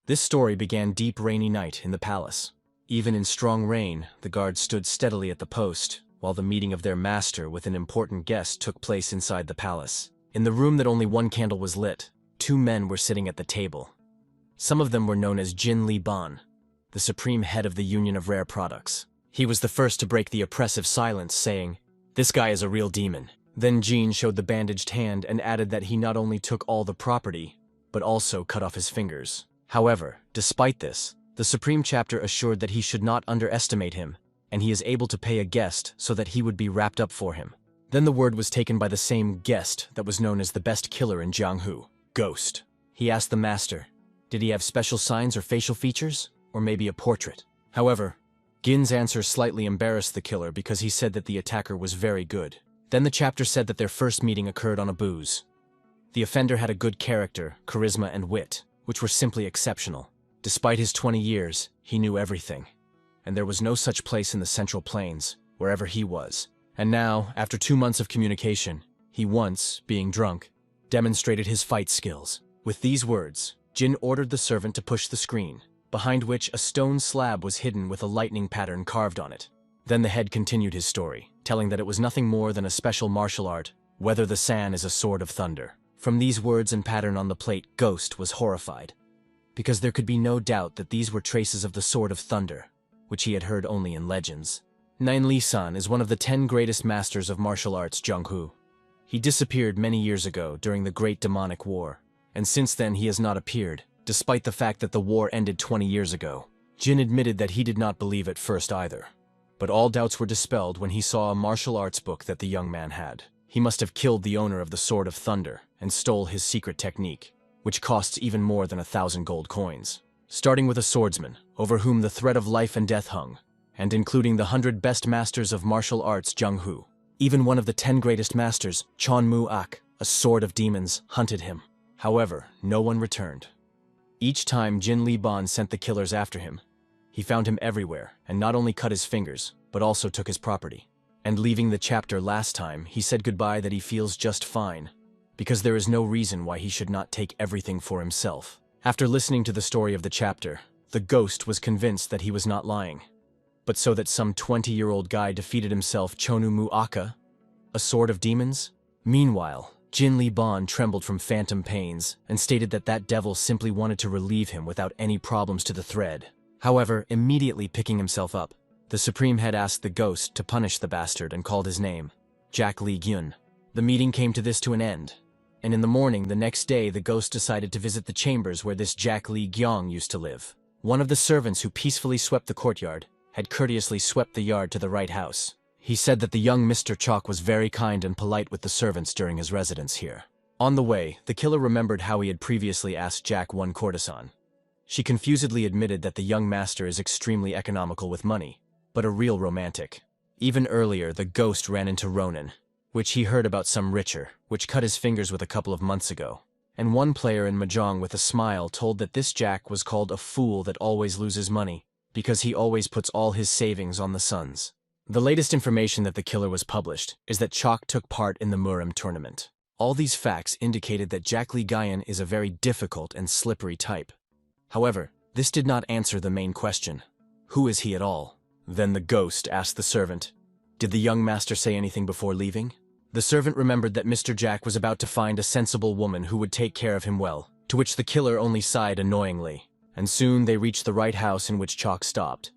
This story began deep rainy night in the palace. Even in strong rain, the guards stood steadily at the post, while the meeting of their master with an important guest took place inside the palace. In the room that only one candle was lit, two men were sitting at the table. Some of them were known as Jin Li Ban, the supreme head of the Union of Rare Products. He was the first to break the oppressive silence, saying, "This guy is a real demon." Then Jin showed the bandaged hand and added that he not only took all the property, but also cut off his fingers. However, despite this, the Supreme Chapter assured that he should not underestimate him, and he is able to pay a guest so that he would be wrapped up for him. Then the word was taken by the same guest that was known as the best killer in Jianghu, Ghost. He asked the master, did he have special signs or facial features, or maybe a portrait? However, Gin's answer slightly embarrassed the killer because he said that the attacker was very good. Then the chapter said that their first meeting occurred on a booze. The offender had a good character, charisma, and wit, which were simply exceptional. Despite his 20 years, he knew everything. And there was no such place in the Central Plains, wherever he was. And now, after 2 months of communication, he once, being drunk, demonstrated his fight skills. With these words, Jin ordered the servant to push the screen, behind which a stone slab was hidden with a lightning pattern carved on it. Then the head continued his story, telling that it was nothing more than a special martial art, whether the San is a sword of thunder. From these words and pattern on the plate, Ghost was horrified, because there could be no doubt that these were traces of the sword of thunder, which he had heard only in legends. Nine Li-san is one of the 10 greatest masters of martial arts Jianghu. He disappeared many years ago during the Great Demonic War, and since then he has not appeared, despite the fact that the war ended 20 years ago. Jin admitted that he did not believe at first either, but all doubts were dispelled when he saw a martial arts book that the young man had. He must have killed the owner of the Sword of Thunder and stole his secret technique, which costs even more than 1,000 gold coins. Starting with a swordsman, over whom the threat of life and death hung, and including the 100 best masters of martial arts Jianghu. Even one of the 10 greatest masters, Chon Mu-ak, a sword of demons, hunted him. However, no one returned. Each time Jin Li Ban sent the killers after him, he found him everywhere, and not only cut his fingers, but also took his property. And leaving the chapter last time, he said goodbye that he feels just fine, because there is no reason why he should not take everything for himself. After listening to the story of the chapter, the ghost was convinced that he was not lying, but so that some 20-year-old guy defeated himself Chonu Mu-aka, a sword of demons? Meanwhile, Jin Li Ban trembled from phantom pains and stated that that devil simply wanted to relieve him without any problems to the thread. However, immediately picking himself up, the Supreme Head asked the ghost to punish the bastard and called his name, Jack Li Gyun. The meeting came to an end, and in the morning the next day the ghost decided to visit the chambers where this Jack Li Gyong used to live. One of the servants who peacefully swept the courtyard had courteously swept the yard to the right house. He said that the young Mr. Chalk was very kind and polite with the servants during his residence here. On the way, the killer remembered how he had previously asked Jack one courtesan. She confusedly admitted that the young master is extremely economical with money, but a real romantic. Even earlier, the ghost ran into Ronan, which he heard about some richer, which cut his fingers with a couple of months ago. And one player in Mahjong with a smile told that this Jack was called a fool that always loses money, because he always puts all his savings on the sons. The latest information that the killer was published is that Chalk took part in the Murim tournament. All these facts indicated that Jack Li Gyan is a very difficult and slippery type. However, this did not answer the main question. Who is he at all? Then the ghost asked the servant, did the young master say anything before leaving? The servant remembered that Mr. Jack was about to find a sensible woman who would take care of him well, to which the killer only sighed annoyingly, and soon they reached the right house in which Chalk stopped,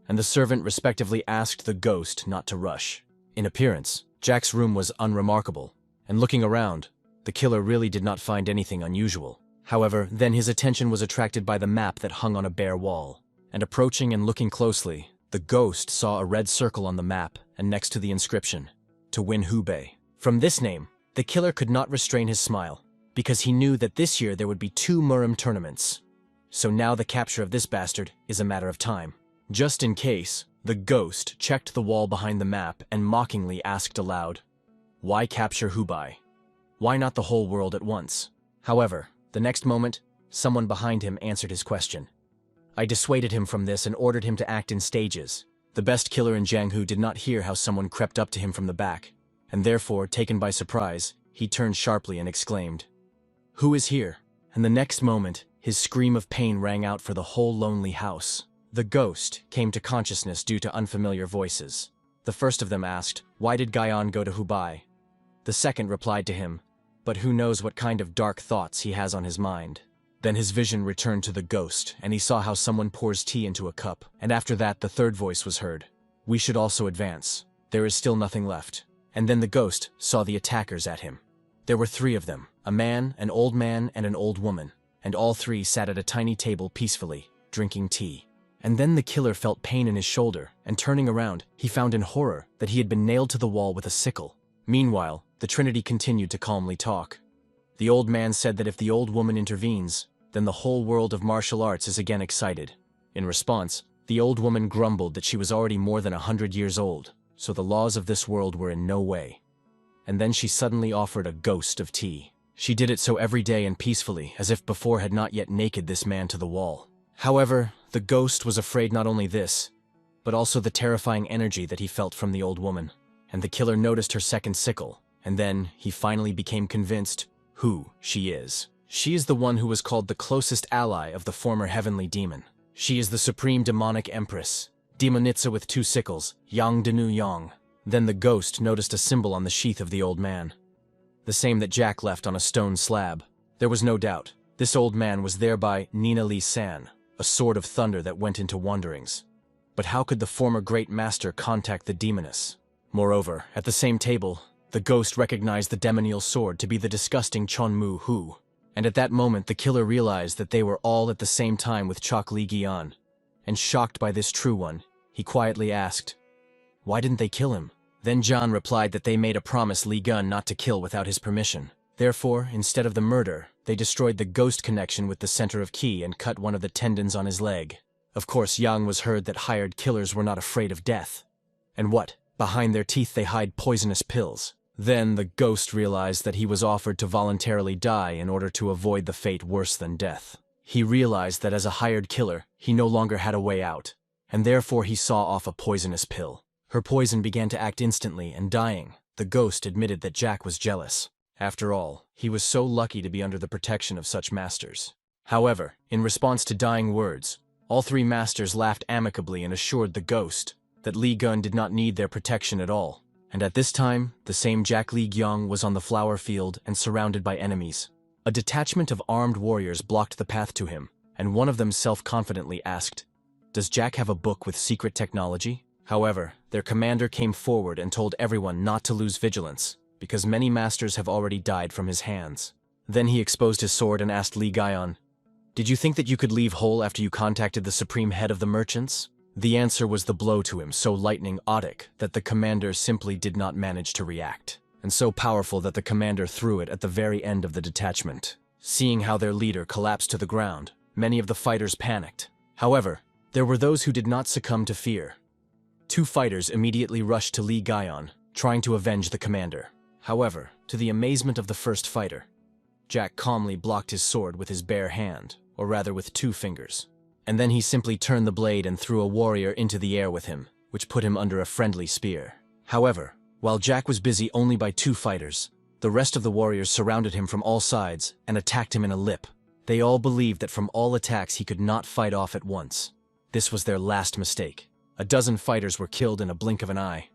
and the servant respectively asked the ghost not to rush. In appearance, Jack's room was unremarkable, and looking around, the killer really did not find anything unusual. However, then his attention was attracted by the map that hung on a bare wall, and approaching and looking closely, the ghost saw a red circle on the map and next to the inscription, to win Hubei. From this name, the killer could not restrain his smile, because he knew that this year there would be 2 Murim tournaments. So now the capture of this bastard is a matter of time. Just in case, the ghost checked the wall behind the map and mockingly asked aloud, why capture Hubei? Why not the whole world at once? However, the next moment, someone behind him answered his question. I dissuaded him from this and ordered him to act in stages. The best killer in Jianghu did not hear how someone crept up to him from the back, and therefore, taken by surprise, he turned sharply and exclaimed, who is here? And the next moment, His scream of pain rang out for the whole lonely house. The ghost came to consciousness due to unfamiliar voices. The first of them asked, "Why did Gaion go to Hubei?" The second replied to him, "But who knows what kind of dark thoughts he has on his mind." Then his vision returned to the ghost, and he saw how someone pours tea into a cup. And after that, the third voice was heard. "We should also advance. There is still nothing left." And then the ghost saw the attackers at him. There were 3 of them, a man, an old man, and an old woman, and all 3 sat at a tiny table peacefully, drinking tea. And then the killer felt pain in his shoulder, and turning around, he found in horror that he had been nailed to the wall with a sickle. Meanwhile, the Trinity continued to calmly talk. The old man said that if the old woman intervenes, then the whole world of martial arts is again excited. In response, the old woman grumbled that she was already more than 100 years old, so the laws of this world were in no way. And then she suddenly offered a ghost of tea. She did it so every day and peacefully, as if before had not yet naked this man to the wall. However, the ghost was afraid not only this, but also the terrifying energy that he felt from the old woman. And the killer noticed her second sickle, and then he finally became convinced who she is. She is the one who was called the closest ally of the former heavenly demon. She is the supreme demonic empress, Demonitza with 2 sickles, Yang Denu Yang. Then the ghost noticed a symbol on the sheath of the old man, the same that Jack left on a stone slab. There was no doubt, this old man was thereby Nina Lee San, a sword of thunder that went into wanderings. But how could the former great master contact the demoness? Moreover, at the same table, the ghost recognized the demonial sword to be the disgusting Chon Mu Hu. And at that moment the killer realized that they were all at the same time with Chok Li Gian. And shocked by this true one, he quietly asked, "Why didn't they kill him?" Then John replied that they made a promise Li Gun not to kill without his permission. Therefore, instead of the murder, they destroyed the ghost connection with the center of Qi and cut one of the tendons on his leg. Of course, Yang was heard that hired killers were not afraid of death. And what? Behind their teeth they hide poisonous pills. Then the ghost realized that he was offered to voluntarily die in order to avoid the fate worse than death. He realized that as a hired killer, he no longer had a way out, and therefore he saw off a poisonous pill. Her poison began to act instantly, and dying, the ghost admitted that Jack was jealous. After all, he was so lucky to be under the protection of such masters. However, in response to dying words, all 3 masters laughed amicably and assured the ghost that Li Gun did not need their protection at all. And at this time, the same Jack Li Gyong was on the flower field and surrounded by enemies. A detachment of armed warriors blocked the path to him, and one of them self-confidently asked, "Does Jack have a book with secret technology?" However, their commander came forward and told everyone not to lose vigilance, because many masters have already died from his hands. Then he exposed his sword and asked Li Gaion, "Did you think that you could leave whole after you contacted the supreme head of the merchants?" The answer was the blow to him so lightning-otic that the commander simply did not manage to react, and so powerful that the commander threw it at the very end of the detachment. Seeing how their leader collapsed to the ground, many of the fighters panicked. However, there were those who did not succumb to fear. 2 fighters immediately rushed to Li Gaion, trying to avenge the commander. However, to the amazement of the first fighter, Jack calmly blocked his sword with his bare hand, or rather with 2 fingers. And then he simply turned the blade and threw a warrior into the air with him, which put him under a friendly spear. However, while Jack was busy only by 2 fighters, the rest of the warriors surrounded him from all sides and attacked him in a lip. They all believed that from all attacks he could not fight off at once. This was their last mistake. A dozen fighters were killed in a blink of an eye.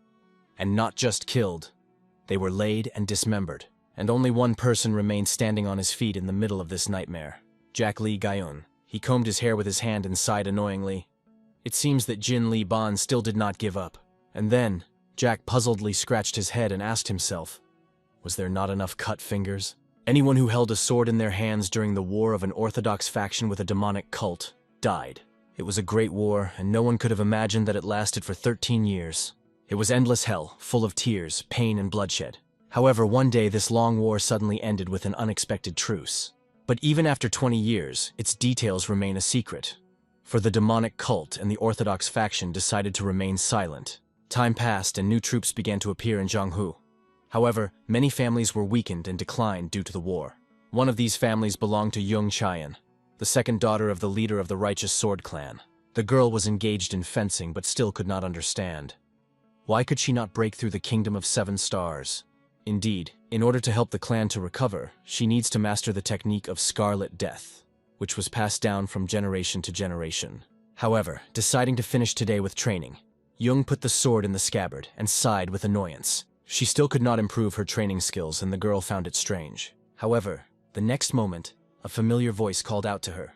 And not just killed, they were laid and dismembered. And only one person remained standing on his feet in the middle of this nightmare, Jack Li Gaion. He combed his hair with his hand and sighed annoyingly. It seems that Jin Li Ban still did not give up. And then, Jack puzzledly scratched his head and asked himself, was there not enough cut fingers? Anyone who held a sword in their hands during the war of an orthodox faction with a demonic cult died. It was a great war, and no one could have imagined that it lasted for 13 years. It was endless hell, full of tears, pain, and bloodshed. However, one day this long war suddenly ended with an unexpected truce. But even after 20 years, its details remain a secret. For the demonic cult and the orthodox faction decided to remain silent. Time passed and new troops began to appear in Jianghu. However, many families were weakened and declined due to the war. One of these families belonged to Yung Chian, the second daughter of the leader of the Righteous Sword Clan. The girl was engaged in fencing but still could not understand. Why could she not break through the Kingdom of 7 Stars? Indeed, in order to help the clan to recover, she needs to master the technique of Scarlet Death. which was passed down from generation to generation. However, deciding to finish today with training, Jung put the sword in the scabbard and sighed with annoyance. She still could not improve her training skills, and the girl found it strange. However, the next moment, a familiar voice called out to her,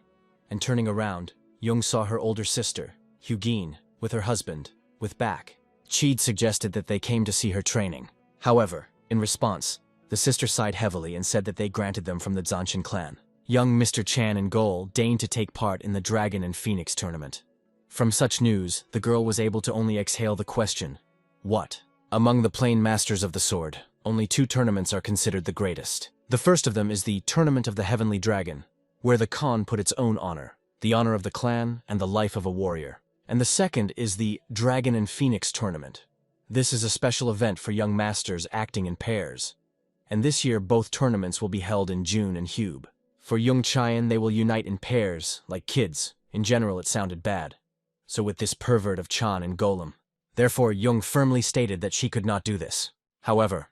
and turning around, Jung saw her older sister, Hugin, with her husband, with back. Cheed suggested that they came to see her training. However, in response, the sister sighed heavily and said that they granted them from the Zanshin clan. Young Mr. Chan and Gol deigned to take part in the Dragon and Phoenix tournament. From such news, the girl was able to only exhale the question, what? Among the plain masters of the sword, only 2 tournaments are considered the greatest. The first of them is the Tournament of the Heavenly Dragon, where the Khan put its own honor, the honor of the clan and the life of a warrior. And the second is the Dragon and Phoenix tournament. This is a special event for young masters acting in pairs. And this year both tournaments will be held in June and Hube. For Jung Chayan, they will unite in pairs, like kids. In general, it sounded bad. So with this pervert of Chan and Golem. Therefore, Jung firmly stated that she could not do this. However,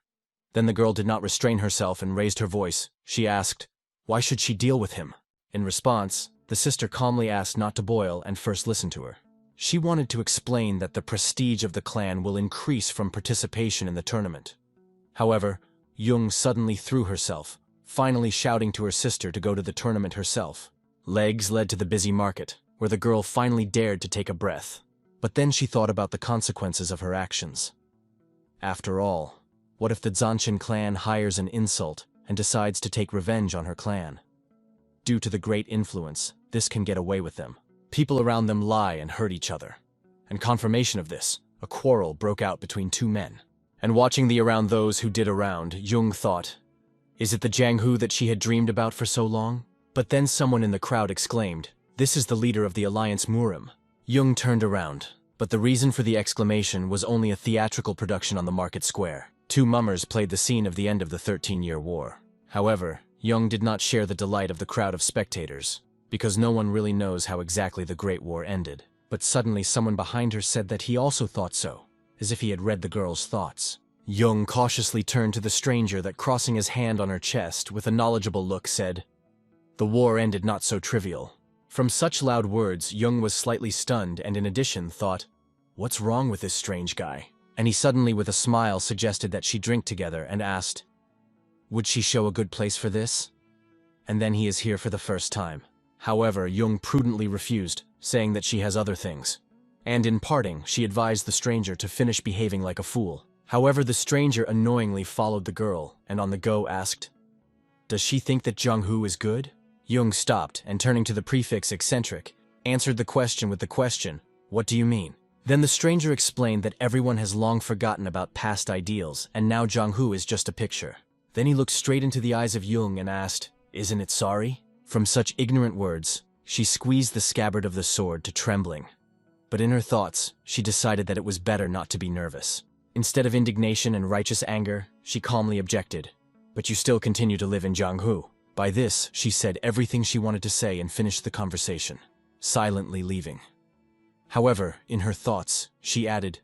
then the girl did not restrain herself and raised her voice. She asked, why should she deal with him? In response, the sister calmly asked not to boil and first listen to her. She wanted to explain that the prestige of the clan will increase from participation in the tournament. However, Jung suddenly threw herself, finally shouting to her sister to go to the tournament herself. Legs led to the busy market, where the girl finally dared to take a breath. But then she thought about the consequences of her actions. After all, what if the Zanshin clan hires an insult and decides to take revenge on her clan? Due to the great influence, this can get away with them. People around them lie and hurt each other. In confirmation of this, a quarrel broke out between 2 men. And watching the around those who did around, Jung thought, is it the Jianghu that she had dreamed about for so long? But then someone in the crowd exclaimed, this is the leader of the Alliance Murim. Jung turned around, but the reason for the exclamation was only a theatrical production on the market square. 2 mummers played the scene of the end of the 13-year war. However, Jung did not share the delight of the crowd of spectators, because no one really knows how exactly the Great War ended. But suddenly someone behind her said that he also thought so, as if he had read the girl's thoughts. Jung cautiously turned to the stranger that, crossing his hand on her chest with a knowledgeable look, said, the war ended not so trivial. From such loud words, Jung was slightly stunned and in addition thought, what's wrong with this strange guy? And he suddenly with a smile suggested that she drink together and asked, would she show a good place for this? And then he is here for the first time. However, Jung prudently refused, saying that she has other things. And in parting, she advised the stranger to finish behaving like a fool. However, the stranger annoyingly followed the girl and on the go asked, does she think that Jianghu is good? Jung stopped and turning to the prefix eccentric, answered the question with the question, what do you mean? Then the stranger explained that everyone has long forgotten about past ideals and now Jianghu is just a picture. Then he looked straight into the eyes of Jung and asked, isn't it sorry? From such ignorant words, she squeezed the scabbard of the sword to trembling. But in her thoughts, she decided that it was better not to be nervous. Instead of indignation and righteous anger, she calmly objected, but you still continue to live in Jianghu. By this, she said everything she wanted to say and finished the conversation, silently leaving. However, in her thoughts, she added,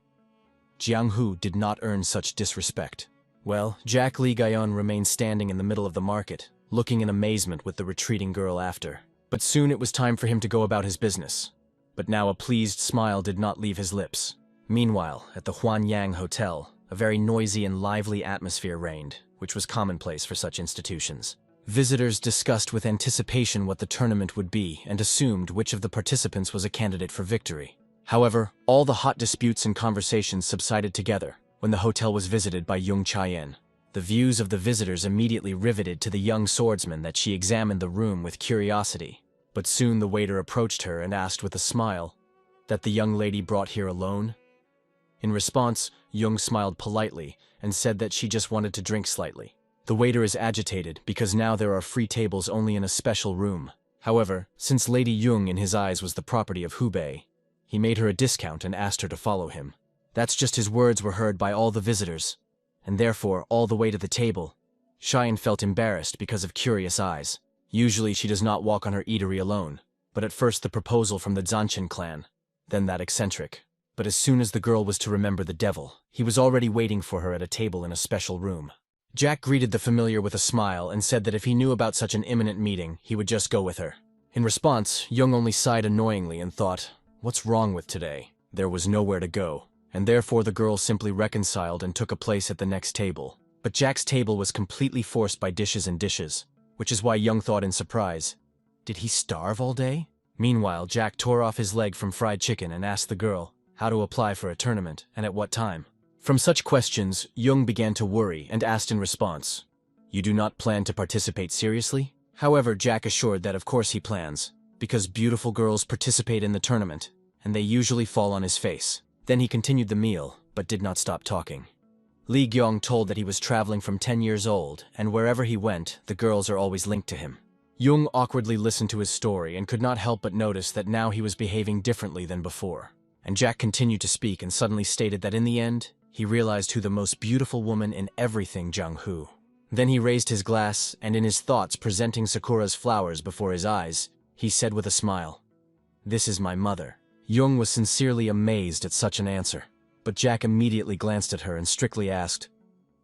Jianghu did not earn such disrespect. Well, Jack Li Gaon remained standing in the middle of the market, looking in amazement with the retreating girl after. But soon it was time for him to go about his business. But now a pleased smile did not leave his lips. Meanwhile, at the Huanyang Hotel, a very noisy and lively atmosphere reigned, which was commonplace for such institutions. Visitors discussed with anticipation what the tournament would be and assumed which of the participants was a candidate for victory. However, all the hot disputes and conversations subsided together when the hotel was visited by Jung Chayen. The views of the visitors immediately riveted to the young swordsman that she examined the room with curiosity. But soon the waiter approached her and asked with a smile that the young lady brought here alone. In response, Jung smiled politely and said that she just wanted to drink slightly. The waiter is agitated because now there are free tables only in a special room. However, since Lady Jung in his eyes was the property of Hubei, he made her a discount and asked her to follow him. That's just his words were heard by all the visitors, and therefore all the way to the table. Cheyenne felt embarrassed because of curious eyes. Usually she does not walk on her eatery alone, but at first the proposal from the Zanshin clan, then that eccentric. But as soon as the girl was to remember the devil, he was already waiting for her at a table in a special room. Jack greeted the familiar with a smile and said that if he knew about such an imminent meeting, he would just go with her. In response, Jung only sighed annoyingly and thought, what's wrong with today? There was nowhere to go, and therefore the girl simply reconciled and took a place at the next table. But Jack's table was completely forced by dishes and dishes, which is why Jung thought in surprise, did he starve all day? Meanwhile, Jack tore off his leg from fried chicken and asked the girl how to apply for a tournament and at what time. From such questions, Jung began to worry and asked in response, you do not plan to participate seriously? However, Jack assured that of course he plans, because beautiful girls participate in the tournament, and they usually fall on his face. Then he continued the meal, but did not stop talking. Lee Gyong told that he was traveling from 10 years old, and wherever he went, the girls are always linked to him. Jung awkwardly listened to his story and could not help but notice that now he was behaving differently than before. And Jack continued to speak and suddenly stated that in the end, he realized who the most beautiful woman in everything Jung-hoo. Then he raised his glass, and in his thoughts presenting Sakura's flowers before his eyes, he said with a smile, this is my mother. Jung was sincerely amazed at such an answer, but Jack immediately glanced at her and strictly asked,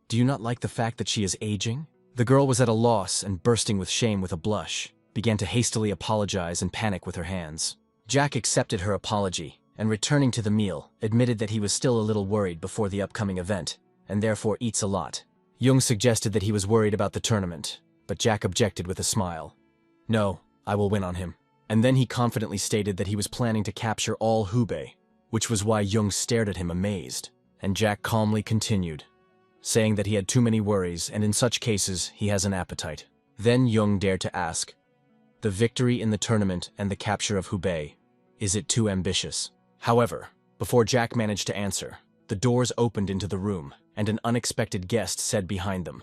do you not like the fact that she is aging? The girl was at a loss and bursting with shame with a blush, began to hastily apologize and panic with her hands. Jack accepted her apology, and returning to the meal, admitted that he was still a little worried before the upcoming event, and therefore eats a lot. Jung suggested that he was worried about the tournament, but Jack objected with a smile. No, I will win on him. And then he confidently stated that he was planning to capture all Hubei, which was why Jung stared at him amazed, and Jack calmly continued, saying that he had too many worries and in such cases he has an appetite. Then Jung dared to ask, the victory in the tournament and the capture of Hubei, is it too ambitious? However, before Jack managed to answer, the doors opened into the room, and an unexpected guest said behind them,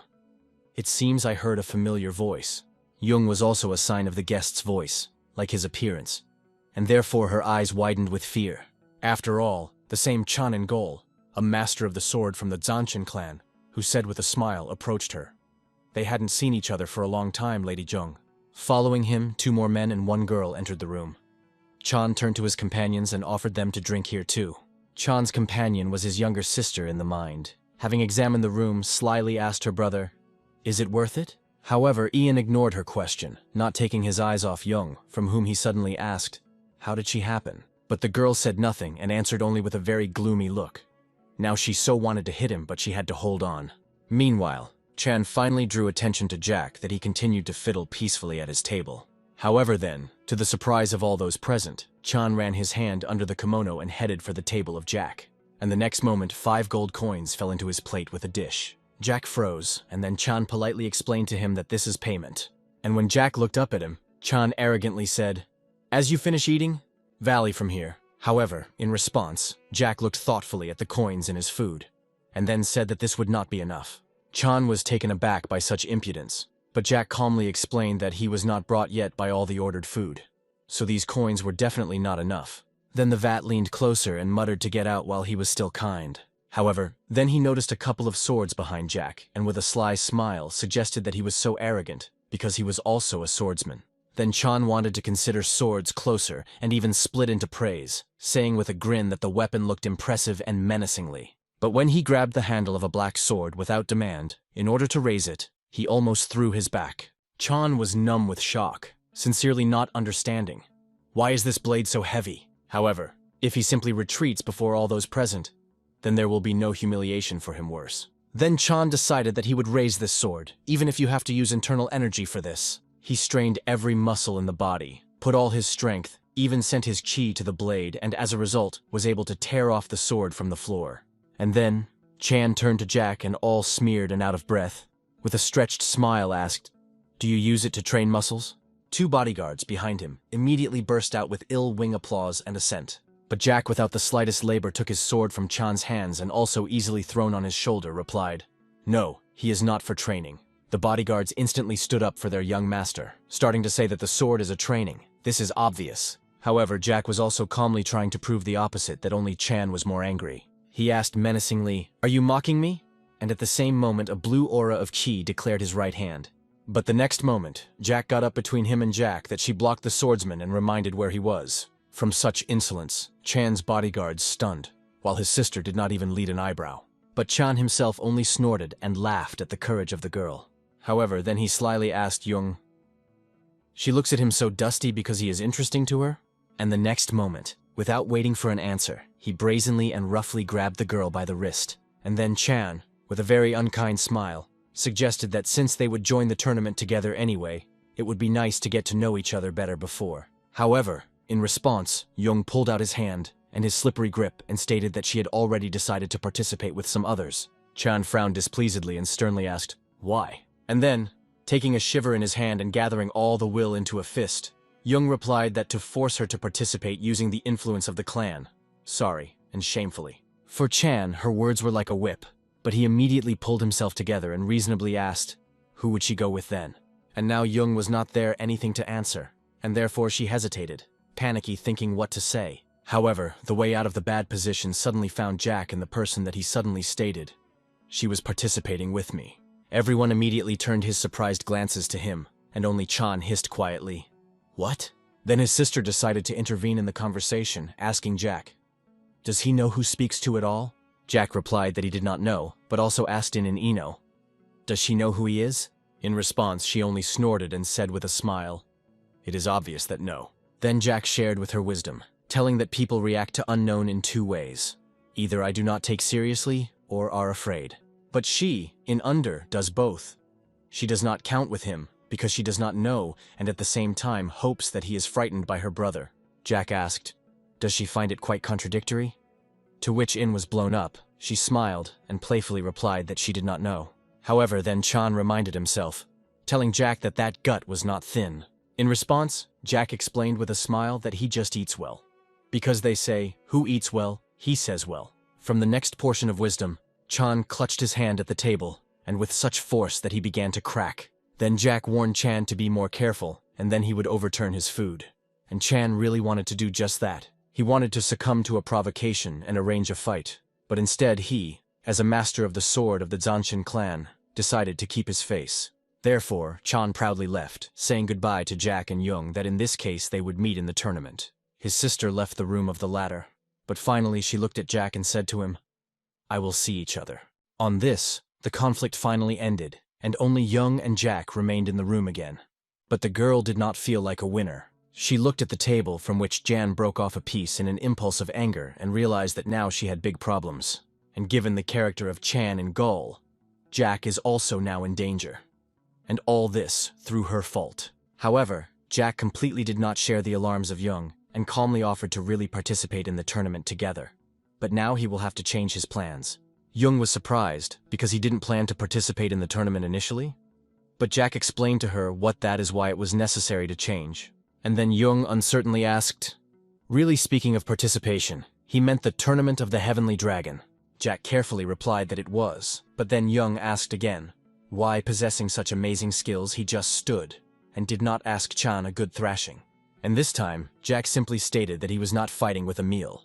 it seems I heard a familiar voice. Jung was also a sign of the guest's voice, like his appearance, and therefore her eyes widened with fear. After all, the same Chan in Gol, a master of the sword from the Zanshin clan, who said with a smile, approached her. They hadn't seen each other for a long time, Lady Jung. Following him, 2 more men and 1 girl entered the room. Chan turned to his companions and offered them to drink here too. Chan's companion was his younger sister in the mind. Having examined the room, slyly asked her brother, is it worth it? However, Ian ignored her question, not taking his eyes off Jung, from whom he suddenly asked, how did she happen? But the girl said nothing and answered only with a very gloomy look. Now she so wanted to hit him, but she had to hold on. Meanwhile, Chan finally drew attention to Jack that he continued to fiddle peacefully at his table. However then, to the surprise of all those present, Chan ran his hand under the kimono and headed for the table of Jack. And the next moment 5 gold coins fell into his plate with a dish. Jack froze, and then Chan politely explained to him that this is payment. And when Jack looked up at him, Chan arrogantly said, as you finish eating, valley from here. However, in response, Jack looked thoughtfully at the coins in his food, and then said that this would not be enough. Chan was taken aback by such impudence, but Jack calmly explained that he was not brought yet by all the ordered food, so these coins were definitely not enough. Then the vat leaned closer and muttered to get out while he was still kind. However, then he noticed a couple of swords behind Jack, and with a sly smile suggested that he was so arrogant because he was also a swordsman. Then Chan wanted to consider swords closer and even split into praise, saying with a grin that the weapon looked impressive and menacingly. But when he grabbed the handle of a black sword without demand, in order to raise it, he almost threw his back. Chan was numb with shock, sincerely not understanding. Why is this blade so heavy? However, if he simply retreats before all those present, then there will be no humiliation for him worse. Then Chan decided that he would raise this sword, even if you have to use internal energy for this. He strained every muscle in the body, put all his strength, even sent his chi to the blade, and as a result, was able to tear off the sword from the floor. And then, Chan turned to Jack and all smeared and out of breath, with a stretched smile asked, do you use it to train muscles? 2 bodyguards behind him immediately burst out with ill-wing applause and assent. But Jack, without the slightest labor, took his sword from Chan's hands and also easily thrown on his shoulder, replied, no, he is not for training. The bodyguards instantly stood up for their young master, starting to say that the sword is a training. This is obvious. However, Jack was also calmly trying to prove the opposite, that only Chan was more angry. He asked menacingly, are you mocking me? And at the same moment, a blue aura of chi declared his right hand. But the next moment, Jack got up between him and Jack that she blocked the swordsman and reminded where he was. From such insolence, Chan's bodyguards stunned, while his sister did not even lead an eyebrow. But Chan himself only snorted and laughed at the courage of the girl. However, then he slyly asked Jung, She looks at him so dusty because he is interesting to her, and the next moment, without waiting for an answer, he brazenly and roughly grabbed the girl by the wrist. And then Chan, with a very unkind smile, suggested that since they would join the tournament together anyway, it would be nice to get to know each other better before. However, in response, Young pulled out his hand and his slippery grip and stated that she had already decided to participate with some others. Chan frowned displeasedly and sternly asked, "Why?" And then, taking a shiver in his hand and gathering all the will into a fist, Young replied that to force her to participate using the influence of the clan. Sorry, and shamefully. For Chan, her words were like a whip, but he immediately pulled himself together and reasonably asked, who would she go with then? And now Young was not there anything to answer, and therefore she hesitated, panicky thinking what to say. However, the way out of the bad position suddenly found Jack in the person that he suddenly stated. She was participating with me. Everyone immediately turned his surprised glances to him, and only Chan hissed quietly, "What?" Then his sister decided to intervene in the conversation, asking Jack, "Does he know who speaks to it all?" Jack replied that he did not know, but also asked in Eno, "Does she know who he is?" In response, she only snorted and said with a smile, "It is obvious that no." Then Jack shared with her wisdom, telling that people react to unknown in two ways. Either I do not take seriously, or are afraid. But she, in Under, does both. She does not count with him, because she does not know, and at the same time hopes that he is frightened by her brother. Jack asked, "Does she find it quite contradictory?" To which In was blown up. She smiled, and playfully replied that she did not know. However, then Chan reminded himself, telling Jack that that gut was not thin. In response, Jack explained with a smile that he just eats well. Because they say, who eats well, he says well. From the next portion of wisdom, Chan clutched his hand at the table, and with such force that he began to crack. Then Jack warned Chan to be more careful, and then he would overturn his food. And Chan really wanted to do just that. He wanted to succumb to a provocation and arrange a fight. But instead he, as a master of the sword of the Zanshin clan, decided to keep his face. Therefore, Chan proudly left, saying goodbye to Jack and Young that in this case they would meet in the tournament. His sister left the room of the latter, but finally she looked at Jack and said to him, "I will see each other." On this, the conflict finally ended, and only Young and Jack remained in the room again. But the girl did not feel like a winner. She looked at the table from which Jan broke off a piece in an impulse of anger and realized that now she had big problems. And given the character of Chan and Gull, Jack is also now in danger. And all this through her fault. However, Jack completely did not share the alarms of Young and calmly offered to really participate in the tournament together. But now he will have to change his plans. Young was surprised because he didn't plan to participate in the tournament initially. But Jack explained to her what that is why it was necessary to change. And then Young uncertainly asked, "Really speaking of participation, he meant the Tournament of the Heavenly Dragon." Jack carefully replied that it was, but then Young asked again, why possessing such amazing skills he just stood, and did not ask Chan a good thrashing. And this time, Jack simply stated that he was not fighting with a meal.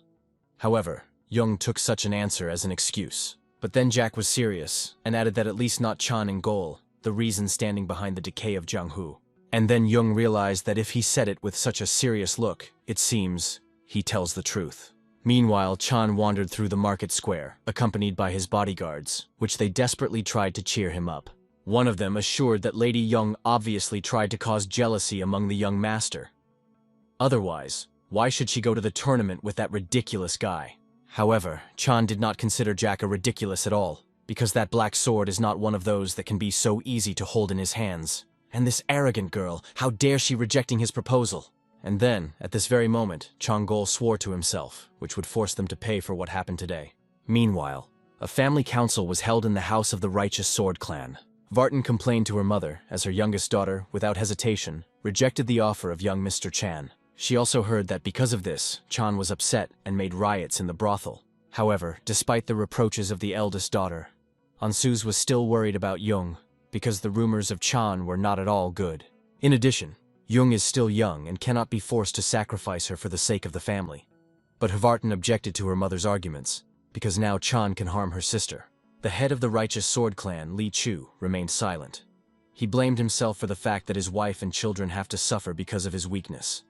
However, Young took such an answer as an excuse. But then Jack was serious, and added that at least not Chan and Gol, the reason standing behind the decay of Jianghu. And then Young realized that if he said it with such a serious look, it seems he tells the truth. Meanwhile, Chan wandered through the market square, accompanied by his bodyguards, which they desperately tried to cheer him up. One of them assured that Lady Young obviously tried to cause jealousy among the young master. Otherwise, why should she go to the tournament with that ridiculous guy? However, Chan did not consider Jack a ridiculous at all, because that black sword is not one of those that can be so easy to hold in his hands. And this arrogant girl, how dare she rejecting his proposal? And then, at this very moment, Changol swore to himself, which would force them to pay for what happened today. Meanwhile, a family council was held in the house of the Righteous Sword Clan. Vartan complained to her mother, as her youngest daughter, without hesitation, rejected the offer of young Mr. Chan. She also heard that because of this, Chan was upset and made riots in the brothel. However, despite the reproaches of the eldest daughter, Ansuz was still worried about Young, because the rumors of Chan were not at all good. In addition, Young is still young and cannot be forced to sacrifice her for the sake of the family. But Vartan objected to her mother's arguments, because now Chan can harm her sister. The head of the Righteous Sword Clan, Li Chu, remained silent. He blamed himself for the fact that his wife and children have to suffer because of his weakness.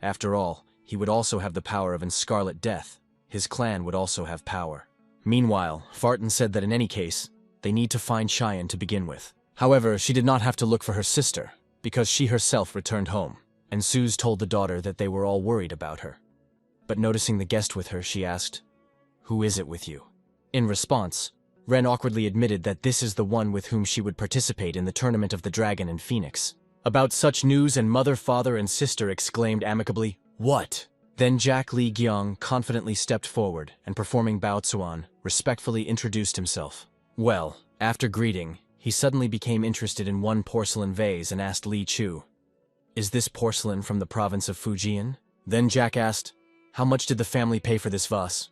After all, he would also have the power of Scarlet Death. His clan would also have power. Meanwhile, Vartan said that in any case, they need to find Cheyenne to begin with. However, she did not have to look for her sister, because she herself returned home, and Suze told the daughter that they were all worried about her. But noticing the guest with her, she asked, "Who is it with you?" In response, Ren awkwardly admitted that this is the one with whom she would participate in the Tournament of the Dragon in Phoenix. About such news, and mother, father, and sister exclaimed amicably, "What?" Then Jack Lee Gyeong confidently stepped forward and, performing Bao Tsuan, respectfully introduced himself. Well, after greeting, he suddenly became interested in one porcelain vase and asked Li Chu, "Is this porcelain from the province of Fujian?" Then Jack asked, "How much did the family pay for this vase?"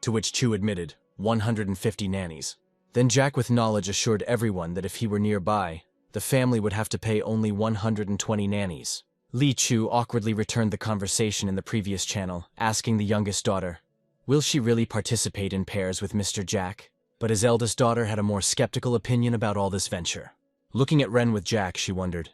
To which Chu admitted, 150 nannies. Then Jack with knowledge assured everyone that if he were nearby, the family would have to pay only 120 nannies. Li Chu awkwardly returned the conversation in the previous channel, asking the youngest daughter, will she really participate in pairs with Mr. Jack? But his eldest daughter had a more skeptical opinion about all this venture. Looking at Ren with Jack, she wondered,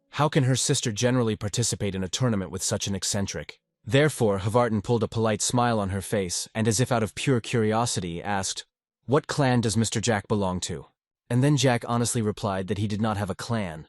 how can her sister generally participate in a tournament with such an eccentric? Therefore, Havartan pulled a polite smile on her face and, as if out of pure curiosity, asked, "What clan does Mr. Jack belong to?" And then Jack honestly replied that he did not have a clan,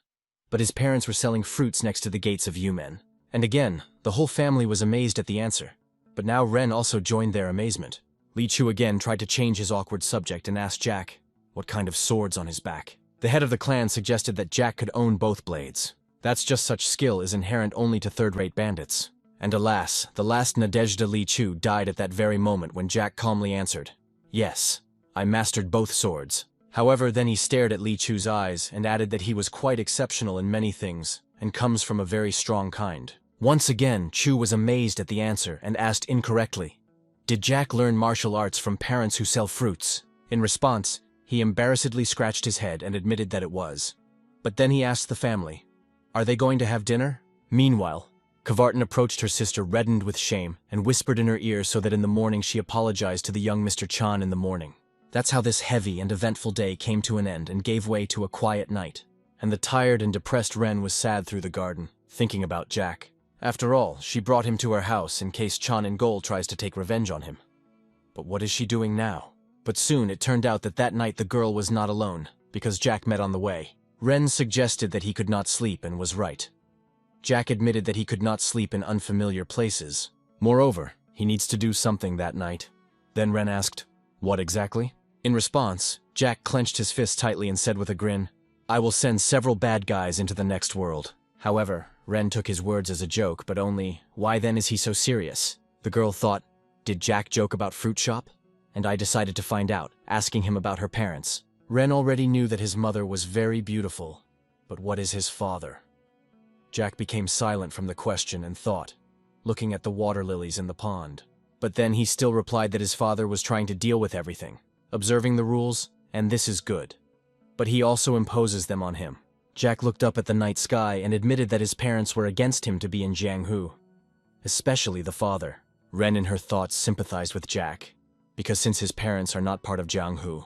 but his parents were selling fruits next to the gates of Yumen. And again, the whole family was amazed at the answer. But now Ren also joined their amazement. Li Chu again tried to change his awkward subject and asked Jack what kind of swords on his back. The head of the clan suggested that Jack could own both blades. That's just such skill is inherent only to third-rate bandits. And alas, the last Nadezhda Li Chu died at that very moment when Jack calmly answered, "Yes, I mastered both swords." However, then he stared at Li Chu's eyes and added that he was quite exceptional in many things and comes from a very strong kind. Once again, Chu was amazed at the answer and asked incorrectly, "Did Jack learn martial arts from parents who sell fruits?" In response, he embarrassedly scratched his head and admitted that it was. But then he asked the family, "Are they going to have dinner?" Meanwhile, Kavartan approached her sister reddened with shame and whispered in her ear so that in the morning she apologized to the young Mr. Chan in the morning. That's how this heavy and eventful day came to an end and gave way to a quiet night. And the tired and depressed Ren was sad through the garden, thinking about Jack. After all, she brought him to her house in case Chan in Gold tries to take revenge on him. But what is she doing now? But soon it turned out that night the girl was not alone, because Jack met on the way. Ren suggested that he could not sleep and was right. Jack admitted that he could not sleep in unfamiliar places. Moreover, he needs to do something that night. Then Ren asked, "What exactly?" In response, Jack clenched his fist tightly and said with a grin, "I will send several bad guys into the next world." However, Ren took his words as a joke, but only, why then is he so serious? The girl thought, did Jack joke about fruit shop? And I decided to find out, asking him about her parents. Ren already knew that his mother was very beautiful, but what is his father? Jack became silent from the question and thought, looking at the water lilies in the pond. But then he still replied that his father was trying to deal with everything, observing the rules, and this is good. But he also imposes them on him. Jack looked up at the night sky and admitted that his parents were against him to be in Jianghu, especially the father. Ren in her thoughts sympathized with Jack, because since his parents are not part of Jianghu,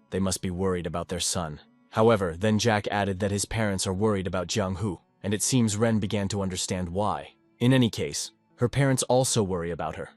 they must be worried about their son. However, then Jack added that his parents are worried about Jianghu, and it seems Ren began to understand why. In any case, her parents also worry about her.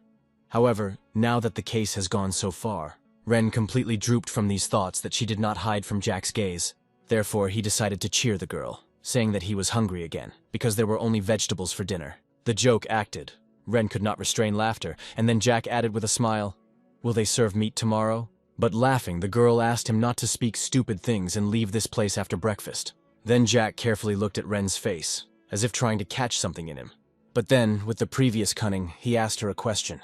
However, now that the case has gone so far, Ren completely drooped from these thoughts that she did not hide from Jack's gaze. Therefore, he decided to cheer the girl, saying that he was hungry again, because there were only vegetables for dinner. The joke acted. Ren could not restrain laughter, and then Jack added with a smile, "Will they serve meat tomorrow?" But laughing, the girl asked him not to speak stupid things and leave this place after breakfast. Then Jack carefully looked at Ren's face, as if trying to catch something in him. But then, with the previous cunning, he asked her a question.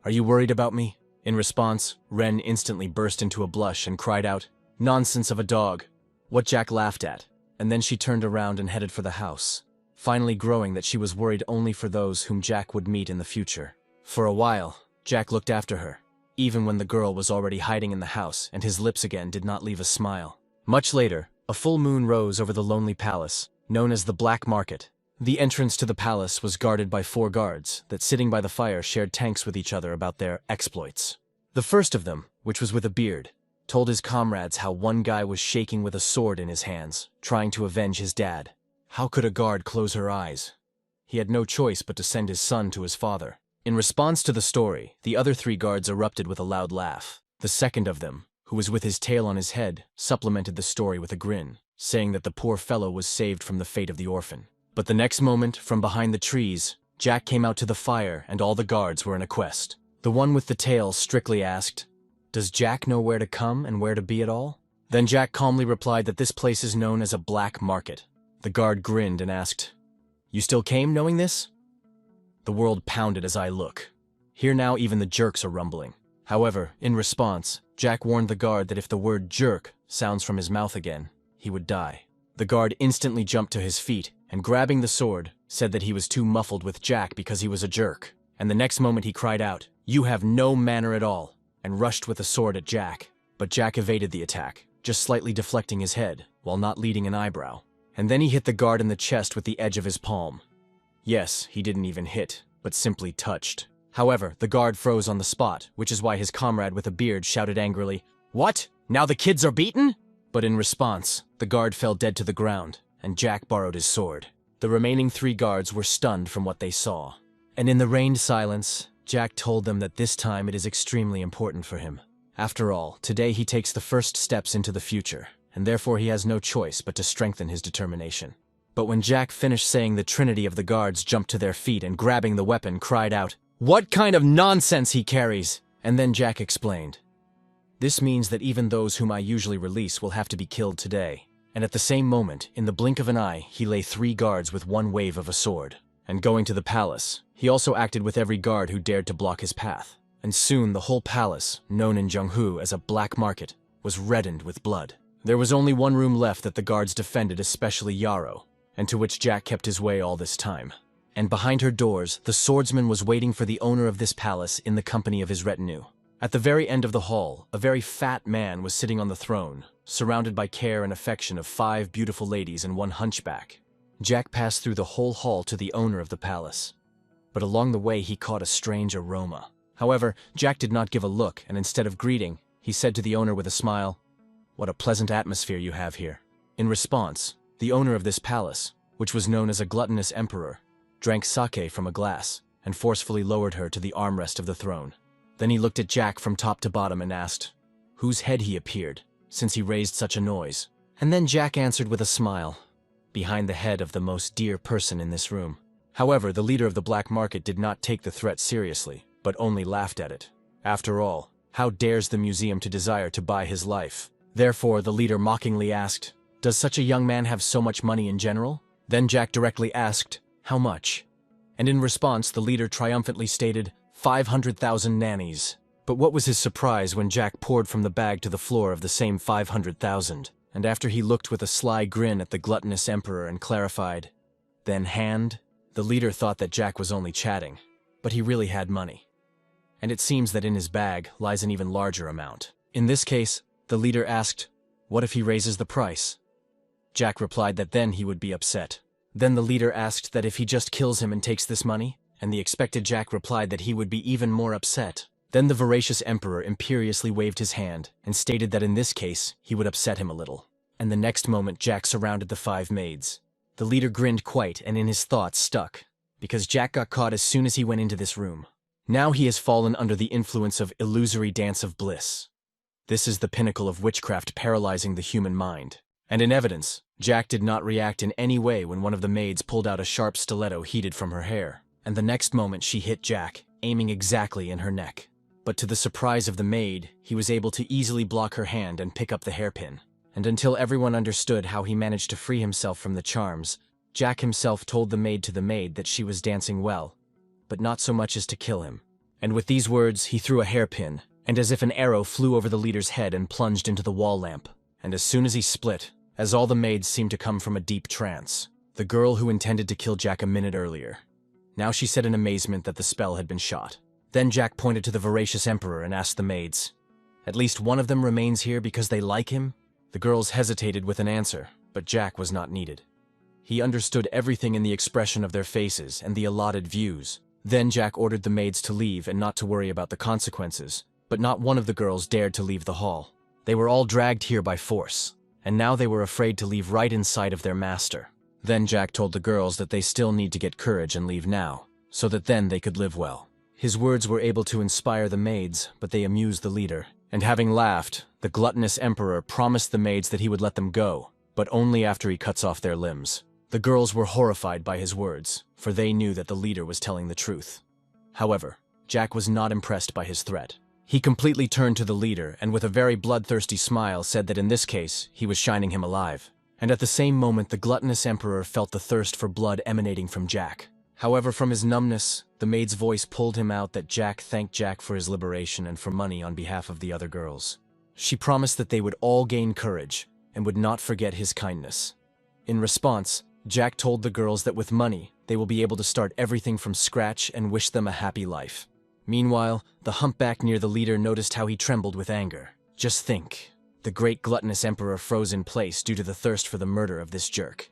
"Are you worried about me?" In response, Ren instantly burst into a blush and cried out, "Nonsense of a dog!" What Jack laughed at, and then she turned around and headed for the house, finally growing that she was worried only for those whom Jack would meet in the future. For a while, Jack looked after her, even when the girl was already hiding in the house and his lips again did not leave a smile. Much later, a full moon rose over the lonely palace, known as the Black Market. The entrance to the palace was guarded by 4 guards that, sitting by the fire, shared tanks with each other about their exploits. The first of them, which was with a beard, told his comrades how one guy was shaking with a sword in his hands, trying to avenge his dad. How could a guard close her eyes? He had no choice but to send his son to his father. In response to the story, the other 3 guards erupted with a loud laugh. The second of them, who was with his tail on his head, supplemented the story with a grin, saying that the poor fellow was saved from the fate of the orphan. But the next moment, from behind the trees, Jack came out to the fire and all the guards were in a quest. The one with the tail strictly asked, "Does Jack know where to come and where to be at all?" Then Jack calmly replied that this place is known as a black market. The guard grinned and asked, "You still came knowing this?" The world pounded as I look. Here now even the jerks are rumbling. However, in response, Jack warned the guard that if the word jerk sounds from his mouth again, he would die. The guard instantly jumped to his feet and, grabbing the sword, said that he was too muffled with Jack because he was a jerk. And the next moment he cried out, "You have no manner at all," and rushed with a sword at Jack. But Jack evaded the attack, just slightly deflecting his head while not leading an eyebrow. And then he hit the guard in the chest with the edge of his palm. Yes, he didn't even hit, but simply touched. However, the guard froze on the spot, which is why his comrade with a beard shouted angrily, "What? Now the kids are beaten?" But in response, the guard fell dead to the ground, and Jack borrowed his sword. The remaining 3 guards were stunned from what they saw. And in the rained silence, Jack told them that this time it is extremely important for him. After all, today he takes the first steps into the future, and therefore he has no choice but to strengthen his determination. But when Jack finished saying, the trinity of the guards jumped to their feet and, grabbing the weapon, cried out, "What kind of nonsense he carries!" And then Jack explained, "This means that even those whom I usually release will have to be killed today." And at the same moment, in the blink of an eye, he lay 3 guards with one wave of a sword. And going to the palace, he also acted with every guard who dared to block his path. And soon the whole palace, known in Junghu as a black market, was reddened with blood. There was only one room left that the guards defended, especially Yarrow, and to which Jack kept his way all this time. And behind her doors, the swordsman was waiting for the owner of this palace in the company of his retinue. At the very end of the hall, a very fat man was sitting on the throne, surrounded by care and affection of 5 beautiful ladies and 1 hunchback. Jack passed through the whole hall to the owner of the palace. But along the way he caught a strange aroma. However, Jack did not give a look, and instead of greeting, he said to the owner with a smile, "What a pleasant atmosphere you have here." In response, the owner of this palace, which was known as a gluttonous emperor, drank sake from a glass and forcefully lowered her to the armrest of the throne. Then he looked at Jack from top to bottom and asked whose head he appeared, since he raised such a noise. And then Jack answered with a smile, "Behind the head of the most dear person in this room." However, the leader of the black market did not take the threat seriously, but only laughed at it. After all, how dares the museum to desire to buy his life? Therefore, the leader mockingly asked, "Does such a young man have so much money in general?" Then Jack directly asked, "How much?" And in response, the leader triumphantly stated, 500,000 nannies. But what was his surprise when Jack poured from the bag to the floor of the same 500,000, and after he looked with a sly grin at the gluttonous emperor and clarified, "Then hand?" The leader thought that Jack was only chatting, but he really had money. And it seems that in his bag lies an even larger amount. In this case, the leader asked, "What if he raises the price?" Jack replied that then he would be upset. Then the leader asked that if he just kills him and takes this money, and the expected Jack replied that he would be even more upset. Then the voracious emperor imperiously waved his hand and stated that in this case he would upset him a little. And the next moment Jack surrounded the 5 maids. The leader grinned quite and in his thoughts stuck, because Jack got caught as soon as he went into this room. Now he has fallen under the influence of illusory dance of bliss. This is the pinnacle of witchcraft paralyzing the human mind. And in evidence, Jack did not react in any way when one of the maids pulled out a sharp stiletto heated from her hair. And the next moment she hit Jack, aiming exactly in her neck. But to the surprise of the maid, he was able to easily block her hand and pick up the hairpin. And until everyone understood how he managed to free himself from the charms, Jack himself told the maid that she was dancing well, but not so much as to kill him. And with these words, he threw a hairpin, and as if an arrow flew over the leader's head and plunged into the wall lamp. And as soon as he split, as all the maids seemed to come from a deep trance, the girl who intended to kill Jack a minute earlier. Now she said in amazement that the spell had been shot. Then Jack pointed to the voracious emperor and asked the maids, "At least one of them remains here because they like him?" The girls hesitated with an answer, but Jack was not needed. He understood everything in the expression of their faces and the allotted views. Then Jack ordered the maids to leave and not to worry about the consequences, but not one of the girls dared to leave the hall. They were all dragged here by force, and now they were afraid to leave right in sight of their master. Then Jack told the girls that they still need to get courage and leave now, so that then they could live well. His words were able to inspire the maids, but they amused the leader. And having laughed, the gluttonous emperor promised the maids that he would let them go, but only after he cuts off their limbs. The girls were horrified by his words, for they knew that the leader was telling the truth. However, Jack was not impressed by his threat. He completely turned to the leader and with a very bloodthirsty smile said that in this case, he was shining him alive. And at the same moment, the gluttonous emperor felt the thirst for blood emanating from Jack. However, from his numbness, the maid's voice pulled him out that Jack thanked Jack for his liberation and for money on behalf of the other girls. She promised that they would all gain courage and would not forget his kindness. In response, Jack told the girls that with money, they will be able to start everything from scratch and wished them a happy life. Meanwhile, the humpback near the leader noticed how he trembled with anger. Just think, the great gluttonous emperor froze in place due to the thirst for the murder of this jerk.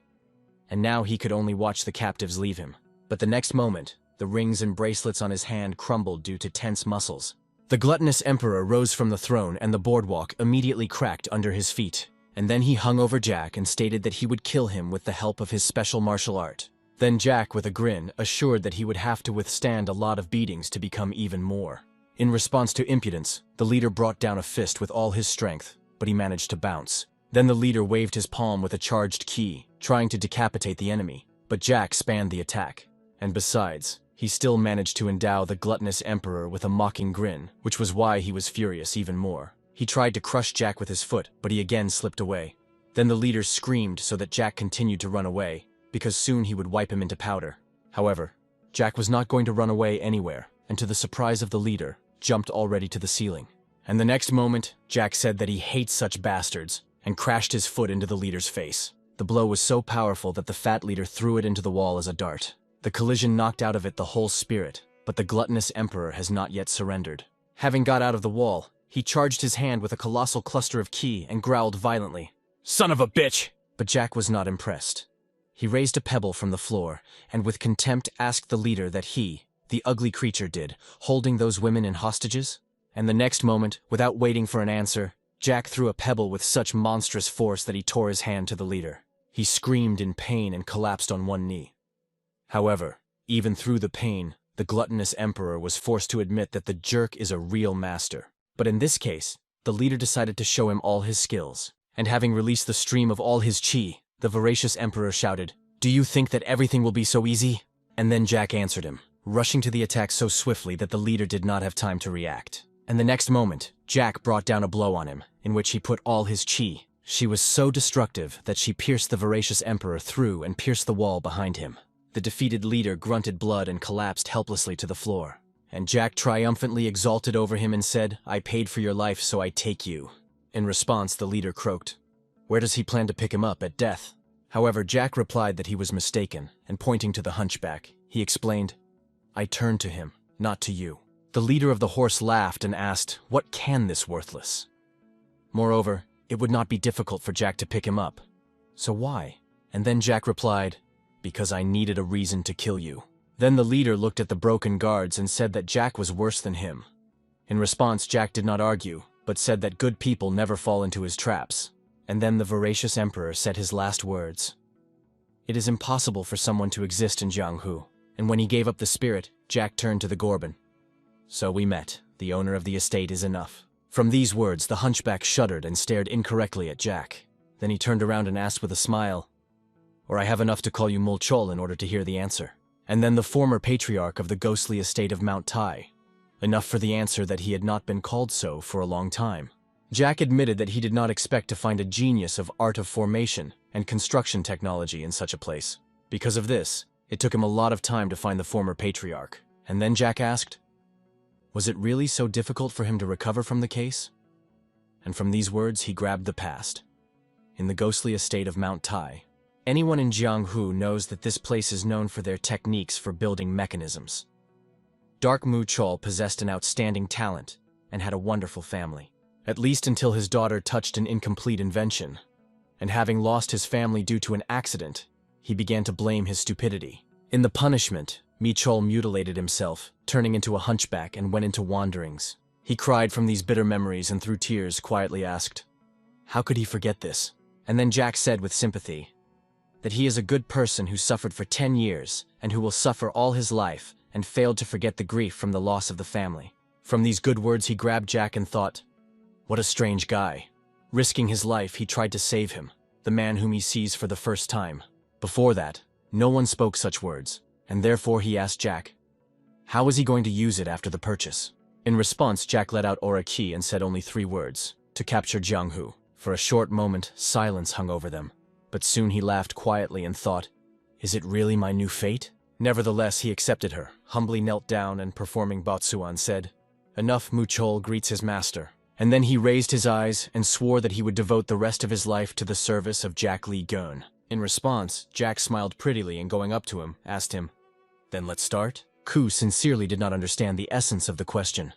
And now he could only watch the captives leave him. But the next moment, the rings and bracelets on his hand crumbled due to tense muscles. The gluttonous emperor rose from the throne and the boardwalk immediately cracked under his feet. And then he hung over Jack and stated that he would kill him with the help of his special martial art. Then Jack, with a grin, assured that he would have to withstand a lot of beatings to become even more. In response to impudence, the leader brought down a fist with all his strength, but he managed to bounce. Then the leader waved his palm with a charged key, trying to decapitate the enemy, but Jack spanned the attack. And besides, he still managed to endow the gluttonous emperor with a mocking grin, which was why he was furious even more. He tried to crush Jack with his foot, but he again slipped away. Then the leader screamed so that Jack continued to run away, because soon he would wipe him into powder. However, Jack was not going to run away anywhere, and to the surprise of the leader, jumped already to the ceiling. And the next moment, Jack said that he hates such bastards, and crashed his foot into the leader's face. The blow was so powerful that the fat leader threw it into the wall as a dart. The collision knocked out of it the whole spirit, but the gluttonous emperor has not yet surrendered. Having got out of the wall, he charged his hand with a colossal cluster of ki and growled violently, "Son of a bitch!" But Jack was not impressed. He raised a pebble from the floor, and with contempt asked the leader that he, the ugly creature, did, holding those women in hostages? And the next moment, without waiting for an answer, Jack threw a pebble with such monstrous force that he tore his hand to the leader. He screamed in pain and collapsed on one knee. However, even through the pain, the gluttonous emperor was forced to admit that the jerk is a real master. But in this case, the leader decided to show him all his skills. And having released the stream of all his chi, the voracious emperor shouted, "Do you think that everything will be so easy?" And then Jack answered him, rushing to the attack so swiftly that the leader did not have time to react. And the next moment, Jack brought down a blow on him, in which he put all his chi. She was so destructive that she pierced the voracious emperor through and pierced the wall behind him. The defeated leader grunted blood and collapsed helplessly to the floor. And Jack triumphantly exulted over him and said, "I paid for your life, so I take you." In response, the leader croaked, "Where does he plan to pick him up, at death?" However, Jack replied that he was mistaken, and pointing to the hunchback, he explained, "I turned to him, not to you." The leader of the horse laughed and asked, "What can this worthless?" Moreover, it would not be difficult for Jack to pick him up. So why? And then Jack replied, "Because I needed a reason to kill you." Then the leader looked at the broken guards and said that Jack was worse than him. In response, Jack did not argue, but said that good people never fall into his traps. And then the voracious emperor said his last words. It is impossible for someone to exist in Jianghu, and when he gave up the spirit, Jack turned to the Gorban. "So we met. The owner of the estate is enough." From these words, the hunchback shuddered and stared incorrectly at Jack. Then he turned around and asked with a smile, "Or I have enough to call you Mulchol in order to hear the answer." And then the former patriarch of the ghostly estate of Mount Tai. Enough for the answer that he had not been called so for a long time. Jack admitted that he did not expect to find a genius of art of formation and construction technology in such a place. Because of this, it took him a lot of time to find the former patriarch. And then Jack asked, was it really so difficult for him to recover from the case? And from these words, he grabbed the past. In the ghostly estate of Mount Tai, anyone in Jianghu knows that this place is known for their techniques for building mechanisms. Dark Mu Chol possessed an outstanding talent and had a wonderful family. At least until his daughter touched an incomplete invention. And having lost his family due to an accident, he began to blame his stupidity. In the punishment, Mi Chol mutilated himself, turning into a hunchback and went into wanderings. He cried from these bitter memories and through tears quietly asked, how could he forget this? And then Jack said with sympathy, that he is a good person who suffered for 10 years and who will suffer all his life and failed to forget the grief from the loss of the family. From these good words he grabbed Jack and thought, what a strange guy. Risking his life, he tried to save him. the man whom he sees for the first time. Before that, no one spoke such words, and therefore he asked Jack, how is he going to use it after the purchase? In response, Jack let out Aura Key and said only 3 words, to capture Jianghu. For a short moment, silence hung over them, but soon he laughed quietly and thought, is it really my new fate? Nevertheless, he accepted her, humbly knelt down and performing Botsuan said, enough. Muchol greets his master. And then he raised his eyes and swore that he would devote the rest of his life to the service of Jack Lee Gurn. In response, Jack smiled prettily and going up to him, asked him, then let's start? Ku sincerely did not understand the essence of the question.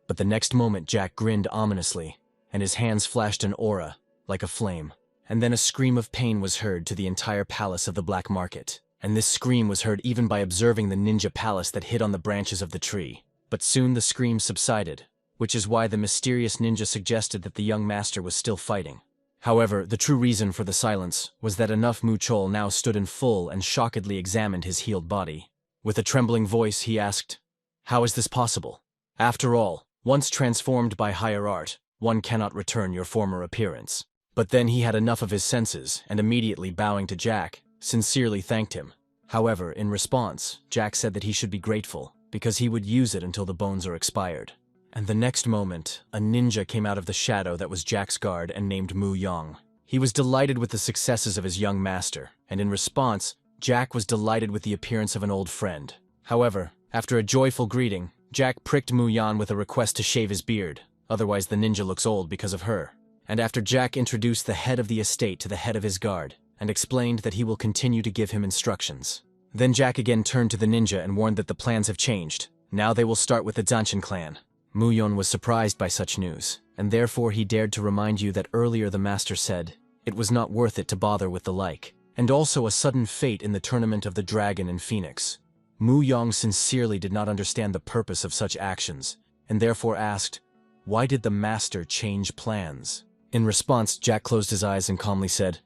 But the next moment Jack grinned ominously, and his hands flashed an aura, like a flame. And then a scream of pain was heard to the entire palace of the black market. And this scream was heard even by observing the ninja palace that hid on the branches of the tree. But soon the scream subsided, which is why the mysterious ninja suggested that the young master was still fighting. However, the true reason for the silence was that enough Muchol now stood in full and shockedly examined his healed body. With a trembling voice, he asked, how is this possible? After all, once transformed by higher art, one cannot return your former appearance. But then he had enough of his senses, and immediately bowing to Jack, sincerely thanked him. However, in response, Jack said that he should be grateful, because he would use it until the bones are expired. And the next moment, a ninja came out of the shadow that was Jack's guard and named Mu Yong. He was delighted with the successes of his young master, and in response, Jack was delighted with the appearance of an old friend. However, after a joyful greeting, Jack pricked Mu Yan with a request to shave his beard, otherwise the ninja looks old because of her. And after Jack introduced the head of the estate to the head of his guard, and explained that he will continue to give him instructions. Then Jack again turned to the ninja and warned that the plans have changed. Now they will start with the Zanshin clan. Mu Yon was surprised by such news, and therefore he dared to remind you that earlier the master said, it was not worth it to bother with the like, and also a sudden fate in the tournament of the dragon in Phoenix. Mu Yong sincerely did not understand the purpose of such actions, and therefore asked, why did the master change plans? In response, Jack closed his eyes and calmly said,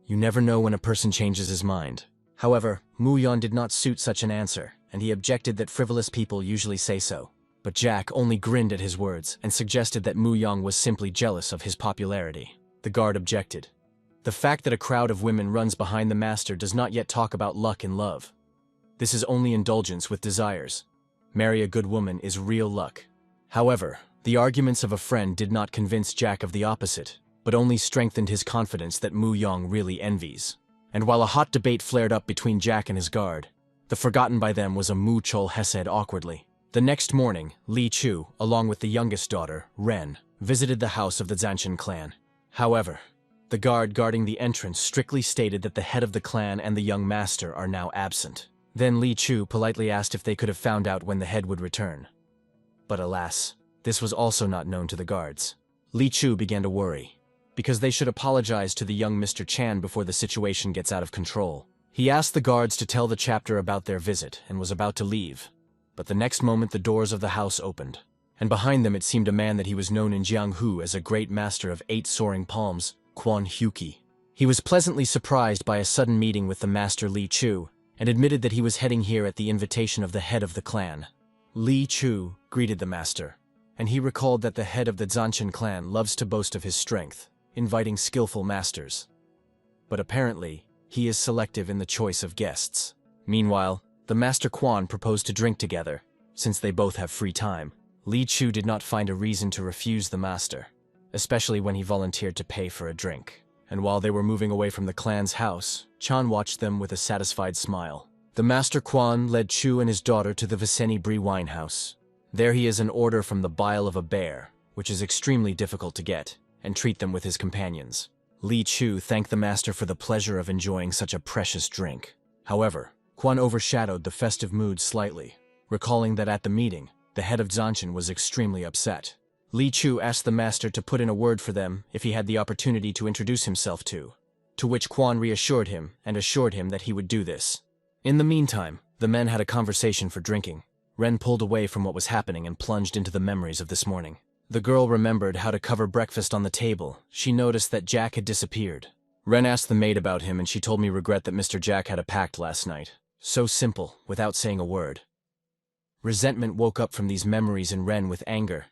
you never know when a person changes his mind. However, Mu Yon did not suit such an answer, and he objected that frivolous people usually say so. But Jack only grinned at his words and suggested that Mu Yong was simply jealous of his popularity. The guard objected. The fact that a crowd of women runs behind the master does not yet talk about luck and love. This is only indulgence with desires. Marry a good woman is real luck. However, the arguments of a friend did not convince Jack of the opposite, but only strengthened his confidence that Mu Yong really envies. And while a hot debate flared up between Jack and his guard, the forgotten by them was a Mu Chol Hesed awkwardly. The next morning, Li Chu, along with the youngest daughter, Ren, visited the house of the Zanshin clan. However, the guard guarding the entrance strictly stated that the head of the clan and the young master are now absent. Then Li Chu politely asked if they could have found out when the head would return. But alas, this was also not known to the guards. Li Chu began to worry, because they should apologize to the young Mr. Chan before the situation gets out of control. He asked the guards to tell the chapter about their visit and was about to leave. But the next moment the doors of the house opened, and behind them it seemed a man that he was known in Jianghu as a great master of 8 soaring palms, Quan Huki. He was pleasantly surprised by a sudden meeting with the master Li Chu, and admitted that he was heading here at the invitation of the head of the clan. Li Chu greeted the master, and he recalled that the head of the Zanshin clan loves to boast of his strength, inviting skillful masters. But apparently, he is selective in the choice of guests. Meanwhile, the Master Quan proposed to drink together, since they both have free time. Li Chu did not find a reason to refuse the master, especially when he volunteered to pay for a drink. And while they were moving away from the clan's house, Chan watched them with a satisfied smile. The Master Quan led Chu and his daughter to the Viceni Brie wine house. There he is an order from the bile of a bear, which is extremely difficult to get, and treat them with his companions. Li Chu thanked the master for the pleasure of enjoying such a precious drink. However, Quan overshadowed the festive mood slightly, recalling that at the meeting, the head of Zanshin was extremely upset. Li Chu asked the master to put in a word for them if he had the opportunity to introduce himself to which Quan reassured him and assured him that he would do this. In the meantime, the men had a conversation for drinking. Ren pulled away from what was happening and plunged into the memories of this morning. The girl remembered how to cover breakfast on the table. She noticed that Jack had disappeared. Ren asked the maid about him and she told me regret that Mr. Jack had a pact last night. So simple, without saying a word. Resentment woke up from these memories in Ren with anger,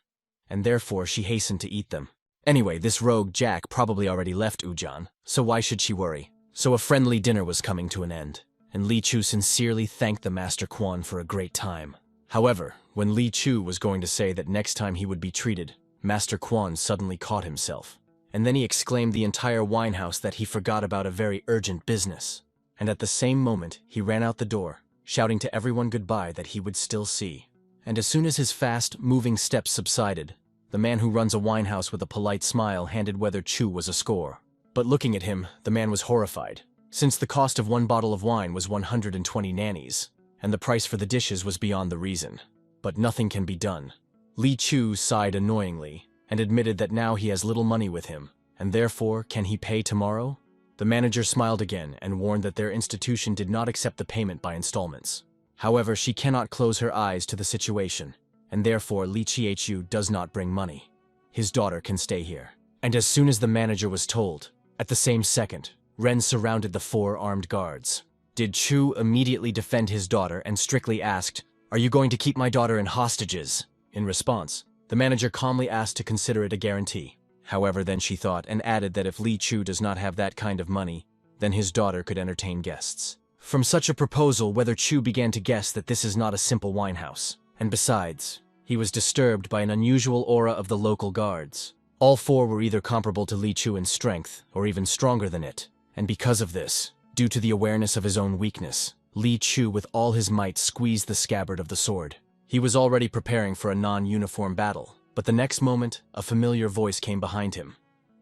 and therefore she hastened to eat them. Anyway, this rogue Jack probably already left Ujan, so why should she worry? So a friendly dinner was coming to an end, and Li Chu sincerely thanked the Master Quan for a great time. However, when Li Chu was going to say that next time he would be treated, Master Quan suddenly caught himself. And then he exclaimed the entire winehouse that he forgot about a very urgent business. And at the same moment, he ran out the door, shouting to everyone goodbye that he would still see. And as soon as his fast-moving steps subsided, the man who runs a winehouse with a polite smile handed whether Chu was a score. But looking at him, the man was horrified, since the cost of one bottle of wine was 120 nannies, and the price for the dishes was beyond the reason. But nothing can be done. Li Chu sighed annoyingly, and admitted that now he has little money with him, and therefore, can he pay tomorrow? The manager smiled again and warned that their institution did not accept the payment by installments. However, she cannot close her eyes to the situation, and therefore Li Chihu does not bring money. His daughter can stay here. And as soon as the manager was told, at the same second, Ren surrounded the 4 armed guards. Did Chu immediately defend his daughter and strictly asked, "Are you going to keep my daughter in hostages?" In response, the manager calmly asked to consider it a guarantee. However, then she thought and added that if Li Chu does not have that kind of money, then his daughter could entertain guests. From such a proposal, whether Chu began to guess that this is not a simple winehouse. And besides, he was disturbed by an unusual aura of the local guards. All 4 were either comparable to Li Chu in strength, or even stronger than it. And because of this, due to the awareness of his own weakness, Li Chu with all his might squeezed the scabbard of the sword. He was already preparing for a non-uniform battle, but the next moment, a familiar voice came behind him.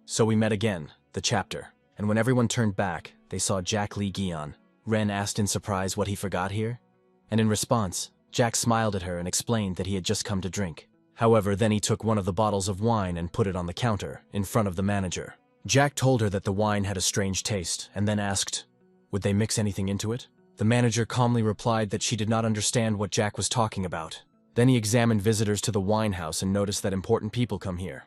So we met again, the chapter, and when everyone turned back, they saw Jack Li Gian. Ren asked in surprise what he forgot here, and in response, Jack smiled at her and explained that he had just come to drink. However, then he took one of the bottles of wine and put it on the counter, in front of the manager. Jack told her that the wine had a strange taste, and then asked, would they mix anything into it? The manager calmly replied that she did not understand what Jack was talking about. Then he examined visitors to the wine house and noticed that important people come here.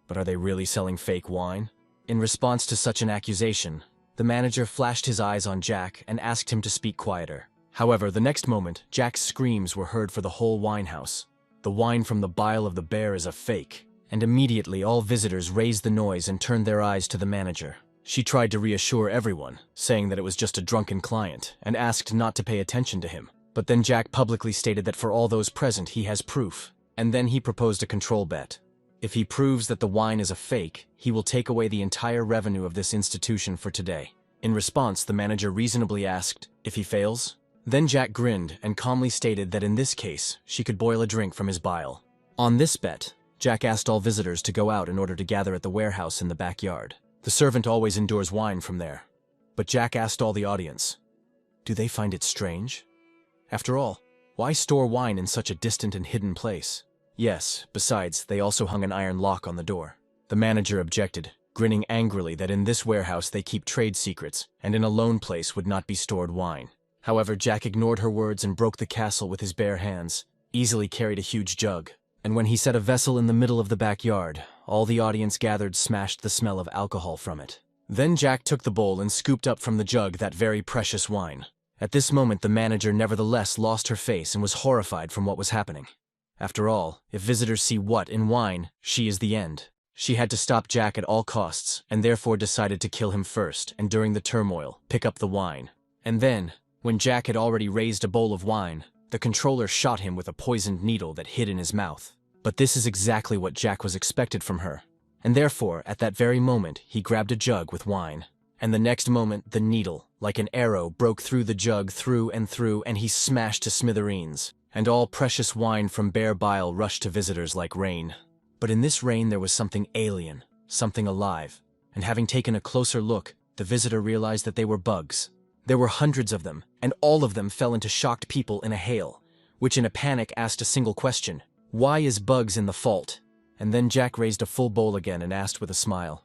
But are they really selling fake wine? In response to such an accusation, the manager flashed his eyes on Jack and asked him to speak quieter. However, the next moment, Jack's screams were heard for the whole wine house. The wine from the bile of the bear is a fake. And immediately all visitors raised the noise and turned their eyes to the manager. She tried to reassure everyone, saying that it was just a drunken client, and asked not to pay attention to him. But then Jack publicly stated that for all those present he has proof, and then he proposed a control bet. If he proves that the wine is a fake, he will take away the entire revenue of this institution for today. In response, the manager reasonably asked, if he fails? Then Jack grinned and calmly stated that in this case, she could boil a drink from his bile. On this bet, Jack asked all visitors to go out in order to gather at the warehouse in the backyard. The servant always endures wine from there. But Jack asked all the audience, do they find it strange? After all, why store wine in such a distant and hidden place? Yes, besides, they also hung an iron lock on the door. The manager objected, grinning angrily that in this warehouse they keep trade secrets, and in a lone place would not be stored wine. However, Jack ignored her words and broke the castle with his bare hands, easily carried a huge jug. And when he set a vessel in the middle of the backyard, all the audience gathered smashed the smell of alcohol from it. Then Jack took the bowl and scooped up from the jug that very precious wine. At this moment the manager nevertheless lost her face and was horrified from what was happening. After all, if visitors see what in wine, she is the end. She had to stop Jack at all costs, and therefore decided to kill him first, and during the turmoil, pick up the wine. And then, when Jack had already raised a bowl of wine, the controller shot him with a poisoned needle that hid in his mouth. But this is exactly what Jack was expected from her. And therefore, at that very moment, he grabbed a jug with wine. And the next moment, the needle, like an arrow, broke through the jug through, and he smashed to smithereens. And all precious wine from bear bile rushed to visitors like rain. But in this rain there was something alien, something alive. And having taken a closer look, the visitor realized that they were bugs. There were hundreds of them, and all of them fell into shocked people in a hail, which in a panic asked a single question. Why is Bugs in the fault? And then Jack raised a full bowl again and asked with a smile,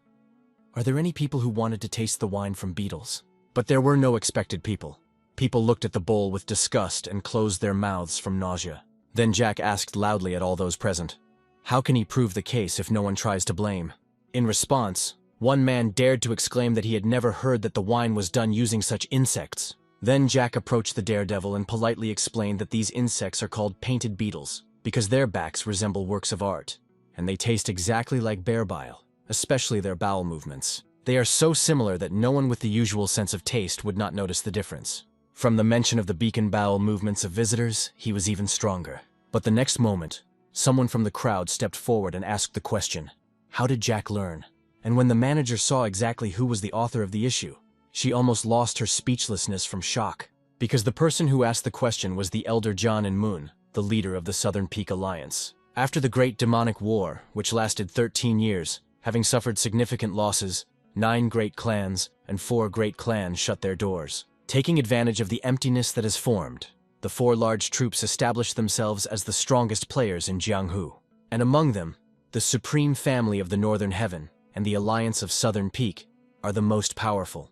are there any people who wanted to taste the wine from beetles? But there were no expected people. People looked at the bowl with disgust and closed their mouths from nausea. Then Jack asked loudly at all those present, how can he prove the case if no one tries to blame? In response, one man dared to exclaim that he had never heard that the wine was done using such insects. Then Jack approached the daredevil and politely explained that these insects are called painted beetles, because their backs resemble works of art, and they taste exactly like bear bile. especially their bowel movements. They are so similar that no one with the usual sense of taste would not notice the difference. From the mention of the beacon bowel movements of visitors, he was even stronger. But the next moment, someone from the crowd stepped forward and asked the question, "How did Jack learn?" And when the manager saw exactly who was the author of the issue, she almost lost her speechlessness from shock. Because the person who asked the question was the elder John and Moon, the leader of the Southern Peak Alliance. After the Great Demonic War, which lasted 13 years, having suffered significant losses, 9 great clans and 4 great clans shut their doors. Taking advantage of the emptiness that has formed, the 4 large troops established themselves as the strongest players in Jianghu. And among them, the Supreme Family of the Northern Heaven and the Alliance of Southern Peak are the most powerful.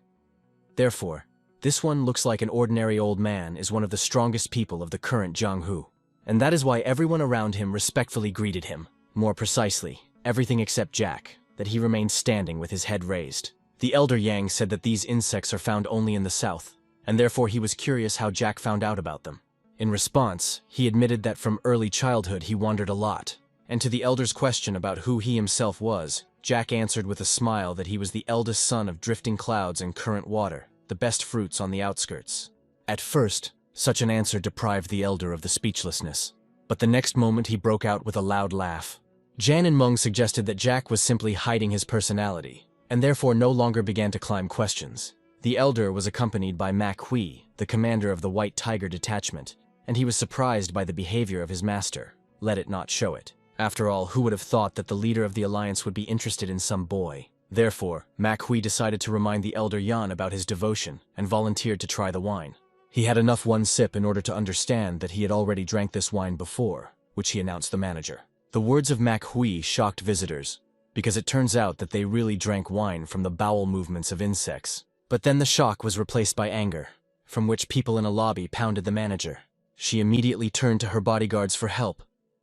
Therefore, this one looks like an ordinary old man is one of the strongest people of the current Jianghu. And that is why everyone around him respectfully greeted him. More precisely, everything except Jack, that he remained standing with his head raised. The elder Yang said that these insects are found only in the south, and therefore he was curious how Jack found out about them. In response, he admitted that from early childhood he wandered a lot. And to the elder's question about who he himself was, Jack answered with a smile that he was the eldest son of drifting clouds and current water, the best fruits on the outskirts. At first, such an answer deprived the elder of the speechlessness. But the next moment he broke out with a loud laugh. Jan and Meng suggested that Jack was simply hiding his personality, and therefore no longer began to climb questions. The elder was accompanied by MANHWA, the commander of the White Tiger Detachment, and he was surprised by the behavior of his master. Let it not show it. After all, who would have thought that the leader of the alliance would be interested in some boy? Therefore, MANHWA decided to remind the elder Yan about his devotion and volunteered to try the wine. He had enough one sip in order to understand that he had already drank this wine before, which he announced the manager. The words of MANHWA shocked visitors, because it turns out that they really drank wine from the bowel movements of insects. But then the shock was replaced by anger, from which people in a lobby pounded the manager. She immediately turned to her bodyguards for help,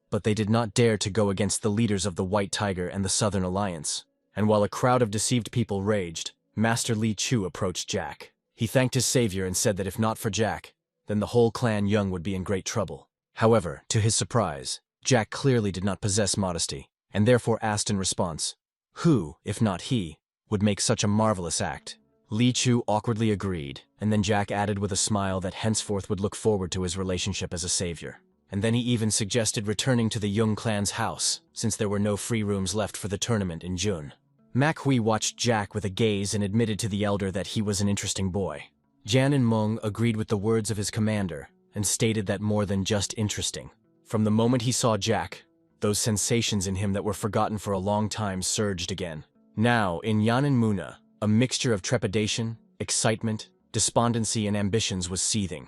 but they did not dare to go against the leaders of the White Tiger and the Southern Alliance. And while a crowd of deceived people raged, Master Li Chu approached Jack. He thanked his savior and said that if not for Jack, then the whole clan Young would be in great trouble. However, to his surprise, Jack clearly did not possess modesty, and therefore asked in response, who, if not he, would make such a marvelous act? Li Chu awkwardly agreed, and then Jack added with a smile that henceforth would look forward to his relationship as a savior. And then he even suggested returning to the Young clan's house, since there were no free rooms left for the tournament in June. MANHWA watched Jack with a gaze and admitted to the elder that he was an interesting boy. Jan and Meng agreed with the words of his commander and stated that more than just interesting. From the moment he saw Jack, those sensations in him that were forgotten for a long time surged again. Now, in Yan and Muna, a mixture of trepidation, excitement, despondency, and ambitions was seething.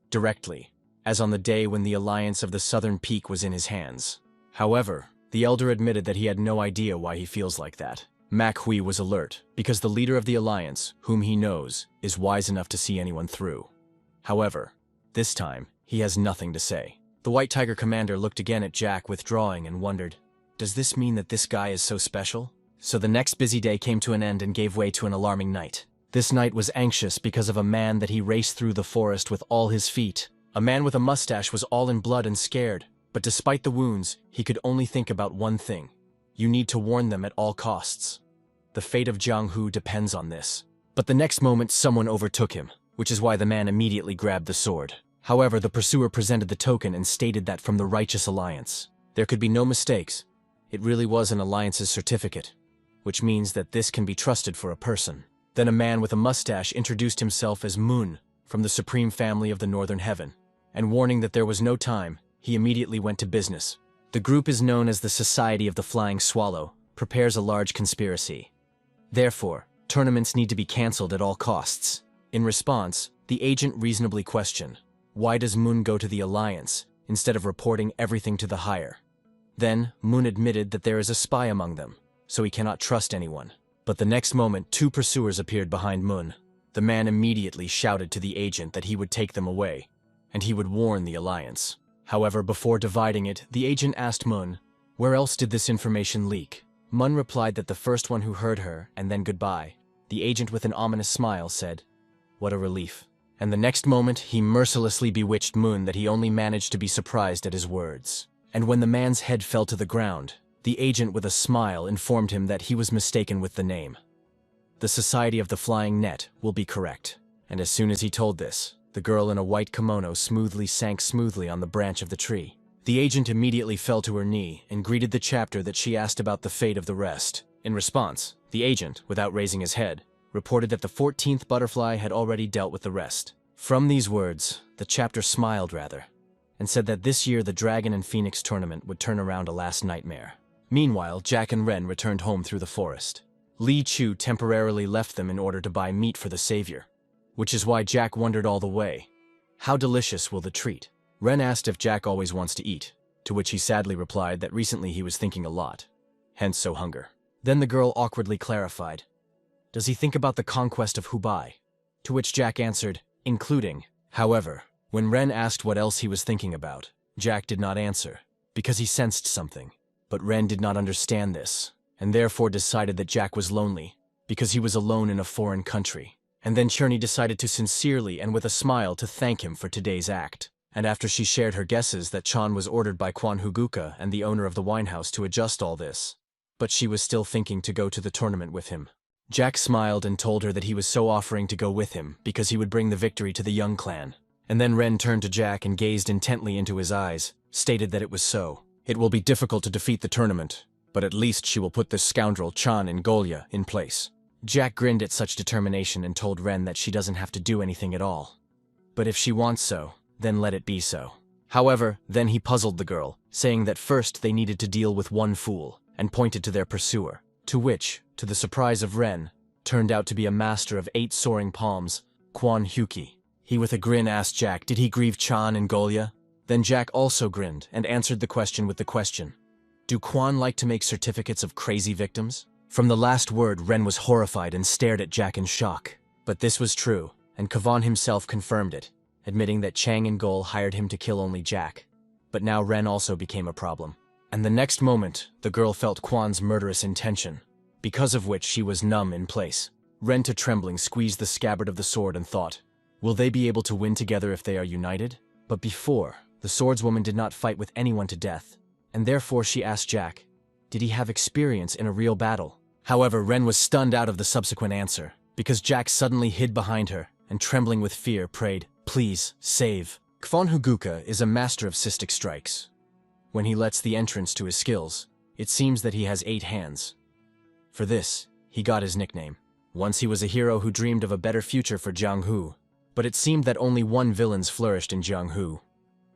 Directly, as on the day when the alliance of the Southern Peak was in his hands. However, the elder admitted that he had no idea why he feels like that. MANHWA was alert, because the leader of the alliance, whom he knows, is wise enough to see anyone through. However, this time, he has nothing to say. The White Tiger commander looked again at Jack withdrawing and wondered, does this mean that this guy is so special? So the next busy day came to an end and gave way to an alarming night. This night was anxious because of a man that he raced through the forest with all his feet. A man with a mustache was all in blood and scared, but despite the wounds, he could only think about one thing. You need to warn them at all costs. The fate of Jianghu depends on this. But the next moment someone overtook him, which is why the man immediately grabbed the sword. However, the pursuer presented the token and stated that from the Righteous Alliance. There could be no mistakes. It really was an alliance's certificate, which means that this can be trusted for a person. Then a man with a mustache introduced himself as Moon, from the Supreme Family of the Northern Heaven, and warning that there was no time, he immediately went to business. The group is known as the Society of the Flying Swallow, prepares a large conspiracy. Therefore, tournaments need to be cancelled at all costs. In response, the agent reasonably questioned, why does Moon go to the Alliance, instead of reporting everything to the higher? Then, Moon admitted that there is a spy among them, so he cannot trust anyone. But the next moment, 2 pursuers appeared behind Moon. The man immediately shouted to the agent that he would take them away, and he would warn the Alliance. However, before dividing it, the agent asked Moon, where else did this information leak? Moon replied that the first one who heard her, and then goodbye. The agent with an ominous smile said, what a relief. And the next moment, he mercilessly bewitched Moon that he only managed to be surprised at his words. And when the man's head fell to the ground, The agent with a smile informed him that he was mistaken with the name. The Society of the Flying Net will be correct. And as soon as he told this, the girl in a white kimono sank smoothly on the branch of the tree. The agent immediately fell to her knee and greeted the chapter that she asked about the fate of the rest. In response, the agent, without raising his head, reported that the 14th butterfly had already dealt with the rest. From these words, the chapter smiled rather, and said that this year the Dragon and Phoenix tournament would turn around a last nightmare. Meanwhile, Jack and Ren returned home through the forest. Li Chu temporarily left them in order to buy meat for the savior, which is why Jack wondered all the way, how delicious will the treat? Ren asked if Jack always wants to eat, to which he sadly replied that recently he was thinking a lot, hence so hunger. Then the girl awkwardly clarified, does he think about the conquest of Hubei? To which Jack answered, including. However, when Ren asked what else he was thinking about, Jack did not answer, because he sensed something. But Ren did not understand this, and therefore decided that Jack was lonely, because he was alone in a foreign country. And then Cherney decided to sincerely and with a smile to thank him for today's act. And after she shared her guesses that Chan was ordered by Kwan Huguka and the owner of the winehouse to adjust all this, but she was still thinking to go to the tournament with him. Jack smiled and told her that he was so offering to go with him because he would bring the victory to the Young clan. And then Ren turned to Jack and gazed intently into his eyes, stated that it was so. It will be difficult to defeat the tournament, but at least she will put this scoundrel Chan in Golia in place. Jack grinned at such determination and told Ren that she doesn't have to do anything at all. But if she wants so, then let it be so. However, then he puzzled the girl, saying that first they needed to deal with one fool, and pointed to their pursuer, to which, to the surprise of Ren, turned out to be a master of 8 soaring palms, Kwan Huki. He with a grin asked Jack, did he grieve Chan in Golia? Then Jack also grinned and answered the question with the question, do Kwan like to make certificates of crazy victims? From the last word, Ren was horrified and stared at Jack in shock. But this was true, and Kavan himself confirmed it, admitting that Chang and Gol hired him to kill only Jack. But now Ren also became a problem. And the next moment, the girl felt Kwan's murderous intention, because of which she was numb in place. Ren to trembling squeezed the scabbard of the sword and thought, will they be able to win together if they are united? But before, the swordswoman did not fight with anyone to death, and therefore she asked Jack, did he have experience in a real battle? However, Ren was stunned out of the subsequent answer, because Jack suddenly hid behind her, and trembling with fear prayed, please, save. Kwan Huguka is a master of cystic strikes. When he lets the entrance to his skills, it seems that he has 8 hands. For this, he got his nickname. Once he was a hero who dreamed of a better future for Jianghu, but it seemed that only one villains flourished in Jianghu.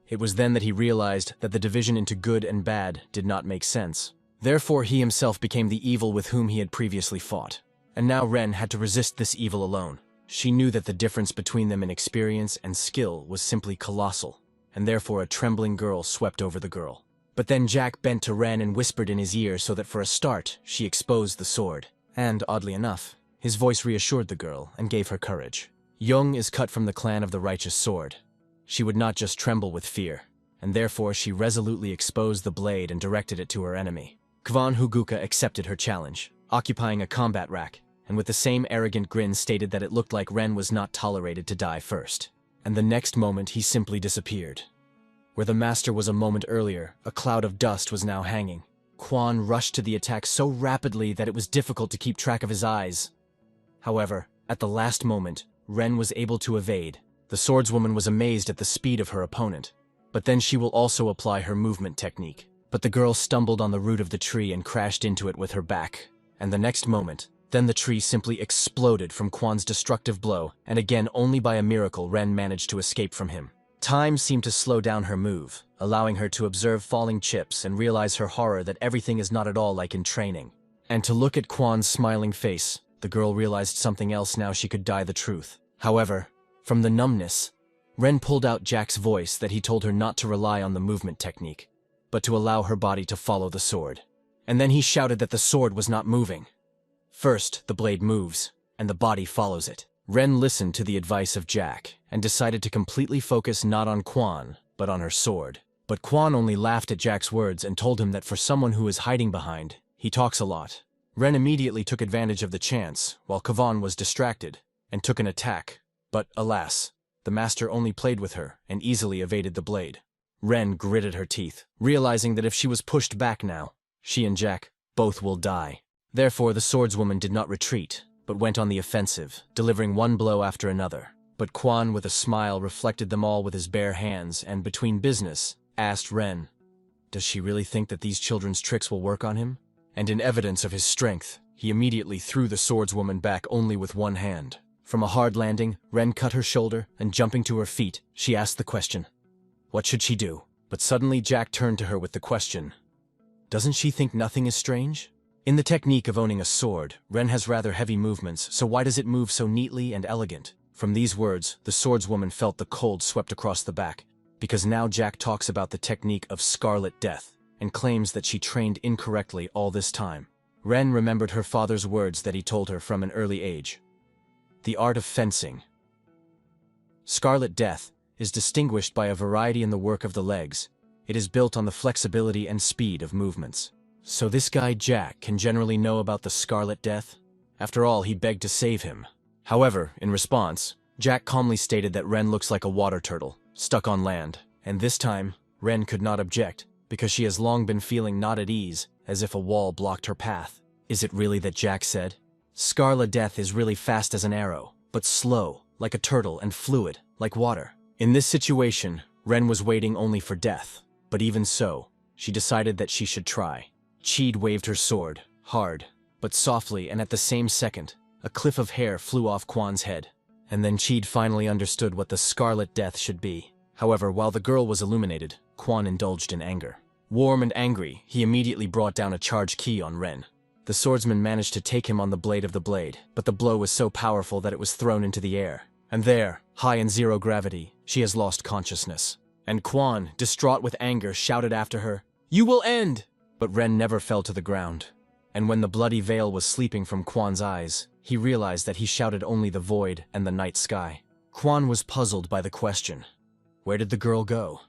It was then that he realized that the division into good and bad did not make sense. Therefore, he himself became the evil with whom he had previously fought. And now Ren had to resist this evil alone. She knew that the difference between them in experience and skill was simply colossal, and therefore a trembling girl swept over the girl. But then Jack bent to Ren and whispered in his ear so that for a start, she exposed the sword. And, oddly enough, his voice reassured the girl and gave her courage. Young is cut from the clan of the righteous sword. She would not just tremble with fear, and therefore she resolutely exposed the blade and directed it to her enemy. Kwan Huguka accepted her challenge, occupying a combat rack, and with the same arrogant grin stated that it looked like Ren was not tolerated to die first. And the next moment he simply disappeared. Where the master was a moment earlier, a cloud of dust was now hanging. Kwan rushed to the attack so rapidly that it was difficult to keep track of his eyes. However, at the last moment, Ren was able to evade. The swordswoman was amazed at the speed of her opponent, but then she will also apply her movement technique. But the girl stumbled on the root of the tree and crashed into it with her back. And the next moment, then the tree simply exploded from Kwan's destructive blow, and again only by a miracle Ren managed to escape from him. Time seemed to slow down her move, allowing her to observe falling chips and realize her horror that everything is not at all like in training. And to look at Kwan's smiling face, the girl realized something else now she could die the truth. However, from the numbness, Ren pulled out Jack's voice that he told her not to rely on the movement technique, but to allow her body to follow the sword. And then he shouted that the sword was not moving. First, the blade moves, and the body follows it. Ren listened to the advice of Jack, and decided to completely focus not on Kwan, but on her sword. But Kwan only laughed at Jack's words and told him that for someone who is hiding behind, he talks a lot. Ren immediately took advantage of the chance, while Kavan was distracted, and took an attack. But, alas, the master only played with her, and easily evaded the blade. Ren gritted her teeth, realizing that if she was pushed back now, She and Jack, both will die. Therefore, the swordswoman did not retreat, but went on the offensive, delivering one blow after another. But Quan, with a smile, reflected them all with his bare hands and, between business, asked Ren, "Does she really think that these children's tricks will work on him?" And in evidence of his strength, he immediately threw the swordswoman back only with one hand. From a hard landing, Ren cut her shoulder, and jumping to her feet, she asked the question, what should she do? But suddenly Jack turned to her with the question, doesn't she think nothing is strange? In the technique of owning a sword, Ren has rather heavy movements, so why does it move so neatly and elegant? From these words, the swordswoman felt the cold swept across the back, because now Jack talks about the technique of Scarlet Death, and claims that she trained incorrectly all this time. Ren remembered her father's words that he told her from an early age. The art of fencing. Scarlet Death is distinguished by a variety in the work of the legs. It is built on the flexibility and speed of movements. So this guy Jack can generally know about the Scarlet Death? After all, he begged to save him. However, in response, Jack calmly stated that Ren looks like a water turtle, stuck on land, and this time, Ren could not object, because she has long been feeling not at ease, as if a wall blocked her path. Is it really that Jack said? Scarlet Death is really fast as an arrow, but slow, like a turtle, and fluid, like water. In this situation, Ren was waiting only for death, but even so, she decided that she should try. Jade waved her sword, hard, but softly, and at the same second, a cliff of hair flew off Quan's head. And then Jade finally understood what the Scarlet Death should be. However, while the girl was illuminated, Quan indulged in anger. Warm and angry, he immediately brought down a charge key on Ren. The swordsman managed to take him on the blade of the blade, but the blow was so powerful that it was thrown into the air. And there, high in zero gravity, she has lost consciousness. And Quan, distraught with anger, shouted after her, "You will end!" But Ren never fell to the ground. And when the bloody veil was sleeping from Quan's eyes, he realized that he shouted only the void and the night sky. Quan was puzzled by the question, where did the girl go?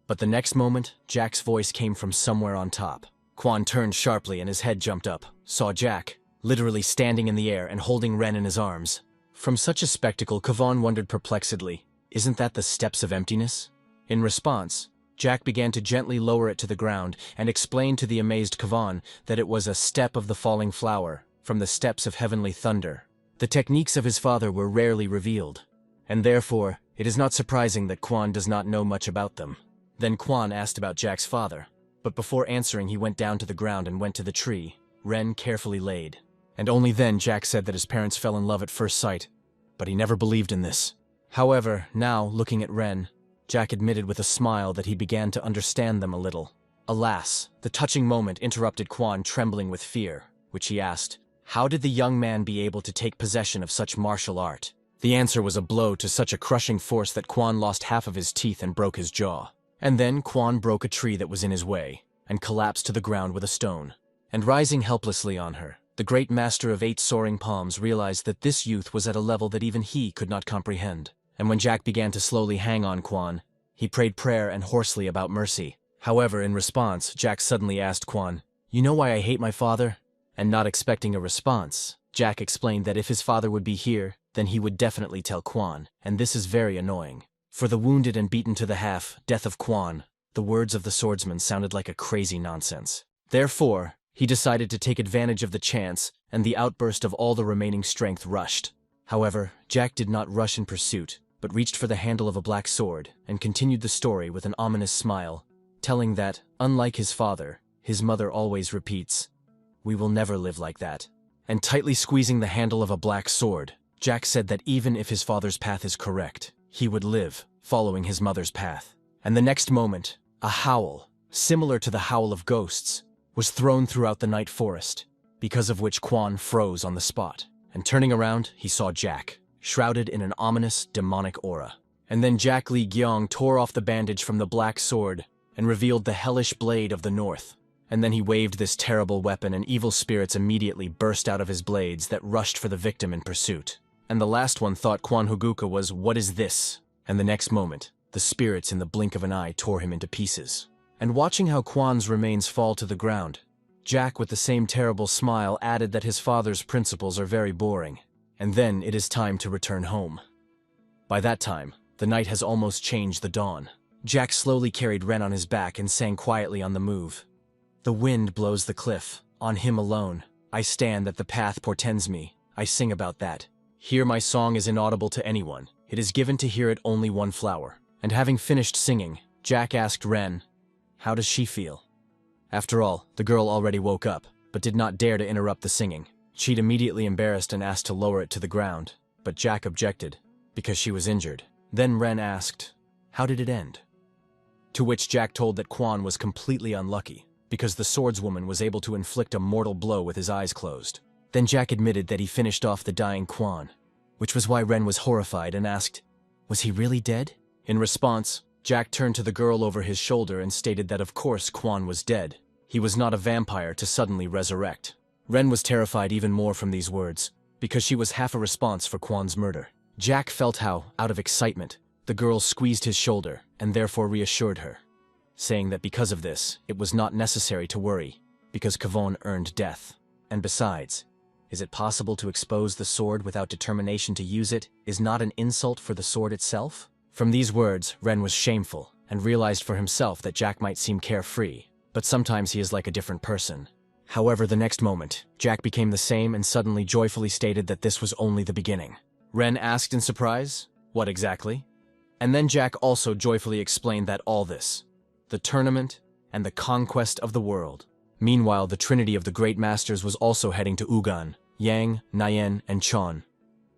But the next moment, Jack's voice came from somewhere on top. Quan turned sharply and his head jumped up, saw Jack, literally standing in the air and holding Ren in his arms. From such a spectacle, Kavan wondered perplexedly, isn't that the steps of emptiness? In response, Jack began to gently lower it to the ground and explained to the amazed Kavan that it was a step of the falling flower, from the steps of heavenly thunder. The techniques of his father were rarely revealed, and therefore, it is not surprising that Quan does not know much about them. Then Quan asked about Jack's father, but before answering he went down to the ground and went to the tree, Ren carefully laid. And only then Jack said that his parents fell in love at first sight, but he never believed in this. However, now, looking at Ren, Jack admitted with a smile that he began to understand them a little. Alas, the touching moment interrupted Quan, trembling with fear, which he asked, how did the young man be able to take possession of such martial art? The answer was a blow to such a crushing force that Quan lost half of his teeth and broke his jaw. And then Quan broke a tree that was in his way, and collapsed to the ground with a stone. And rising helplessly on her, the great master of 8 soaring palms realized that this youth was at a level that even he could not comprehend. And when Jack began to slowly hang on Quan, he prayed prayer and hoarsely about mercy. However, in response, Jack suddenly asked Quan, "You know why I hate my father?" And not expecting a response, Jack explained that if his father would be here, then he would definitely tell Quan, and this is very annoying. For the wounded and beaten to the half, death of Quan, the words of the swordsman sounded like a crazy nonsense. Therefore, he decided to take advantage of the chance, and the outburst of all the remaining strength rushed. However, Jack did not rush in pursuit, but reached for the handle of a black sword, and continued the story with an ominous smile, telling that, unlike his father, his mother always repeats, "We will never live like that." And tightly squeezing the handle of a black sword, Jack said that even if his father's path is correct, he would live, following his mother's path. And the next moment, a howl, similar to the howl of ghosts, was thrown throughout the night forest, because of which Quan froze on the spot. And turning around, he saw Jack, shrouded in an ominous, demonic aura. And then Jack Li Gyong tore off the bandage from the black sword and revealed the hellish blade of the north. And then he waved this terrible weapon and evil spirits immediately burst out of his blades that rushed for the victim in pursuit. And the last one thought Quan Huguka was, "What is this?" And the next moment, the spirits in the blink of an eye tore him into pieces. And watching how Quan's remains fall to the ground, Jack with the same terrible smile added that his father's principles are very boring, and then it is time to return home. By that time, the night has almost changed the dawn. Jack slowly carried Ren on his back and sang quietly on the move. The wind blows the cliff, on him alone. I stand that the path portends me. I sing about that. Here my song is inaudible to anyone. It is given to hear it only one flower. And having finished singing, Jack asked Ren, how does she feel? After all, the girl already woke up, but did not dare to interrupt the singing. She'd immediately embarrassed and asked to lower it to the ground, but Jack objected, because she was injured. Then Ren asked, how did it end? To which Jack told that Quan was completely unlucky, because the swordswoman was able to inflict a mortal blow with his eyes closed. Then Jack admitted that he finished off the dying Quan, which was why Ren was horrified and asked, was he really dead? In response, Jack turned to the girl over his shoulder and stated that of course Quan was dead. He was not a vampire to suddenly resurrect. Ren was terrified even more from these words, because she was half a response for Quan's murder. Jack felt how, out of excitement, the girl squeezed his shoulder and therefore reassured her, saying that because of this, it was not necessary to worry, because Kavon earned death. And besides, is it possible to expose the sword without determination to use it is not an insult for the sword itself? From these words, Ren was shameful and realized for himself that Jack might seem carefree, but sometimes he is like a different person. However, the next moment, Jack became the same and suddenly joyfully stated that this was only the beginning. Ren asked in surprise, what exactly? And then Jack also joyfully explained that all this, the tournament and the conquest of the world. Meanwhile, the trinity of the great masters was also heading to Ugan, Yang, Nayen, and Chon.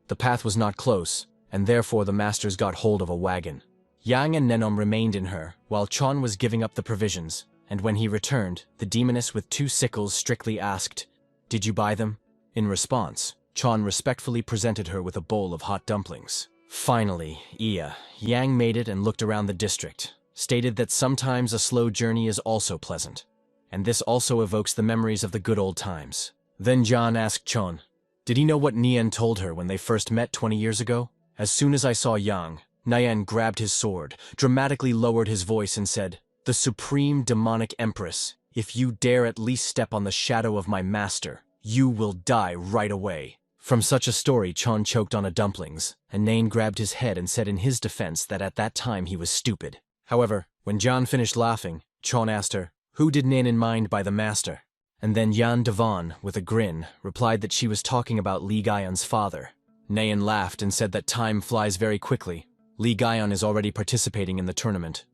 The path was not close, and therefore the masters got hold of a wagon. Yang and Nenom remained in her, while Chon was giving up the provisions, and when he returned, the demoness with 2 sickles strictly asked, did you buy them? In response, Chon respectfully presented her with a bowl of hot dumplings. Finally, Yang made it and looked around the district, stated that sometimes a slow journey is also pleasant, and this also evokes the memories of the good old times. Then John asked Chon, did he know what Nian told her when they first met 20 years ago? As soon as I saw Yang, Nian grabbed his sword, dramatically lowered his voice and said, the supreme demonic empress, if you dare at least step on the shadow of my master, you will die right away. From such a story, Chon choked on a dumplings, and Nain grabbed his head and said in his defense that at that time he was stupid. However, when John finished laughing, Chon asked her, who did Nain in mind by the master? And then Yan Devon, with a grin, replied that she was talking about Li Guyon's father. Nain laughed and said that time flies very quickly. Li Guyon is already participating in the tournament.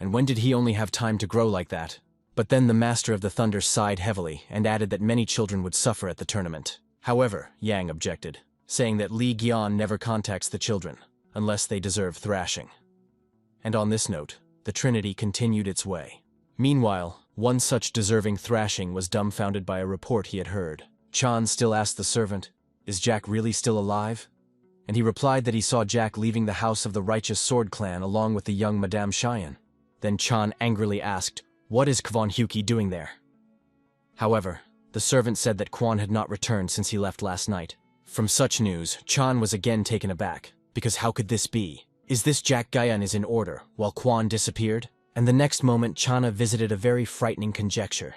And when did he only have time to grow like that? But then the Master of the Thunder sighed heavily and added that many children would suffer at the tournament. However, Yang objected, saying that Li Guion never contacts the children, unless they deserve thrashing. And on this note, the Trinity continued its way. Meanwhile, one such deserving thrashing was dumbfounded by a report he had heard. Chan still asked the servant, is Jack really still alive? And he replied that he saw Jack leaving the house of the Righteous Sword Clan along with the young Madame Cheyenne. Then Chan angrily asked, what is Kwon Hyuki doing there? However, the servant said that Kwon had not returned since he left last night. From such news, Chan was again taken aback, because how could this be? Is this Jack Guyon is in order, while Kwon disappeared? And the next moment, Chana visited a very frightening conjecture.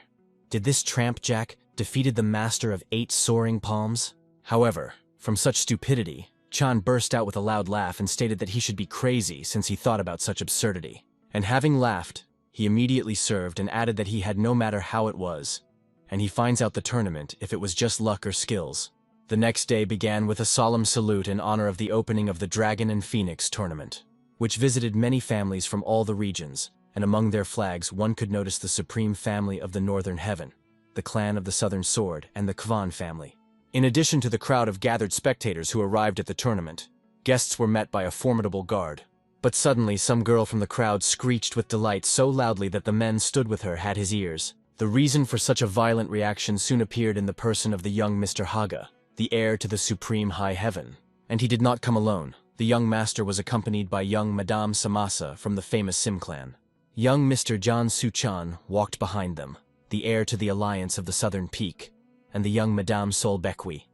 Did this tramp Jack defeated the master of 8 soaring palms? However, from such stupidity, Chan burst out with a loud laugh and stated that he should be crazy since he thought about such absurdity. And having laughed, he immediately served and added that he had no matter how it was, and he finds out the tournament if it was just luck or skills. The next day began with a solemn salute in honor of the opening of the Dragon and Phoenix tournament, which visited many families from all the regions, and among their flags one could notice the supreme family of the Northern Heaven, the clan of the Southern Sword, and the Kvan family. In addition to the crowd of gathered spectators who arrived at the tournament, guests were met by a formidable guard. But suddenly some girl from the crowd screeched with delight so loudly that the men stood with her had his ears. The reason for such a violent reaction soon appeared in the person of the young Mr. Haga, the heir to the supreme high heaven. And he did not come alone. The young master was accompanied by young Madame Samasa from the famous Sim clan. Young Mr. John Suchan walked behind them, the heir to the alliance of the Southern Peak, and the young Madame Sol Bekwi,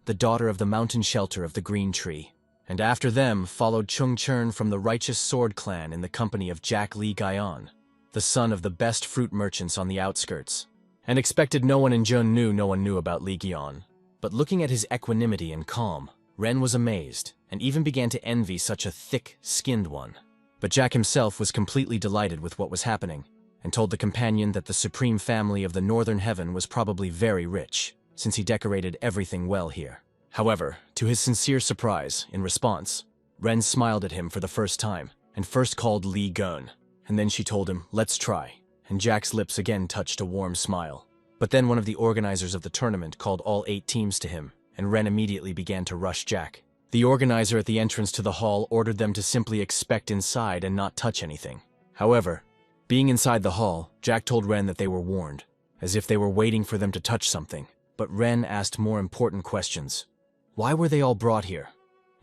the daughter of the mountain shelter of the Green Tree. And after them followed Chung Churn from the Righteous Sword Clan in the company of Jack Li Guyon, the son of the best fruit merchants on the outskirts. And expected no one in Jun knew no one knew about Li Guyon. But looking at his equanimity and calm, Ren was amazed, and even began to envy such a thick-skinned one. But Jack himself was completely delighted with what was happening. and told the companion that the supreme family of the Northern Heaven was probably very rich, since he decorated everything well here. However, to his sincere surprise, in response, Ren smiled at him for the first time, and first called Li Gun, and then she told him, "Let's try," and Jack's lips again touched a warm smile. But then one of the organizers of the tournament called all 8 teams to him, and Ren immediately began to rush Jack. The organizer at the entrance to the hall ordered them to simply expect inside and not touch anything. However, being inside the hall, Jack told Ren that they were warned, as if they were waiting for them to touch something. But Ren asked more important questions. Why were they all brought here?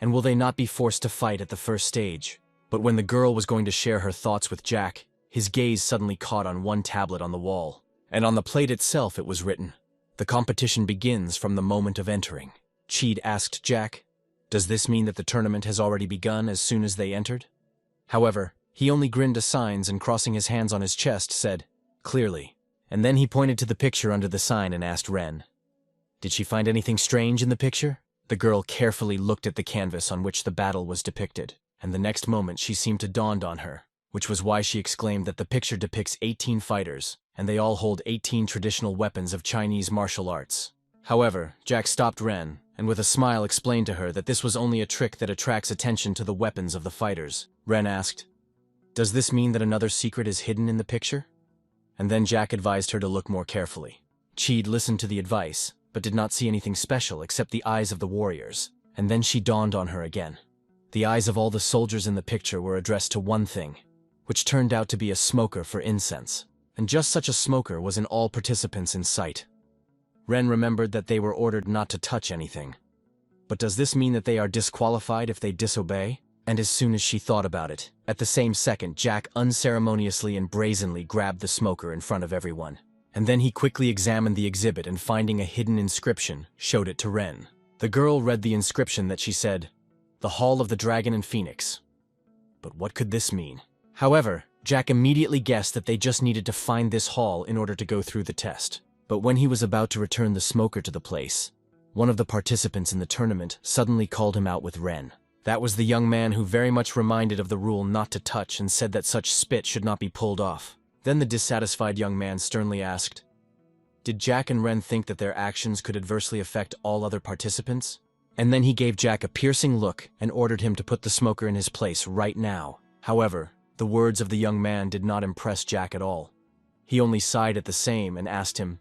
And will they not be forced to fight at the first stage? But when the girl was going to share her thoughts with Jack, his gaze suddenly caught on one tablet on the wall. And on the plate itself it was written, "The competition begins from the moment of entering." Jade asked Jack, "Does this mean that the tournament has already begun as soon as they entered?" However, he only grinned a signs and crossing his hands on his chest said, "Clearly." And then he pointed to the picture under the sign and asked Ren, "Did she find anything strange in the picture?" The girl carefully looked at the canvas on which the battle was depicted, and the next moment she seemed to dawn on her, which was why she exclaimed that the picture depicts 18 fighters, and they all hold 18 traditional weapons of Chinese martial arts. However, Jack stopped Ren, and with a smile explained to her that this was only a trick that attracts attention to the weapons of the fighters. Ren asked, "Does this mean that another secret is hidden in the picture?" And then Jack advised her to look more carefully. Jade listened to the advice, but did not see anything special except the eyes of the warriors, and then she dawned on her again. The eyes of all the soldiers in the picture were addressed to one thing, which turned out to be a smoker for incense, and just such a smoker was in all participants in sight. Ren remembered that they were ordered not to touch anything. But does this mean that they are disqualified if they disobey? And as soon as she thought about it, at the same second Jack unceremoniously and brazenly grabbed the smoker in front of everyone. And then he quickly examined the exhibit and finding a hidden inscription, showed it to Ren. The girl read the inscription that she said, "The Hall of the Dragon and Phoenix." But what could this mean? However, Jack immediately guessed that they just needed to find this hall in order to go through the test. But when he was about to return the smoker to the place, one of the participants in the tournament suddenly called him out with Ren. That was the young man who very much reminded of the rule not to touch and said that such spit should not be pulled off. Then the dissatisfied young man sternly asked, "Did Jack and Ren think that their actions could adversely affect all other participants?" And then he gave Jack a piercing look and ordered him to put the smoker in his place right now. However, the words of the young man did not impress Jack at all. He only sighed at the same and asked him,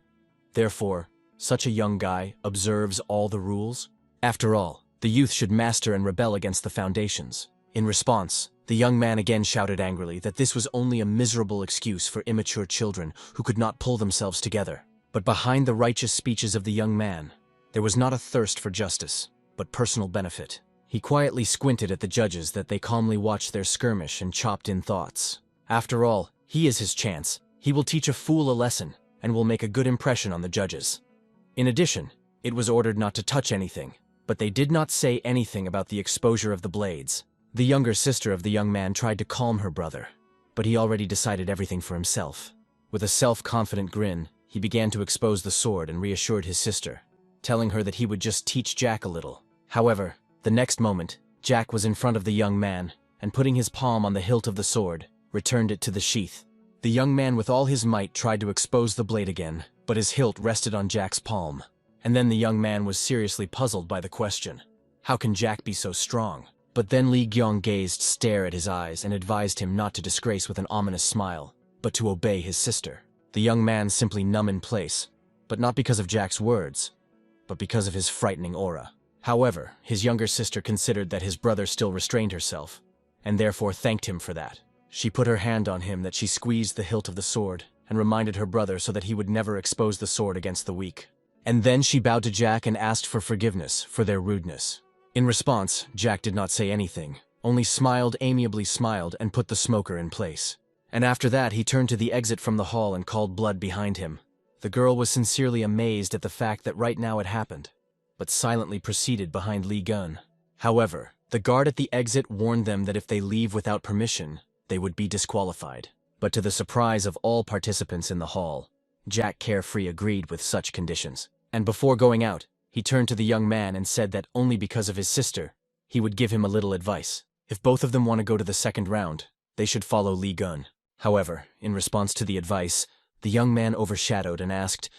"Therefore, such a young guy observes all the rules? After all, the youth should master and rebel against the foundations." In response, the young man again shouted angrily that this was only a miserable excuse for immature children who could not pull themselves together. But behind the righteous speeches of the young man, there was not a thirst for justice, but personal benefit. He quietly squinted at the judges that they calmly watched their skirmish and chopped in thoughts. After all, he is his chance. He will teach a fool a lesson, and will make a good impression on the judges. In addition, it was ordered not to touch anything, but they did not say anything about the exposure of the blades. The younger sister of the young man tried to calm her brother, but he already decided everything for himself. With a self-confident grin, he began to expose the sword and reassured his sister, telling her that he would just teach Jack a little. However, the next moment, Jack was in front of the young man, and putting his palm on the hilt of the sword, returned it to the sheath. The young man with all his might tried to expose the blade again, but his hilt rested on Jack's palm. And then the young man was seriously puzzled by the question, how can Jack be so strong? But then Li Gyong gazed stare at his eyes and advised him not to disgrace with an ominous smile, but to obey his sister. The young man simply numb in place, but not because of Jack's words, but because of his frightening aura. However, his younger sister considered that his brother still restrained herself, and therefore thanked him for that. She put her hand on him that she squeezed the hilt of the sword, and reminded her brother so that he would never expose the sword against the weak. And then she bowed to Jack and asked for forgiveness for their rudeness. In response, Jack did not say anything, only amiably smiled and put the smoker in place. And after that he turned to the exit from the hall and called blood behind him. The girl was sincerely amazed at the fact that right now it happened, but silently proceeded behind Li Gun. However, the guard at the exit warned them that if they leave without permission, they would be disqualified. But to the surprise of all participants in the hall, Jack carefree agreed with such conditions. And before going out, he turned to the young man and said that only because of his sister, he would give him a little advice. If both of them want to go to the second round, they should follow Li Gun. However, in response to the advice, the young man overshadowed and asked,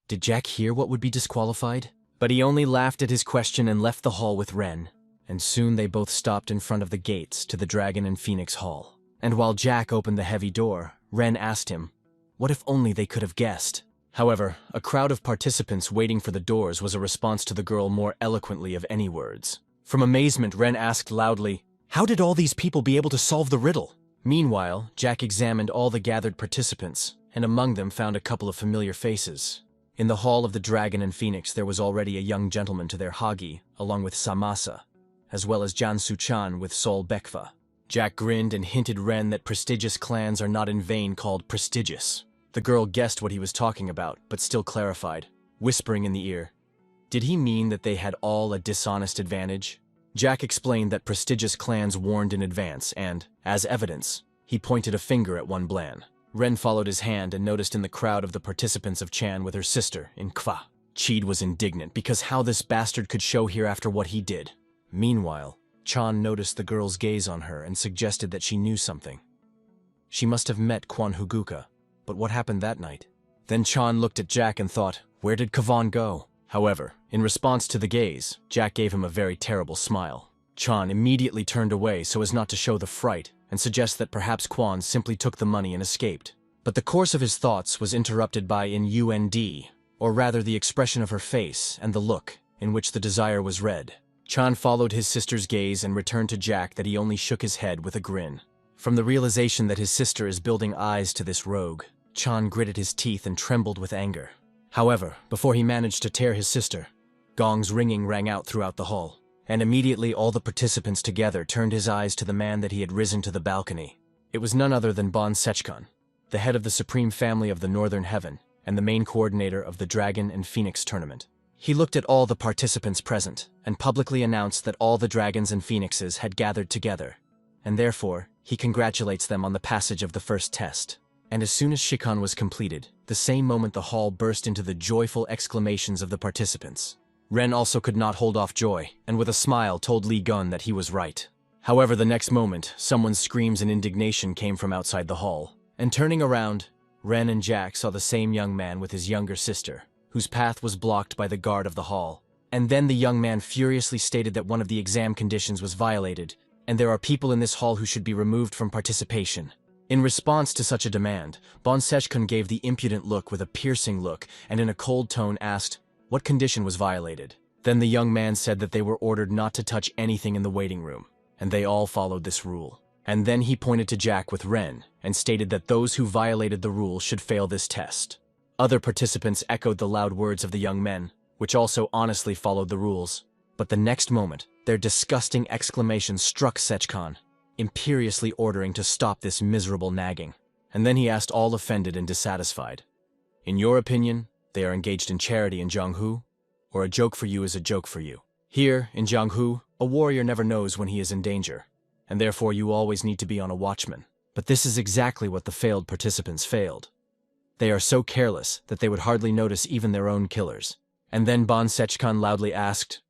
"Did Jack hear what would be disqualified?" But he only laughed at his question and left the hall with Ren, and soon they both stopped in front of the gates to the Dragon and Phoenix Hall. And while Jack opened the heavy door, Ren asked him, what if only they could have guessed? However, a crowd of participants waiting for the doors was a response to the girl more eloquently of any words. From amazement, Ren asked loudly, "How did all these people be able to solve the riddle?" Meanwhile, Jack examined all the gathered participants, and among them found a couple of familiar faces. In the hall of the Dragon and Phoenix there was already a young gentleman to their Hagi, along with Samasa, as well as Jansu-chan with Sol Bekva. Jack grinned and hinted Ren that prestigious clans are not in vain called prestigious. The girl guessed what he was talking about, but still clarified, whispering in the ear, did he mean that they had all a dishonest advantage? Jack explained that prestigious clans warned in advance and, as evidence, he pointed a finger at one Blan. Ren followed his hand and noticed in the crowd of the participants of Chan with her sister, in Kva. Cheed was indignant because how this bastard could show here after what he did. Meanwhile, Chan noticed the girl's gaze on her and suggested that she knew something. She must have met Kwan Huguka, but what happened that night? Then Chan looked at Jack and thought, where did Kavan go? However, in response to the gaze, Jack gave him a very terrible smile. Chan immediately turned away so as not to show the fright and suggest that perhaps Kwan simply took the money and escaped. But the course of his thoughts was interrupted by an UND, or rather the expression of her face and the look in which the desire was read. Chan followed his sister's gaze and returned to Jack that he only shook his head with a grin. From the realization that his sister is building eyes to this rogue, Chan gritted his teeth and trembled with anger. However, before he managed to tear his sister, gongs ringing rang out throughout the hall, and immediately all the participants together turned his eyes to the man that he had risen to the balcony. It was none other than Bon Sechkan, the head of the supreme family of the Northern Heaven and the main coordinator of the Dragon and Phoenix tournament. He looked at all the participants present and publicly announced that all the dragons and phoenixes had gathered together, and therefore he congratulates them on the passage of the first test. And as soon as Shikan was completed, the same moment the hall burst into the joyful exclamations of the participants. Ren also could not hold off joy, and with a smile told Li Gun that he was right. However, the next moment, someone's screams and indignation came from outside the hall, and turning around, Ren and Jack saw the same young man with his younger sister, whose path was blocked by the guard of the hall. And then the young man furiously stated that one of the exam conditions was violated, and there are people in this hall who should be removed from participation. In response to such a demand, Bon Sechkan gave the impudent look with a piercing look and in a cold tone asked, what condition was violated? Then the young man said that they were ordered not to touch anything in the waiting room, and they all followed this rule. And then he pointed to Jack with Ren and stated that those who violated the rule should fail this test. Other participants echoed the loud words of the young men, which also honestly followed the rules. But the next moment, their disgusting exclamations struck Sechkan, imperiously ordering to stop this miserable nagging. And then he asked all offended and dissatisfied, in your opinion, they are engaged in charity in Jianghu, or a joke for you is a joke for you? Here, in Jianghu, a warrior never knows when he is in danger, and therefore you always need to be on a watchman. But this is exactly what the failed participants failed. They are so careless that they would hardly notice even their own killers. And then Bon Sechkan loudly asked,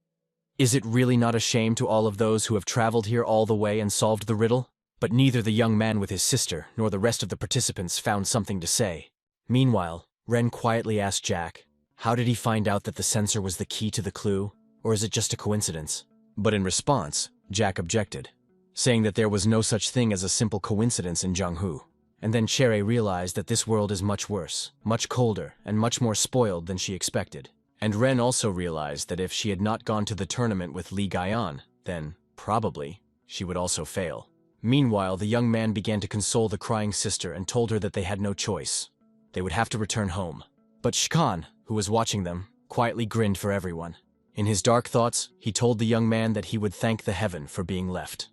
is it really not a shame to all of those who have traveled here all the way and solved the riddle? But neither the young man with his sister nor the rest of the participants found something to say. Meanwhile, Ren quietly asked Jack, how did he find out that the sensor was the key to the clue, or is it just a coincidence? But in response, Jack objected, saying that there was no such thing as a simple coincidence in Jianghu. And then Cherry realized that this world is much worse, much colder, and much more spoiled than she expected. And Ren also realized that if she had not gone to the tournament with Li Gaian, then, probably, she would also fail. Meanwhile, the young man began to console the crying sister and told her that they had no choice. They would have to return home. But Shkan, who was watching them, quietly grinned for everyone. In his dark thoughts, he told the young man that he would thank the heaven for being left.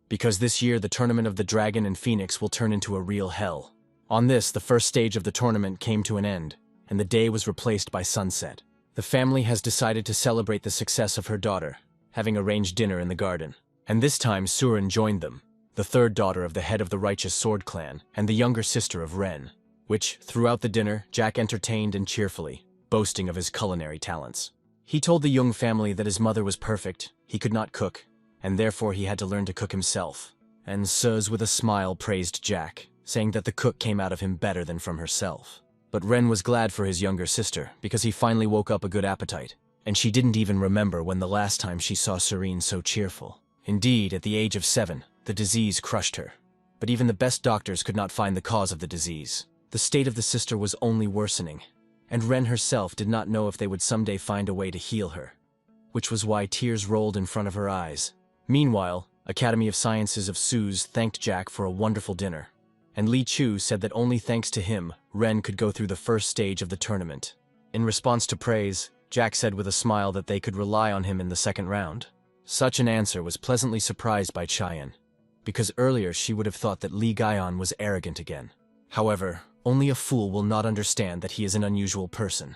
Because this year the tournament of the Dragon and Phoenix will turn into a real hell. On this, the first stage of the tournament came to an end, and the day was replaced by sunset. The family has decided to celebrate the success of her daughter, having arranged dinner in the garden. And this time Surin joined them, the third daughter of the head of the Righteous Sword Clan, and the younger sister of Ren, which, throughout the dinner, Jack entertained and cheerfully, boasting of his culinary talents. He told the Jung family that his mother was perfect, he could not cook, and therefore he had to learn to cook himself. And Suz with a smile praised Jack, saying that the cook came out of him better than from herself. But Ren was glad for his younger sister, because he finally woke up a good appetite, and she didn't even remember when the last time she saw Serene so cheerful. Indeed, at the age of 7, the disease crushed her. But even the best doctors could not find the cause of the disease. The state of the sister was only worsening, and Ren herself did not know if they would someday find a way to heal her, which was why tears rolled in front of her eyes. Meanwhile, Academy of Sciences of Suz thanked Jack for a wonderful dinner, and Li Chu said that only thanks to him, Ren could go through the first stage of the tournament. In response to praise, Jack said with a smile that they could rely on him in the second round. Such an answer was pleasantly surprised by Cheyenne, because earlier she would have thought that Li Gaian was arrogant again. However, only a fool will not understand that he is an unusual person.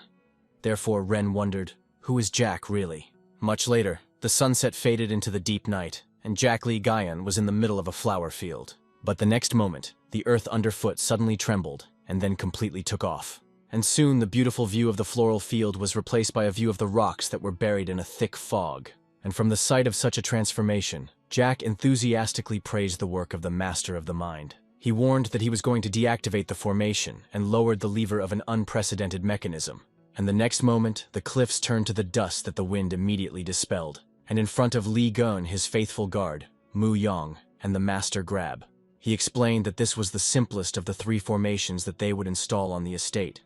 Therefore Ren wondered, who is Jack really? Much later, the sunset faded into the deep night, and Jack Li Gaian was in the middle of a flower field. But the next moment, the earth underfoot suddenly trembled, and then completely took off. And soon the beautiful view of the floral field was replaced by a view of the rocks that were buried in a thick fog. And from the sight of such a transformation, Jack enthusiastically praised the work of the master of the mind. He warned that he was going to deactivate the formation and lowered the lever of an unprecedented mechanism. And the next moment, the cliffs turned to the dust that the wind immediately dispelled. And in front of Li Gun, his faithful guard, Mu Yong, and the master Grab, he explained that this was the simplest of the 3 formations that they would install on the estate.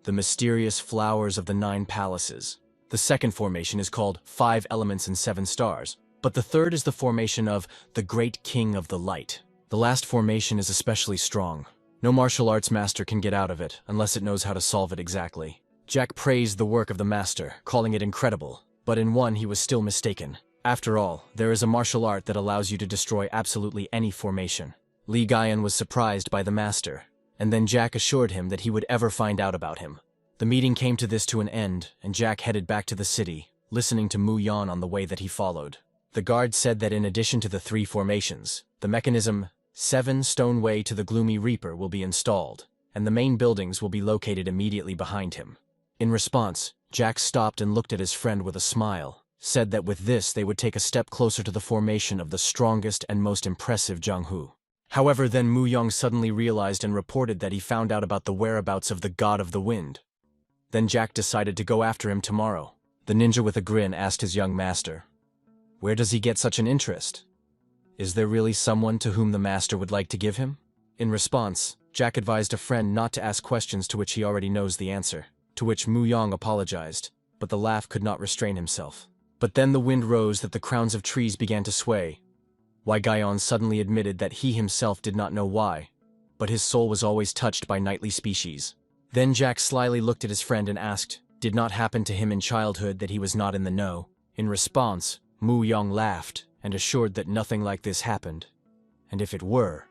The mysterious flowers of the 9 palaces. The second formation is called 5 elements and 7 stars, but the third is the formation of the Great King of the Light. The last formation is especially strong. No martial arts master can get out of it unless it knows how to solve it exactly. Jack praised the work of the master, calling it incredible, but in one he was still mistaken. After all, there is a martial art that allows you to destroy absolutely any formation. Li Gaian was surprised by the master, and then Jack assured him that he would ever find out about him. The meeting came to an end, and Jack headed back to the city, listening to Mu Yan on the way that he followed. The guard said that in addition to the 3 formations, the mechanism 7 Stone Way to the Gloomy Reaper will be installed, and the main buildings will be located immediately behind him. In response, Jack stopped and looked at his friend with a smile, said that with this they would take a step closer to the formation of the strongest and most impressive Jianghu. However, then Mu Yong suddenly realized and reported that he found out about the whereabouts of the God of the Wind. Then Jack decided to go after him tomorrow. The ninja with a grin asked his young master, "Where does he get such an interest? Is there really someone to whom the master would like to give him?" In response, Jack advised a friend not to ask questions to which he already knows the answer, to which Mu Yong apologized, but the laugh could not restrain himself. But then the wind rose that the crowns of trees began to sway. Wai Gaian suddenly admitted that he himself did not know why, but his soul was always touched by knightly species. Then Jack slyly looked at his friend and asked, did not happen to him in childhood that he was not in the know? In response, Mu Yong laughed and assured that nothing like this happened, and if it were,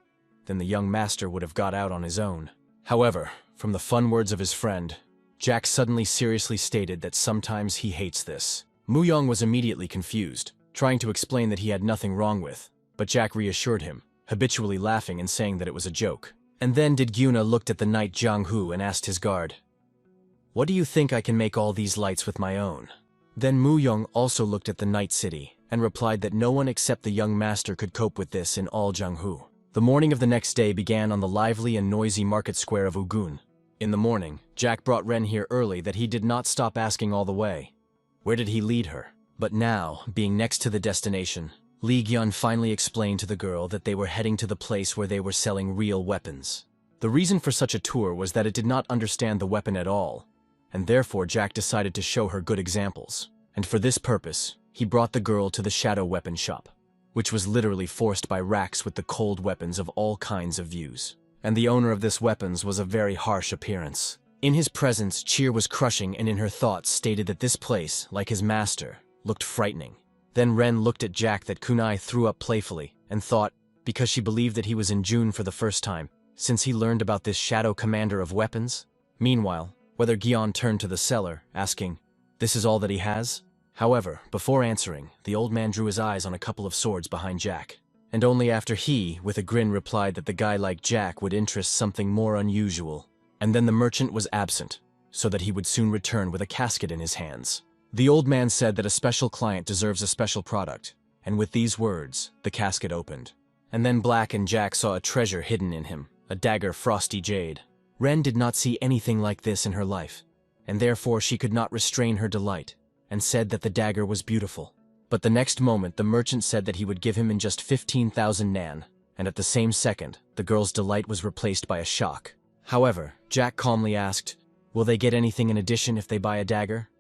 then the young master would have got out on his own. However, from the fun words of his friend, Jack suddenly seriously stated that sometimes he hates this. Mu Yong was immediately confused, trying to explain that he had nothing wrong with, but Jack reassured him, habitually laughing and saying that it was a joke. And then did Gyuna looked at the knight Jiang Hu and asked his guard, "What do you think I can make all these lights with my own?" Then Mu Yong also looked at the night city and replied that no one except the young master could cope with this in all Jianghu. The morning of the next day began on the lively and noisy market square of Ugun. In the morning, Jack brought Ren here early that he did not stop asking all the way. Where did he lead her? But now, being next to the destination, Li Gyun finally explained to the girl that they were heading to the place where they were selling real weapons. The reason for such a tour was that it did not understand the weapon at all, and therefore Jack decided to show her good examples. And for this purpose, he brought the girl to the shadow weapon shop, which was literally forced by racks with the cold weapons of all kinds of views. And the owner of this weapons was a very harsh appearance. In his presence, cheer was crushing, and in her thoughts stated that this place, like his master, looked frightening. Then Ren looked at Jack that Kunai threw up playfully, and thought, because she believed that he was in June for the first time, since he learned about this shadow commander of weapons. Meanwhile, whether Gion turned to the seller, asking, "This is all that he has?" However, before answering, the old man drew his eyes on a couple of swords behind Jack, and only after he, with a grin, replied that the guy like Jack would interest something more unusual. And then the merchant was absent, so that he would soon return with a casket in his hands. The old man said that a special client deserves a special product, and with these words, the casket opened. And then Black and Jack saw a treasure hidden in him. a dagger frosty jade. Ren did not see anything like this in her life, and therefore she could not restrain her delight, and said that the dagger was beautiful. But the next moment the merchant said that he would give him in just 15,000 nan, and at the same second, the girl's delight was replaced by a shock. However, Jack calmly asked, "Will they get anything in addition if they buy a dagger?"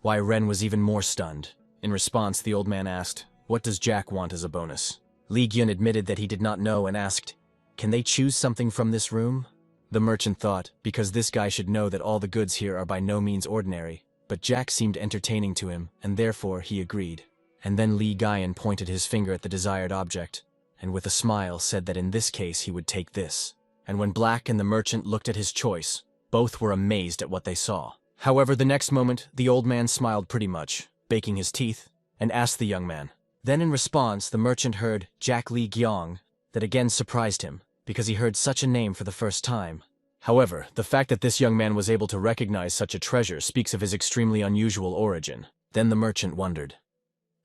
Why, Ren was even more stunned. In response, the old man asked, "What does Jack want as a bonus?" Li Gyun admitted that he did not know and asked, "Can they choose something from this room?" The merchant thought, because this guy should know that all the goods here are by no means ordinary, but Jack seemed entertaining to him, and therefore he agreed. And then Li Gyun pointed his finger at the desired object, and with a smile said that in this case he would take this. And when Black and the merchant looked at his choice, both were amazed at what they saw. However, the next moment, the old man smiled pretty much, baking his teeth, and asked the young man. Then in response, the merchant heard Jack Li Gyong, that again surprised him, because he heard such a name for the first time. However, the fact that this young man was able to recognize such a treasure speaks of his extremely unusual origin. Then the merchant wondered,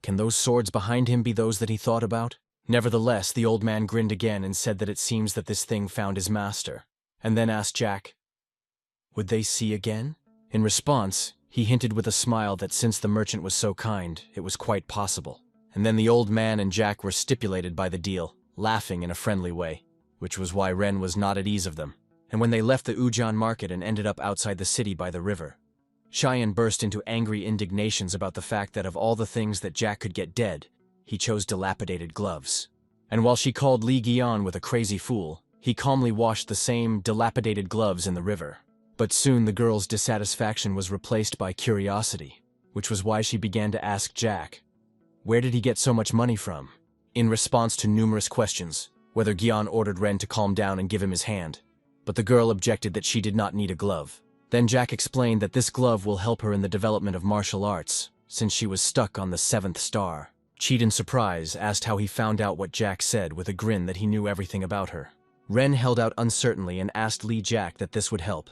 can those swords behind him be those that he thought about? Nevertheless, the old man grinned again and said that it seems that this thing found his master, and then asked Jack, would they see again? In response, he hinted with a smile that since the merchant was so kind, it was quite possible. And then the old man and Jack were stipulated by the deal, laughing in a friendly way, which was why Ren was not at ease of them. And when they left the Ujan market and ended up outside the city by the river, Cheyenne burst into angry indignations about the fact that of all the things that Jack could get dead, he chose dilapidated gloves. And while she called Li Gian with a crazy fool, he calmly washed the same dilapidated gloves in the river. But soon the girl's dissatisfaction was replaced by curiosity, which was why she began to ask Jack, where did he get so much money from? In response to numerous questions, whether Gian ordered Ren to calm down and give him his hand, but the girl objected that she did not need a glove. Then Jack explained that this glove will help her in the development of martial arts, since she was stuck on the 7th star. Cheat in surprise asked how he found out what Jack said with a grin that he knew everything about her. Ren held out uncertainly and asked Li Jack that this would help,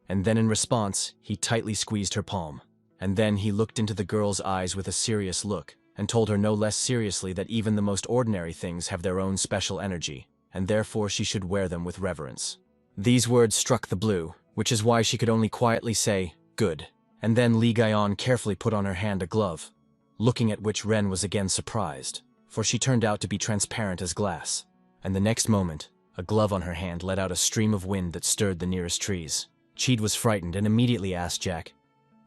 and then in response, he tightly squeezed her palm. And then he looked into the girl's eyes with a serious look, and told her no less seriously that even the most ordinary things have their own special energy, and therefore she should wear them with reverence. These words struck the blue, which is why she could only quietly say, good. And then Li Gaion carefully put on her hand a glove, looking at which Ren was again surprised, for she turned out to be transparent as glass. And the next moment, a glove on her hand let out a stream of wind that stirred the nearest trees. Cheed was frightened and immediately asked Jack,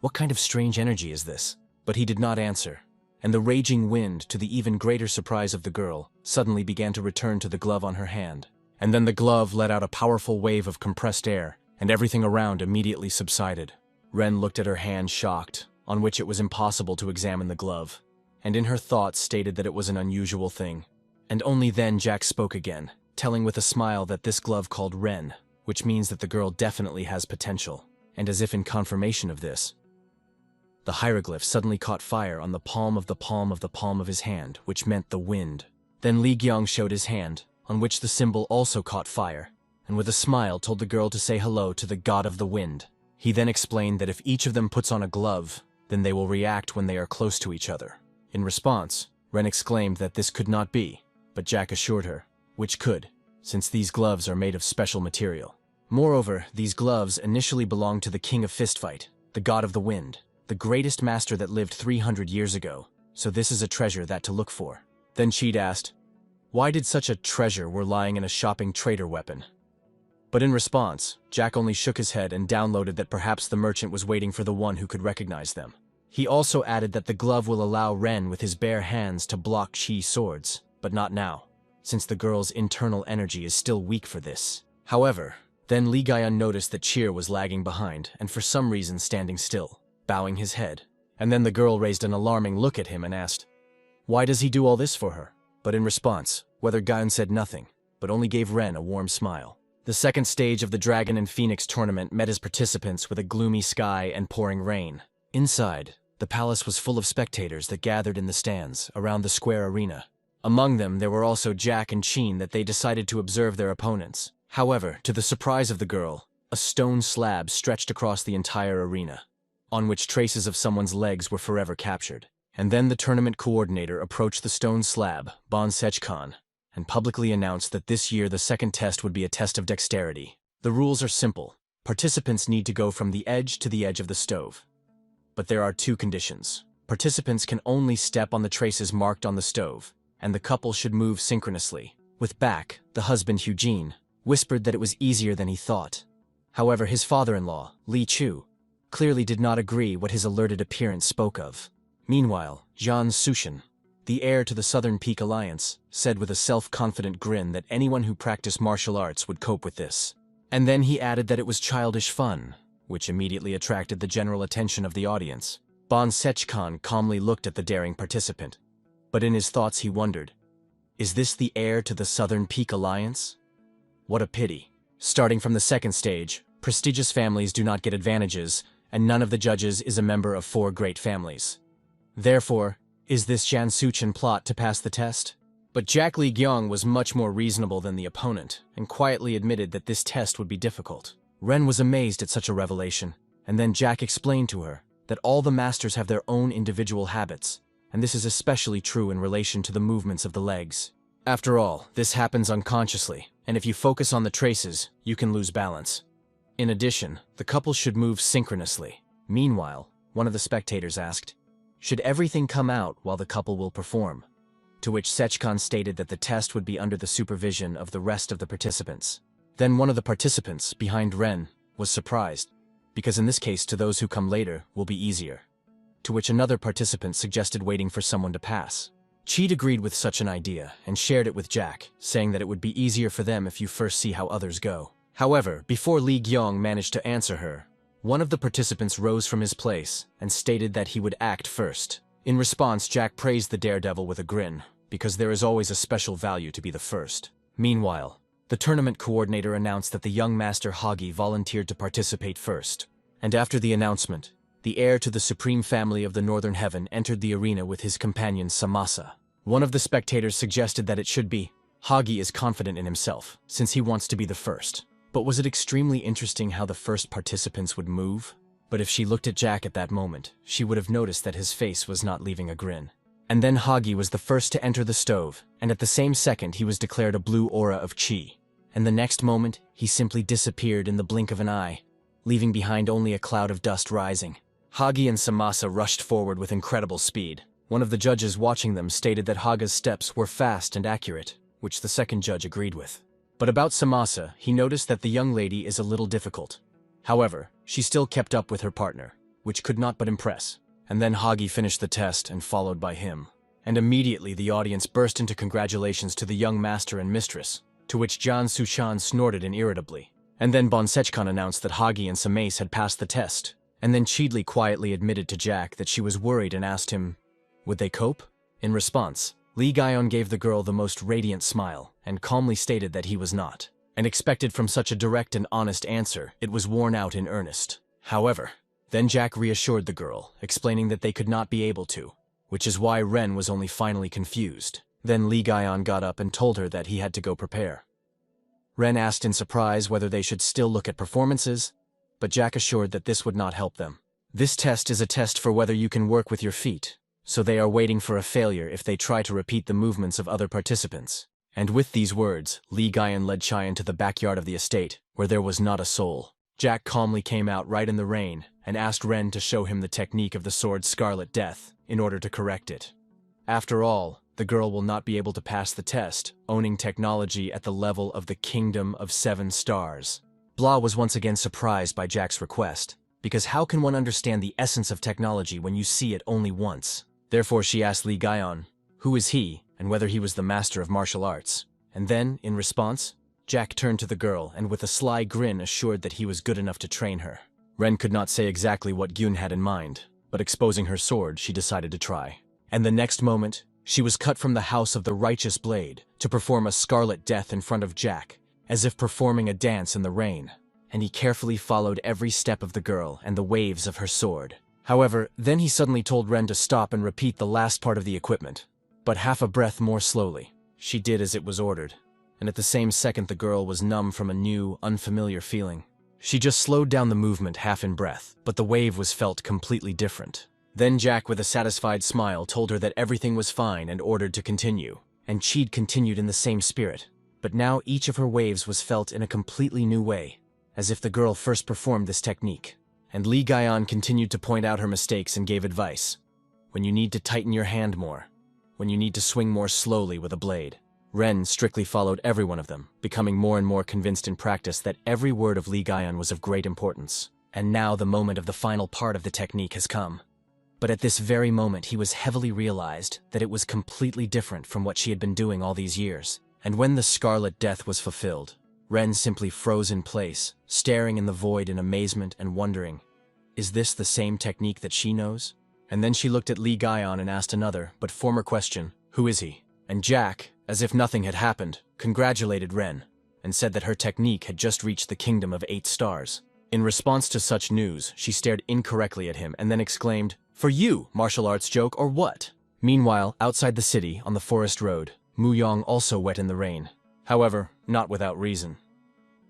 what kind of strange energy is this? But he did not answer, and the raging wind, to the even greater surprise of the girl, suddenly began to return to the glove on her hand. And then the glove let out a powerful wave of compressed air, and everything around immediately subsided. Ren looked at her hand shocked, on which it was impossible to examine the glove, and in her thoughts stated that it was an unusual thing. And only then Jack spoke again, telling with a smile that this glove called Ren, which means that the girl definitely has potential, and as if in confirmation of this, the hieroglyph suddenly caught fire on the palm of the palm of the palm of his hand, which meant the wind. Then Li Gyong showed his hand, on which the symbol also caught fire, and with a smile told the girl to say hello to the god of the wind. He then explained that if each of them puts on a glove, then they will react when they are close to each other. In response, Ren exclaimed that this could not be, but Jack assured her, which could, since these gloves are made of special material. Moreover, these gloves initially belonged to the king of fistfight, the god of the wind, the greatest master that lived 300 years ago, so this is a treasure that to look for. Then Cheed asked, why did such a treasure were lying in a shopping trader weapon? But in response, Jack only shook his head and downloaded that perhaps the merchant was waiting for the one who could recognize them. He also added that the glove will allow Ren with his bare hands to block Chi's swords, but not now, since the girl's internal energy is still weak for this. However, then Li Gaian noticed that Cheer was lagging behind and for some reason standing still, bowing his head. And then the girl raised an alarming look at him and asked, why does he do all this for her? But in response, whether Gaian said nothing, but only gave Ren a warm smile. The second stage of the Dragon and Phoenix tournament met his participants with a gloomy sky and pouring rain. Inside, the palace was full of spectators that gathered in the stands around the square arena. Among them, there were also Jack and Cheen that they decided to observe their opponents. However, to the surprise of the girl, a stone slab stretched across the entire arena, on which traces of someone's legs were forever captured. And then the tournament coordinator approached the stone slab, Bon Sechkan, and publicly announced that this year the second test would be a test of dexterity. The rules are simple. Participants need to go from the edge to the edge of the stove. But there are two conditions. Participants can only step on the traces marked on the stove, and the couple should move synchronously. With back, the husband Eugene whispered that it was easier than he thought. However, his father-in-law, Li Chu, clearly did not agree what his alerted appearance spoke of. Meanwhile, Jian Sushin, the heir to the Southern Peak Alliance, said with a self-confident grin that anyone who practiced martial arts would cope with this. And then he added that it was childish fun, which immediately attracted the general attention of the audience. Bon Sechkan calmly looked at the daring participant. But in his thoughts he wondered, is this the heir to the Southern Peak Alliance? What a pity. Starting from the second stage, prestigious families do not get advantages, and none of the judges is a member of 4 great families. Therefore, is this Jian Suchin plot to pass the test? But Jack Li Gyong was much more reasonable than the opponent, and quietly admitted that this test would be difficult. Ren was amazed at such a revelation, and then Jack explained to her that all the masters have their own individual habits, and this is especially true in relation to the movements of the legs. After all, this happens unconsciously, and if you focus on the traces, you can lose balance. In addition, the couple should move synchronously. Meanwhile, one of the spectators asked, should everything come out while the couple will perform? To which Sechkan stated that the test would be under the supervision of the rest of the participants. Then one of the participants, behind Ren, was surprised, because in this case to those who come later will be easier. To which another participant suggested waiting for someone to pass. Cheat agreed with such an idea and shared it with Jack, saying that it would be easier for them if you first see how others go. However, before Li Gyong managed to answer her, one of the participants rose from his place and stated that he would act first. In response, Jack praised the daredevil with a grin, because there is always a special value to be the first. Meanwhile, the tournament coordinator announced that the young master Hagi volunteered to participate first. And after the announcement, the heir to the supreme family of the Northern Heaven entered the arena with his companion Samasa. One of the spectators suggested that it should be. Hagi is confident in himself, since he wants to be the first. But was it extremely interesting how the first participants would move? But if she looked at Jack at that moment, she would have noticed that his face was not leaving a grin. And then Hagi was the first to enter the stove, and at the same second he was declared a blue aura of chi. And the next moment, he simply disappeared in the blink of an eye, leaving behind only a cloud of dust rising. Hagi and Samasa rushed forward with incredible speed. One of the judges watching them stated that Haga's steps were fast and accurate, which the second judge agreed with. But about Samasa, he noticed that the young lady is a little difficult. However, she still kept up with her partner, which could not but impress. And then Hagi finished the test and followed by him. And immediately the audience burst into congratulations to the young master and mistress, to which Jian Sushan snorted irritably. And then Bon Sechkan announced that Hagi and Samace had passed the test. And then Cheedly quietly admitted to Jack that she was worried and asked him, would they cope? In response, Li Gaion gave the girl the most radiant smile and calmly stated that he was not. And expected from such a direct and honest answer, it was worn out in earnest. However, then Jack reassured the girl, explaining that they could not be able to, which is why Ren was only finally confused. Then Li Gaion got up and told her that he had to go prepare. Ren asked in surprise whether they should still look at performances, but Jack assured that this would not help them. This test is a test for whether you can work with your feet, so they are waiting for a failure if they try to repeat the movements of other participants. And with these words, Li Gaion led Chai into the backyard of the estate, where there was not a soul. Jack calmly came out right in the rain and asked Ren to show him the technique of the sword Scarlet Death in order to correct it. After all, the girl will not be able to pass the test, owning technology at the level of the Kingdom of 7 Stars. Blah was once again surprised by Jack's request, because how can one understand the essence of technology when you see it only once? Therefore she asked Li Gaion, who is he, and whether he was the master of martial arts. And then, in response, Jack turned to the girl and with a sly grin assured that he was good enough to train her. Ren could not say exactly what Gyun had in mind, but exposing her sword, she decided to try. And the next moment, she was cut from the house of the righteous blade to perform a scarlet death in front of Jack, as if performing a dance in the rain. And he carefully followed every step of the girl and the waves of her sword. However, then he suddenly told Ren to stop and repeat the last part of the equipment, but half a breath more slowly. She did as it was ordered, and at the same second the girl was numb from a new, unfamiliar feeling. She just slowed down the movement half in breath, but the wave was felt completely different. Then Jack, with a satisfied smile, told her that everything was fine and ordered to continue. and Jade continued in the same spirit. But now each of her waves was felt in a completely new way, as if the girl first performed this technique. And Lee Gaian continued to point out her mistakes and gave advice. When you need to tighten your hand more. When you need to swing more slowly with a blade. Ren strictly followed every one of them, becoming more and more convinced in practice that every word of Lee Gaian was of great importance. And now the moment of the final part of the technique has come. But at this very moment he was heavily realized that it was completely different from what she had been doing all these years. And when the Scarlet Death was fulfilled, Ren simply froze in place, staring in the void in amazement and wondering, is this the same technique that she knows? And then she looked at Lee Gaian and asked another, but former question, who is he? And Jack, as if nothing had happened, congratulated Ren, and said that her technique had just reached the kingdom of 8 stars. In response to such news, she stared incorrectly at him and then exclaimed, for you, martial arts joke or what? Meanwhile, outside the city, on the forest road, Mu Yong also wet in the rain. However, not without reason.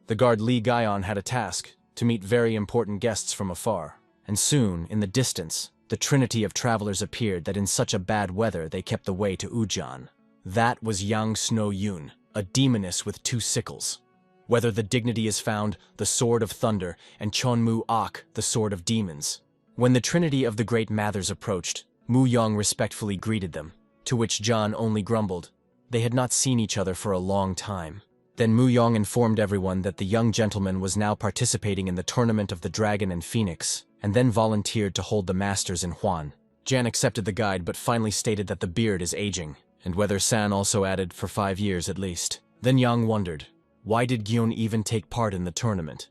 The guard Lee Gaian had a task, to meet very important guests from afar. And soon, in the distance, the trinity of travelers appeared that in such a bad weather they kept the way to Ujian. That was Yang Snow Yun, a demoness with 2 sickles. Whether the dignity is found, the sword of thunder, and Chon Mu Ak, the sword of demons. When the trinity of the great Mathers approached, Mu Yong respectfully greeted them, to which John only grumbled. They had not seen each other for a long time. Then Mu Yong informed everyone that the young gentleman was now participating in the tournament of the Dragon and Phoenix, and then volunteered to hold the Masters in Huan. Jan accepted the guide but finally stated that the beard is aging, and whether San also added for 5 years at least. Then Yang wondered, why did Gyun even take part in the tournament?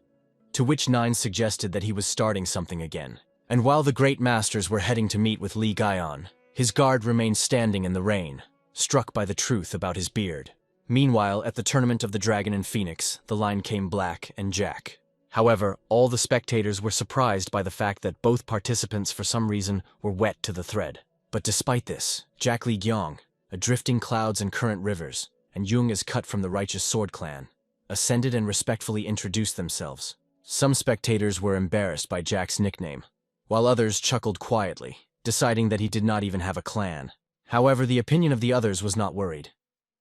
To which Nine suggested that he was starting something again. And while the great masters were heading to meet with Lee Gaian, his guard remained standing in the rain, struck by the truth about his beard. Meanwhile, at the tournament of the Dragon and Phoenix, the line came Black and Jack. However, all the spectators were surprised by the fact that both participants for some reason were wet to the thread. But despite this, Jack Lee Gyong, a drifting clouds and current rivers, and Jung is cut from the righteous sword clan, ascended and respectfully introduced themselves. Some spectators were embarrassed by Jack's nickname, while others chuckled quietly, deciding that he did not even have a clan. However, the opinion of the others was not worried.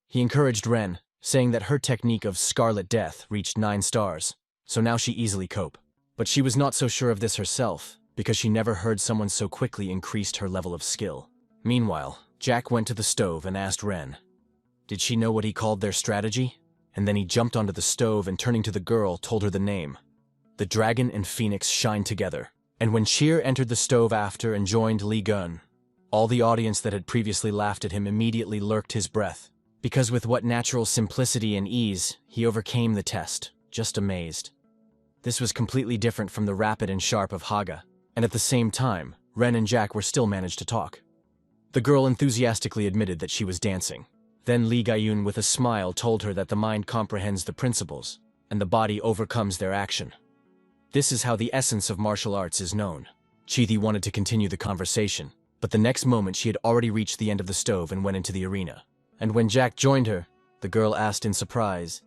He encouraged Ren, saying that her technique of Scarlet Death reached 9 stars, so now she easily cope. But she was not so sure of this herself, because she never heard someone so quickly increased her level of skill. Meanwhile, Jack went to the stove and asked Ren, did she know what he called their strategy? And then he jumped onto the stove and turning to the girl told her the name. The Dragon and Phoenix shine together. And when Sheer entered the stove after and joined Li Gun, all the audience that had previously laughed at him immediately lurked his breath, because with what natural simplicity and ease, he overcame the test, just amazed. This was completely different from the rapid and sharp of Haga, and at the same time, Ren and Jack were still managed to talk. The girl enthusiastically admitted that she was dancing. Then Li Gaiyun with a smile told her that the mind comprehends the principles, and the body overcomes their action. This is how the essence of martial arts is known. Chithi wanted to continue the conversation, but the next moment she had already reached the end of the stove and went into the arena. And when Jack joined her, the girl asked in surprise,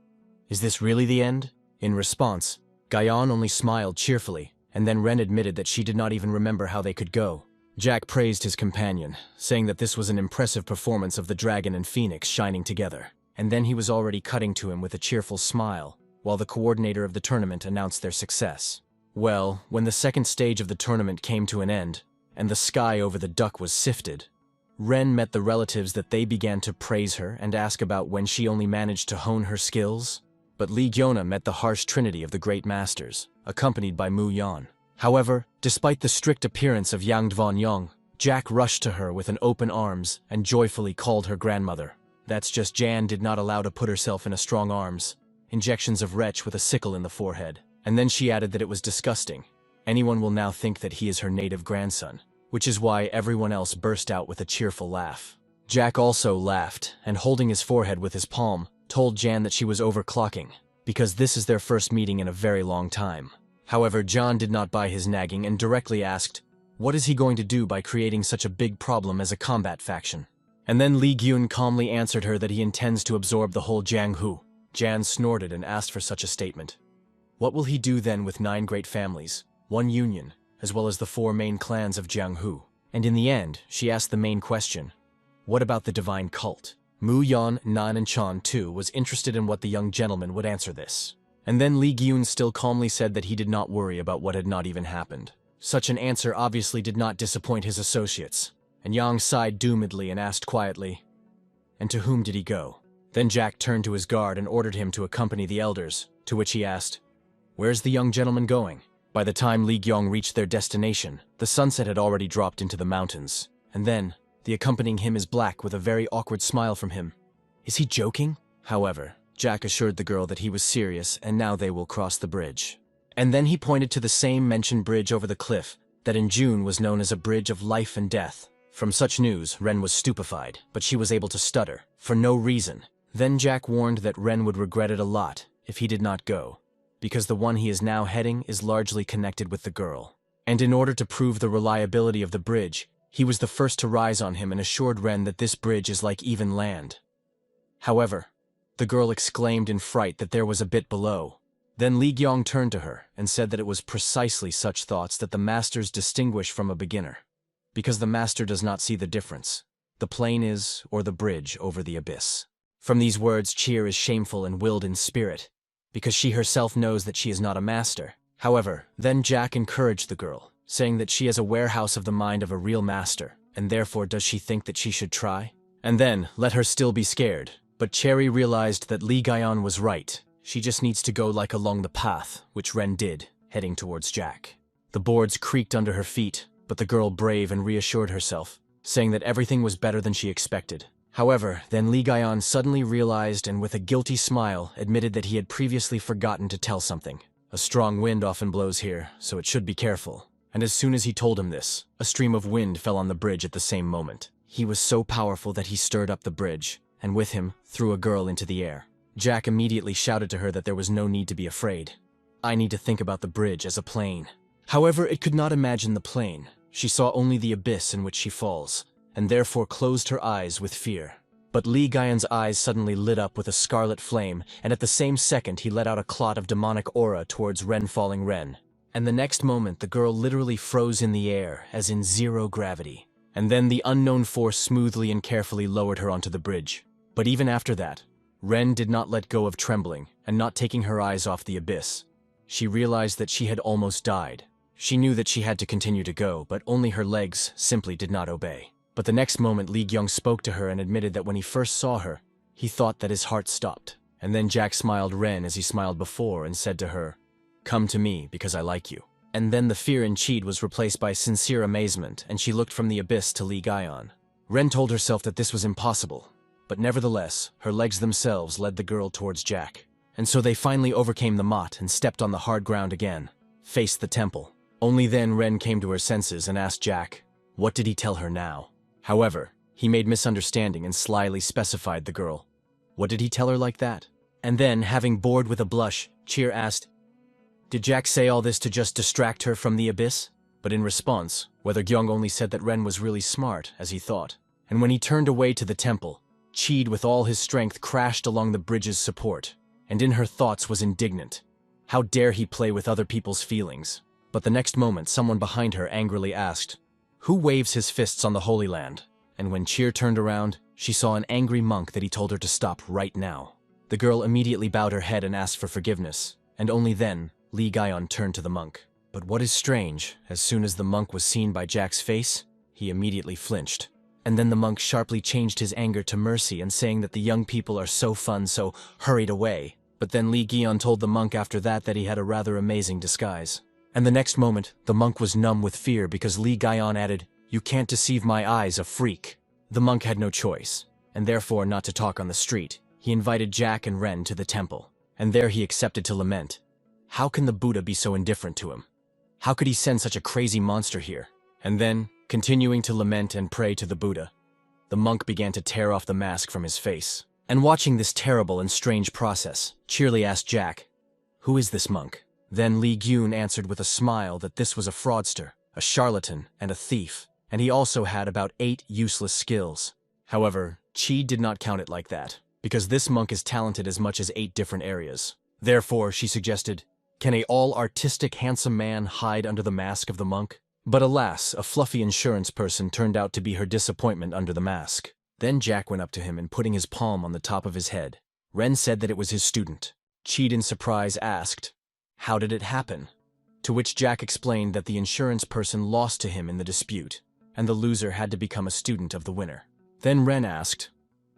is this really the end? In response, Gaian only smiled cheerfully, and then Ren admitted that she did not even remember how they could go. Jack praised his companion, saying that this was an impressive performance of the Dragon and Phoenix shining together. And then he was already cutting to him with a cheerful smile, while the coordinator of the tournament announced their success. Well, when the second stage of the tournament came to an end, and the sky over the duck was sifted, Ren met the relatives that they began to praise her and ask about when she only managed to hone her skills. But Li Gyona met the harsh trinity of the great masters, accompanied by Mu Yan. However, despite the strict appearance of Yang Dvan Yong, Jack rushed to her with an open arms and joyfully called her grandmother. That's just Jan did not allow to put herself in a strong arms. Injections of wretch with a sickle in the forehead. And then she added that it was disgusting. Anyone will now think that he is her native grandson, which is why everyone else burst out with a cheerful laugh. Jack also laughed, and holding his forehead with his palm, told Jan that she was overclocking, because this is their first meeting in a very long time. However, John did not buy his nagging and directly asked, what is he going to do by creating such a big problem as a combat faction? And then Li Gyun calmly answered her that he intends to absorb the whole Jianghu. Jan snorted and asked for such a statement. What will he do then with 9 great families, 1 union, as well as the 4 main clans of Jianghu? And in the end, she asked the main question. What about the divine cult? Mu Yan, Nan and Chan too was interested in what the young gentleman would answer this. And then Li Gyun still calmly said that he did not worry about what had not even happened. Such an answer obviously did not disappoint his associates, and Yang sighed doomedly and asked quietly, "And to whom did he go?" Then Jack turned to his guard and ordered him to accompany the elders, to which he asked, "Where's the young gentleman going?" By the time Li Gyong reached their destination, the sunset had already dropped into the mountains, and then, the accompanying him is black with a very awkward smile from him. Is he joking? However, Jack assured the girl that he was serious and now they will cross the bridge. And then he pointed to the same mentioned bridge over the cliff that in June was known as a bridge of life and death. From such news, Ren was stupefied, but she was able to stutter, for no reason. Then Jack warned that Ren would regret it a lot if he did not go, because the one he is now heading is largely connected with the girl. And in order to prove the reliability of the bridge, he was the first to rise on him and assured Ren that this bridge is like even land. However, the girl exclaimed in fright that there was a bit below. Then Li Gyong turned to her and said that it was precisely such thoughts that the masters distinguish from a beginner. Because the master does not see the difference. The plain is, or the bridge over the abyss. From these words, Cheer is shameful and willed in spirit, because she herself knows that she is not a master. However, then Jack encouraged the girl, saying that she has a warehouse of the mind of a real master, and therefore does she think that she should try? And then, let her still be scared. But Cherry realized that Li Gaian was right. She just needs to go like along the path, which Ren did, heading towards Jack. The boards creaked under her feet, but the girl brave and reassured herself, saying that everything was better than she expected. However, then Li Gaian suddenly realized and with a guilty smile admitted that he had previously forgotten to tell something. A strong wind often blows here, so it should be careful. And as soon as he told him this, a stream of wind fell on the bridge at the same moment. He was so powerful that he stirred up the bridge, and with him, threw a girl into the air. Jack immediately shouted to her that there was no need to be afraid. I need to think about the bridge as a plane. However, it could not imagine the plane. She saw only the abyss in which she falls, and therefore closed her eyes with fear. But Li Gaian's eyes suddenly lit up with a scarlet flame, and at the same second he let out a clot of demonic aura towards Ren falling Ren. And the next moment the girl literally froze in the air, as in zero gravity. And then the unknown force smoothly and carefully lowered her onto the bridge. But even after that, Ren did not let go of trembling, and not taking her eyes off the abyss. She realized that she had almost died. She knew that she had to continue to go, but only her legs simply did not obey. But the next moment Li Gyong spoke to her and admitted that when he first saw her, he thought that his heart stopped. And then Jack smiled Ren as he smiled before and said to her, "Come to me because I like you." And then the fear in Cheed was replaced by sincere amazement, and she looked from the abyss to Li Gaian. Ren told herself that this was impossible, but nevertheless, her legs themselves led the girl towards Jack. And so they finally overcame the motte and stepped on the hard ground again, faced the temple. Only then Ren came to her senses and asked Jack, what did he tell her now? However, he made misunderstanding and slyly specified the girl. What did he tell her like that? And then, having bored with a blush, Cheer asked, did Jack say all this to just distract her from the abyss? But in response, whether Gyong only said that Ren was really smart, as he thought. And when he turned away to the temple, Cheed with all his strength crashed along the bridge's support, and in her thoughts was indignant. How dare he play with other people's feelings? But the next moment someone behind her angrily asked, who waves his fists on the Holy Land? And when Cheer turned around, she saw an angry monk that he told her to stop right now. The girl immediately bowed her head and asked for forgiveness, and only then, Li Gaian turned to the monk. But what is strange, as soon as the monk was seen by Jack's face, he immediately flinched. And then the monk sharply changed his anger to mercy and saying that the young people are so fun, so hurried away. But then Li Gaian told the monk after that he had a rather amazing disguise. And the next moment, the monk was numb with fear because Li Gaian added, you can't deceive my eyes, a freak. The monk had no choice, and therefore not to talk on the street. He invited Jack and Ren to the temple, and there he accepted to lament. How can the Buddha be so indifferent to him? How could he send such a crazy monster here? And then, continuing to lament and pray to the Buddha, the monk began to tear off the mask from his face. And watching this terrible and strange process, Cheerly asked Jack, who is this monk? Then Li Gyun answered with a smile that this was a fraudster, a charlatan, and a thief, and he also had about 8 useless skills. However, Chi did not count it like that, because this monk is talented as much as 8 different areas. Therefore, she suggested, can a all-artistic handsome man hide under the mask of the monk? But alas, a fluffy insurance person turned out to be her disappointment under the mask. Then Jack went up to him and putting his palm on the top of his head. Ren said that it was his student. Jade in surprise asked, "How did it happen?" To which Jack explained that the insurance person lost to him in the dispute, and the loser had to become a student of the winner. Then Ren asked,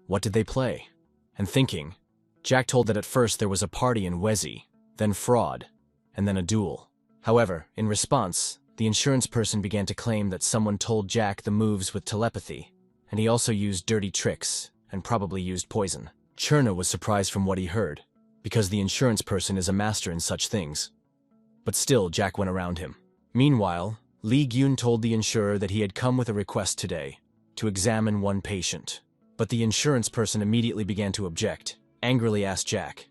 "What did they play?" And thinking, Jack told that at first there was a party in Wezi, then fraud, and then a duel. However, in response, the insurance person began to claim that someone told Jack the moves with telepathy, and he also used dirty tricks, and probably used poison. Cherna was surprised from what he heard, because the insurance person is a master in such things. But still, Jack went around him. Meanwhile, Lee Gyun told the insurer that he had come with a request today, to examine one patient. But the insurance person immediately began to object, angrily asked Jack,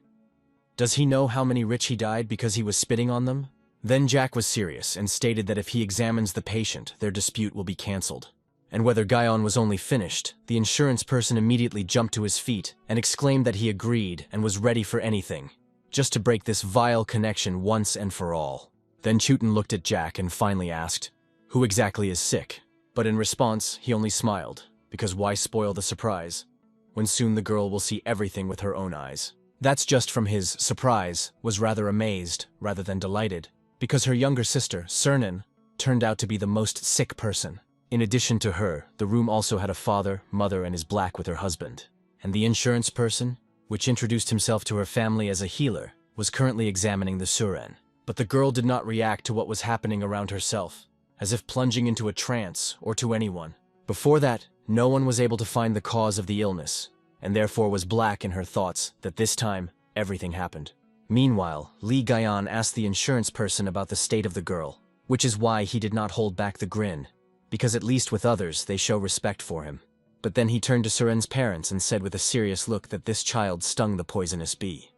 "Does he know how many rich he died because he was spitting on them?" Then Jack was serious and stated that if he examines the patient, their dispute will be cancelled. And whether Guyon was only finished, the insurance person immediately jumped to his feet and exclaimed that he agreed and was ready for anything, just to break this vile connection once and for all. Then Chutin looked at Jack and finally asked, "Who exactly is sick?" But in response, he only smiled, because why spoil the surprise, when soon the girl will see everything with her own eyes. That's just from his surprise, was rather amazed, rather than delighted, because her younger sister, Cernan, turned out to be the most sick person. In addition to her, the room also had a father, mother, and is black with her husband. And the insurance person, which introduced himself to her family as a healer, was currently examining the Suren. But the girl did not react to what was happening around herself, as if plunging into a trance or to anyone. Before that, no one was able to find the cause of the illness, and therefore was black in her thoughts that this time, everything happened. Meanwhile, Lee Guyon asked the insurance person about the state of the girl, which is why he did not hold back the grin, because at least with others they show respect for him. But then he turned to Suren's parents and said with a serious look that this child stung the poisonous bee.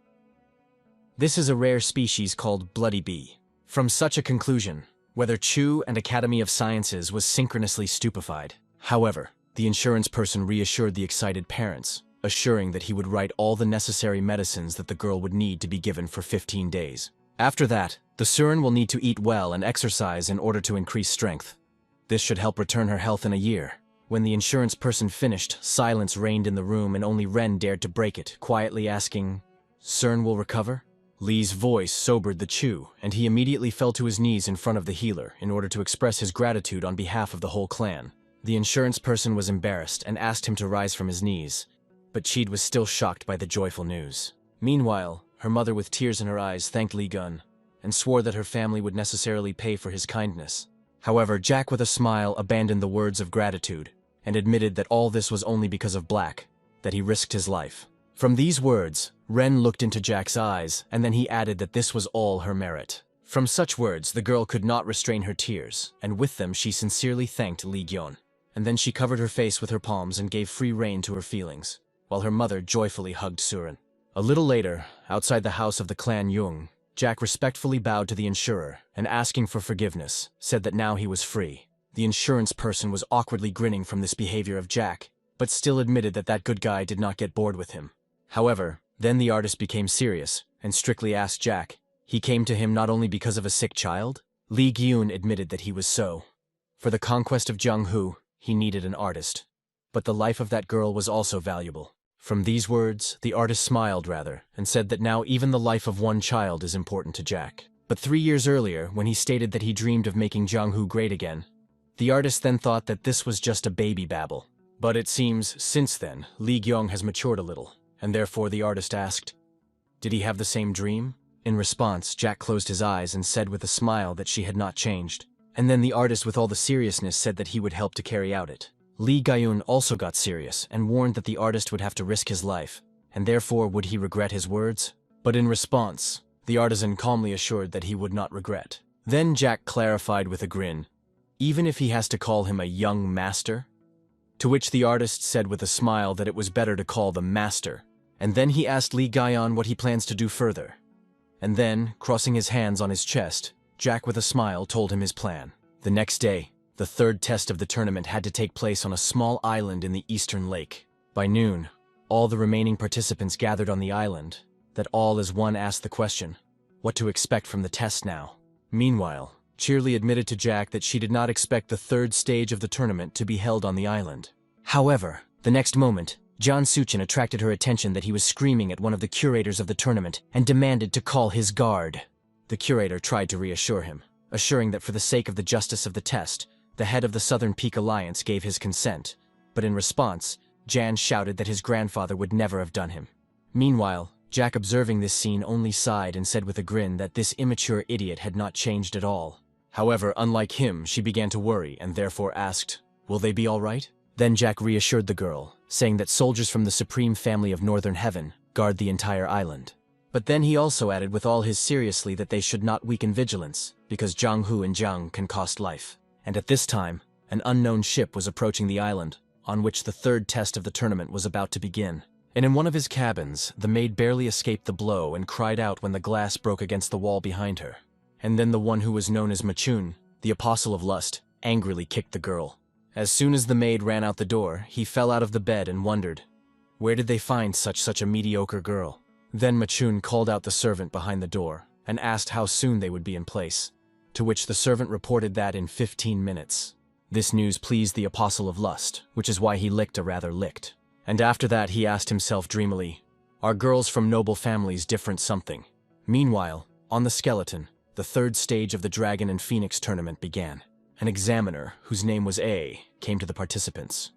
This is a rare species called bloody bee. From such a conclusion, whether Chu and Academy of Sciences was synchronously stupefied. However, the insurance person reassured the excited parents, assuring that he would write all the necessary medicines that the girl would need to be given for 15 days. After that, the Suren will need to eat well and exercise in order to increase strength. This should help return her health in a year. When the insurance person finished, silence reigned in the room and only Ren dared to break it, quietly asking, "Cern will recover?" Lee's voice sobered the Chu, and he immediately fell to his knees in front of the healer in order to express his gratitude on behalf of the whole clan. The insurance person was embarrassed and asked him to rise from his knees, but Chid was still shocked by the joyful news. Meanwhile, her mother with tears in her eyes thanked Lee Gun, and swore that her family would necessarily pay for his kindness. However, Jack with a smile abandoned the words of gratitude, and admitted that all this was only because of Black, that he risked his life. From these words, Ren looked into Jack's eyes, and then he added that this was all her merit. From such words, the girl could not restrain her tears, and with them she sincerely thanked Lee Gyeon. And then she covered her face with her palms and gave free rein to her feelings, while her mother joyfully hugged Suren. A little later, outside the house of the clan Jung, Jack respectfully bowed to the insurer, and asking for forgiveness, said that now he was free. The insurance person was awkwardly grinning from this behavior of Jack, but still admitted that that good guy did not get bored with him. However, then the artist became serious, and strictly asked Jack, he came to him not only because of a sick child? Lee Gyun admitted that he was so. For the conquest of Jung-Hu, he needed an artist. But the life of that girl was also valuable. From these words, the artist smiled rather, and said that now even the life of one child is important to Jack. But 3 years earlier, when he stated that he dreamed of making Jung-Hu great again, the artist then thought that this was just a baby babble. But it seems, since then, Lee Gyung has matured a little, and therefore the artist asked, did he have the same dream? In response, Jack closed his eyes and said with a smile that she had not changed. And then the artist with all the seriousness said that he would help to carry out it. Lee Gyun also got serious and warned that the artist would have to risk his life, and therefore would he regret his words? But in response, the artisan calmly assured that he would not regret. Then Jack clarified with a grin, even if he has to call him a young master? To which the artist said with a smile that it was better to call the master. And then he asked Lee Gyun what he plans to do further. And then, crossing his hands on his chest, Jack with a smile told him his plan. The next day, the third test of the tournament had to take place on a small island in the eastern lake. By noon, all the remaining participants gathered on the island, that all as one asked the question, what to expect from the test now. Meanwhile, Cheerly admitted to Jack that she did not expect the third stage of the tournament to be held on the island. However, The next moment, John Suchin attracted her attention that he was screaming at one of the curators of the tournament and demanded to call his guard. The curator tried to reassure him, assuring that for the sake of the justice of the test, the head of the Southern Peak Alliance gave his consent, but in response, Jan shouted that his grandfather would never have done him. Meanwhile, Jack, observing this scene, only sighed and said with a grin that this immature idiot had not changed at all. However, unlike him, she began to worry and therefore asked, "Will they be all right?" Then Jack reassured the girl, saying that soldiers from the Supreme Family of Northern Heaven guard the entire island. But then he also added with all his seriously that they should not weaken vigilance, because Jiang Hu and Jiang can cost life. And at this time, an unknown ship was approaching the island, on which the third test of the tournament was about to begin. And in one of his cabins, the maid barely escaped the blow and cried out when the glass broke against the wall behind her. And then the one who was known as Machun, the apostle of lust, angrily kicked the girl. As soon as the maid ran out the door, he fell out of the bed and wondered, where did they find such a mediocre girl? Then Machun called out the servant behind the door and asked how soon they would be in place, to which the servant reported that in 15 minutes. This news pleased the apostle of lust, which is why he licked a rather licked. And after that he asked himself dreamily, are girls from noble families different something? Meanwhile, on the skeleton, the third stage of the Dragon and Phoenix tournament began. An examiner, whose name was A, came to the participants.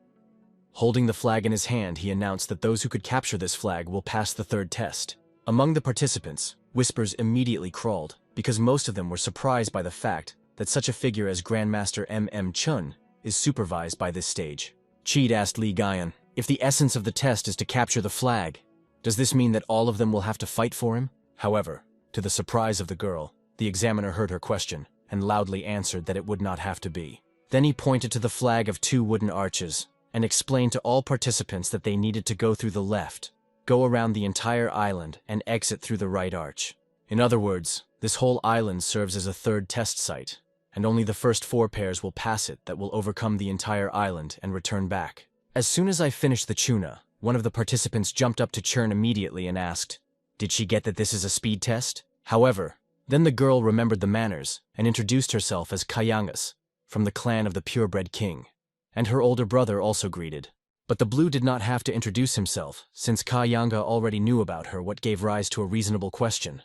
Holding the flag in his hand, he announced that those who could capture this flag will pass the third test. Among the participants, whispers immediately crawled, because most of them were surprised by the fact that such a figure as Grandmaster M.M. Chun is supervised by this stage. Cheed asked Li Guyan, if the essence of the test is to capture the flag, does this mean that all of them will have to fight for him? However, to the surprise of the girl, the examiner heard her question and loudly answered that it would not have to be. Then he pointed to the flag of 2 wooden arches and explained to all participants that they needed to go through the left, go around the entire island, and exit through the right arch. In other words, this whole island serves as a third test site, and only the first 4 pairs will pass it that will overcome the entire island and return back. As soon as I finished the tuna, one of the participants jumped up to Churn immediately and asked, did she get that this is a speed test? However, then the girl remembered the manners and introduced herself as Kayangas, from the clan of the purebred king, and her older brother also greeted. But the blue did not have to introduce himself, since Kayanga already knew about her, what gave rise to a reasonable question.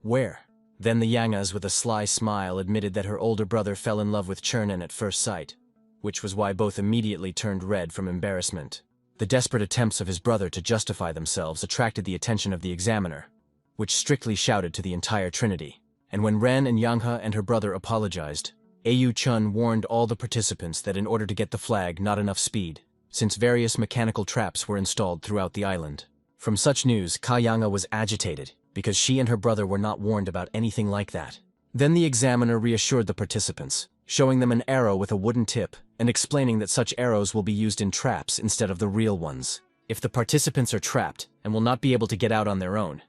Where? Then the Yangas with a sly smile admitted that her older brother fell in love with Chernin at first sight, which was why both immediately turned red from embarrassment. The desperate attempts of his brother to justify themselves attracted the attention of the examiner, which strictly shouted to the entire trinity. And when Ren and Yanghe and her brother apologized, Au Chun warned all the participants that in order to get the flag, not enough speed, since various mechanical traps were installed throughout the island. From such news, Kayanga was agitated, because she and her brother were not warned about anything like that. Then the examiner reassured the participants, showing them an arrow with a wooden tip and explaining that such arrows will be used in traps instead of the real ones. If the participants are trapped and will not be able to get out on their own,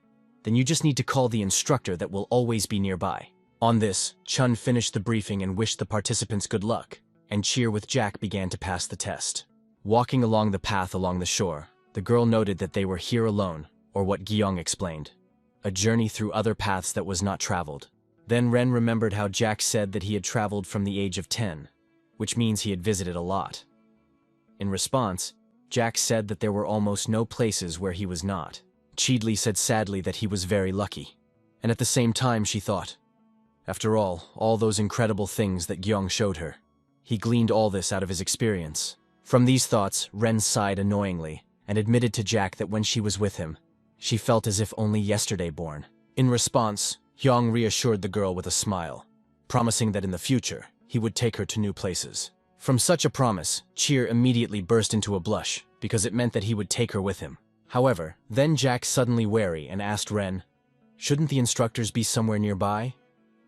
then you just need to call the instructor that will always be nearby. On this, Chun finished the briefing and wished the participants good luck, and Cheer with Jack began to pass the test. Walking along the path along the shore, the girl noted that they were here alone, or what Gyong explained, a journey through other paths that was not traveled. Then Ren remembered how Jack said that he had traveled from the age of 10, which means he had visited a lot. In response, Jack said that there were almost no places where he was not. Cheedley said sadly that he was very lucky, and at the same time she thought, after all those incredible things that Gyong showed her, he gleaned all this out of his experience. From these thoughts, Ren sighed annoyingly and admitted to Jack that when she was with him, she felt as if only yesterday born. In response, Hyung reassured the girl with a smile, promising that in the future, he would take her to new places. From such a promise, Cheer immediately burst into a blush, because it meant that he would take her with him. However, then Jack suddenly wary and asked Ren, shouldn't the instructors be somewhere nearby?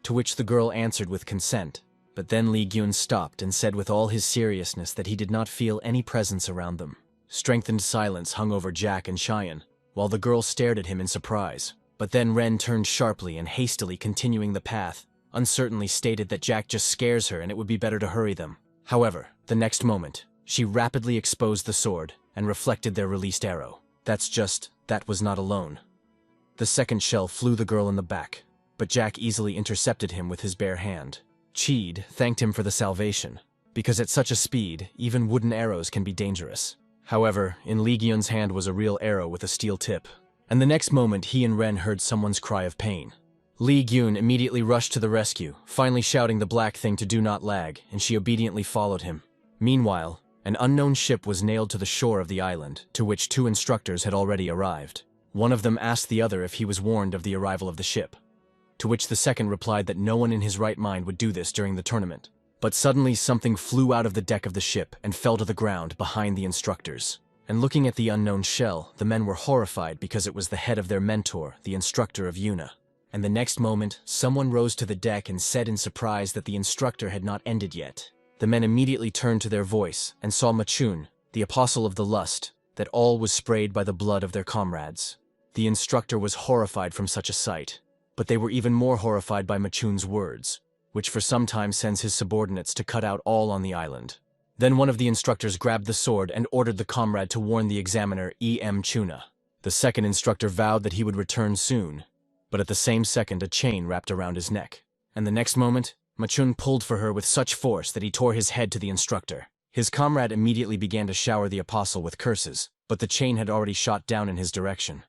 To which the girl answered with consent, but then Li Gyun stopped and said with all his seriousness that he did not feel any presence around them. Strengthened silence hung over Jack and Cheyenne, while the girl stared at him in surprise. But then Ren turned sharply and hastily continuing the path, uncertainly stated that Jack just scares her and it would be better to hurry them. However, the next moment, she rapidly exposed the sword and reflected their released arrow. That was not alone. The second shell flew the girl in the back, but Jack easily intercepted him with his bare hand. Cheed thanked him for the salvation, because at such a speed, even wooden arrows can be dangerous. However, in Li Gyun's hand was a real arrow with a steel tip, and the next moment he and Ren heard someone's cry of pain. Li Gyun immediately rushed to the rescue, finally shouting the black thing to do not lag, and she obediently followed him. Meanwhile, an unknown ship was nailed to the shore of the island, to which two instructors had already arrived. One of them asked the other if he was warned of the arrival of the ship, to which the second replied that no one in his right mind would do this during the tournament. But suddenly something flew out of the deck of the ship and fell to the ground behind the instructors. And looking at the unknown shell, the men were horrified because it was the head of their mentor, the instructor of Yuna. And the next moment, someone rose to the deck and said in surprise that the instructor had not ended yet. The men immediately turned to their voice and saw Machun, the apostle of the lust, that all was sprayed by the blood of their comrades. The instructor was horrified from such a sight, but they were even more horrified by Machun's words, which for some time sends his subordinates to cut out all on the island. Then one of the instructors grabbed the sword and ordered the comrade to warn the examiner E.M. Chuna. The second instructor vowed that he would return soon, but at the same second a chain wrapped around his neck. And the next moment, Machun pulled for her with such force that he tore his head to the instructor. His comrade immediately began to shower the apostle with curses, but the chain had already shot down in his direction.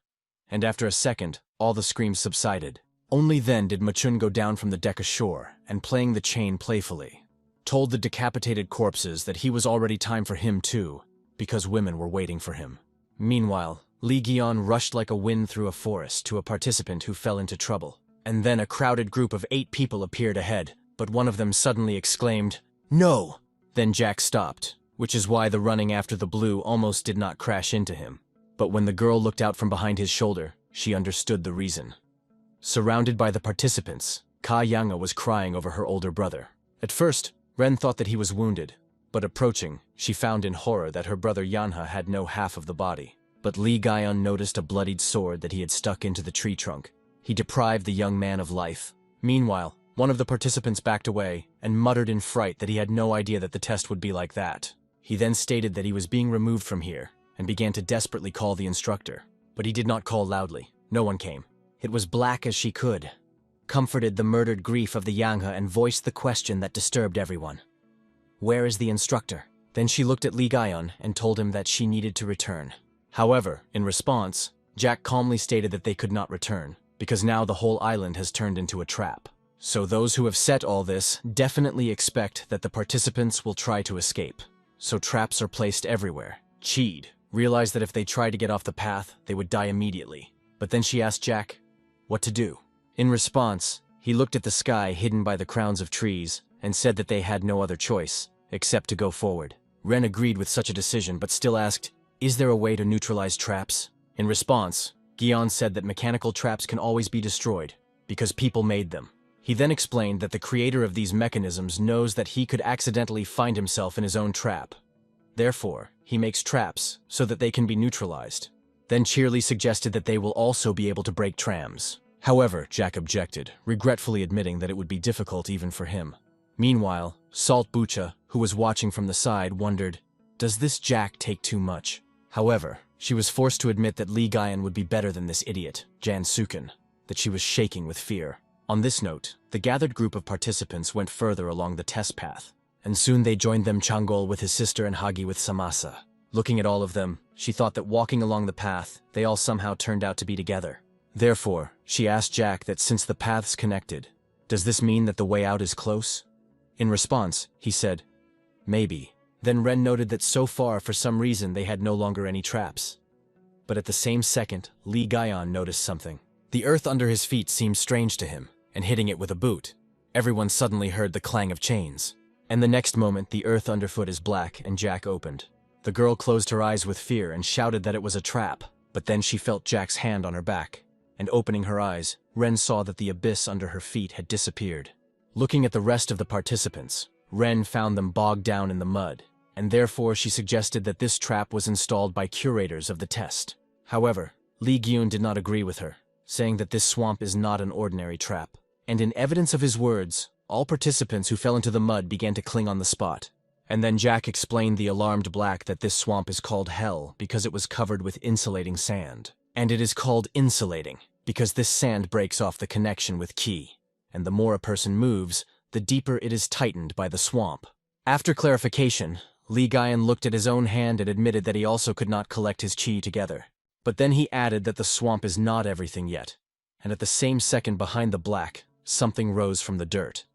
And after a second, all the screams subsided. Only then did Machun go down from the deck ashore, and playing the chain playfully, told the decapitated corpses that he was already time for him too, because women were waiting for him. Meanwhile, Li Gyun rushed like a wind through a forest to a participant who fell into trouble. And then a crowded group of 8 people appeared ahead, but one of them suddenly exclaimed, "No!" Then Jack stopped, which is why the running after the blue almost did not crash into him. But when the girl looked out from behind his shoulder, she understood the reason. Surrounded by the participants, Ka Yanga was crying over her older brother. At first, Ren thought that he was wounded, but approaching, she found in horror that her brother Yanha had no half of the body. But Li Gyun noticed a bloodied sword that he had stuck into the tree trunk. He deprived the young man of life. Meanwhile, one of the participants backed away and muttered in fright that he had no idea that the test would be like that. He then stated that he was being removed from here and began to desperately call the instructor. But he did not call loudly. No one came. It was black as she could, comforted the murdered grief of the Yangha and voiced the question that disturbed everyone. "Where is the instructor?" Then she looked at Li Gyun and told him that she needed to return. However, in response, Jack calmly stated that they could not return, because now the whole island has turned into a trap. So those who have set all this definitely expect that the participants will try to escape. So traps are placed everywhere. Cheed realized that if they tried to get off the path, they would die immediately. But then she asked Jack what to do. In response, he looked at the sky hidden by the crowns of trees and said that they had no other choice except to go forward. Ren agreed with such a decision but still asked, "Is there a way to neutralize traps?" In response, Gyun said that mechanical traps can always be destroyed because people made them. He then explained that the creator of these mechanisms knows that he could accidentally find himself in his own trap. Therefore, he makes traps so that they can be neutralized. Then Cheerly suggested that they will also be able to break trams. However, Jack objected, regretfully admitting that it would be difficult even for him. Meanwhile, Salt Bucha, who was watching from the side, wondered, does this Jack take too much? However, she was forced to admit that Li Gyun would be better than this idiot, Jan Sukin, that she was shaking with fear. On this note, the gathered group of participants went further along the test path, and soon they joined them Changol with his sister and Hagi with Samasa. Looking at all of them, she thought that walking along the path, they all somehow turned out to be together. Therefore, she asked Jack that since the paths connected, does this mean that the way out is close? In response, he said, maybe. Then Ren noted that so far, for some reason, they had no longer any traps. But at the same second, Li Gyun noticed something. The earth under his feet seemed strange to him, and hitting it with a boot, everyone suddenly heard the clang of chains. And the next moment, the earth underfoot is black and Jack opened. The girl closed her eyes with fear and shouted that it was a trap, but then she felt Jack's hand on her back, and opening her eyes, Ren saw that the abyss under her feet had disappeared. Looking at the rest of the participants, Ren found them bogged down in the mud, and therefore she suggested that this trap was installed by curators of the test. However, Li Gyun did not agree with her, saying that this swamp is not an ordinary trap. And in evidence of his words, all participants who fell into the mud began to cling on the spot. And then Jack explained the alarmed black that this swamp is called Hell because it was covered with insulating sand. And it is called insulating because this sand breaks off the connection with Ki. And the more a person moves, the deeper it is tightened by the swamp. After clarification, Li Guiyan looked at his own hand and admitted that he also could not collect his chi together. But then he added that the swamp is not everything yet. And at the same second behind the black, something rose from the dirt.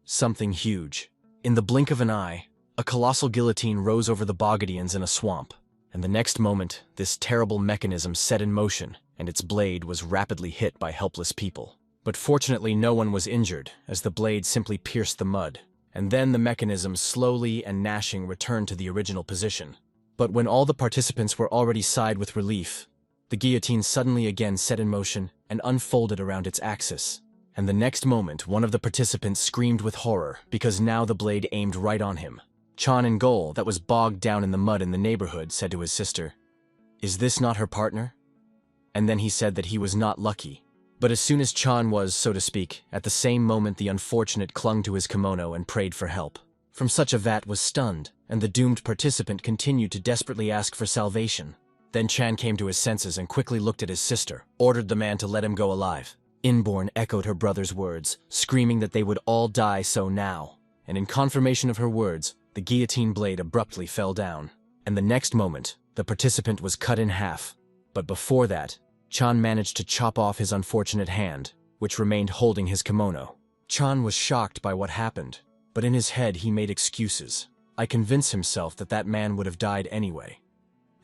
Something huge. In the blink of an eye, a colossal guillotine rose over the Bogadians in a swamp. And the next moment, this terrible mechanism set in motion, and its blade was rapidly hit by helpless people. But fortunately no one was injured, as the blade simply pierced the mud. And then the mechanism slowly and gnashing returned to the original position. But when all the participants were already sighed with relief, the guillotine suddenly again set in motion and unfolded around its axis. And the next moment, one of the participants screamed with horror, because now the blade aimed right on him. Chan in goal, that was bogged down in the mud in the neighborhood, said to his sister, "Is this not her partner?" And then he said that he was not lucky. But as soon as Chan was, so to speak, at the same moment the unfortunate clung to his kimono and prayed for help. From such a vat was stunned, and the doomed participant continued to desperately ask for salvation. Then Chan came to his senses and quickly looked at his sister, ordered the man to let him go alive. Inborn echoed her brother's words, screaming that they would all die so now. And in confirmation of her words, the guillotine blade abruptly fell down. And the next moment, the participant was cut in half. But before that, Chan managed to chop off his unfortunate hand, which remained holding his kimono. Chan was shocked by what happened, but in his head he made excuses. I convinced himself that that man would have died anyway.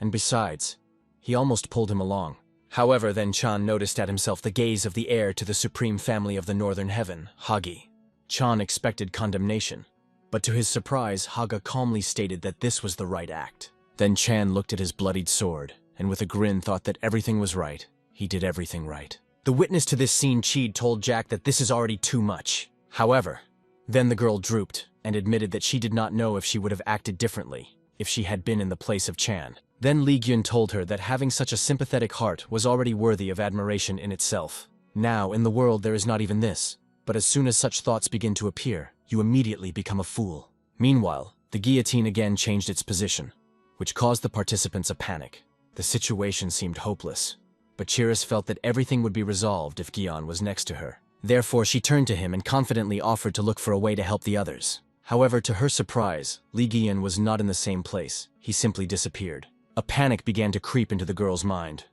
And besides, he almost pulled him along. However, then Chan noticed at himself the gaze of the heir to the supreme family of the Northern Heaven, Hagi. Chan expected condemnation, but to his surprise, Haga calmly stated that this was the right act. Then Chan looked at his bloodied sword, and with a grin thought that everything was right. He did everything right. The witness to this scene, Cheed, told Jack that this is already too much. However, then the girl drooped and admitted that she did not know if she would have acted differently if she had been in the place of Chan. Then Li Gyun told her that having such a sympathetic heart was already worthy of admiration in itself. Now, in the world there is not even this, but as soon as such thoughts begin to appear, you immediately become a fool. Meanwhile, the guillotine again changed its position, which caused the participants a panic. The situation seemed hopeless, but Chiris felt that everything would be resolved if Gion was next to her. Therefore, she turned to him and confidently offered to look for a way to help the others. However, to her surprise, Li Gion was not in the same place. He simply disappeared. A panic began to creep into the girl's mind.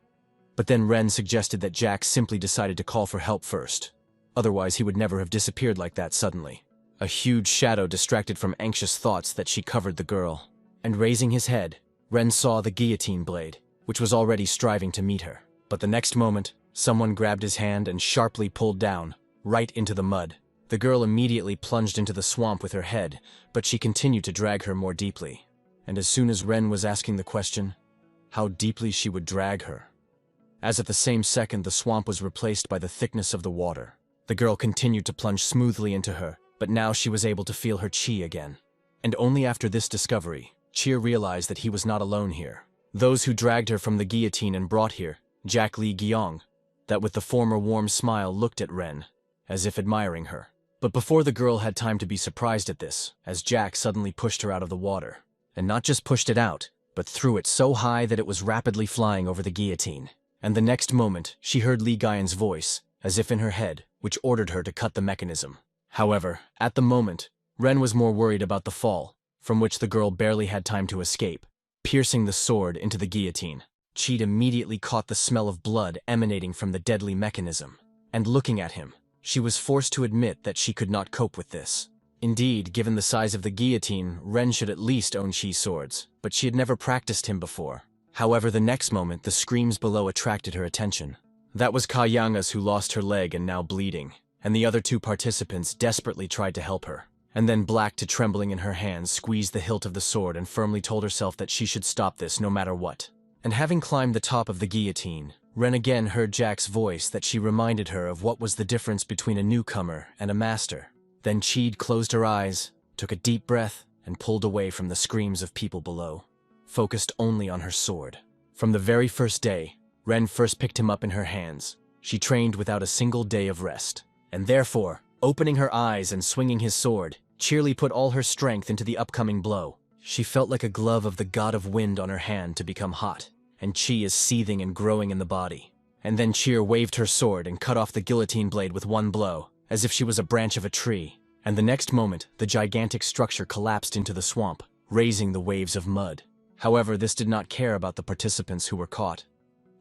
But then Ren suggested that Jack simply decided to call for help first. Otherwise, he would never have disappeared like that suddenly. A huge shadow distracted from anxious thoughts that she covered the girl. And raising his head, Ren saw the guillotine blade, which was already striving to meet her. But the next moment, someone grabbed his hand and sharply pulled down, right into the mud. The girl immediately plunged into the swamp with her head, but she continued to drag her more deeply. And as soon as Ren was asking the question, how deeply she would drag her, as at the same second the swamp was replaced by the thickness of the water. The girl continued to plunge smoothly into her, but now she was able to feel her chi again. And only after this discovery, Cheer realized that he was not alone here. Those who dragged her from the guillotine and brought here, Jack Li Gyong, that with the former warm smile looked at Ren, as if admiring her. But before the girl had time to be surprised at this, as Jack suddenly pushed her out of the water. And not just pushed it out, but threw it so high that it was rapidly flying over the guillotine. And the next moment, she heard Li Guiyan's voice, as if in her head, which ordered her to cut the mechanism. However, at the moment, Ren was more worried about the fall, from which the girl barely had time to escape, piercing the sword into the guillotine. Cheed immediately caught the smell of blood emanating from the deadly mechanism. And looking at him, she was forced to admit that she could not cope with this. Indeed, given the size of the guillotine, Ren should at least own chi swords, but she had never practiced him before. However, the next moment, the screams below attracted her attention. That was Ka Yangas, who lost her leg and now bleeding, and the other two participants desperately tried to help her. And then Black, to trembling in her hands, squeezed the hilt of the sword and firmly told herself that she should stop this no matter what. And having climbed the top of the guillotine, Ren again heard Jack's voice that she reminded her of what was the difference between a newcomer and a master. Then Cheed closed her eyes, took a deep breath, and pulled away from the screams of people below, focused only on her sword. From the very first day, Ren first picked him up in her hands. She trained without a single day of rest. And therefore, opening her eyes and swinging his sword, Cheerly put all her strength into the upcoming blow. She felt like a glove of the god of wind on her hand to become hot, and chi is seething and growing in the body. And then Cheer waved her sword and cut off the guillotine blade with one blow, as if she was a branch of a tree. And the next moment, the gigantic structure collapsed into the swamp, raising the waves of mud. However, this did not care about the participants who were caught.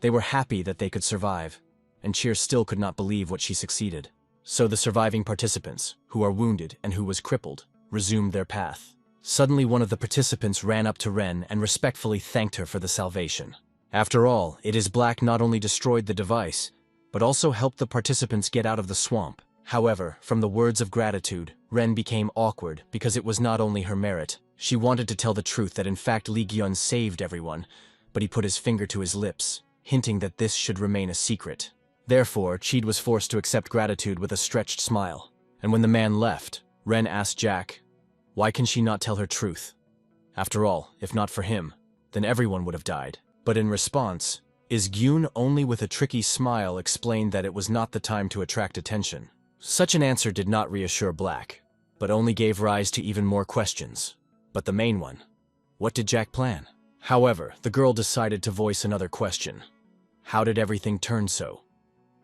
They were happy that they could survive, and Cheer still could not believe what she succeeded. So the surviving participants, who are wounded and who was crippled, resumed their path. Suddenly one of the participants ran up to Ren and respectfully thanked her for the salvation. After all, it is Black not only destroyed the device, but also helped the participants get out of the swamp. However, from the words of gratitude, Ren became awkward because it was not only her merit. She wanted to tell the truth that in fact Lee Gyun saved everyone, but he put his finger to his lips, hinting that this should remain a secret. Therefore, Cheed was forced to accept gratitude with a stretched smile. And when the man left, Ren asked Jack, why can she not tell her truth? After all, if not for him, then everyone would have died. But in response, Gyun only with a tricky smile explained that it was not the time to attract attention. Such an answer did not reassure Black, but only gave rise to even more questions. But the main one, what did Jack plan? However, the girl decided to voice another question. How did everything turn so?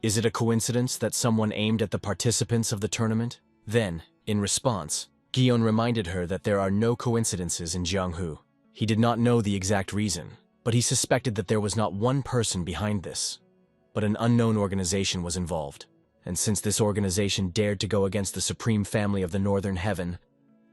Is it a coincidence that someone aimed at the participants of the tournament? Then, in response, Gyun reminded her that there are no coincidences in Jianghu. He did not know the exact reason, but he suspected that there was not one person behind this. But an unknown organization was involved, and since this organization dared to go against the supreme family of the Northern Heaven,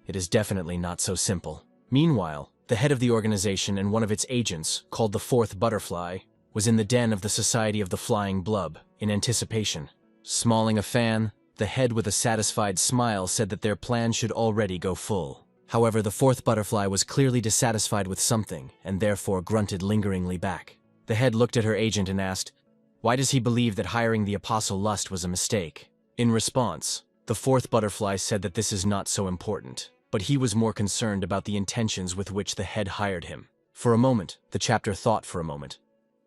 it is definitely not so simple. Meanwhile, the head of the organization and one of its agents, called the Fourth Butterfly, was in the den of the Society of the Flying Blub, in anticipation. Smalling a fan, the head with a satisfied smile said that their plan should already go full. However, the Fourth Butterfly was clearly dissatisfied with something, and therefore grunted lingeringly back. The head looked at her agent and asked, why does he believe that hiring the Apostle Lust was a mistake? In response, the Fourth Butterfly said that this is not so important, but he was more concerned about the intentions with which the head hired him. For a moment, the chapter thought for a moment,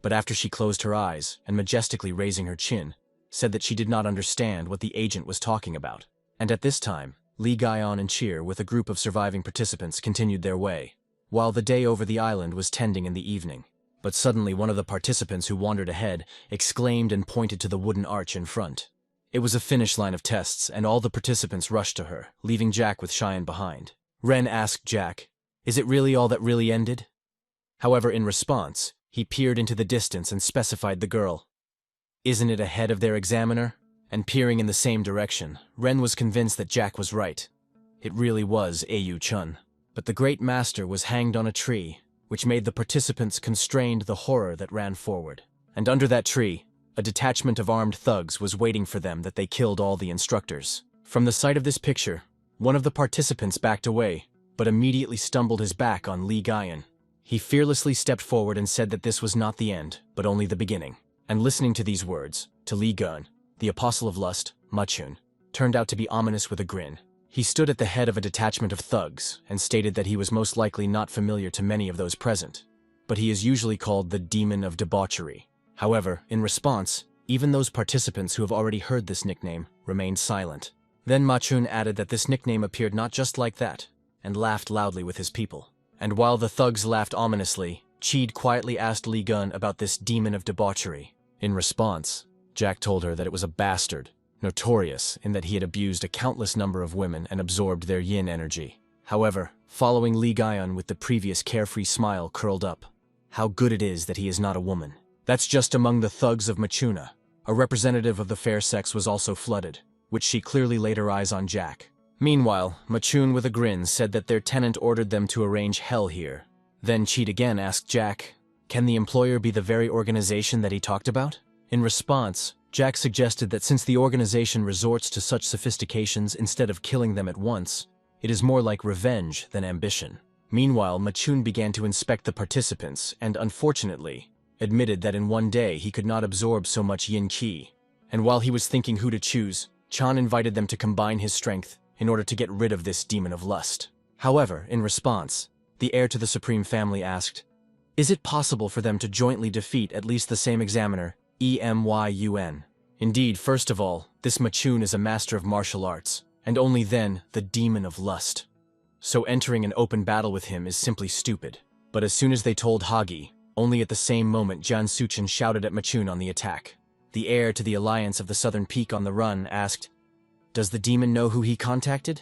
but after she closed her eyes and majestically raising her chin, said that she did not understand what the agent was talking about. And at this time, Lee Gaion and Cheer with a group of surviving participants continued their way, while the day over the island was tending in the evening. But suddenly one of the participants who wandered ahead exclaimed and pointed to the wooden arch in front. It was a finish line of tests, and all the participants rushed to her, leaving Jack with Cheyenne behind. Ren asked Jack, is it really all that really ended? However, in response, he peered into the distance and specified the girl. Isn't it ahead of their examiner? And peering in the same direction, Ren was convinced that Jack was right. It really was Ayu Chun. But the great master was hanged on a tree, which made the participants constrained the horror that ran forward. And under that tree, a detachment of armed thugs was waiting for them that they killed all the instructors. From the sight of this picture, one of the participants backed away, but immediately stumbled his back on Lee Gaion. He fearlessly stepped forward and said that this was not the end, but only the beginning. And listening to these words, to Lee Gaion, the Apostle of Lust, Machun, turned out to be ominous with a grin. He stood at the head of a detachment of thugs and stated that he was most likely not familiar to many of those present, but he is usually called the Demon of Debauchery. However, in response, even those participants who have already heard this nickname remained silent. Then Machun added that this nickname appeared not just like that, and laughed loudly with his people. And while the thugs laughed ominously, Cheed quietly asked Lee Gun about this Demon of Debauchery. In response, Jack told her that it was a bastard, notorious in that he had abused a countless number of women and absorbed their yin energy. However, following Lee Gaion with the previous carefree smile curled up, how good it is that he is not a woman. That's just among the thugs of Machuna. A representative of the fair sex was also flooded, which she clearly laid her eyes on Jack. Meanwhile, Machun with a grin said that their tenant ordered them to arrange hell here. Then Cheat again asked Jack, can the employer be the very organization that he talked about? In response, Jack suggested that since the organization resorts to such sophistications instead of killing them at once, it is more like revenge than ambition. Meanwhile, Machun began to inspect the participants and, unfortunately, admitted that in one day he could not absorb so much yin qi. And while he was thinking who to choose, Chan invited them to combine his strength in order to get rid of this demon of lust. However, in response, the heir to the Supreme Family asked, is it possible for them to jointly defeat at least the same examiner, EMYUN? Indeed, first of all, this Machun is a master of martial arts, and only then the demon of lust. So entering an open battle with him is simply stupid. But as soon as they told Hagi, only at the same moment Jian Suchen shouted at Machun on the attack. The heir to the Alliance of the Southern Peak on the Run asked, does the demon know who he contacted?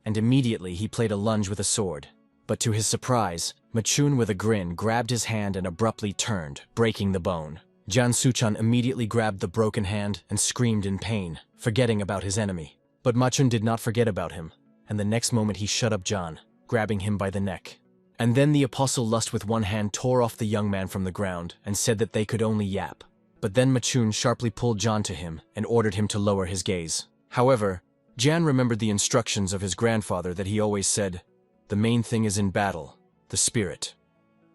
And immediately he played a lunge with a sword. But to his surprise, Machun with a grin grabbed his hand and abruptly turned, breaking the bone. Jan Suchan immediately grabbed the broken hand and screamed in pain, forgetting about his enemy. But Machun did not forget about him, and the next moment he shut up Jan, grabbing him by the neck. And then the Apostle Lust with one hand tore off the young man from the ground and said that they could only yap. But then Machun sharply pulled Jan to him and ordered him to lower his gaze. However, Jan remembered the instructions of his grandfather that he always said, "The main thing is in battle, the spirit."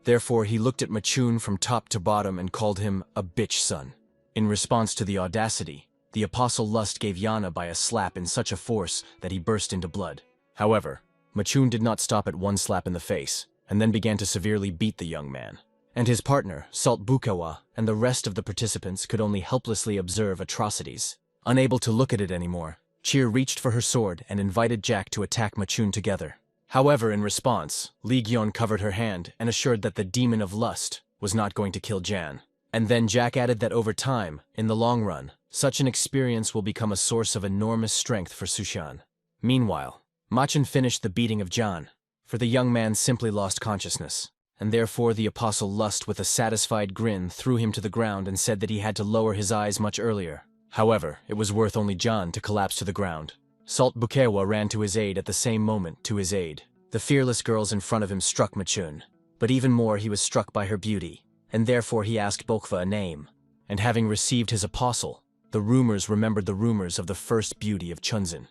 Therefore he looked at Machun from top to bottom and called him a bitch son. In response to the audacity, the Apostle Lust gave Yana by a slap in such a force that he burst into blood. However, Machun did not stop at one slap in the face, and then began to severely beat the young man. And his partner, Salt Bukawa, and the rest of the participants could only helplessly observe atrocities. Unable to look at it anymore, Cheer reached for her sword and invited Jack to attack Machun together. However, in response, Li Gyeon covered her hand and assured that the demon of lust was not going to kill Jan. And then Jack added that over time, in the long run, such an experience will become a source of enormous strength for Sushan. Meanwhile, Machun finished the beating of Jan, for the young man simply lost consciousness, and therefore the Apostle Lust with a satisfied grin threw him to the ground and said that he had to lower his eyes much earlier. However, it was worth only Jan to collapse to the ground. Salt Bukewa ran to his aid at the same moment to his aid. The fearless girls in front of him struck Machun, but even more he was struck by her beauty, and therefore he asked Bokva a name. And having received his apostle, the rumors remembered the rumors of the first beauty of Chunzin,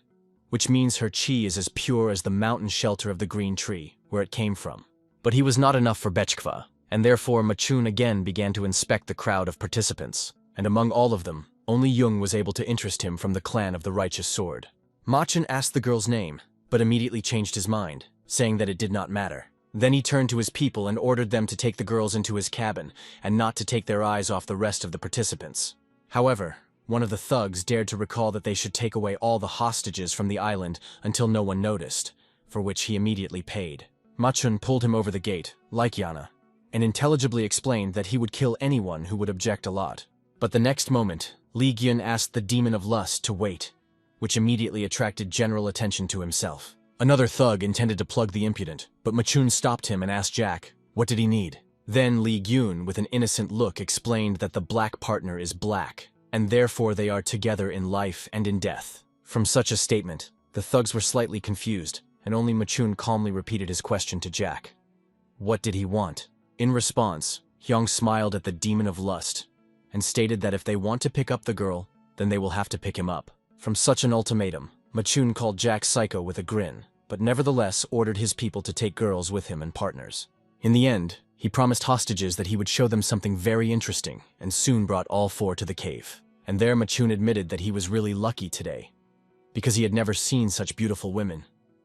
which means her chi is as pure as the mountain shelter of the green tree, where it came from. But he was not enough for Bechkva, and therefore Machun again began to inspect the crowd of participants, and among all of them, only Jung was able to interest him from the clan of the Righteous Sword. Machun asked the girl's name, but immediately changed his mind, saying that it did not matter. Then he turned to his people and ordered them to take the girls into his cabin, and not to take their eyes off the rest of the participants. However, one of the thugs dared to recall that they should take away all the hostages from the island until no one noticed, for which he immediately paid. Machun pulled him over the gate, like Yana, and intelligibly explained that he would kill anyone who would object a lot. But the next moment, Li Gyun asked the demon of lust to wait, which immediately attracted general attention to himself. Another thug intended to plug the impudent, but Machun stopped him and asked Jack, what did he need? Then Li Gyun, with an innocent look, explained that the black partner is black, and therefore they are together in life and in death. From such a statement, the thugs were slightly confused, and only Machun calmly repeated his question to Jack. What did he want? In response, Hyung smiled at the demon of lust, and stated that if they want to pick up the girl, then they will have to pick him up. From such an ultimatum, Machun called Jack psycho with a grin, but nevertheless ordered his people to take girls with him and partners. In the end, he promised hostages that he would show them something very interesting, and soon brought all four to the cave. And there Machun admitted that he was really lucky today, because he had never seen such beautiful women,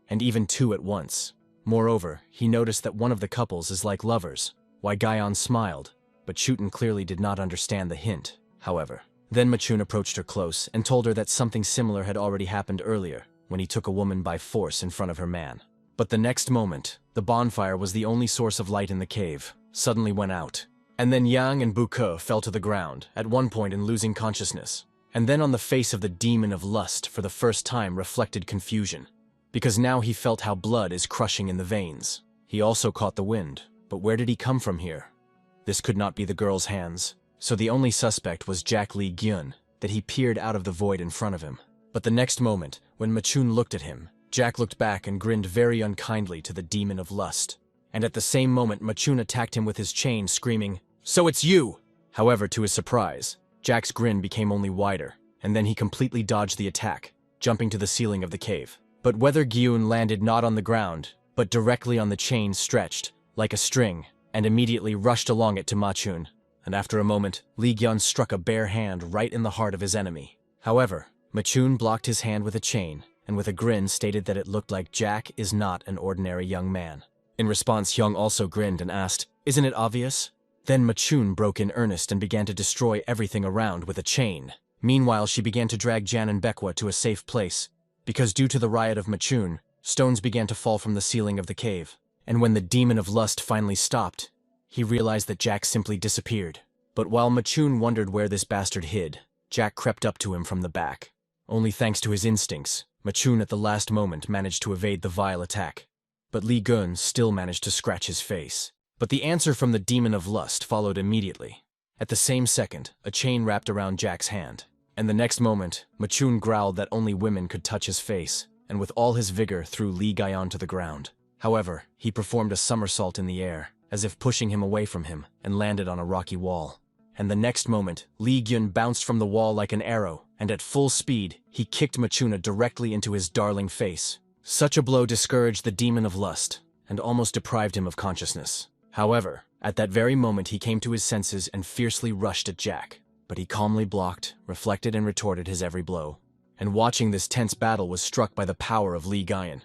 and even two at once. Moreover, he noticed that one of the couples is like lovers. Why Gaion smiled, but Chutin clearly did not understand the hint, however. Then Machun approached her close and told her that something similar had already happened earlier, when he took a woman by force in front of her man. But the next moment, the bonfire was the only source of light in the cave, suddenly went out. And then Yang and Buke fell to the ground, at one point in losing consciousness. And then on the face of the demon of lust for the first time reflected confusion, because now he felt how blood is crushing in the veins. He also caught the wind, but where did he come from here? This could not be the girl's hands, so the only suspect was Jack Li Gyun, that he peered out of the void in front of him. But the next moment, when Machun looked at him, Jack looked back and grinned very unkindly to the demon of lust. And at the same moment Machun attacked him with his chain, screaming, "So it's you!" However, to his surprise, Jack's grin became only wider, and then he completely dodged the attack, jumping to the ceiling of the cave. But whether Gyun landed not on the ground, but directly on the chain stretched, like a string, and immediately rushed along it to Machun. And after a moment, Li Gyun struck a bare hand right in the heart of his enemy. However, Machun blocked his hand with a chain, and with a grin stated that it looked like Jack is not an ordinary young man. In response, Hyung also grinned and asked, "Isn't it obvious?" Then Machun broke in earnest and began to destroy everything around with a chain. Meanwhile, she began to drag Jan and Baekwa to a safe place, because due to the riot of Machun, stones began to fall from the ceiling of the cave. And when the demon of lust finally stopped, he realized that Jack simply disappeared. But while Machun wondered where this bastard hid, Jack crept up to him from the back. Only thanks to his instincts, Machun at the last moment managed to evade the vile attack. but Li Gun still managed to scratch his face. But the answer from the demon of lust followed immediately. At the same second, a chain wrapped around Jack's hand, and the next moment, Machun growled that only women could touch his face, and with all his vigor threw Li Gaian to the ground. However, he performed a somersault in the air, as if pushing him away from him, and landed on a rocky wall. And the next moment, Li Gyun bounced from the wall like an arrow, and at full speed, he kicked Machuna directly into his darling face. Such a blow discouraged the demon of lust, and almost deprived him of consciousness. However, at that very moment he came to his senses and fiercely rushed at Jack. But he calmly blocked, reflected and retorted his every blow. And watching this tense battle was struck by the power of Li Gaian.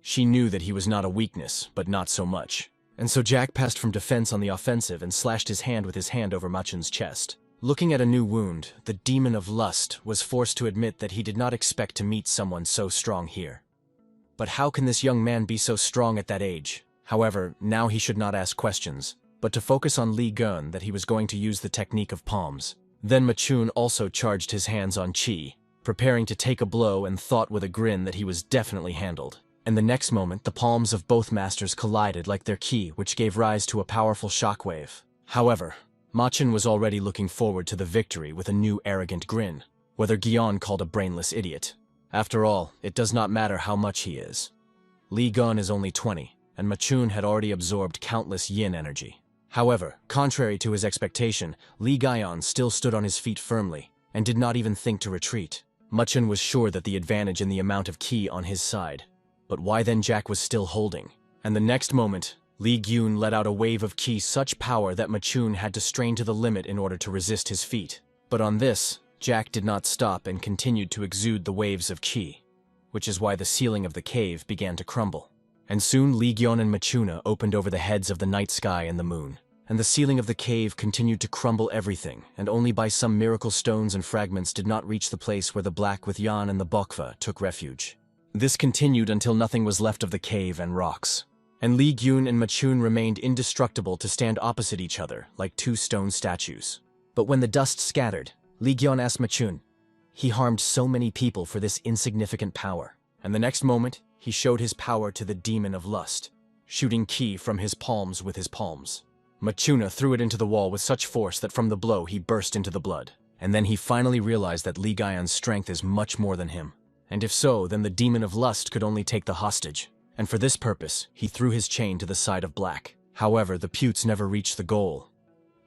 She knew that he was not a weakness, but not so much. And so Jack passed from defense on the offensive and slashed his hand with his hand over Machun's chest. Looking at a new wound, the demon of lust was forced to admit that he did not expect to meet someone so strong here. But how can this young man be so strong at that age? However, now he should not ask questions, but to focus on Li Gun that he was going to use the technique of palms. Then Machun also charged his hands on Qi, preparing to take a blow and thought with a grin that he was definitely handled. And the next moment, the palms of both masters collided like their ki, which gave rise to a powerful shockwave. However, Machin was already looking forward to the victory with a new arrogant grin, whether Guion called a brainless idiot. After all, it does not matter how much he is. Li Gun is only 20, and Machun had already absorbed countless yin energy. However, contrary to his expectation, Li Gaian still stood on his feet firmly, and did not even think to retreat. Machun was sure that the advantage in the amount of ki on his side. But why then Jack was still holding? And the next moment, Li Gyun let out a wave of ki such power that Machun had to strain to the limit in order to resist his feat. But on this, Jack did not stop and continued to exude the waves of ki, which is why the ceiling of the cave began to crumble. And soon Li Gyun and Machuna opened over the heads of the night sky and the moon. And the ceiling of the cave continued to crumble everything, and only by some miracle stones and fragments did not reach the place where the Black with Yan and the Bokva took refuge. This continued until nothing was left of the cave and rocks. And Li Gyun and Machun remained indestructible to stand opposite each other, like two stone statues. But when the dust scattered, Li Gyun asked Machun, "He harmed so many people for this insignificant power." And the next moment, he showed his power to the demon of lust, shooting ki from his palms with his palms. Machuna threw it into the wall with such force that from the blow he burst into the blood. And then he finally realized that Li Gaian's strength is much more than him. And if so, then the demon of lust could only take the hostage. And for this purpose, he threw his chain to the side of Black. However, the Putes never reached the goal.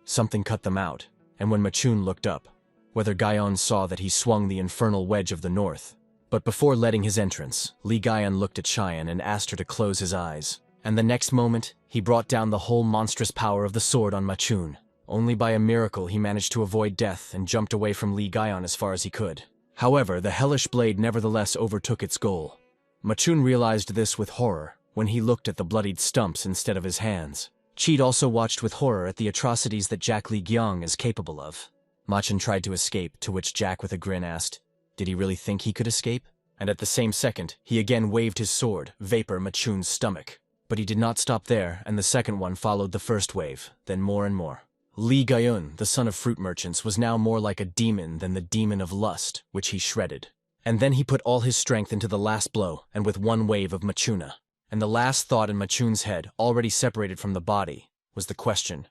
Something cut them out, and when Machun looked up, whether Gaian saw that he swung the infernal wedge of the north. But before letting his entrance, Li Gaian looked at Cheyenne and asked her to close his eyes. And the next moment, he brought down the whole monstrous power of the sword on Machun. Only by a miracle he managed to avoid death and jumped away from Li Gaian as far as he could. However, the hellish blade nevertheless overtook its goal. Machun realized this with horror when he looked at the bloodied stumps instead of his hands. Cheat also watched with horror at the atrocities that Jack Li Gyong is capable of. Machin tried to escape, to which Jack with a grin asked, did he really think he could escape? And at the same second, he again waved his sword, vapor Machun's stomach. But he did not stop there, and the second one followed the first wave, then more and more. Li Gaiun, the son of fruit merchants, was now more like a demon than the demon of lust, which he shredded. And then he put all his strength into the last blow, and with one wave of Machuna. And the last thought in Machun's head, already separated from the body, was the question,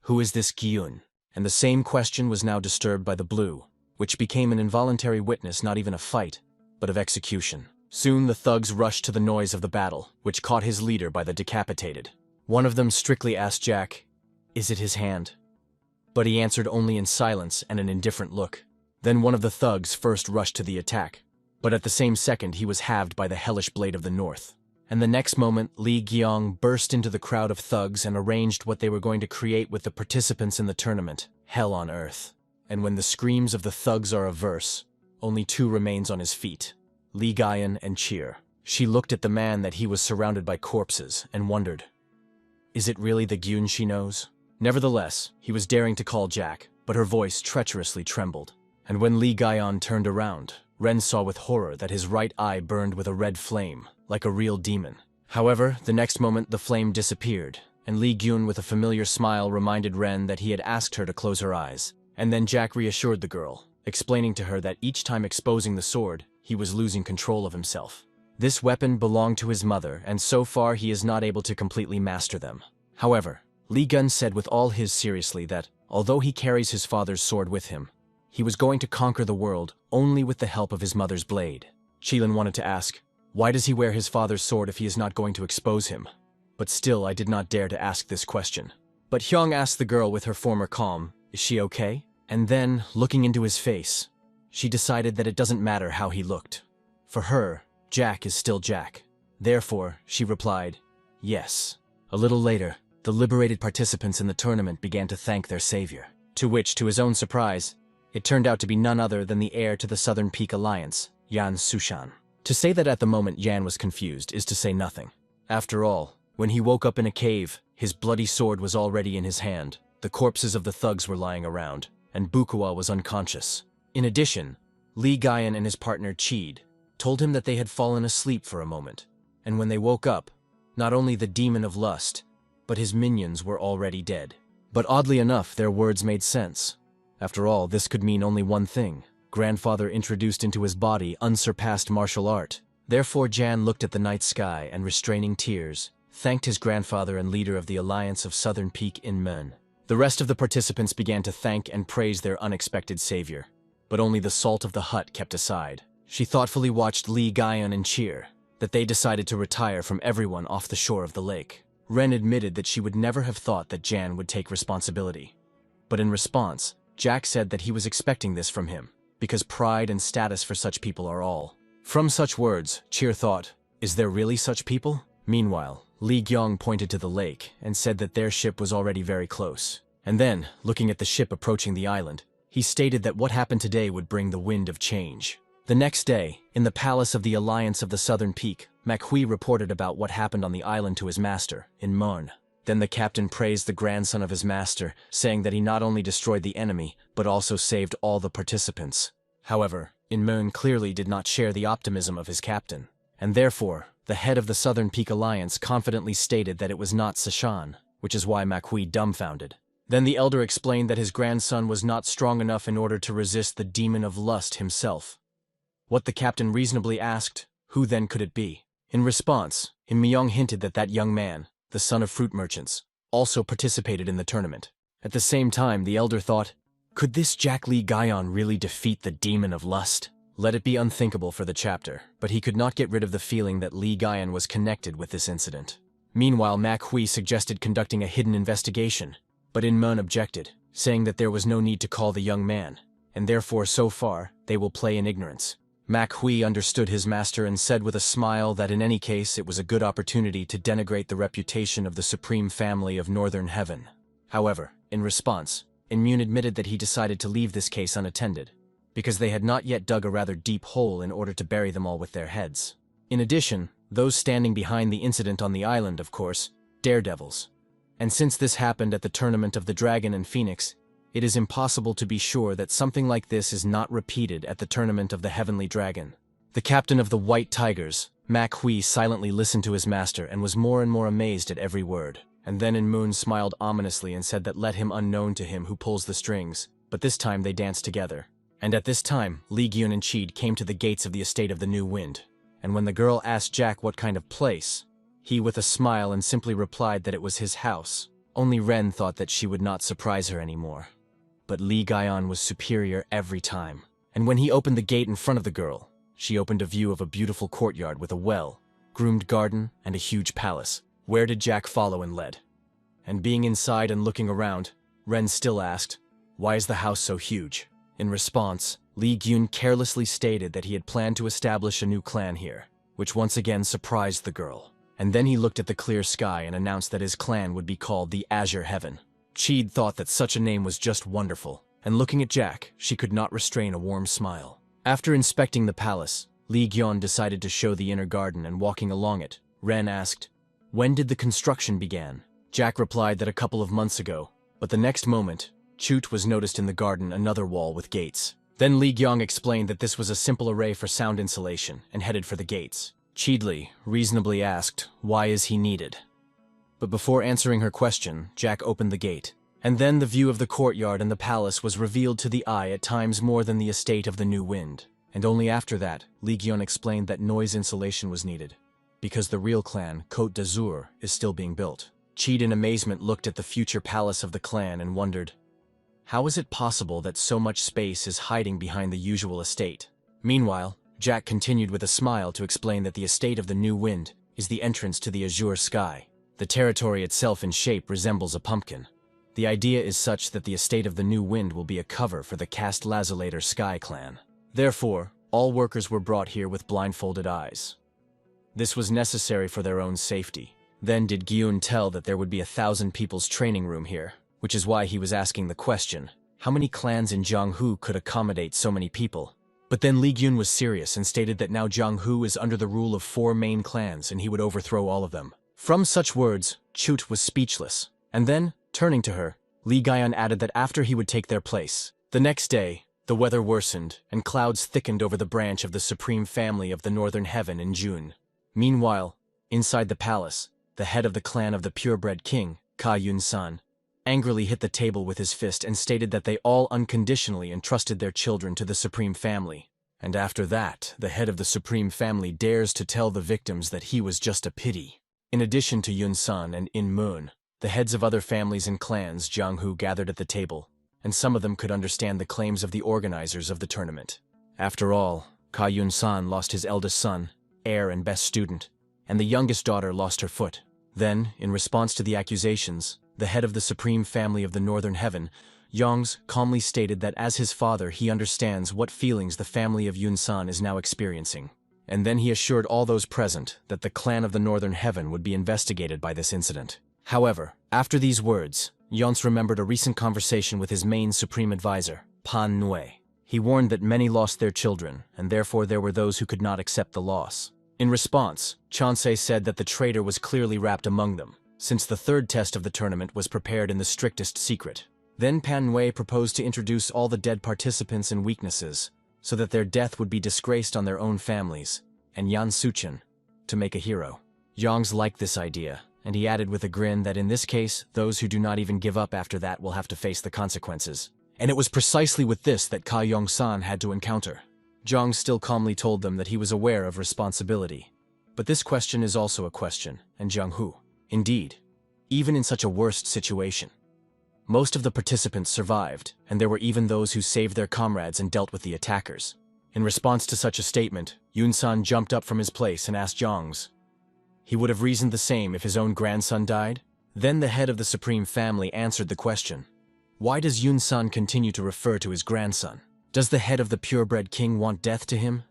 who is this Gyun? And the same question was now disturbed by the blue, which became an involuntary witness not even of fight, but of execution. Soon the thugs rushed to the noise of the battle, which caught his leader by the decapitated. One of them strictly asked Jack, is it his hand? But he answered only in silence and an indifferent look. Then one of the thugs first rushed to the attack, but at the same second he was halved by the hellish blade of the north. And the next moment, Li Gyong burst into the crowd of thugs and arranged what they were going to create with the participants in the tournament, hell on earth. And when the screams of the thugs are averse, only two remains on his feet, Li Gaian and Cheer. She looked at the man that he was surrounded by corpses and wondered, is it really the Gyun she knows? Nevertheless, he was daring to call Jack, but her voice treacherously trembled. And when Li Gaian turned around, Ren saw with horror that his right eye burned with a red flame, like a real demon. However, the next moment the flame disappeared, and Li Gyun with a familiar smile reminded Ren that he had asked her to close her eyes. And then Jack reassured the girl, explaining to her that each time exposing the sword, he was losing control of himself. This weapon belonged to his mother, and so far he is not able to completely master them. However, Li Gun said with all his seriously that, although he carries his father's sword with him, he was going to conquer the world only with the help of his mother's blade. Qilin wanted to ask, why does he wear his father's sword if he is not going to expose him? But still I did not dare to ask this question. But Hyung asked the girl with her former calm, is she okay? And then, looking into his face, she decided that it doesn't matter how he looked. For her, Jack is still Jack. Therefore, she replied, yes. A little later, the liberated participants in the tournament began to thank their savior. To which, to his own surprise, it turned out to be none other than the heir to the Southern Peak Alliance, Yan Sushan. To say that at the moment Yan was confused is to say nothing. After all, when he woke up in a cave, his bloody sword was already in his hand, the corpses of the thugs were lying around, and Bukua was unconscious. In addition, Li Gaian and his partner Cheed told him that they had fallen asleep for a moment, and when they woke up, not only the demon of lust, but his minions were already dead. But oddly enough, their words made sense. After all, this could mean only one thing. Grandfather introduced into his body unsurpassed martial art. Therefore Jan looked at the night sky and, restraining tears, thanked his grandfather and leader of the Alliance of Southern Peak in Men. The rest of the participants began to thank and praise their unexpected savior, but only the salt of the hut kept aside. She thoughtfully watched Li Gaian and cheer that they decided to retire from everyone off the shore of the lake. Ren admitted that she would never have thought that Jan would take responsibility. But in response, Jack said that he was expecting this from him, because pride and status for such people are all. From such words, Cheer thought, is there really such people? Meanwhile, Li Gyong pointed to the lake and said that their ship was already very close. And then, looking at the ship approaching the island, he stated that what happened today would bring the wind of change. The next day, in the palace of the Alliance of the Southern Peak, MANHUA reported about what happened on the island to his master, in Mon. Then the captain praised the grandson of his master, saying that he not only destroyed the enemy, but also saved all the participants. However, In Mon clearly did not share the optimism of his captain, and therefore, the head of the Southern Peak Alliance confidently stated that it was not Sashan, which is why MANHUA dumbfounded. Then the elder explained that his grandson was not strong enough in order to resist the demon of lust himself. What the captain reasonably asked, who then could it be? In response, Im Myung hinted that that young man, the son of fruit merchants, also participated in the tournament. At the same time, the elder thought, could this Jack Li Gaion really defeat the demon of lust? Let it be unthinkable for the chapter, but he could not get rid of the feeling that Li Gaion was connected with this incident. Meanwhile, MANHUA suggested conducting a hidden investigation, but In Mon objected, saying that there was no need to call the young man, and therefore so far, they will play in ignorance. MANHUA understood his master and said with a smile that in any case it was a good opportunity to denigrate the reputation of the supreme family of Northern Heaven. However, in response, In Mun admitted that he decided to leave this case unattended, because they had not yet dug a rather deep hole in order to bury them all with their heads. In addition, those standing behind the incident on the island, of course, daredevils. And since this happened at the tournament of the Dragon and Phoenix, it is impossible to be sure that something like this is not repeated at the tournament of the Heavenly Dragon. The captain of the White Tigers, MANHUA, silently listened to his master and was more and more amazed at every word. And then In Mun smiled ominously and said that let him unknown to him who pulls the strings, but this time they danced together. And at this time, Li Gyun and Cheed came to the gates of the estate of the New Wind, and when the girl asked Jack what kind of place, he with a smile and simply replied that it was his house. Only Ren thought that she would not surprise her anymore. But Li Gaion was superior every time, and when he opened the gate in front of the girl, she opened a view of a beautiful courtyard with a well, groomed garden, and a huge palace. Where did Jack follow and led? And being inside and looking around, Ren still asked, why is the house so huge? In response, Li Gyun carelessly stated that he had planned to establish a new clan here, which once again surprised the girl. And then he looked at the clear sky and announced that his clan would be called the Azure Heaven. Cheed thought that such a name was just wonderful, and looking at Jack, she could not restrain a warm smile. After inspecting the palace, Li Gyun decided to show the inner garden, and walking along it, Ren asked, when did the construction begin? Jack replied that a couple of months ago, but the next moment, Chut was noticed in the garden another wall with gates. Then Li Gyong explained that this was a simple array for sound insulation and headed for the gates. Cheedli reasonably asked, why is he needed? But before answering her question, Jack opened the gate, and then the view of the courtyard and the palace was revealed to the eye at times more than the estate of the New Wind. and only after that, Li Gion explained that noise insulation was needed, because the real clan, Côte d'Azur, is still being built. Cheed in amazement looked at the future palace of the clan and wondered, how is it possible that so much space is hiding behind the usual estate? Meanwhile, Jack continued with a smile to explain that the estate of the New Wind is the entrance to the azure sky. The territory itself in shape resembles a pumpkin. The idea is such that the estate of the New Wind will be a cover for the Cast Lazulator Sky clan. Therefore, all workers were brought here with blindfolded eyes. This was necessary for their own safety. Then did Gyun tell that there would be 1,000 people's training room here, which is why he was asking the question, how many clans in Jianghu could accommodate so many people? But then Li Gyun was serious and stated that now Jianghu is under the rule of 4 main clans and he would overthrow all of them. From such words, Chut was speechless, and then, turning to her, Li Gion added that after he would take their place. The next day, the weather worsened and clouds thickened over the branch of the supreme family of the Northern Heaven in June. Meanwhile, inside the palace, the head of the clan of the purebred king, Ka Yun-san, angrily hit the table with his fist and stated that they all unconditionally entrusted their children to the supreme family. And after that, the head of the supreme family dares to tell the victims that he was just a pity. In addition to Yun-san and In-moon, the heads of other families and clans Jianghu gathered at the table, and some of them could understand the claims of the organizers of the tournament. After all, Ka Yun-san lost his eldest son, heir and best student, and the youngest daughter lost her foot. Then, in response to the accusations, the head of the supreme family of the Northern Heaven, Yongs, calmly stated that as his father he understands what feelings the family of Yun-san is now experiencing. And then he assured all those present that the clan of the Northern Heaven would be investigated by this incident. However, after these words, Yongs remembered a recent conversation with his main supreme advisor, Pan Nue. He warned that many lost their children, and therefore there were those who could not accept the loss. In response, Chansei said that the traitor was clearly wrapped among them, since the third test of the tournament was prepared in the strictest secret. Then Pan Nue proposed to introduce all the dead participants and weaknesses, so that their death would be disgraced on their own families, and Yan Suchen, to make a hero. Yongs liked this idea, and he added with a grin that in this case, those who do not even give up after that will have to face the consequences. And it was precisely with this that Ka Yong-san had to encounter. Zhang still calmly told them that he was aware of responsibility. But this question is also a question, and Jianghu. Indeed, even in such a worst situation, most of the participants survived, and there were even those who saved their comrades and dealt with the attackers. In response to such a statement, Yun-san jumped up from his place and asked Zhang's. He would have reasoned the same if his own grandson died? Then the head of the supreme family answered the question. Why does Yun-san continue to refer to his grandson? Does the head of the purebred king want death to him?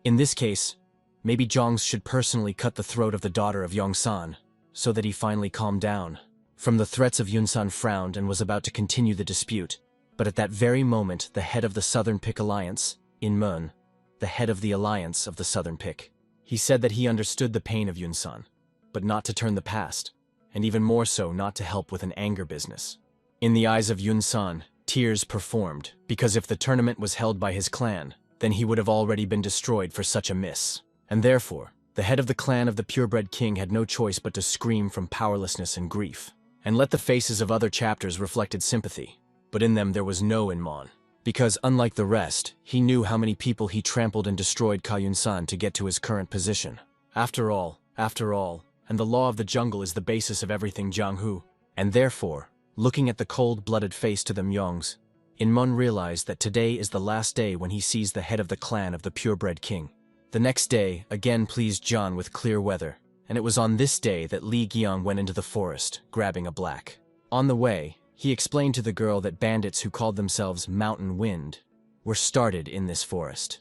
In this case, maybe Zhang should personally cut the throat of the daughter of Yong-san, so that he finally calmed down. From the threats of Yun-san frowned and was about to continue the dispute, but at that very moment the head of the Southern Pick Alliance, In-moon, the head of the alliance of the Southern Pick, he said that he understood the pain of Yun-san, but not to turn the past, and even more so not to help with an anger business. In the eyes of Yun-san, tears performed, because if the tournament was held by his clan, then he would have already been destroyed for such a miss. And therefore, the head of the clan of the purebred king had no choice but to scream from powerlessness and grief. And let the faces of other chapters reflected sympathy, but in them there was no Inmon. Because unlike the rest, he knew how many people he trampled and destroyed Ka Yun-san to get to his current position. After all, and the law of the jungle is the basis of everything Jianghu. And therefore, looking at the cold-blooded face to them Yongs, Inmon realized that today is the last day when he sees the head of the clan of the purebred king. The next day again pleased John with clear weather, and it was on this day that Li Giang went into the forest, grabbing a black. On the way, he explained to the girl that bandits who called themselves Mountain Wind were started in this forest.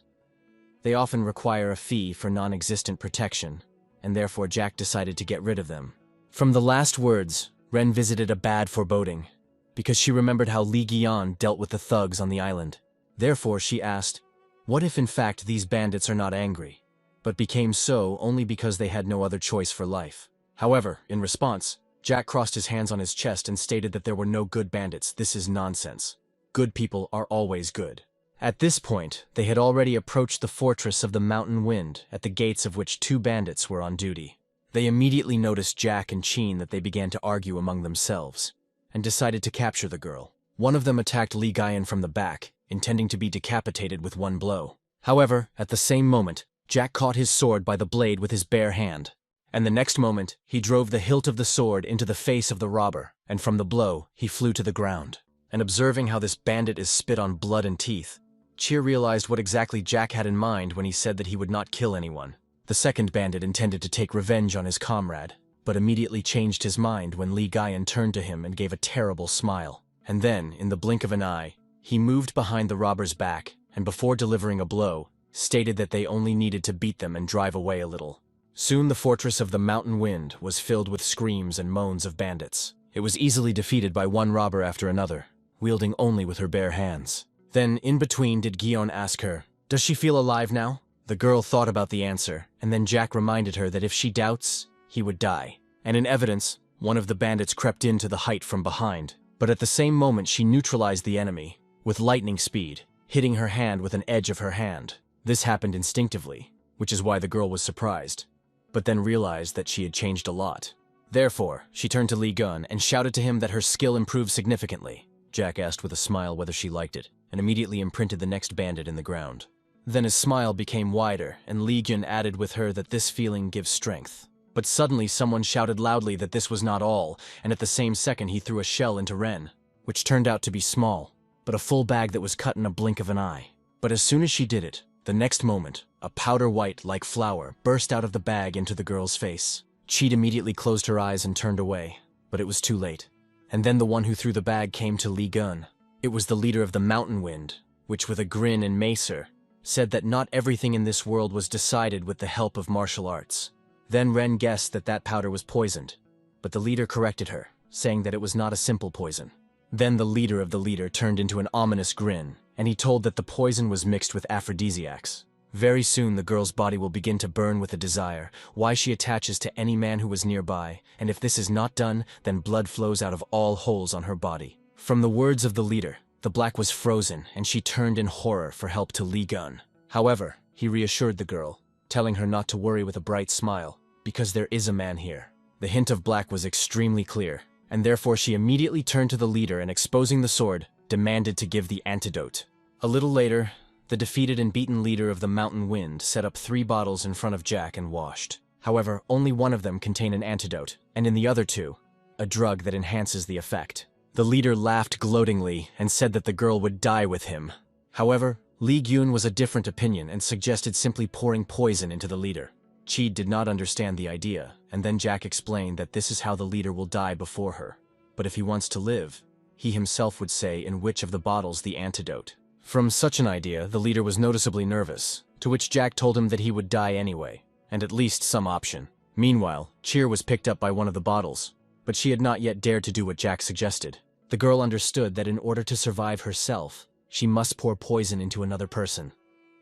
They often require a fee for non-existent protection, and therefore Jack decided to get rid of them. From the last words, Ren visited a bad foreboding, because she remembered how Li Giang dealt with the thugs on the island. Therefore she asked, what if in fact these bandits are not angry, but became so only because they had no other choice for life? However, in response, Jack crossed his hands on his chest and stated that there were no good bandits. This is nonsense. Good people are always good. At this point, they had already approached the fortress of the Mountain Wind, at the gates of which 2 bandits were on duty. They immediately noticed Jack and Chin that they began to argue among themselves, and decided to capture the girl. One of them attacked Li Gian from the back, intending to be decapitated with one blow. However, at the same moment, Jack caught his sword by the blade with his bare hand. And the next moment, he drove the hilt of the sword into the face of the robber, and from the blow, he flew to the ground. And observing how this bandit is spit on blood and teeth, Cheer realized what exactly Jack had in mind when he said that he would not kill anyone. The second bandit intended to take revenge on his comrade, but immediately changed his mind when Lee Guyan turned to him and gave a terrible smile. And then, in the blink of an eye, he moved behind the robber's back, and before delivering a blow, stated that they only needed to beat them and drive away a little. Soon the fortress of the Mountain Wind was filled with screams and moans of bandits. It was easily defeated by one robber after another, wielding only with her bare hands. Then, in between, did Guyon ask her, "Does she feel alive now?" The girl thought about the answer, and then Jack reminded her that if she doubts, he would die. And in evidence, one of the bandits crept into the height from behind, but at the same moment she neutralized the enemy, with lightning speed, hitting her hand with an edge of her hand. This happened instinctively, which is why the girl was surprised, but then realized that she had changed a lot. Therefore, she turned to Lee Gun and shouted to him that her skill improved significantly. Jack asked with a smile whether she liked it, and immediately imprinted the next bandit in the ground. Then his smile became wider, and Lee Gun added with her that this feeling gives strength. But suddenly someone shouted loudly that this was not all, and at the same second he threw a shell into Ren, which turned out to be small, but a full bag that was cut in a blink of an eye. But as soon as she did it, the next moment, a powder white like flour burst out of the bag into the girl's face. Cheat immediately closed her eyes and turned away, but it was too late. And then the one who threw the bag came to Lee Gun. It was the leader of the Mountain Wind, which with a grin and macer, said that not everything in this world was decided with the help of martial arts. Then Ren guessed that that powder was poisoned, but the leader corrected her, saying that it was not a simple poison. Then the leader of the leader turned into an ominous grin, and he told that the poison was mixed with aphrodisiacs. Very soon the girl's body will begin to burn with a desire, why she attaches to any man who was nearby, and if this is not done, then blood flows out of all holes on her body. From the words of the leader, the black was frozen, and she turned in horror for help to Lee Gun. However, he reassured the girl, telling her not to worry with a bright smile, because there is a man here. The hint of black was extremely clear, and therefore she immediately turned to the leader and exposing the sword, demanded to give the antidote. A little later, the defeated and beaten leader of the Mountain Wind set up 3 bottles in front of Jack and washed. However, only one of them contained an antidote, and in the other 2, a drug that enhances the effect. The leader laughed gloatingly and said that the girl would die with him. However, Lee Gyun was a different opinion and suggested simply pouring poison into the leader. Chi did not understand the idea, and then Jack explained that this is how the leader will die before her. But if he wants to live, he himself would say in which of the bottles the antidote. From such an idea, the leader was noticeably nervous, to which Jack told him that he would die anyway, and at least some option. Meanwhile, Cheer was picked up by one of the bottles, but she had not yet dared to do what Jack suggested. The girl understood that in order to survive herself, she must pour poison into another person,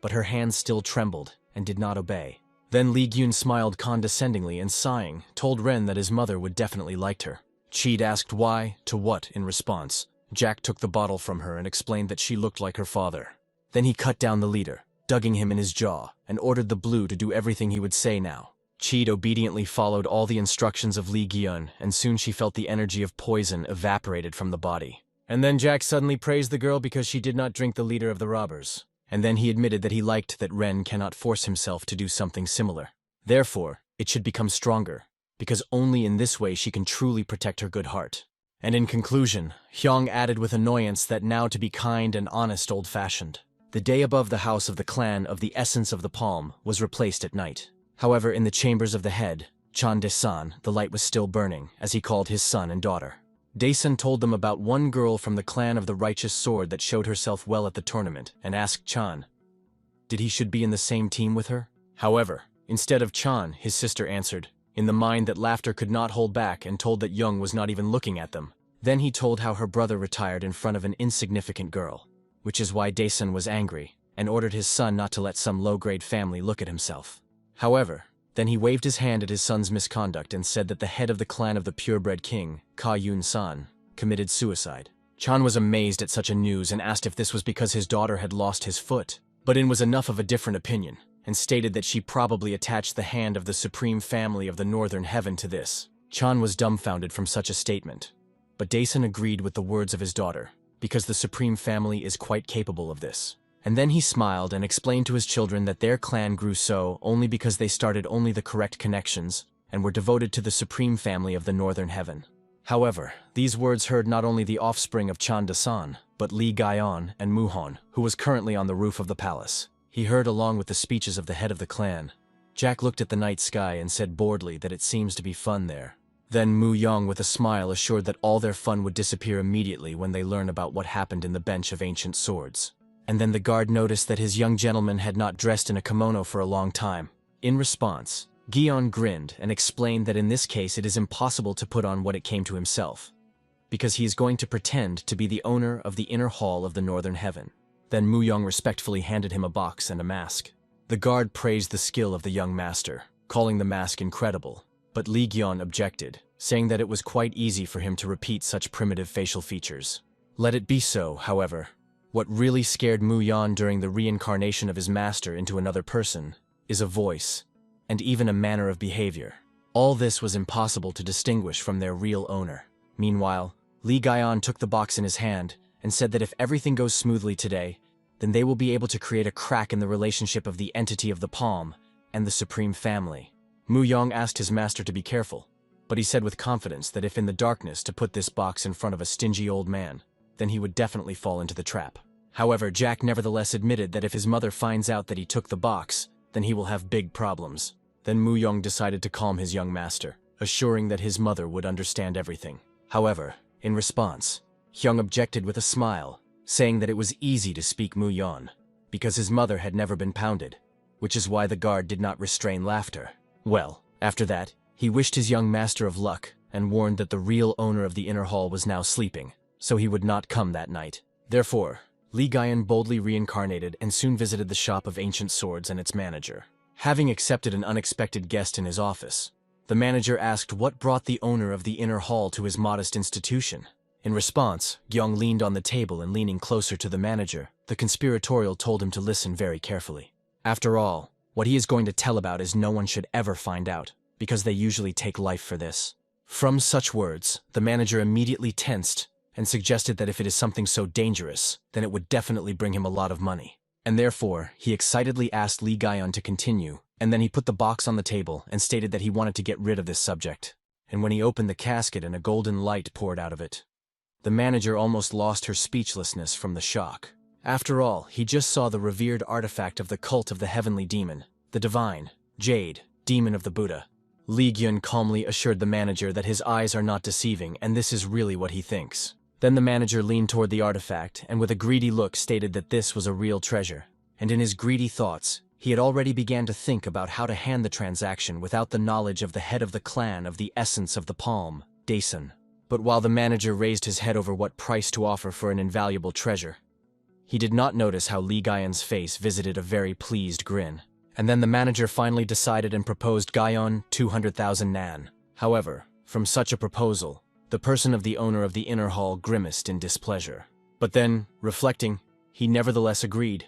but her hands still trembled and did not obey. Then Lee Gyun smiled condescendingly and sighing, told Ren that his mother would definitely like her. Cheed asked why, to what in response. Jack took the bottle from her and explained that she looked like her father. Then he cut down the leader, dugging him in his jaw, and ordered the blue to do everything he would say now. Cheed obediently followed all the instructions of Lee Gyun, and soon she felt the energy of poison evaporated from the body. And then Jack suddenly praised the girl because she did not drink the leader of the robbers. And then he admitted that he liked that Ren cannot force himself to do something similar. Therefore, it should become stronger, because only in this way she can truly protect her good heart. And in conclusion, Hyung added with annoyance that now to be kind and honest old-fashioned. The day above the house of the clan of the Essence of the Palm was replaced at night. However, in the chambers of the head, Chan Desan, the light was still burning, as he called his son and daughter. Daesun told them about one girl from the clan of the Righteous Sword that showed herself well at the tournament, and asked Chan, did he should be in the same team with her? However, instead of Chan, his sister answered, in the mind that laughter could not hold back, and told that Young was not even looking at them. Then he told how her brother retired in front of an insignificant girl, which is why Daesun was angry, and ordered his son not to let some low-grade family look at himself. However, then he waved his hand at his son's misconduct and said that the head of the clan of the purebred king, Ka Yun-san, committed suicide. Chan was amazed at such a news and asked if this was because his daughter had lost his foot, but In was enough of a different opinion, and stated that she probably attached the hand of the supreme family of the Northern Heaven to this. Chan was dumbfounded from such a statement, but Daesun agreed with the words of his daughter, because the supreme family is quite capable of this. And then he smiled and explained to his children that their clan grew so only because they started only the correct connections and were devoted to the supreme family of the Northern Heaven. However, these words heard not only the offspring of Chanda-san, but Lee Gaion and Muhon, who was currently on the roof of the palace. He heard along with the speeches of the head of the clan. Jack looked at the night sky and said boredly that it seems to be fun there. Then Mu Yong with a smile assured that all their fun would disappear immediately when they learn about what happened in the bench of ancient swords. And then the guard noticed that his young gentleman had not dressed in a kimono for a long time. In response, Gion grinned and explained that in this case it is impossible to put on what it came to himself, because he is going to pretend to be the owner of the inner hall of the Northern Heaven. Then Mu Yong respectfully handed him a box and a mask. The guard praised the skill of the young master, calling the mask incredible, but Li Gion objected, saying that it was quite easy for him to repeat such primitive facial features. Let it be so, however. What really scared Mu Yan during the reincarnation of his master into another person is a voice, and even a manner of behavior. All this was impossible to distinguish from their real owner. Meanwhile, Li Gaion took the box in his hand and said that if everything goes smoothly today, then they will be able to create a crack in the relationship of the entity of the palm and the supreme family. Mu Yong asked his master to be careful, but he said with confidence that if in the darkness to put this box in front of a stingy old man, then he would definitely fall into the trap. However, Jack nevertheless admitted that if his mother finds out that he took the box, then he will have big problems. Then Mu Yong decided to calm his young master, assuring that his mother would understand everything. However, in response, Hyung objected with a smile, saying that it was easy to speak Mu Yon, because his mother had never been pounded, which is why the guard did not restrain laughter. Well, after that, he wished his young master of luck and warned that the real owner of the inner hall was now sleeping, so he would not come that night. Therefore, Li Gaion boldly reincarnated and soon visited the shop of ancient swords and its manager. Having accepted an unexpected guest in his office, the manager asked what brought the owner of the inner hall to his modest institution. In response, Gyeong leaned on the table and leaning closer to the manager, the conspiratorial told him to listen very carefully. After all, what he is going to tell about is no one should ever find out, because they usually take life for this. From such words, the manager immediately tensed and suggested that if it is something so dangerous, then it would definitely bring him a lot of money. And therefore, he excitedly asked Li Gaion to continue, and then he put the box on the table and stated that he wanted to get rid of this subject. And when he opened the casket and a golden light poured out of it, the manager almost lost her speechlessness from the shock. After all, he just saw the revered artifact of the cult of the heavenly demon, the divine, Jade, demon of the Buddha. Li Gyun calmly assured the manager that his eyes are not deceiving and this is really what he thinks. Then the manager leaned toward the artifact and with a greedy look stated that this was a real treasure. And in his greedy thoughts, he had already began to think about how to hand the transaction without the knowledge of the head of the clan of the essence of the palm, Daesun. But while the manager raised his head over what price to offer for an invaluable treasure, he did not notice how Li Gaian's face visited a very pleased grin. And then the manager finally decided and proposed Gaion 200,000 nan. However, from such a proposal, the person of the owner of the inner hall grimaced in displeasure. But then, reflecting, he nevertheless agreed.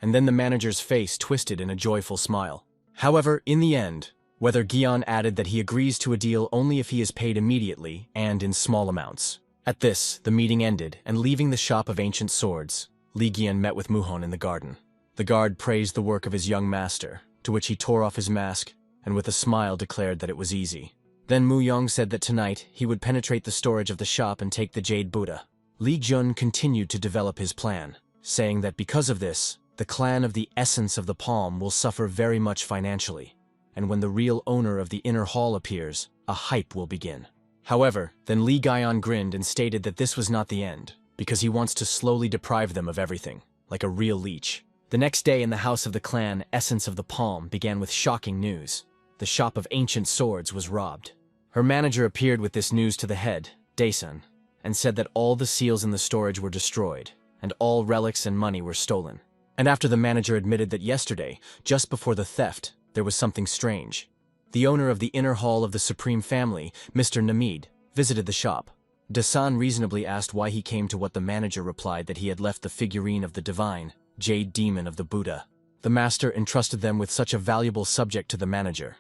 And then the manager's face twisted in a joyful smile. However, in the end, whether Gion added that he agrees to a deal only if he is paid immediately and in small amounts. At this, the meeting ended, and leaving the shop of ancient swords, Li Gion met with Muhon in the garden. The guard praised the work of his young master, to which he tore off his mask, and with a smile declared that it was easy. Then Mu Yong said that tonight he would penetrate the storage of the shop and take the Jade Buddha. Li Jun continued to develop his plan, saying that because of this, the clan of the essence of the palm will suffer very much financially, and when the real owner of the inner hall appears, a hype will begin. However, then Li Gaion grinned and stated that this was not the end, because he wants to slowly deprive them of everything, like a real leech. The next day in the house of the clan Essence of the Palm began with shocking news. The shop of ancient swords was robbed. Her manager appeared with this news to the head, Daesun, and said that all the seals in the storage were destroyed, and all relics and money were stolen. And after the manager admitted that yesterday, just before the theft, there was something strange. The owner of the inner hall of the Supreme Family, Mr. Namid, visited the shop. Daesun reasonably asked why he came to what the manager replied that he had left the figurine of the divine, Jade Demon of the Buddha. The master entrusted them with such a valuable subject to the manager.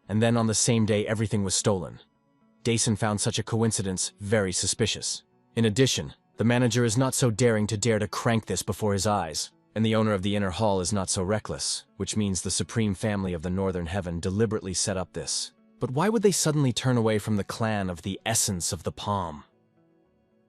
And then on the same day everything was stolen. Daesun found such a coincidence very suspicious. In addition, the manager is not so daring to dare to crank this before his eyes, And the owner of the inner hall is not so reckless, which means the supreme family of the Northern Heaven deliberately set up this. But why would they suddenly turn away from the clan of the essence of the palm?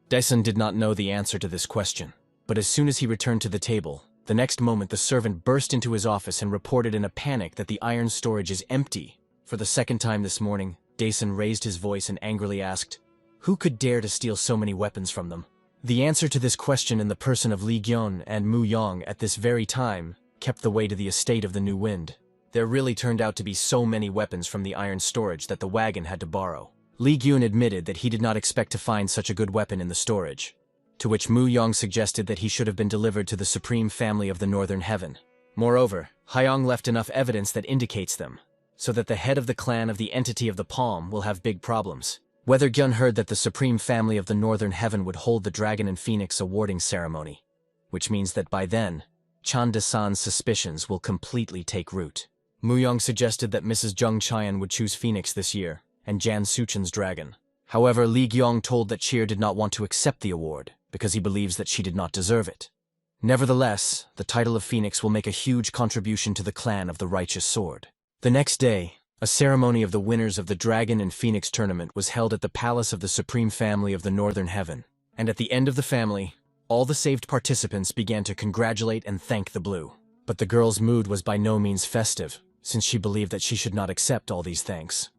Dyson did not know the answer to this question, but as soon as he returned to the table, the next moment the servant burst into his office and reported in a panic that the iron storage is empty. For the second time this morning, Dyson raised his voice and angrily asked, "Who could dare to steal so many weapons from them?" The answer to this question in the person of Li Gyun and Mu Yong at this very time kept the way to the estate of the New Wind. There really turned out to be so many weapons from the iron storage that the wagon had to borrow. Li Gyun admitted that he did not expect to find such a good weapon in the storage, to which Mu Yong suggested that he should have been delivered to the supreme family of the Northern Heaven. Moreover, Haiyang left enough evidence that indicates them, so that the head of the clan of the entity of the palm will have big problems. Whether Gyun heard that the supreme family of the Northern Heaven would hold the Dragon and Phoenix awarding ceremony, which means that by then, Chan De-san's suspicions will completely take root. Mu Yong suggested that Mrs. Zheng Qian would choose Phoenix this year, and Jan Suchen's dragon. However, Li Gyong told that Cheer did not want to accept the award, because he believes that she did not deserve it. Nevertheless, the title of Phoenix will make a huge contribution to the clan of the Righteous Sword. The next day, a ceremony of the winners of the Dragon and Phoenix tournament was held at the palace of the Supreme Family of the Northern Heaven, and at the end of the family, all the saved participants began to congratulate and thank the Blue. But the girl's mood was by no means festive, since she believed that she should not accept all these thanks.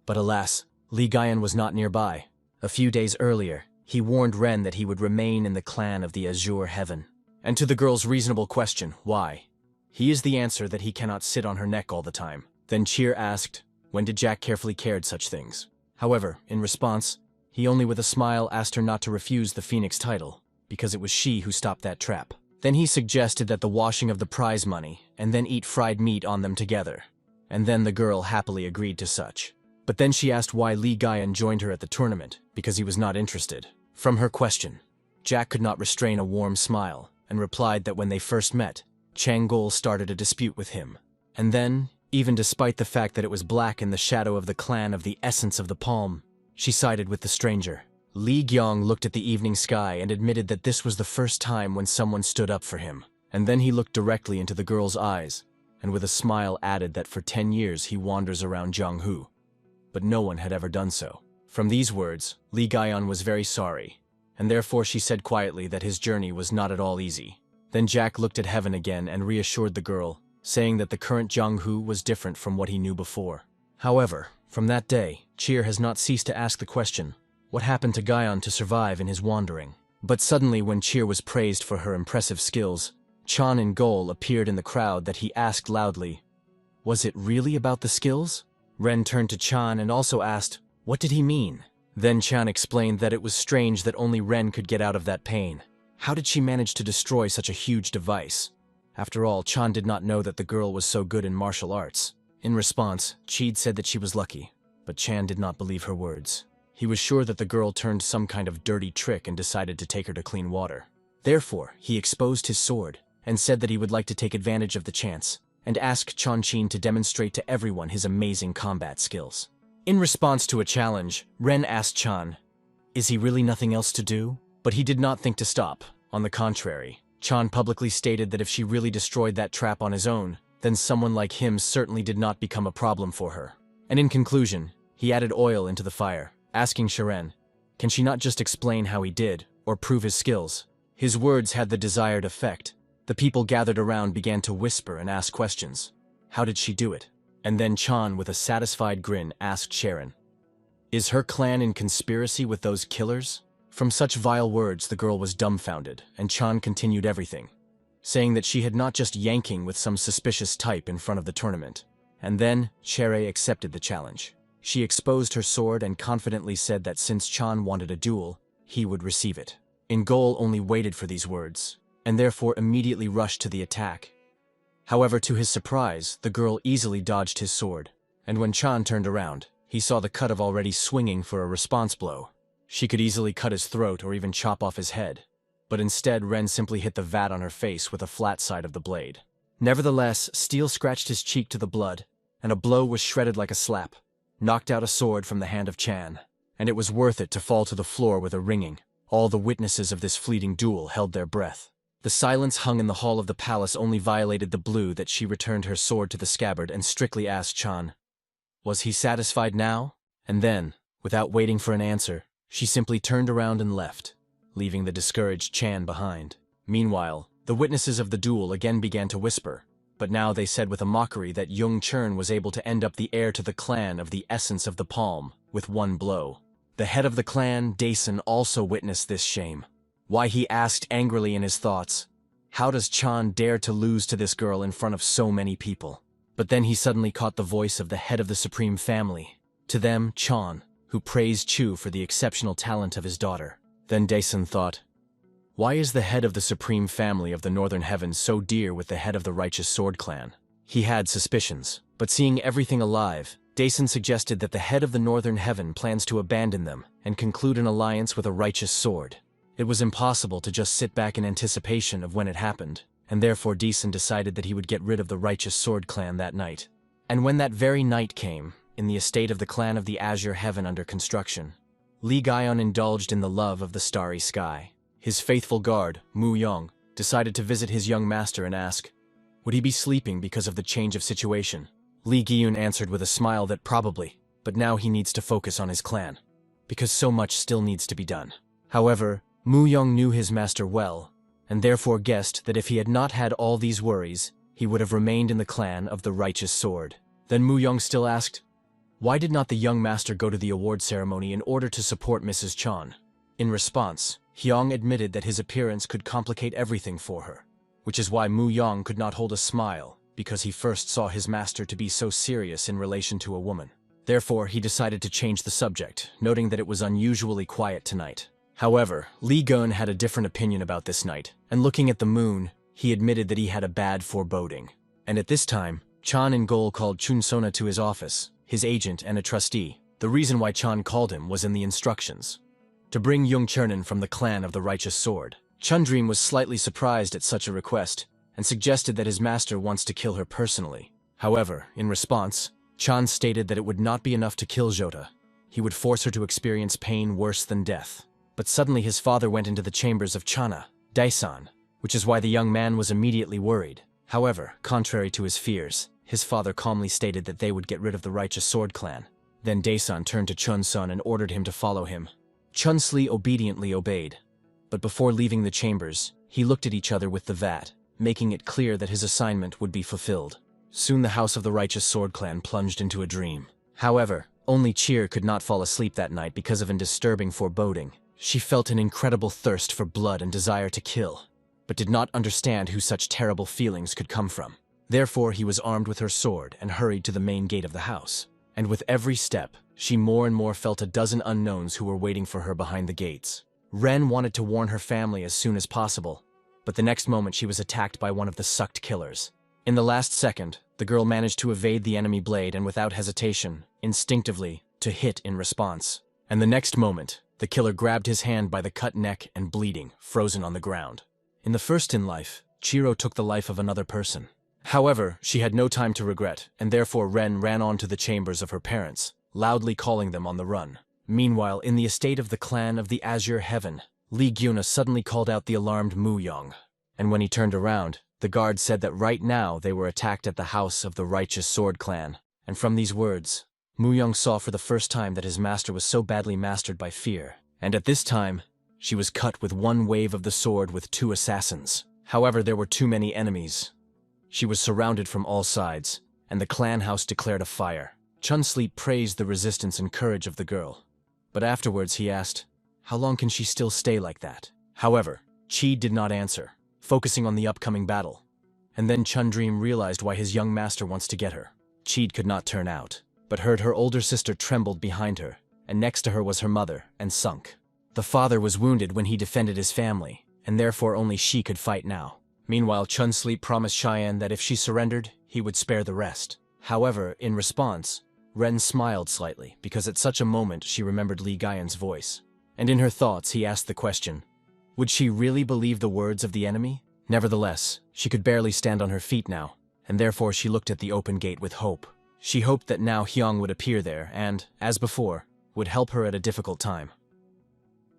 But alas, Li Gaian was not nearby. A few days earlier, he warned Ren that he would remain in the clan of the Azure Heaven. And to the girl's reasonable question, why? He is the answer that he cannot sit on her neck all the time. Then Cheer asked, when did Jack carefully cared such things? However, in response, he only with a smile asked her not to refuse the Phoenix title, because it was she who stopped that trap. Then he suggested that the washing of the prize money, and then eat fried meat on them together. And then the girl happily agreed to such. But then she asked why Li Gaian joined her at the tournament, because he was not interested. From her question, Jack could not restrain a warm smile, and replied that when they first met, Chang Gol started a dispute with him. And then, even despite the fact that it was black in the shadow of the clan of the essence of the palm, she sided with the stranger. Li Gyong looked at the evening sky and admitted that this was the first time when someone stood up for him. And then he looked directly into the girl's eyes, and with a smile added that for 10 years he wanders around Jianghu. But no one had ever done so. From these words, Li Gaian was very sorry, and therefore she said quietly that his journey was not at all easy. Then Jack looked at heaven again and reassured the girl, saying that the current Jianghu was different from what he knew before. However, from that day, Cheer has not ceased to ask the question, what happened to Gaian to survive in his wandering? But suddenly when Cheer was praised for her impressive skills, Chan and Gol appeared in the crowd that he asked loudly, was it really about the skills? Ren turned to Chan and also asked, what did he mean? Then Chan explained that it was strange that only Ren could get out of that pain. How did she manage to destroy such a huge device? After all, Chan did not know that the girl was so good in martial arts. In response, Cheed said that she was lucky, but Chan did not believe her words. He was sure that the girl turned some kind of dirty trick and decided to take her to clean water. Therefore, he exposed his sword and said that he would like to take advantage of the chance and ask Chan Chin to demonstrate to everyone his amazing combat skills. In response to a challenge, Ren asked Chan, is he really nothing else to do? But he did not think to stop. On the contrary, Chan publicly stated that if she really destroyed that trap on his own, then someone like him certainly did not become a problem for her. And in conclusion, he added oil into the fire, asking Sharen, can she not just explain how he did, or prove his skills? His words had the desired effect. The people gathered around began to whisper and ask questions. How did she do it? And then Chan, with a satisfied grin, asked Sharon, is her clan in conspiracy with those killers? From such vile words, the girl was dumbfounded, and Chan continued everything, saying that she had not just yanking with some suspicious type in front of the tournament. And then, Chere accepted the challenge. She exposed her sword and confidently said that since Chan wanted a duel, he would receive it. Ingol only waited for these words, and therefore immediately rushed to the attack. However, to his surprise, the girl easily dodged his sword, and when Chan turned around, he saw the cut of already swinging for a response blow. She could easily cut his throat or even chop off his head, but instead Ren simply hit the vat on her face with a flat side of the blade. Nevertheless, steel scratched his cheek to the blood, and a blow was shredded like a slap, knocked out a sword from the hand of Chan, and it was worth it to fall to the floor with a ringing. All the witnesses of this fleeting duel held their breath. The silence hung in the hall of the palace only violated the blue that she returned her sword to the scabbard and strictly asked Chan, was he satisfied now? And then, without waiting for an answer, she simply turned around and left, leaving the discouraged Chan behind. Meanwhile, the witnesses of the duel again began to whisper, but now they said with a mockery that Jung Chern was able to end up the heir to the clan of the essence of the palm with one blow. The head of the clan, Dason, also witnessed this shame. Why, he asked angrily in his thoughts, how does Chan dare to lose to this girl in front of so many people? But then he suddenly caught the voice of the head of the supreme family. To them, Chan, who praised Chu for the exceptional talent of his daughter. Then Dason thought, why is the head of the supreme family of the Northern Heavens so dear with the head of the righteous sword clan? He had suspicions, but seeing everything alive, Dason suggested that the head of the Northern Heaven plans to abandon them and conclude an alliance with a righteous sword. It was impossible to just sit back in anticipation of when it happened, and therefore Dason decided that he would get rid of the righteous sword clan that night. And when that very night came, in the estate of the clan of the Azure Heaven under construction, Li Gaion indulged in the love of the starry sky. His faithful guard, Mu Yong, decided to visit his young master and ask, would he be sleeping because of the change of situation? Li Giyun answered with a smile that probably, but now he needs to focus on his clan, because so much still needs to be done. However, Mu Yong knew his master well, and therefore guessed that if he had not had all these worries, he would have remained in the clan of the righteous sword. Then Mu Yong still asked, why did not the young master go to the award ceremony in order to support Mrs. Chan? In response, Hyong admitted that his appearance could complicate everything for her, which is why Mu Yong could not hold a smile, because he first saw his master to be so serious in relation to a woman. Therefore, he decided to change the subject, noting that it was unusually quiet tonight. However, Li Gun had a different opinion about this night, and looking at the moon, he admitted that he had a bad foreboding. And at this time, Chan in Gol called Chun Sona to his office, his agent and a trustee. The reason why Chan called him was in the instructions. To bring Jung Chernin from the clan of the righteous sword. Chundream was slightly surprised at such a request, and suggested that his master wants to kill her personally. However, in response, Chan stated that it would not be enough to kill Jota. He would force her to experience pain worse than death. But suddenly his father went into the chambers of Chana, Daisan, which is why the young man was immediately worried. However, contrary to his fears, his father calmly stated that they would get rid of the righteous sword clan. Then Daisan turned to Chun Sun and ordered him to follow him. Chun Sli obediently obeyed. But before leaving the chambers, he looked at each other with the vat, making it clear that his assignment would be fulfilled. Soon the house of the righteous sword clan plunged into a dream. However, only Cheer could not fall asleep that night because of a disturbing foreboding. She felt an incredible thirst for blood and desire to kill, but did not understand who such terrible feelings could come from. Therefore, he was armed with her sword and hurried to the main gate of the house. And with every step, she more and more felt a dozen unknowns who were waiting for her behind the gates. Ren wanted to warn her family as soon as possible, but the next moment she was attacked by one of the sucked killers. In the last second, the girl managed to evade the enemy blade and without hesitation, instinctively, to hit in response. And the next moment, the killer grabbed his hand by the cut neck and bleeding, frozen on the ground. In the first in life, Chiro took the life of another person. However, she had no time to regret, and therefore Ren ran on to the chambers of her parents, loudly calling them on the run. Meanwhile, in the estate of the clan of the Azure Heaven, Li Gyuna suddenly called out the alarmed Mu Yong. And when he turned around, the guard said that right now they were attacked at the house of the righteous sword clan. And from these words, Mu Yong saw for the first time that his master was so badly mastered by fear. And at this time, she was cut with one wave of the sword with 2 assassins. However, there were too many enemies. She was surrounded from all sides, and the clan house declared a fire. Chun Sleep praised the resistance and courage of the girl. But afterwards he asked, how long can she still stay like that? However, Chi did not answer, focusing on the upcoming battle. And then Chun Dream realized why his young master wants to get her. Chi could not turn out, but heard her older sister trembled behind her, and next to her was her mother, and sunk. The father was wounded when he defended his family, and therefore only she could fight now. Meanwhile, Chun Sleep promised Cheyenne that if she surrendered, he would spare the rest. However, in response, Ren smiled slightly, because at such a moment she remembered Li Gaian's voice. And in her thoughts, he asked the question, would she really believe the words of the enemy? Nevertheless, she could barely stand on her feet now, and therefore she looked at the open gate with hope. She hoped that now Hyung would appear there and, as before, would help her at a difficult time.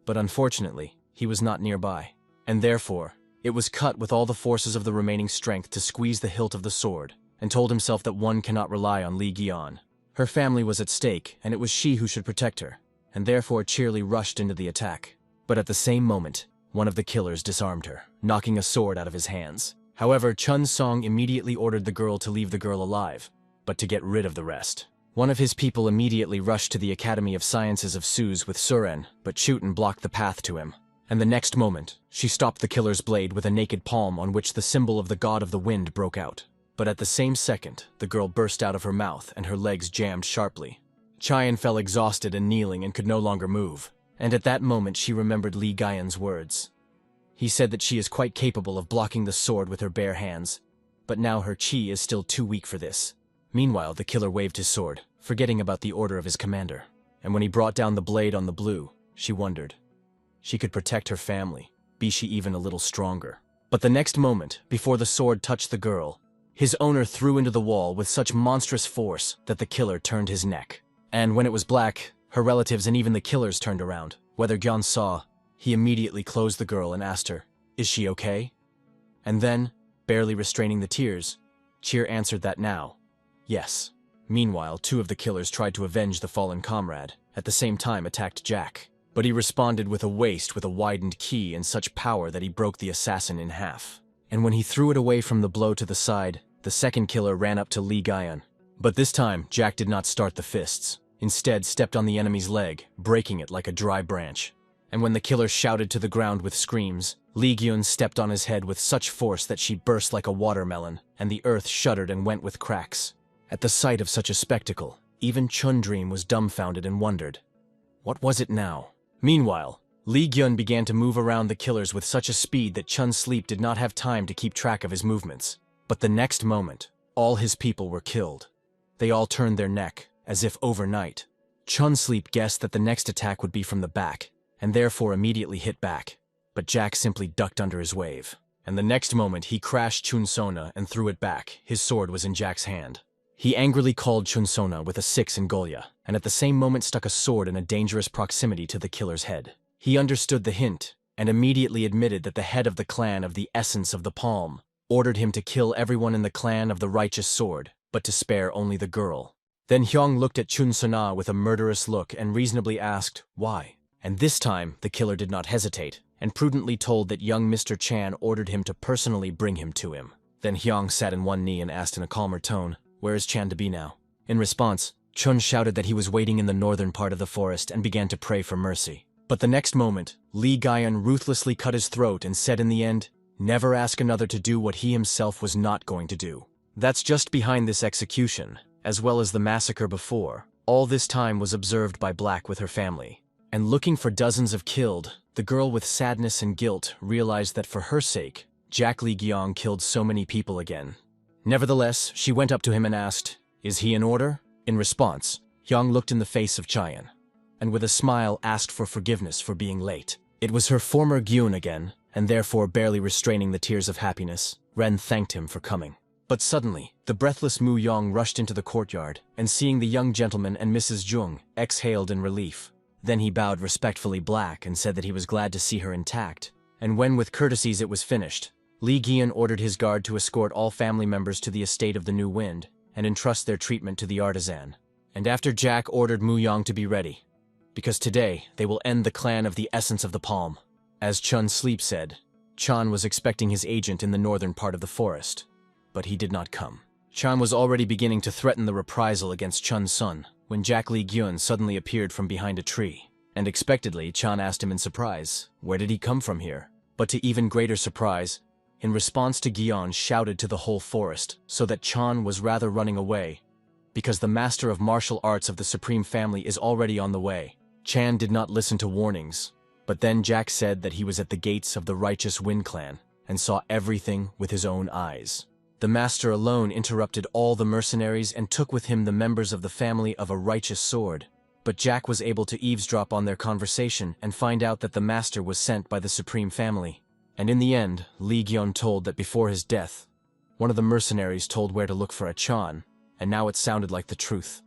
But unfortunately, he was not nearby, and therefore, It was cut with all the forces of the remaining strength to squeeze the hilt of the sword, and told himself that one cannot rely on Li Gion. Her family was at stake, and it was she who should protect her, and therefore cheerily rushed into the attack. But at the same moment, one of the killers disarmed her, knocking a sword out of his hands. However, Chun Song immediately ordered the girl to leave the girl alive, but to get rid of the rest. One of his people immediately rushed to the Academy of Sciences of Suz with Suren, but Chuten blocked the path to him. And the next moment, she stopped the killer's blade with a naked palm on which the symbol of the god of the wind broke out. But at the same second, the girl burst out of her mouth and her legs jammed sharply. Chayan fell exhausted and kneeling and could no longer move. And at that moment she remembered Li Gaian's words. He said that she is quite capable of blocking the sword with her bare hands, but now her chi is still too weak for this. Meanwhile, the killer waved his sword, forgetting about the order of his commander. And when he brought down the blade on the blue, she wondered. She could protect her family, be she even a little stronger. But the next moment, before the sword touched the girl, his owner threw into the wall with such monstrous force that the killer turned his neck. And when it was black, her relatives and even the killers turned around. Whether Gyan saw, he immediately closed the girl and asked her, "Is she okay?" And then, barely restraining the tears, Cheer answered that now, yes. Meanwhile, two of the killers tried to avenge the fallen comrade, at the same time attacked Jack. But he responded with a waist with a widened ki and such power that he broke the assassin in half. And when he threw it away from the blow to the side, the second killer ran up to Li Gaian. But this time, Jack did not start the fists. Instead, stepped on the enemy's leg, breaking it like a dry branch. And when the killer shouted to the ground with screams, Li Gyun stepped on his head with such force that she burst like a watermelon, and the earth shuddered and went with cracks. At the sight of such a spectacle, even Chun Dream was dumbfounded and wondered. What was it now? Meanwhile, Li Gyun began to move around the killers with such a speed that Chun Sleep did not have time to keep track of his movements. But the next moment, all his people were killed. They all turned their neck, as if overnight. Chun Sleep guessed that the next attack would be from the back, and therefore immediately hit back. But Jack simply ducked under his wave. And the next moment he crashed Chun Sona and threw it back. His sword was in Jack's hand. He angrily called Chun Sona with a 6 in Golya, and at the same moment stuck a sword in a dangerous proximity to the killer's head. He understood the hint, and immediately admitted that the head of the clan of the Essence of the Palm ordered him to kill everyone in the clan of the Righteous Sword, but to spare only the girl. Then Hyung looked at Chun Sona with a murderous look and reasonably asked, why? And this time, the killer did not hesitate, and prudently told that young Mr. Chan ordered him to personally bring him to him. Then Hyung sat in one knee and asked in a calmer tone, where is Chan to be now? In response, Chun shouted that he was waiting in the northern part of the forest and began to pray for mercy. But the next moment, Li Gaian ruthlessly cut his throat and said in the end, never ask another to do what he himself was not going to do. That's just behind this execution, as well as the massacre before. All this time was observed by Black with her family. And looking for dozens of killed, the girl with sadness and guilt realized that for her sake, Jack Li Gyong killed so many people again. Nevertheless, she went up to him and asked, is he in order? In response, Hyung looked in the face of Chayan, and with a smile asked for forgiveness for being late. It was her former Gyun again, and therefore barely restraining the tears of happiness, Ren thanked him for coming. But suddenly, the breathless Mu Yong rushed into the courtyard, and seeing the young gentleman and Mrs. Jung, exhaled in relief. Then he bowed respectfully Black and said that he was glad to see her intact. And when with courtesies it was finished, Li Gian ordered his guard to escort all family members to the estate of the New Wind, and entrust their treatment to the artisan. And after Jack ordered Mu Yong to be ready, because today they will end the clan of the Essence of the Palm. As Chun Sleep said, Chan was expecting his agent in the northern part of the forest, but he did not come. Chan was already beginning to threaten the reprisal against Chun's son, when Jack Li Gyun suddenly appeared from behind a tree. And expectedly, Chan asked him in surprise, where did he come from here? But to even greater surprise, in response to Gyan shouted to the whole forest, so that Chan was rather running away, because the master of martial arts of the Supreme Family is already on the way. Chan did not listen to warnings, but then Jack said that he was at the gates of the Righteous Wind Clan, and saw everything with his own eyes. The master alone interrupted all the mercenaries and took with him the members of the family of a Righteous Sword, but Jack was able to eavesdrop on their conversation and find out that the master was sent by the Supreme Family. And in the end, Li Gyon told that before his death, one of the mercenaries told where to look for a Chan, and now it sounded like the truth.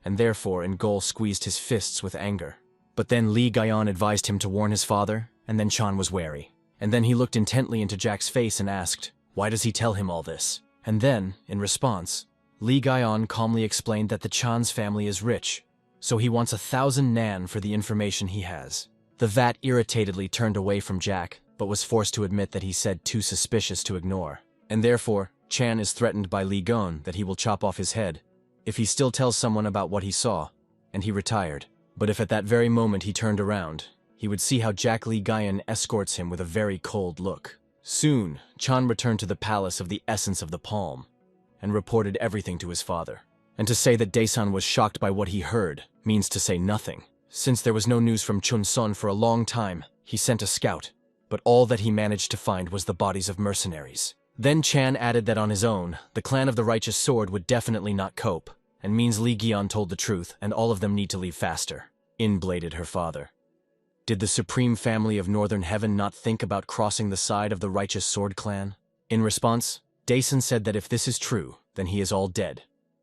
And therefore, Ngol squeezed his fists with anger. But then Li Gayan advised him to warn his father, and then Chan was wary. And then he looked intently into Jack's face and asked, why does he tell him all this? And then, in response, Lee Gaion calmly explained that the Chan's family is rich, so he wants 1,000 nan for the information he has. The vat irritatedly turned away from Jack, but was forced to admit that he said too suspicious to ignore. And therefore, Chan is threatened by Lee Gon that he will chop off his head if he still tells someone about what he saw, and he retired. But if at that very moment he turned around, he would see how Jack Lee Gaion escorts him with a very cold look. Soon, Chan returned to the palace of the Essence of the Palm and reported everything to his father. And to say that Daesan was shocked by what he heard means to say nothing. Since there was no news from Chunson for a long time, he sent a scout, but all that he managed to find was the bodies of mercenaries. Then Chan added that on his own, the clan of the Righteous Sword would definitely not cope, and means Lee Gion told the truth and all of them need to leave faster. In-bladed her father. Did the Supreme Family of Northern Heaven not think about crossing the side of the Righteous Sword clan? In response, Daesan said that if this is true, then he is all dead,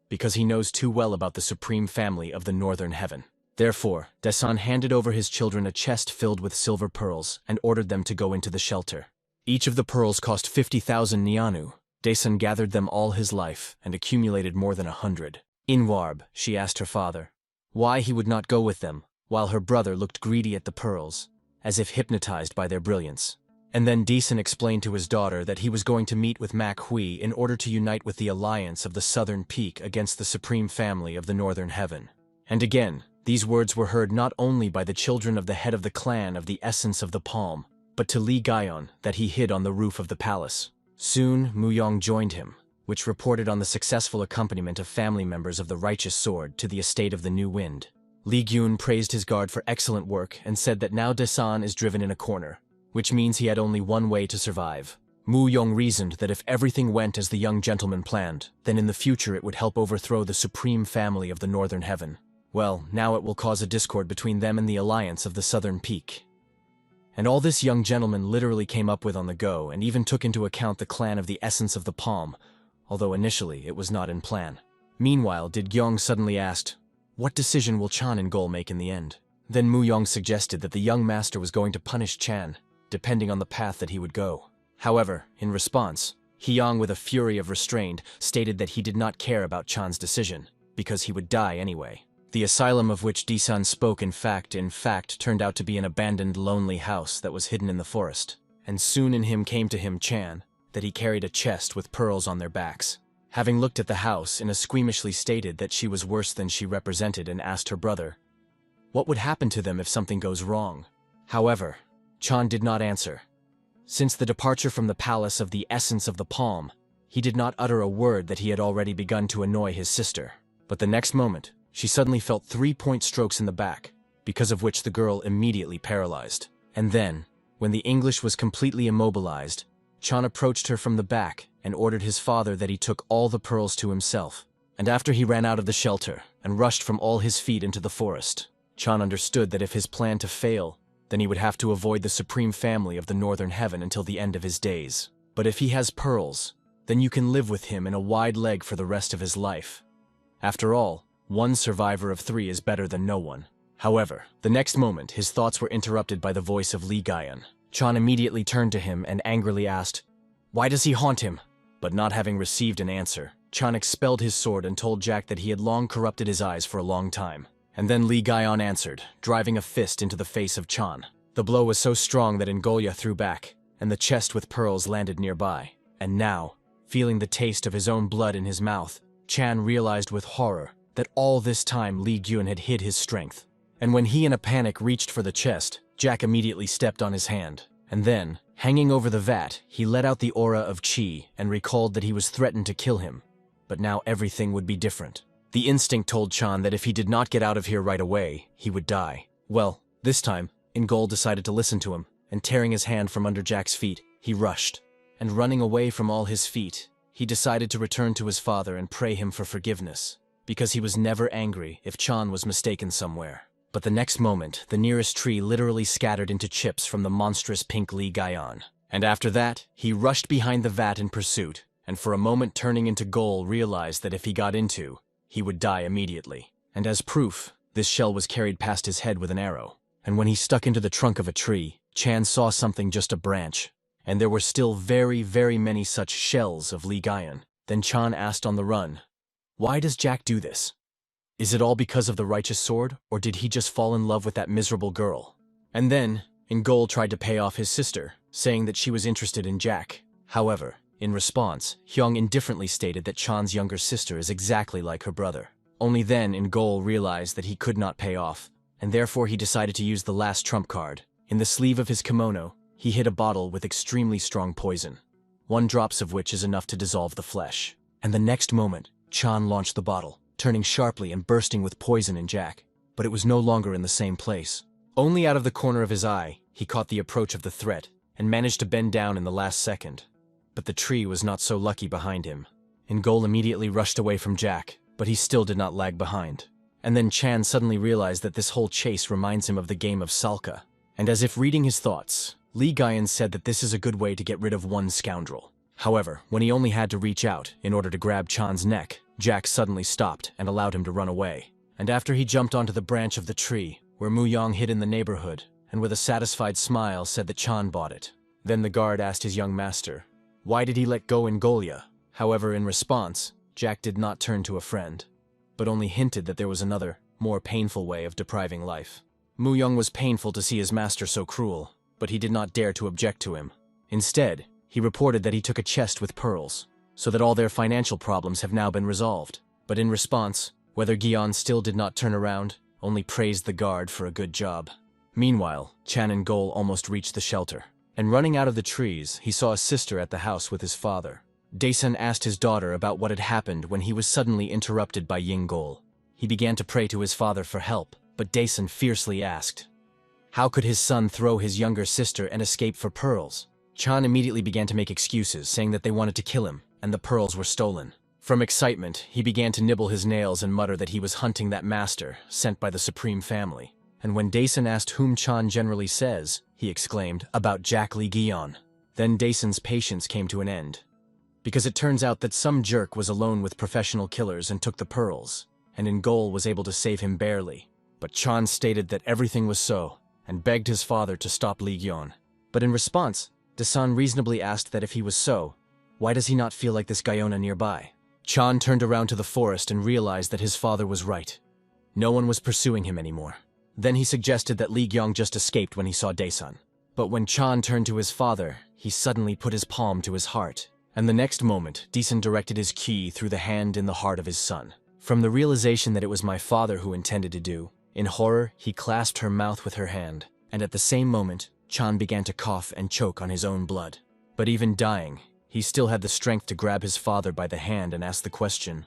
because he knows too well about the Supreme Family of the Northern Heaven. Therefore, Daesan handed over his children a chest filled with silver pearls and ordered them to go into the shelter. Each of the pearls cost 50,000 Nianu. Daesan gathered them all his life and accumulated more than 100. In Warb, she asked her father why he would not go with them, while her brother looked greedy at the pearls, as if hypnotized by their brilliance. And then Daesan explained to his daughter that he was going to meet with Mak Hui in order to unite with the alliance of the Southern Peak against the Supreme Family of the Northern Heaven. And again, these words were heard not only by the children of the head of the clan of the Essence of the Palm, but to Lee Gaion that he hid on the roof of the palace. Soon, Muyong joined him, which reported on the successful accompaniment of family members of the Righteous Sword to the estate of the New Wind. Li Gyun praised his guard for excellent work and said that now Daesan is driven in a corner, which means he had only one way to survive. Mu Yong reasoned that if everything went as the young gentleman planned, then in the future it would help overthrow the Supreme Family of the Northern Heaven. Well, now it will cause a discord between them and the alliance of the Southern Peak. And all this young gentleman literally came up with on the go and even took into account the clan of the Essence of the Palm, although initially it was not in plan. Meanwhile, Did Gyong suddenly asked, what decision will Chan and Gol make in the end? Then Mu Yong suggested that the young master was going to punish Chan, depending on the path that he would go. However, in response, Hyang, with a fury of restraint, stated that he did not care about Chan's decision, because he would die anyway. The asylum of which Daesan spoke in fact turned out to be an abandoned lonely house that was hidden in the forest. And soon in him came to him Chan, that he carried a chest with pearls on their backs. Having looked at the house, Ina squeamishly stated that she was worse than she represented and asked her brother, what would happen to them if something goes wrong? However, Chan did not answer. Since the departure from the palace of the Essence of the Palm, he did not utter a word that he had already begun to annoy his sister. But the next moment, she suddenly felt 3-point strokes in the back, because of which the girl immediately paralyzed. And then, when the English was completely immobilized, Chan approached her from the back and ordered his father that he took all the pearls to himself. And after he ran out of the shelter and rushed from all his feet into the forest, Chan understood that if his plan to fail, then he would have to avoid the Supreme Family of the Northern Heaven until the end of his days. But if he has pearls, then you can live with him in a wide leg for the rest of his life. After all, one survivor of 3 is better than no one. However, the next moment his thoughts were interrupted by the voice of Lee Gaion. Chan immediately turned to him and angrily asked, why does he haunt him? But not having received an answer, Chan expelled his sword and told Jack that he had long corrupted his eyes for a long time. And then Lee Gaion answered, driving a fist into the face of Chan. The blow was so strong that Ngolya threw back, and the chest with pearls landed nearby. And now, feeling the taste of his own blood in his mouth, Chan realized with horror that all this time Lee Gyun had hid his strength. And when he in a panic reached for the chest, Jack immediately stepped on his hand. And then, hanging over the vat, he let out the aura of Qi and recalled that he was threatened to kill him. But now everything would be different. The instinct told Chan that if he did not get out of here right away, he would die. Well, this time, Ngol decided to listen to him, and tearing his hand from under Jack's feet, he rushed. And running away from all his feet, he decided to return to his father and pray him for forgiveness, because he was never angry if Chan was mistaken somewhere. But the next moment, the nearest tree literally scattered into chips from the monstrous pink Lee Gaion. And after that, he rushed behind the vat in pursuit, and for a moment turning into Gol realized that if he got into, he would die immediately. And as proof, this shell was carried past his head with an arrow. And when he stuck into the trunk of a tree, Chan saw something just a branch, and there were still very, very many such shells of Li Guyan. Then Chan asked on the run, "Why does Jack do this? Is it all because of the righteous sword, or did he just fall in love with that miserable girl?" And then, Ingol tried to pay off his sister, saying that she was interested in Jack. However, in response, Hyung indifferently stated that Chan's younger sister is exactly like her brother. Only then Ingol realized that he could not pay off, and therefore he decided to use the last trump card. In the sleeve of his kimono, he hid a bottle with extremely strong poison, 1 drop of which is enough to dissolve the flesh. And the next moment, Chan launched the bottle, turning sharply and bursting with poison in Jack. But it was no longer in the same place. Only out of the corner of his eye, he caught the approach of the threat, and managed to bend down in the last second. But the tree was not so lucky behind him. Ingol immediately rushed away from Jack, but he still did not lag behind. And then Chan suddenly realized that this whole chase reminds him of the game of Salka. And as if reading his thoughts, Li Guyan said that this is a good way to get rid of one scoundrel. However, when he only had to reach out in order to grab Chan's neck, Jack suddenly stopped and allowed him to run away. And after he jumped onto the branch of the tree, where Mu Yong hid in the neighborhood, and with a satisfied smile said that Chan bought it. Then the guard asked his young master, why did he let go Ingolya? However, in response, Jack did not turn to a friend, but only hinted that there was another, more painful way of depriving life. Mu Yong was painful to see his master so cruel, but he did not dare to object to him. Instead, he reported that he took a chest with pearls, so that all their financial problems have now been resolved. But in response, whether Guion still did not turn around, only praised the guard for a good job. Meanwhile, Chan and Gol almost reached the shelter, and running out of the trees, he saw a sister at the house with his father. Daesun asked his daughter about what had happened when he was suddenly interrupted by Ying-Gol. He began to pray to his father for help, but Daesun fiercely asked, how could his son throw his younger sister and escape for pearls? Chan immediately began to make excuses, saying that they wanted to kill him, and the pearls were stolen. From excitement, he began to nibble his nails and mutter that he was hunting that master, sent by the Supreme Family. And when Daesun asked whom Chan generally says, he exclaimed, about Jack Lee Guion. Then Daesun's patience came to an end, because it turns out that some jerk was alone with professional killers and took the pearls, and Ingol was able to save him barely. But Chan stated that everything was so, and begged his father to stop Li Gyon. But in response, Daesun reasonably asked that if he was so, why does he not feel like this Guyona nearby? Chan turned around to the forest and realized that his father was right. No one was pursuing him anymore. Then he suggested that Li Gyong just escaped when he saw Daesun. But when Chan turned to his father, he suddenly put his palm to his heart. And the next moment, Daesun directed his ki through the hand in the heart of his son. From the realization that it was my father who intended to do, in horror, he clasped her mouth with her hand. And at the same moment, Chan began to cough and choke on his own blood. But even dying, he still had the strength to grab his father by the hand and ask the question,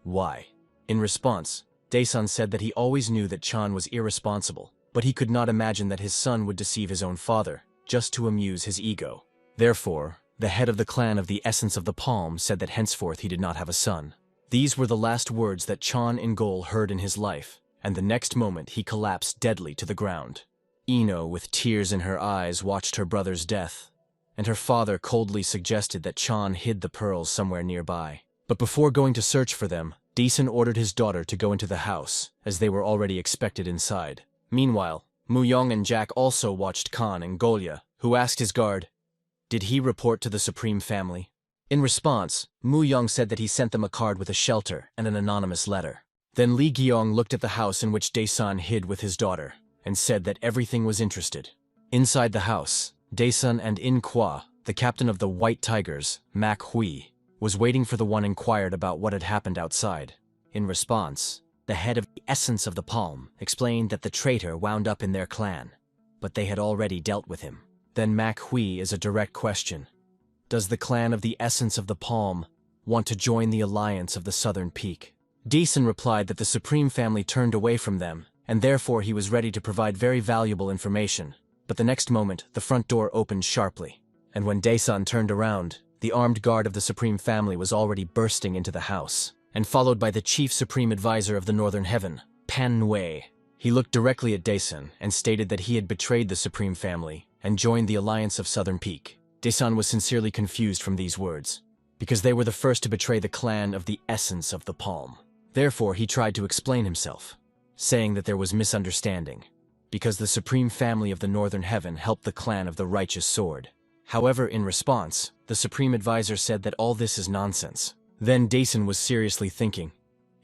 why? In response, Daesun said that he always knew that Chan was irresponsible, but he could not imagine that his son would deceive his own father, just to amuse his ego. Therefore, the head of the clan of the Essence of the Palm said that henceforth he did not have a son. These were the last words that Chan Ingol heard in his life, and the next moment he collapsed deadly to the ground. Ino, with tears in her eyes, watched her brother's death, and her father coldly suggested that Chan hid the pearls somewhere nearby. But before going to search for them, Daesun ordered his daughter to go into the house, as they were already expected inside. Meanwhile, Mu Yong and Jack also watched Khan and Golya, who asked his guard, did he report to the Supreme Family? In response, Mu Yong said that he sent them a card with a shelter and an anonymous letter. Then Li Gyong looked at the house in which Daesun hid with his daughter, and said that everything was interested. Inside the house, Daesun and In Kwa, the captain of the White Tigers, Mak Hui, was waiting for the one inquired about what had happened outside. In response, the head of the Essence of the Palm explained that the traitor wound up in their clan, but they had already dealt with him. Then Mak Hui is a direct question. Does the clan of the Essence of the Palm want to join the alliance of the Southern Peak? Daesun replied that the Supreme Family turned away from them, and therefore he was ready to provide very valuable information. But the next moment, the front door opened sharply, and when Daesun turned around, the armed guard of the Supreme Family was already bursting into the house, and followed by the Chief Supreme Advisor of the Northern Heaven, Pan Wei. He looked directly at Daesun and stated that he had betrayed the Supreme Family and joined the Alliance of Southern Peak. Daesun was sincerely confused from these words, because they were the first to betray the clan of the Essence of the Palm. Therefore, he tried to explain himself, saying that there was misunderstanding. because the supreme family of the Northern Heaven helped the clan of the Righteous Sword. However, in response, the Supreme Advisor said that all this is nonsense. Then Dason was seriously thinking,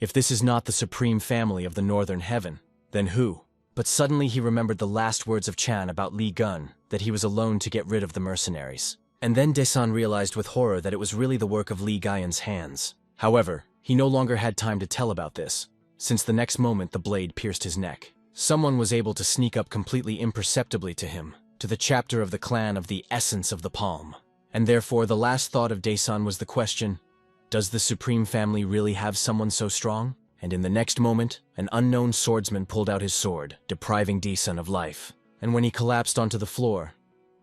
if this is not the supreme family of the Northern Heaven, then who? But suddenly he remembered the last words of Chan about Li Gun, that he was alone to get rid of the mercenaries. And then Dason realized with horror that it was really the work of Li Gaian's hands. However, he no longer had time to tell about this, since the next moment the blade pierced his neck. Someone was able to sneak up completely imperceptibly to him, to the chapter of the clan of the Essence of the Palm. And therefore the last thought of Dason was the question, does the Supreme Family really have someone so strong? And in the next moment, an unknown swordsman pulled out his sword, depriving Dason of life. And when he collapsed onto the floor,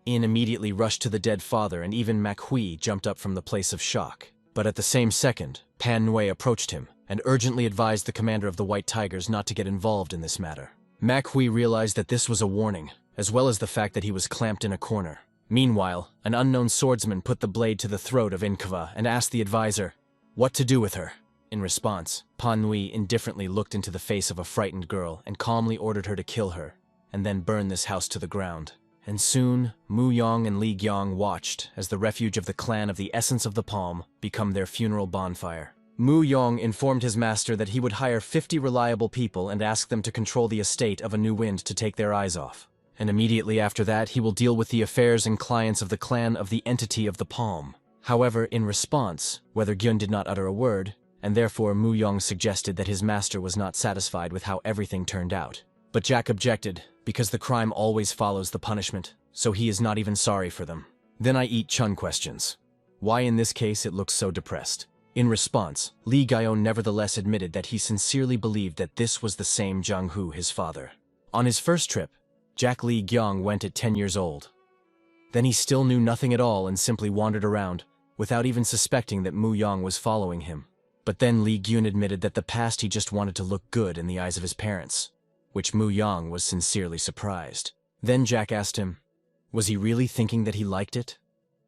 In immediately rushed to the dead father, and even MANHWA jumped up from the place of shock. But at the same second, MANHWA approached him, and urgently advised the commander of the White Tigers not to get involved in this matter. MANHWA realized that this was a warning, as well as the fact that he was clamped in a corner. Meanwhile, an unknown swordsman put the blade to the throat of Inkva and asked the advisor what to do with her. In response, MANHWA indifferently looked into the face of a frightened girl and calmly ordered her to kill her, and then burn this house to the ground. And soon, Mu Yong and Li Gyong watched as the refuge of the clan of the Essence of the Palm become their funeral bonfire. Mu Yong informed his master that he would hire 50 reliable people and ask them to control the estate of a new wind to take their eyes off. And immediately after that, he will deal with the affairs and clients of the clan of the Entity of the Palm. However, in response, whether Gyun did not utter a word, and therefore Mu Yong suggested that his master was not satisfied with how everything turned out. But Jack objected, because the crime always follows the punishment, so he is not even sorry for them. Then I eat Chun questions. Why in this case it looks so depressed? In response, Li Gaion nevertheless admitted that he sincerely believed that this was the same Zhang Hu, his father. On his first trip, Jack Li Gyong went at 10 years old. Then he still knew nothing at all and simply wandered around, without even suspecting that Mu Yong was following him. But then Li Gyun admitted that the past he just wanted to look good in the eyes of his parents, which Mu Yong was sincerely surprised. Then Jack asked him, was he really thinking that he liked it?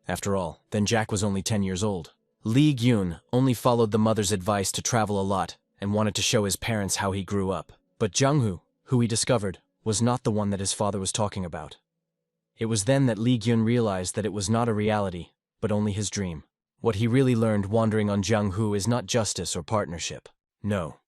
After all, then Jack was only 10 years old. Li Gyun only followed the mother's advice to travel a lot and wanted to show his parents how he grew up. But Zhang Hu, who he discovered, was not the one that his father was talking about. It was then that Li Gyun realized that it was not a reality, but only his dream. What he really learned wandering on Zhang Hu is not justice or partnership. No.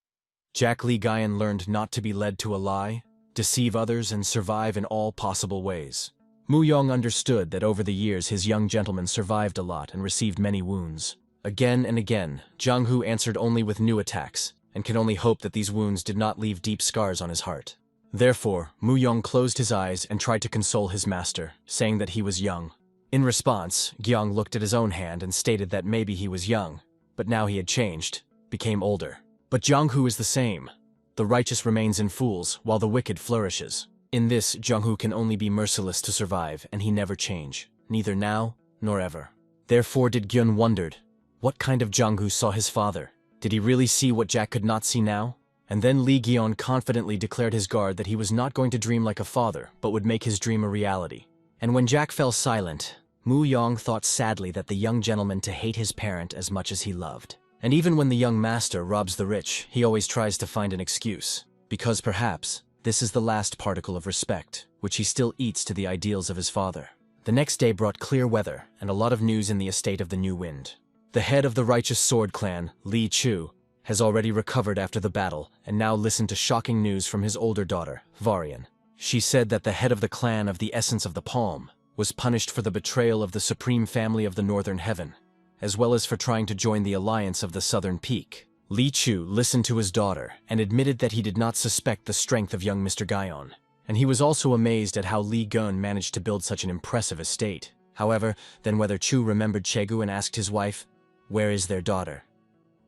Jack Li Gaian learned not to be led to a lie, deceive others, and survive in all possible ways. Mu Yong understood that over the years his young gentleman survived a lot and received many wounds. Again and again, Zhang Hu answered only with new attacks, and could only hope that these wounds did not leave deep scars on his heart. Therefore, Mu Yong closed his eyes and tried to console his master, saying that he was young. In response, Gyong looked at his own hand and stated that maybe he was young, but now he had changed, became older. But Zhang Hu is the same. The righteous remains in fools, while the wicked flourishes. In this, Zhang Hu can only be merciless to survive, and he never change, neither now nor ever. Therefore did Gyun wondered, what kind of Zhang Hu saw his father? Did he really see what Jack could not see now? And then Li Gyun confidently declared his guard that he was not going to dream like a father, but would make his dream a reality. And when Jack fell silent, Mu Yong thought sadly that the young gentleman to hate his parent as much as he loved. And even when the young master robs the rich, he always tries to find an excuse, because perhaps this is the last particle of respect, which he still eats to the ideals of his father. The next day brought clear weather and a lot of news in the estate of the New Wind. The head of the Righteous Sword clan, Li Chu, has already recovered after the battle and now listened to shocking news from his older daughter, Varian. She said that the head of the clan of the Essence of the Palm was punished for the betrayal of the supreme family of the Northern Heaven, as well as for trying to join the alliance of the Southern Peak. Li Chu listened to his daughter and admitted that he did not suspect the strength of young Mr. Gaion, and he was also amazed at how Li Gun managed to build such an impressive estate. However, then whether Chu remembered Chegu and asked his wife, "Where is their daughter?"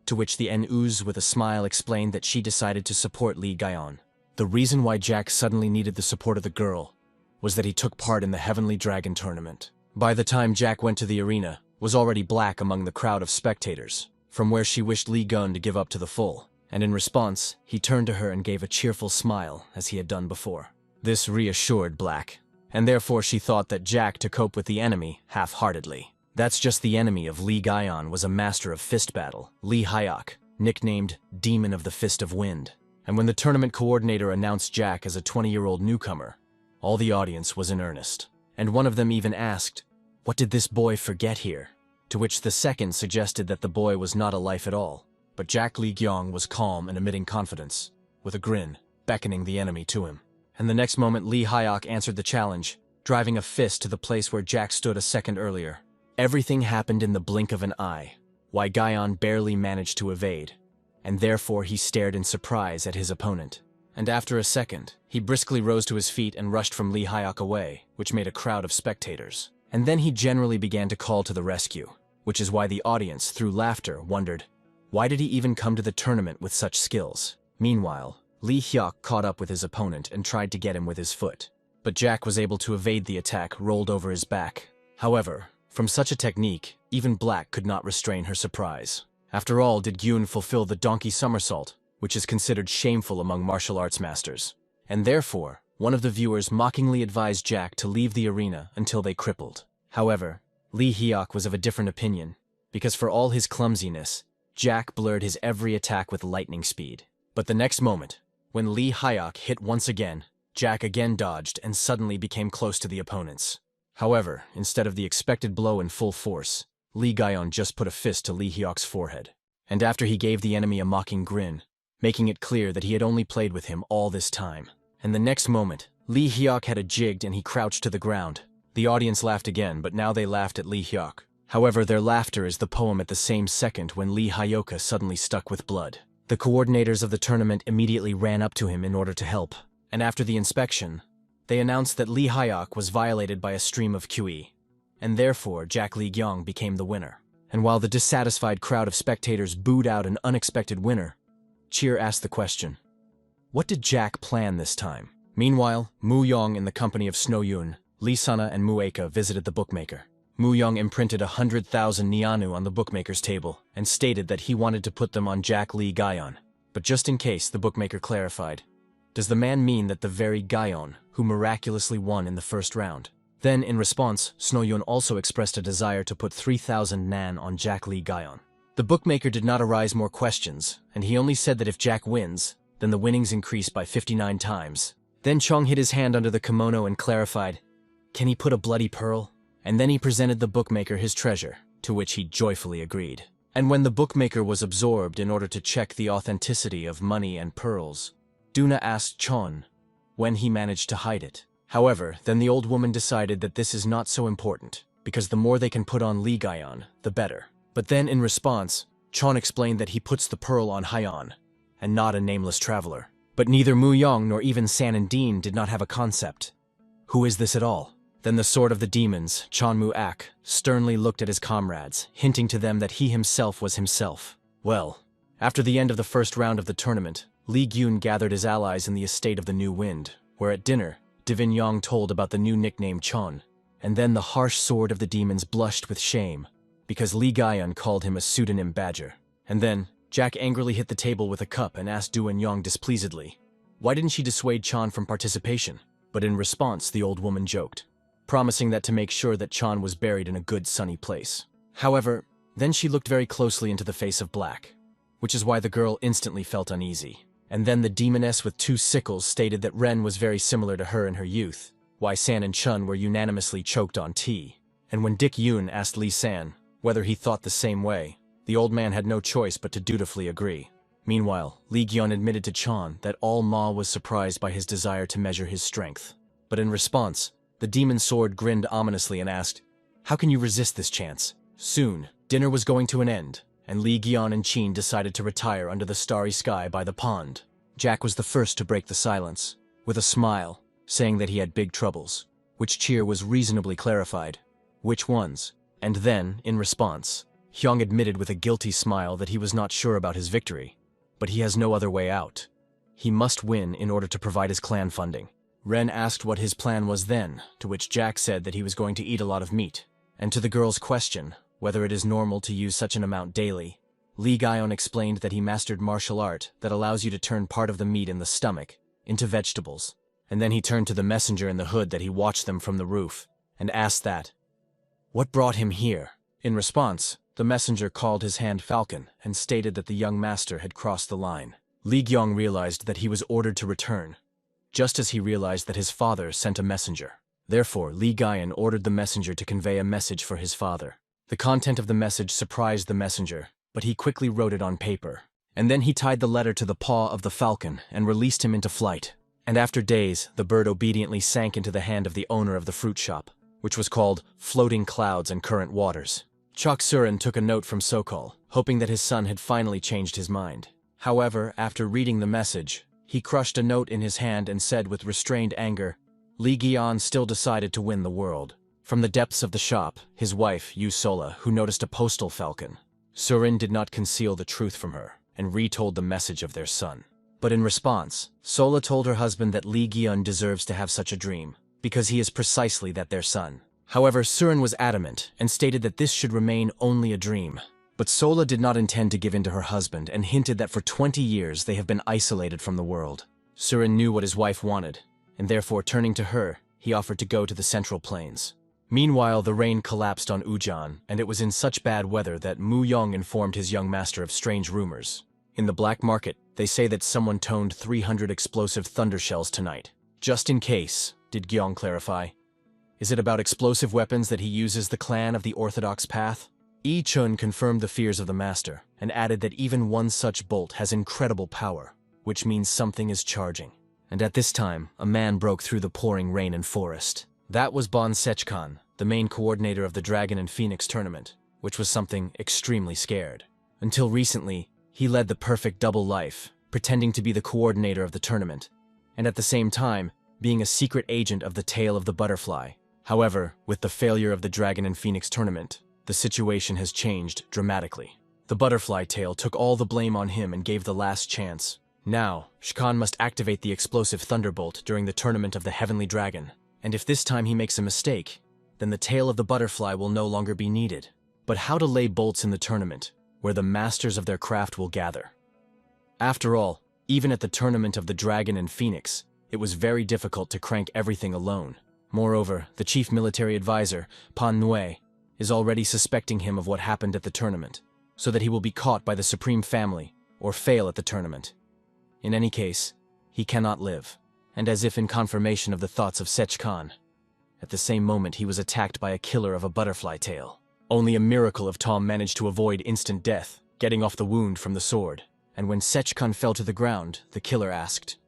To which the En-Uz with a smile explained that she decided to support Li Gaion. The reason why Jack suddenly needed the support of the girl was that he took part in the Heavenly Dragon tournament. By the time Jack went to the arena, was already black among the crowd of spectators, from where she wished Li Gun to give up to the full, and in response, he turned to her and gave a cheerful smile as he had done before. This reassured Black, and therefore she thought that Jack to cope with the enemy half-heartedly. That's just the enemy of Li Gaion was a master of fist battle, Li Hyok, nicknamed Demon of the Fist of Wind. And when the tournament coordinator announced Jack as a 20-year-old newcomer, all the audience was in earnest. And one of them even asked, "What did this boy forget here?" To which the second suggested that the boy was not a life at all. But Jack Lee Gyong was calm and emitting confidence, with a grin, beckoning the enemy to him. And the next moment Lee Hyok answered the challenge, driving a fist to the place where Jack stood a second earlier. Everything happened in the blink of an eye, while Gyon barely managed to evade, and therefore he stared in surprise at his opponent. And after a second, he briskly rose to his feet and rushed from Lee Hyok away, which made a crowd of spectators. And then he generally began to call to the rescue, which is why the audience, through laughter, wondered, why did he even come to the tournament with such skills? Meanwhile, Lee Hyok caught up with his opponent and tried to get him with his foot. But Jack was able to evade the attack rolled over his back. However, from such a technique, even Black could not restrain her surprise. After all, did Gyun fulfill the donkey somersault, which is considered shameful among martial arts masters. And therefore, one of the viewers mockingly advised Jack to leave the arena until they crippled. However, Lee Hyok was of a different opinion, because for all his clumsiness, Jack blurred his every attack with lightning speed. But the next moment, when Lee Hyok hit once again, Jack again dodged and suddenly became close to the opponents. However, instead of the expected blow in full force, Lee Gyon just put a fist to Lee Hyok's forehead. And after he gave the enemy a mocking grin, making it clear that he had only played with him all this time. And the next moment, Lee Hyok had a jigged and he crouched to the ground. The audience laughed again, but now they laughed at Lee Hyok. However, their laughter is the poem at the same second when Lee Hyoka suddenly stuck with blood. The coordinators of the tournament immediately ran up to him in order to help, and after the inspection, they announced that Lee Hyok was violated by a stream of QE, and therefore Jack Lee Gyong became the winner. And while the dissatisfied crowd of spectators booed out an unexpected winner, Cheer asked the question, what did Jack plan this time? Meanwhile, Mu Yong in the company of Snow Yun, Lee Sana and Mu Eka visited the bookmaker. Mu Yong imprinted 100,000 Nianu on the bookmaker's table and stated that he wanted to put them on Jack Lee Gyon. But just in case, the bookmaker clarified, does the man mean that the very Gyon who miraculously won in the first round? Then, in response, Snow Yun also expressed a desire to put 3,000 Nan on Jack Lee Gyon. The bookmaker did not arise more questions, and he only said that if Jack wins, then the winnings increase by 59 times. Then Chong hid his hand under the kimono and clarified, can he put a bloody pearl? And then he presented the bookmaker his treasure, to which he joyfully agreed. And when the bookmaker was absorbed in order to check the authenticity of money and pearls, Duna asked Chon when he managed to hide it. However, then the old woman decided that this is not so important, because the more they can put on Lee Gyon, the better. But then in response, Chon explained that he puts the pearl on Hyon, and not a nameless traveler. But neither Mu Yong nor even San and Dean did not have a concept. Who is this at all? Then the Sword of the Demons, Chon Mu Ak, sternly looked at his comrades, hinting to them that he himself was himself. Well, after the end of the first round of the tournament, Li Gyun gathered his allies in the estate of the New Wind, where at dinner, Divin Yang told about the new nickname Chon, and then the harsh Sword of the Demons blushed with shame, because Li Gyon called him a pseudonym badger. And then, Jack angrily hit the table with a cup and asked Duan Yang displeasedly, why didn't she dissuade Chon from participation? But in response, the old woman joked, promising that to make sure that Chon was buried in a good sunny place. However, then she looked very closely into the face of Black, which is why the girl instantly felt uneasy. And then the demoness with 2 sickles stated that Ren was very similar to her in her youth, why San and Chun were unanimously choked on tea. And when Dick Yoon asked Lee San whether he thought the same way, the old man had no choice but to dutifully agree. Meanwhile, Lee Gyon admitted to Chon that all Ma was surprised by his desire to measure his strength. But in response, the demon sword grinned ominously and asked, how can you resist this chance? Soon, dinner was going to an end, and Lee Gyon and Chin decided to retire under the starry sky by the pond. Jack was the first to break the silence, with a smile, saying that he had big troubles, which Cheer was reasonably clarified. Which ones? And then, in response, Hyung admitted with a guilty smile that he was not sure about his victory, but he has no other way out. He must win in order to provide his clan funding. Ren asked what his plan was then, to which Jack said that he was going to eat a lot of meat. And to the girl's question, whether it is normal to use such an amount daily, Lee Gyon explained that he mastered martial art that allows you to turn part of the meat in the stomach into vegetables. And then he turned to the messenger in the hood that he watched them from the roof, and asked that, what brought him here? In response, the messenger called his hand Falcon and stated that the young master had crossed the line. Li Gyong realized that he was ordered to return, just as he realized that his father sent a messenger. Therefore, Li Guyan ordered the messenger to convey a message for his father. The content of the message surprised the messenger, but he quickly wrote it on paper. And then he tied the letter to the paw of the falcon and released him into flight. And after days, the bird obediently sank into the hand of the owner of the fruit shop, which was called Floating Clouds and Current Waters. Chok Surin took a note from Sokol, hoping that his son had finally changed his mind. However, after reading the message, he crushed a note in his hand and said with restrained anger, Li Guyan still decided to win the world. From the depths of the shop, his wife, Yu Sola, who noticed a postal falcon. Surin did not conceal the truth from her, and retold the message of their son. But in response, Sola told her husband that Li Guyan deserves to have such a dream, because he is precisely that their son. However, Surin was adamant, and stated that this should remain only a dream. But Sola did not intend to give in to her husband, and hinted that for 20 years they have been isolated from the world. Surin knew what his wife wanted, and therefore turning to her, he offered to go to the Central Plains. Meanwhile, the rain collapsed on Ujan, and it was in such bad weather that Mu Yong informed his young master of strange rumors. In the black market, they say that someone toned 300 explosive thunder shells tonight. Just in case, did Gyong clarify. Is it about explosive weapons that he uses the clan of the Orthodox Path? Yi Chun confirmed the fears of the master, and added that even one such bolt has incredible power, which means something is charging. And at this time, a man broke through the pouring rain and forest. That was Bon Sechkan, the main coordinator of the Dragon and Phoenix tournament, which was something extremely scared. Until recently, he led the perfect double life, pretending to be the coordinator of the tournament, and at the same time, being a secret agent of the Tail of the Butterfly. However, with the failure of the Dragon and Phoenix tournament, the situation has changed dramatically. The Butterfly Tail took all the blame on him and gave the last chance. Now, Shkan must activate the explosive Thunderbolt during the tournament of the Heavenly Dragon, and if this time he makes a mistake, then the Tail of the Butterfly will no longer be needed. But how to lay bolts in the tournament, where the masters of their craft will gather? After all, even at the tournament of the Dragon and Phoenix, it was very difficult to crank everything alone. Moreover, the chief military advisor, Pan Nue, is already suspecting him of what happened at the tournament, so that he will be caught by the Supreme Family, or fail at the tournament. In any case, he cannot live. And as if in confirmation of the thoughts of Sechkan, at the same moment he was attacked by a killer of a butterfly tail. Only a miracle of Tom managed to avoid instant death, getting off the wound from the sword. And when Sechkan fell to the ground, the killer asked,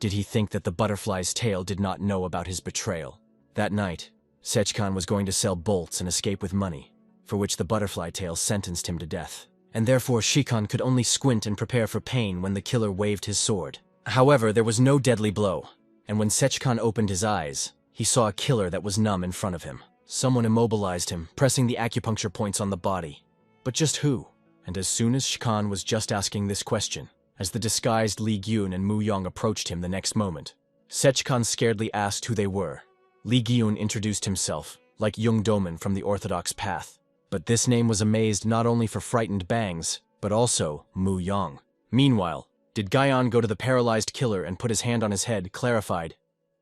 did he think that the butterfly's tail did not know about his betrayal? That night, Sechkan was going to sell bolts and escape with money, for which the butterfly tail sentenced him to death. And therefore Shikan could only squint and prepare for pain when the killer waved his sword. However, there was no deadly blow, and when Sechkan opened his eyes, he saw a killer that was numb in front of him. Someone immobilized him, pressing the acupuncture points on the body. But just who? And as soon as Shkan was just asking this question, as the disguised Li Gyun and Mu Yong approached him the next moment, Sechkan scaredly asked who they were. Li Gyun introduced himself, like Jung Doman from the Orthodox Path. But this name was amazed not only for frightened bangs, but also Mu Yong. Meanwhile, did Guyan go to the paralyzed killer and put his hand on his head, clarified,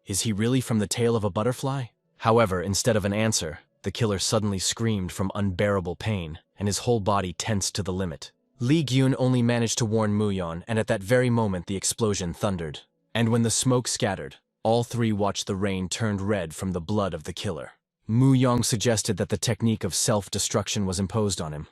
is he really from the tail of a butterfly? However, instead of an answer, the killer suddenly screamed from unbearable pain, and his whole body tensed to the limit. Li Gyun only managed to warn Mu Yon, and at that very moment the explosion thundered. And when the smoke scattered, all three watched the rain turned red from the blood of the killer. Mu Yong suggested that the technique of self-destruction was imposed on him.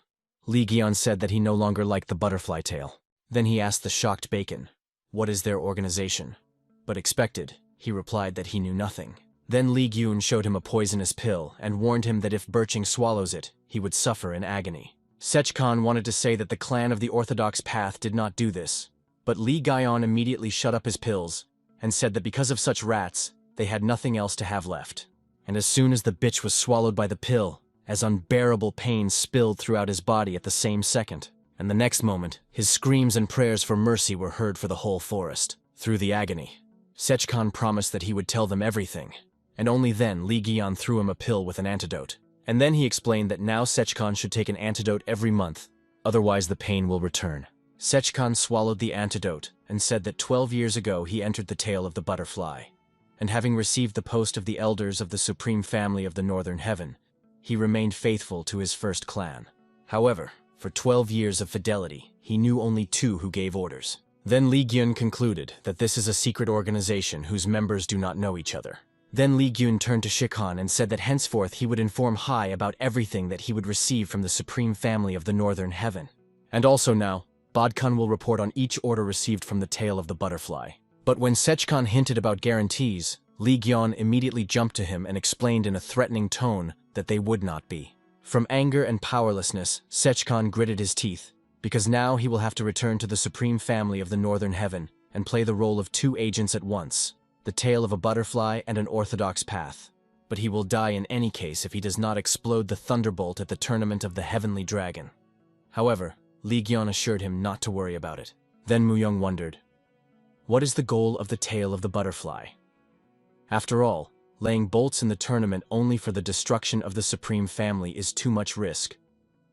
Li Gyun said that he no longer liked the butterfly tail. Then he asked the shocked Bacon, what is their organization? But expected, he replied that he knew nothing. Then Li Gyun showed him a poisonous pill and warned him that if Birching swallows it, he would suffer in agony. Sechkan wanted to say that the clan of the Orthodox Path did not do this, but Li Guyan immediately shut up his pills and said that because of such rats, they had nothing else to have left. And as soon as the bitch was swallowed by the pill, as unbearable pain spilled throughout his body at the same second, and the next moment, his screams and prayers for mercy were heard for the whole forest. Through the agony, Sechkan promised that he would tell them everything, and only then Li Guyan threw him a pill with an antidote. And then he explained that now Sechkan should take an antidote every month, otherwise the pain will return. Sechkan swallowed the antidote and said that 12 years ago he entered the tail of the butterfly, and having received the post of the elders of the Supreme Family of the Northern Heaven, he remained faithful to his first clan. However, for 12 years of fidelity, he knew only two who gave orders. Then Li Gyun concluded that this is a secret organization whose members do not know each other. Then Li Gyun turned to Shikhan and said that henceforth he would inform Hai about everything that he would receive from the Supreme Family of the Northern Heaven. And also now, Bodkun will report on each order received from the tail of the butterfly. But when Sechkan hinted about guarantees, Li Gyun immediately jumped to him and explained in a threatening tone that they would not be. From anger and powerlessness, Sechkan gritted his teeth, because now he will have to return to the Supreme Family of the Northern Heaven and play the role of two agents at once, the tail of a butterfly and an orthodox path. But he will die in any case if he does not explode the thunderbolt at the tournament of the Heavenly Dragon. However, Li Gyun assured him not to worry about it. Then Muyong wondered, what is the goal of the tail of the butterfly? After all, laying bolts in the tournament only for the destruction of the Supreme Family is too much risk,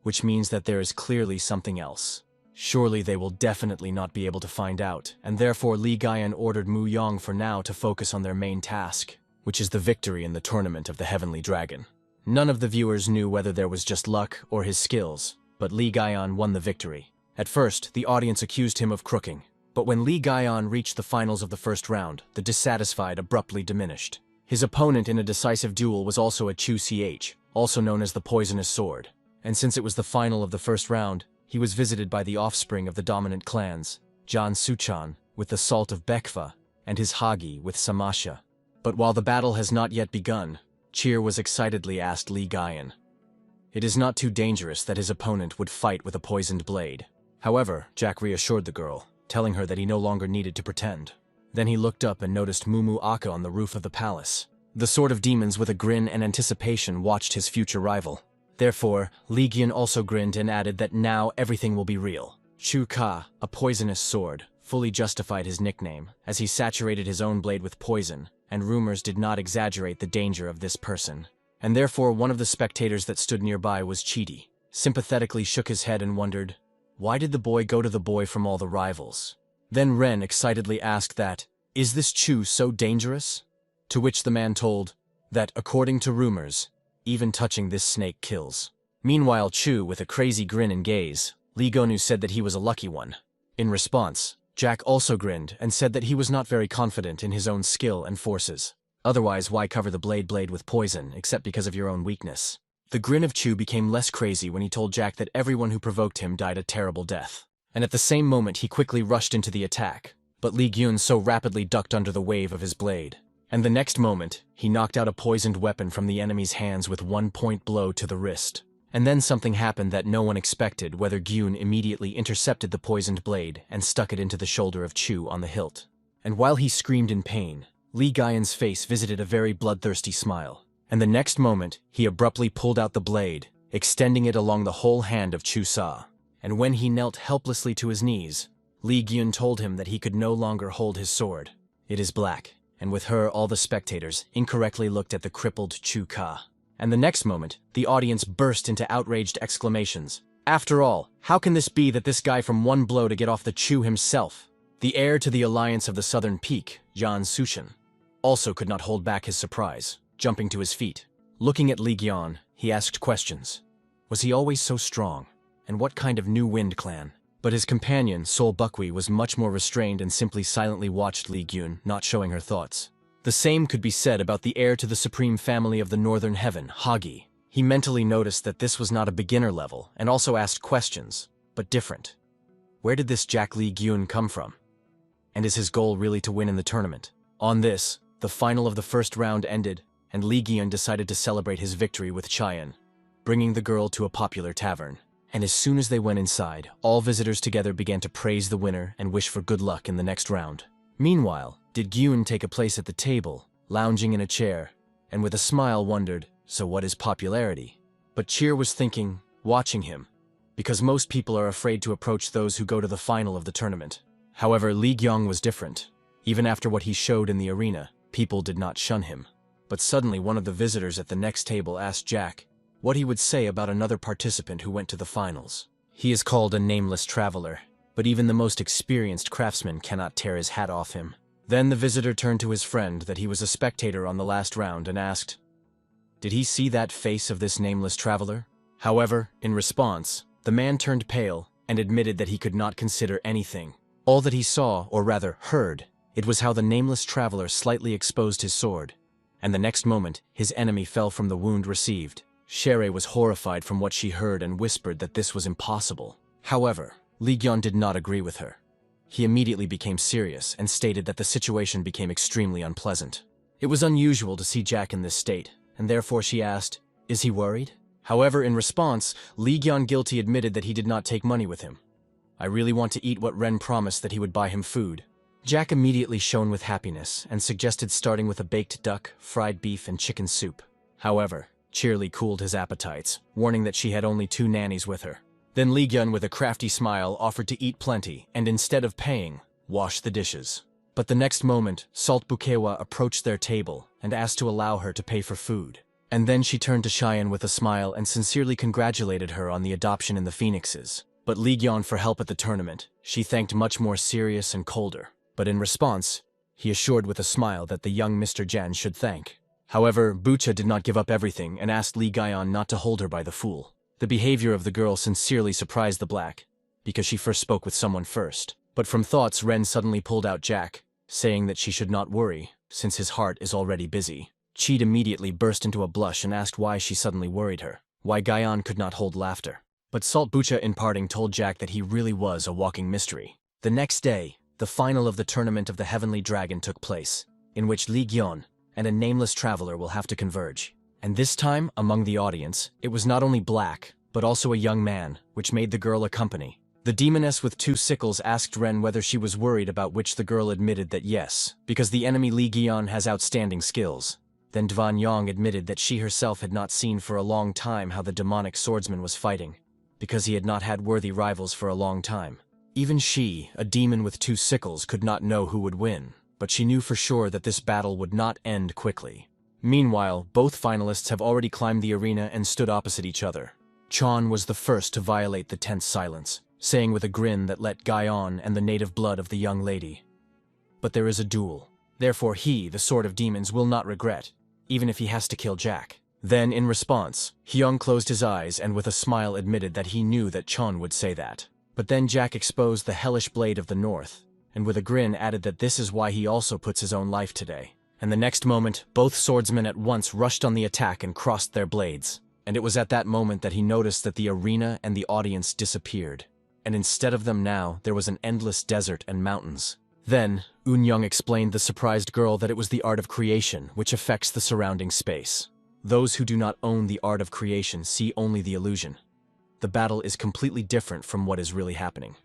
which means that there is clearly something else. Surely they will definitely not be able to find out, and therefore Li Gaian ordered Mu Yong for now to focus on their main task, which is the victory in the tournament of the Heavenly Dragon. None of the viewers knew whether there was just luck or his skills, but Li Gaian won the victory. At first, the audience accused him of crooking, but when Li Gaian reached the finals of the first round, the dissatisfied abruptly diminished. His opponent in a decisive duel was also a Chu Ch, also known as the Poisonous Sword, and since it was the final of the first round, he was visited by the offspring of the dominant clans, Jan Suchan with the Salt of Bekfa, and his Hagi with Samasha. But while the battle has not yet begun, Cheer was excitedly asked Li Gaian. It is not too dangerous that his opponent would fight with a poisoned blade. However, Jack reassured the girl, telling her that he no longer needed to pretend. Then he looked up and noticed Mumu Aka on the roof of the palace. The Sword of Demons with a grin and anticipation watched his future rival. Therefore, Li Gyun also grinned and added that now everything will be real. Chu Ka, a poisonous sword, fully justified his nickname, as he saturated his own blade with poison, and rumors did not exaggerate the danger of this person. And therefore one of the spectators that stood nearby was Chidi, sympathetically shook his head and wondered, why did the boy go to the boy from all the rivals? Then Ren excitedly asked that, is this Chu so dangerous? To which the man told, that according to rumors, even touching this snake kills. Meanwhile Chu, with a crazy grin and gaze, Li Gonu said that he was a lucky one. In response, Jack also grinned and said that he was not very confident in his own skill and forces. Otherwise, why cover the blade with poison, except because of your own weakness? The grin of Chu became less crazy when he told Jack that everyone who provoked him died a terrible death. And at the same moment he quickly rushed into the attack, but Li Gyun so rapidly ducked under the wave of his blade. And the next moment, he knocked out a poisoned weapon from the enemy's hands with one-point blow to the wrist. And then something happened that no one expected, whether Gyun immediately intercepted the poisoned blade and stuck it into the shoulder of Chu on the hilt. And while he screamed in pain, Li Gaian's face visited a very bloodthirsty smile. And the next moment, he abruptly pulled out the blade, extending it along the whole hand of Chu Sa. And when he knelt helplessly to his knees, Li Gyun told him that he could no longer hold his sword. It is black. And with her all the spectators incorrectly looked at the crippled Chu Ka. And the next moment, the audience burst into outraged exclamations. After all, how can this be that this guy from one blow to get off the Chu himself, the heir to the alliance of the Southern Peak, Jan Sushin, also could not hold back his surprise, jumping to his feet. Looking at Li Gyun, he asked questions. Was he always so strong? And what kind of new wind clan? But his companion, Sol Bukwi, was much more restrained and simply silently watched Li Gyun, not showing her thoughts. The same could be said about the heir to the Supreme Family of the Northern Heaven, Hagi. He mentally noticed that this was not a beginner level, and also asked questions, but different. Where did this Jack Li Gyun come from? And is his goal really to win in the tournament? On this, the final of the first round ended, and Li Gyun decided to celebrate his victory with Chayan, bringing the girl to a popular tavern. And as soon as they went inside, all visitors together began to praise the winner and wish for good luck in the next round. Meanwhile, did Gyun take a place at the table, lounging in a chair, and with a smile wondered, so what is popularity? But Cheer was thinking, watching him, because most people are afraid to approach those who go to the final of the tournament. However, Li Gyong was different. Even after what he showed in the arena, people did not shun him. But suddenly one of the visitors at the next table asked Jack what he would say about another participant who went to the finals. He is called a nameless traveler, but even the most experienced craftsman cannot tear his hat off him. Then the visitor turned to his friend that he was a spectator on the last round and asked, did he see that face of this nameless traveler? However, in response, the man turned pale and admitted that he could not consider anything, All that he saw, or rather heard, it was how the nameless traveler slightly exposed his sword. And the next moment, his enemy fell from the wound received. Sherry was horrified from what she heard and whispered that this was impossible. However, Li Gyan did not agree with her. He immediately became serious and stated that the situation became extremely unpleasant. It was unusual to see Jack in this state, and therefore she asked, "Is he worried?" However, in response, Li Gyan guilty admitted that he did not take money with him. "I really want to eat what Ren promised that he would buy him food." Jack immediately shone with happiness and suggested starting with a baked duck, fried beef, and chicken soup. However, Cheerly cooled his appetites, warning that she had only 2 nannies with her. Then Li Gyan, with a crafty smile, offered to eat plenty and, instead of paying, wash the dishes. But the next moment, Salt Bukewa approached their table and asked to allow her to pay for food. And then she turned to Cheyenne with a smile and sincerely congratulated her on the adoption in the Phoenixes. But Li Gyan, for help at the tournament, she thanked much more serious and colder. But in response, he assured with a smile that the young Mr. Jan should thank. However, Bucha did not give up everything and asked Li Gyan not to hold her by the fool. The behavior of the girl sincerely surprised the Black, because she first spoke with someone first. But from thoughts, Ren suddenly pulled out Jack, saying that she should not worry, since his heart is already busy. Cheed immediately burst into a blush and asked why she suddenly worried her, why Gyan could not hold laughter. But Salt Bucha in parting told Jack that he really was a walking mystery. The next day, the final of the tournament of the Heavenly Dragon took place, in which Li Gyan and a nameless traveler will have to converge. And this time, among the audience, it was not only Black, but also a young man, which made the girl accompany. The demoness with 2 sickles asked Ren whether she was worried, about which the girl admitted that yes, because the enemy Li Gyan has outstanding skills. Then Dvan Yang admitted that she herself had not seen for a long time how the demonic swordsman was fighting, because he had not had worthy rivals for a long time. Even she, a demon with 2 sickles, could not know who would win, but she knew for sure that this battle would not end quickly. Meanwhile, both finalists have already climbed the arena and stood opposite each other. Chan was the first to violate the tense silence, saying with a grin that let Gyan and the native blood of the young lady. But there is a duel. Therefore he, the Sword of Demons, will not regret, even if he has to kill Jack. Then, in response, Hyung closed his eyes and with a smile admitted that he knew that Chan would say that. But then Jack exposed the hellish blade of the north, and with a grin added that this is why he also puts his own life today. And the next moment, both swordsmen at once rushed on the attack and crossed their blades. And it was at that moment that he noticed that the arena and the audience disappeared. And instead of them now, there was an endless desert and mountains. Then, Young explained the surprised girl that it was the art of creation which affects the surrounding space. Those who do not own the art of creation see only the illusion. The battle is completely different from what is really happening.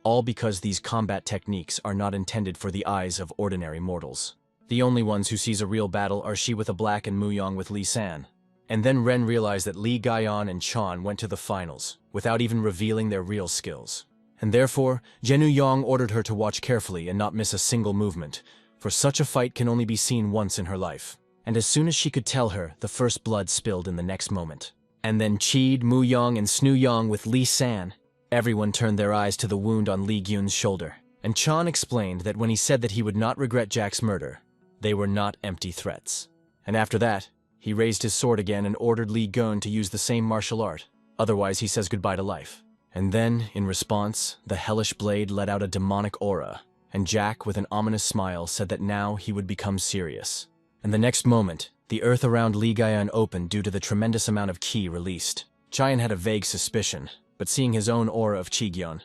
All because these combat techniques are not intended for the eyes of ordinary mortals. The only ones who sees a real battle are she with a black and Muyong with Lee San. And then Ren realized that Li Gyan and Chan went to the finals, without even revealing their real skills. And therefore, Jenu Yang ordered her to watch carefully and not miss a single movement, for such a fight can only be seen once in her life. And as soon as she could tell her, the first blood spilled in the next moment. And then Cheed, Muyong, and Snoo Yang with Lee San. Everyone turned their eyes to the wound on Li Gyun's shoulder. And Chan explained that when he said that he would not regret Jack's murder, they were not empty threats. And after that, he raised his sword again and ordered Li Gyun to use the same martial art. Otherwise, he says goodbye to life. And then, in response, the hellish blade let out a demonic aura, and Jack, with an ominous smile, said that now he would become serious. And the next moment, the earth around Li Gyan opened due to the tremendous amount of qi released. Chayan had a vague suspicion, but seeing his own aura of Qi Gyan,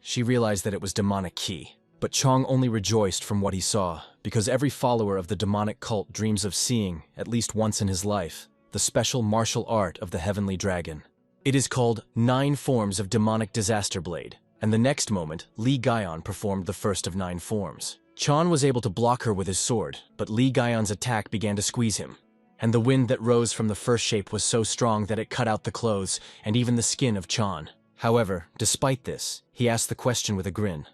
she realized that it was demonic qi. But Chong only rejoiced from what he saw, because every follower of the demonic cult dreams of seeing, at least once in his life, the special martial art of the Heavenly Dragon. It is called 9 Forms of Demonic Disaster Blade, and the next moment, Li Gyan performed the first of 9 forms. Chan was able to block her with his sword, but Li Gyan's attack began to squeeze him, and the wind that rose from the first shape was so strong that it cut out the clothes and even the skin of Chan. However, despite this, he asked the question with a grin.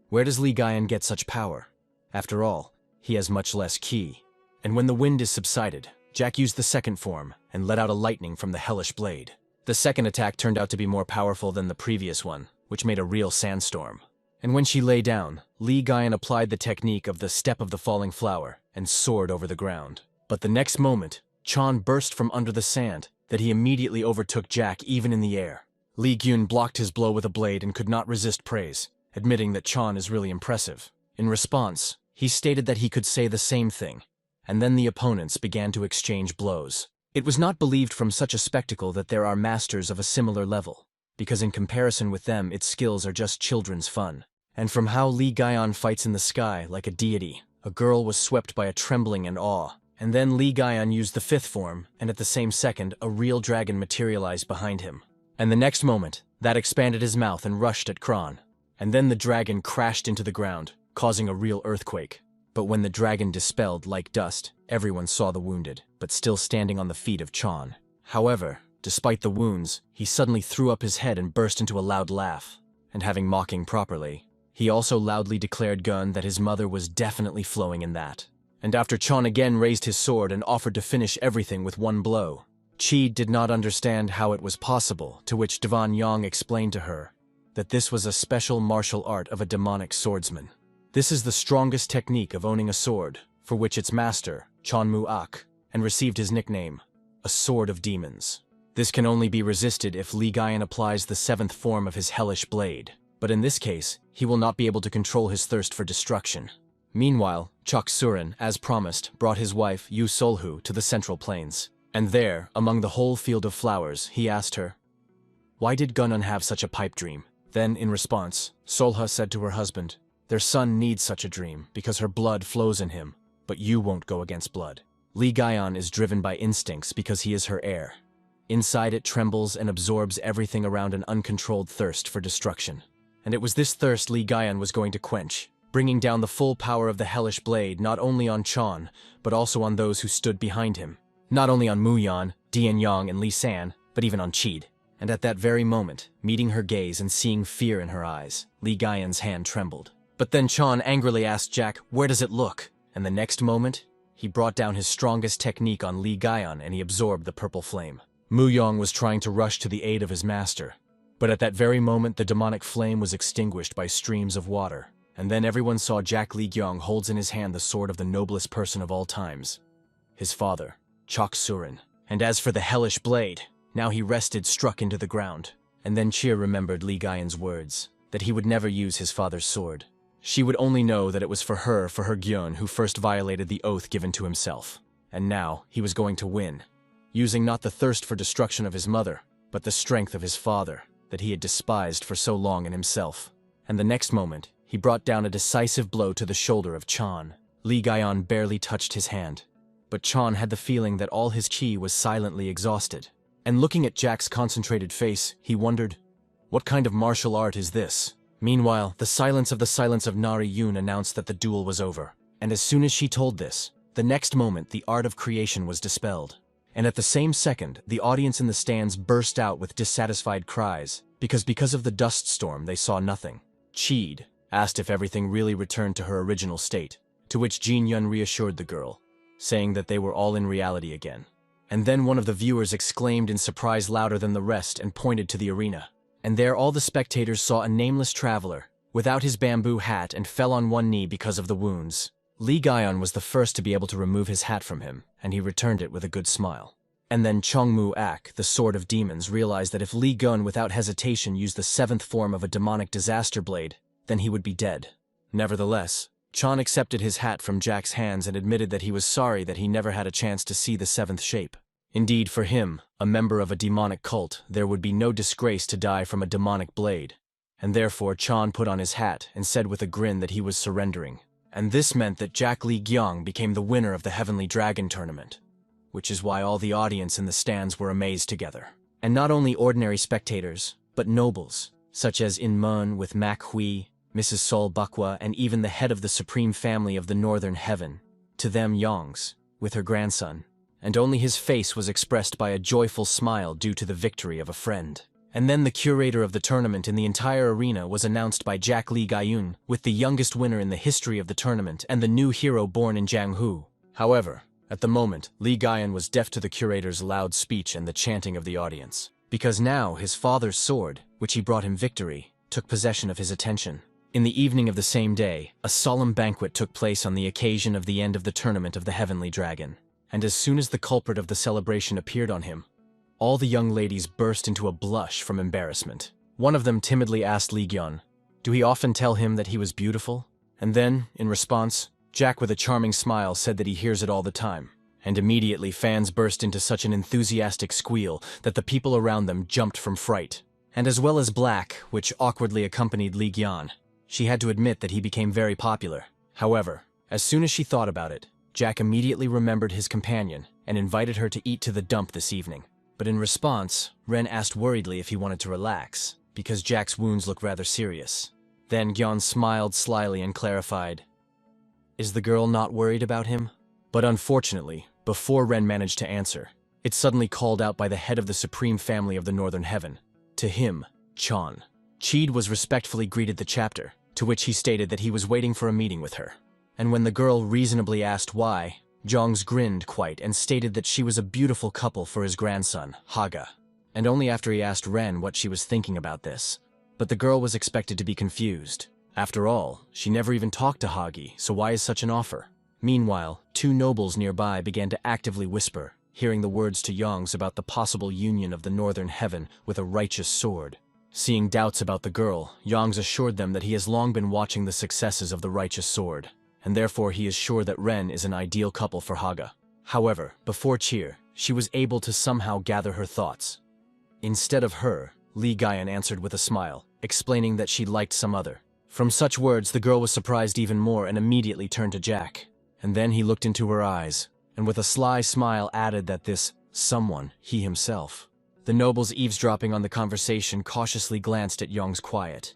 Where does Li Gyan get such power? After all, he has much less qi. And when the wind is subsided, Jack used the second form and let out a lightning from the hellish blade. The second attack turned out to be more powerful than the previous one, which made a real sandstorm. And when she lay down, Li Gyan applied the technique of the step of the falling flower and soared over the ground. But the next moment, Chan burst from under the sand, that he immediately overtook Jack even in the air. Li Gyun blocked his blow with a blade and could not resist praise, admitting that Chan is really impressive. In response, he stated that he could say the same thing, and then the opponents began to exchange blows. It was not believed from such a spectacle that there are masters of a similar level, because in comparison with them its skills are just children's fun. And from how Li Gaian fights in the sky like a deity, a girl was swept by a trembling and awe. And then Li Gaian used the fifth form, and at the same second, a real dragon materialized behind him. And the next moment, that expanded his mouth and rushed at Kron. And then the dragon crashed into the ground, causing a real earthquake. But when the dragon dispelled like dust, everyone saw the wounded, but still standing on the feet of Chan. However, despite the wounds, he suddenly threw up his head and burst into a loud laugh. And having mocking properly, he also loudly declared Gun that his mother was definitely flowing in that. And after Chan again raised his sword and offered to finish everything with one blow, Chi did not understand how it was possible, to which Devan Yang explained to her that this was a special martial art of a demonic swordsman. This is the strongest technique of owning a sword, for which its master, Chan Mu Ak, and received his nickname, a Sword of Demons. This can only be resisted if Li Gaian applies the seventh form of his hellish blade, but in this case, he will not be able to control his thirst for destruction. Meanwhile, Chok Surin, as promised, brought his wife, Yu Solhu, to the Central Plains. And there, among the whole field of flowers, he asked her, "Why did Gunun have such a pipe dream?" Then, in response, Solha said to her husband, "Their son needs such a dream, because her blood flows in him, but you won't go against blood." Li Gaian is driven by instincts because he is her heir. Inside it trembles and absorbs everything around an uncontrolled thirst for destruction. And it was this thirst Li Gaian was going to quench, bringing down the full power of the hellish blade not only on Chan, but also on those who stood behind him. Not only on Mu Yan, Dian Yang, and Li San, but even on Qid. And at that very moment, meeting her gaze and seeing fear in her eyes, Li Gaian's hand trembled. But then Chan angrily asked Jack, "Where does it look?" And the next moment, he brought down his strongest technique on Li Gaian and he absorbed the purple flame. Mu Yang was trying to rush to the aid of his master, but at that very moment the demonic flame was extinguished by streams of water. And then everyone saw Jack Li Gyong holds in his hand the sword of the noblest person of all times, his father, Chok Surin. And as for the hellish blade, now he rested struck into the ground. And then Cheer remembered Li Gaian's words, that he would never use his father's sword. She would only know that it was for her Gyun who first violated the oath given to himself. And now, he was going to win, using not the thirst for destruction of his mother, but the strength of his father, that he had despised for so long in himself. And the next moment, he brought down a decisive blow to the shoulder of Chan. Li Gaian barely touched his hand, but Chan had the feeling that all his chi was silently exhausted. And looking at Jack's concentrated face, he wondered, what kind of martial art is this? Meanwhile, the silence of Nari Yun announced that the duel was over. And as soon as she told this, the next moment the art of creation was dispelled. And at the same second, the audience in the stands burst out with dissatisfied cries, because of the dust storm they saw nothing. Qid asked if everything really returned to her original state, to which Jin Yun reassured the girl, saying that they were all in reality again. And then one of the viewers exclaimed in surprise louder than the rest and pointed to the arena. And there all the spectators saw a nameless traveler, without his bamboo hat, and fell on one knee because of the wounds. Li Gaian was the first to be able to remove his hat from him, and he returned it with a good smile. And then Chong Mu Ak, the Sword of Demons, realized that if Li Gun without hesitation used the seventh form of a demonic disaster blade, then he would be dead. Nevertheless, Chan accepted his hat from Jack's hands and admitted that he was sorry that he never had a chance to see the seventh shape. Indeed, for him, a member of a demonic cult, there would be no disgrace to die from a demonic blade. And therefore Chan put on his hat and said with a grin that he was surrendering. And this meant that Jack Li Gyong became the winner of the Heavenly Dragon Tournament, which is why all the audience in the stands were amazed together. And not only ordinary spectators, but nobles, such as In Mun with Mak Hui, Mrs. Sol Bakwa, and even the head of the supreme family of the Northern Heaven, to them Yongs, with her grandson. And only his face was expressed by a joyful smile due to the victory of a friend. And then the curator of the tournament in the entire arena was announced by Jack Li Gaiun, with the youngest winner in the history of the tournament and the new hero born in Jianghu. However, at the moment, Li Gaiun was deaf to the curator's loud speech and the chanting of the audience, because now his father's sword, which he brought him victory, took possession of his attention. In the evening of the same day, a solemn banquet took place on the occasion of the end of the tournament of the Heavenly Dragon. And as soon as the culprit of the celebration appeared on him, all the young ladies burst into a blush from embarrassment. One of them timidly asked Li Gyun, Do he often tell him that he was beautiful? And then, in response, Jack with a charming smile said that he hears it all the time. And immediately fans burst into such an enthusiastic squeal that the people around them jumped from fright. And as well as Black, which awkwardly accompanied Li Gyan. She had to admit that he became very popular. However, as soon as she thought about it, Jack immediately remembered his companion and invited her to eat to the dump this evening. But in response, Ren asked worriedly if he wanted to relax, because Jack's wounds looked rather serious. Then Gyan smiled slyly and clarified, "Is the girl not worried about him?" But unfortunately, before Ren managed to answer, it suddenly called out by the head of the supreme family of the Northern Heaven. To him, Chan. Cheed was respectfully greeted the chapter, to which he stated that he was waiting for a meeting with her. And when the girl reasonably asked why, Jongs grinned quite and stated that she was a beautiful couple for his grandson, Haga. And only after he asked Ren what she was thinking about this. But the girl was expected to be confused. After all, she never even talked to Hagi, so why is such an offer? Meanwhile, two nobles nearby began to actively whisper, hearing the words to Yongs about the possible union of the Northern Heaven with a righteous sword. Seeing doubts about the girl, Yongs assured them that he has long been watching the successes of the righteous sword, and therefore he is sure that Ren is an ideal couple for Haga. However, before cheer, she was able to somehow gather her thoughts. Instead of her, Li Gyan answered with a smile, explaining that she liked some other. From such words, the girl was surprised even more and immediately turned to Jack. And then he looked into her eyes, and with a sly smile added that this someone, he himself. The nobles eavesdropping on the conversation cautiously glanced at Yong's quiet,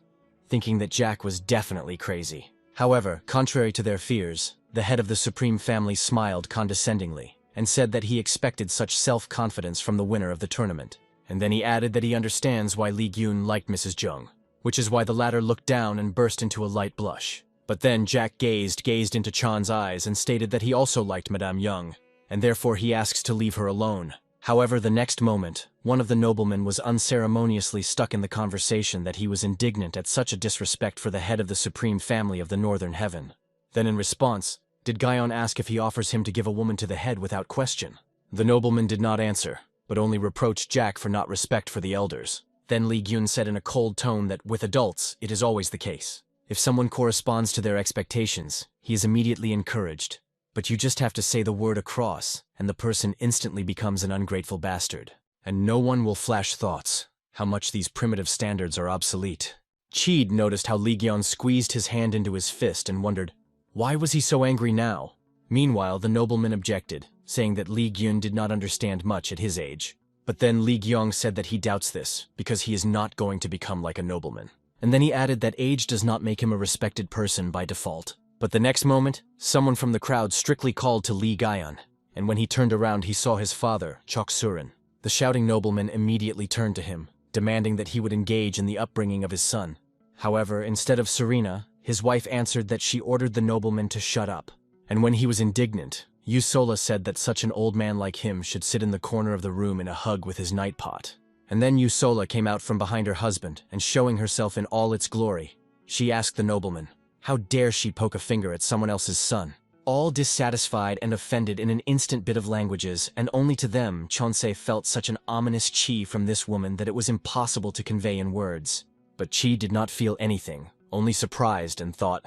thinking that Jack was definitely crazy. However, contrary to their fears, the head of the supreme family smiled condescendingly, and said that he expected such self-confidence from the winner of the tournament. And then he added that he understands why Li Gyun liked Mrs. Jung, which is why the latter looked down and burst into a light blush. But then Jack gazed into Chan's eyes and stated that he also liked Madame Young, and therefore he asks to leave her alone. However, the next moment, one of the noblemen was unceremoniously stuck in the conversation that he was indignant at such a disrespect for the head of the supreme family of the Northern Heaven. Then in response, did Gyan ask if he offers him to give a woman to the head without question? The nobleman did not answer, but only reproached Jack for not respect for the elders. Then Li Gyun said in a cold tone that with adults, it is always the case. If someone corresponds to their expectations, he is immediately encouraged. But you just have to say the word across, and the person instantly becomes an ungrateful bastard. And no one will flash thoughts, how much these primitive standards are obsolete. Cheed noticed how Li Gyan squeezed his hand into his fist and wondered, why was he so angry now? Meanwhile, the nobleman objected, saying that Li Gyun did not understand much at his age. But then Li Gyong said that he doubts this, because he is not going to become like a nobleman. And then he added that age does not make him a respected person by default. But the next moment, someone from the crowd strictly called to Li Gyan, and when he turned around he saw his father, Chok Surin. The shouting nobleman immediately turned to him, demanding that he would engage in the upbringing of his son. However, instead of Serena, his wife answered that she ordered the nobleman to shut up. And when he was indignant, Yusola said that such an old man like him should sit in the corner of the room in a hug with his nightpot. And then Yusola came out from behind her husband, and showing herself in all its glory, she asked the nobleman, how dare she poke a finger at someone else's son? All dissatisfied and offended in an instant bit of languages, and only to them Chonsei felt such an ominous chi from this woman that it was impossible to convey in words. But Chi did not feel anything, only surprised and thought,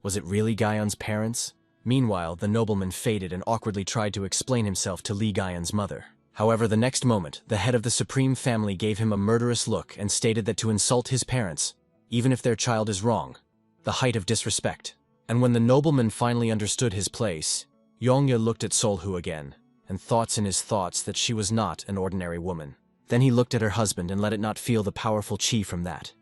was it really Gyan's parents? Meanwhile, the nobleman faded and awkwardly tried to explain himself to Li Gyan's mother. However, the next moment, the head of the supreme family gave him a murderous look and stated that to insult his parents, even if their child is wrong, the height of disrespect. And when the nobleman finally understood his place, Yongya looked at Solhu again, and thoughts in his thoughts that she was not an ordinary woman. Then he looked at her husband and let it not feel the powerful chi from that.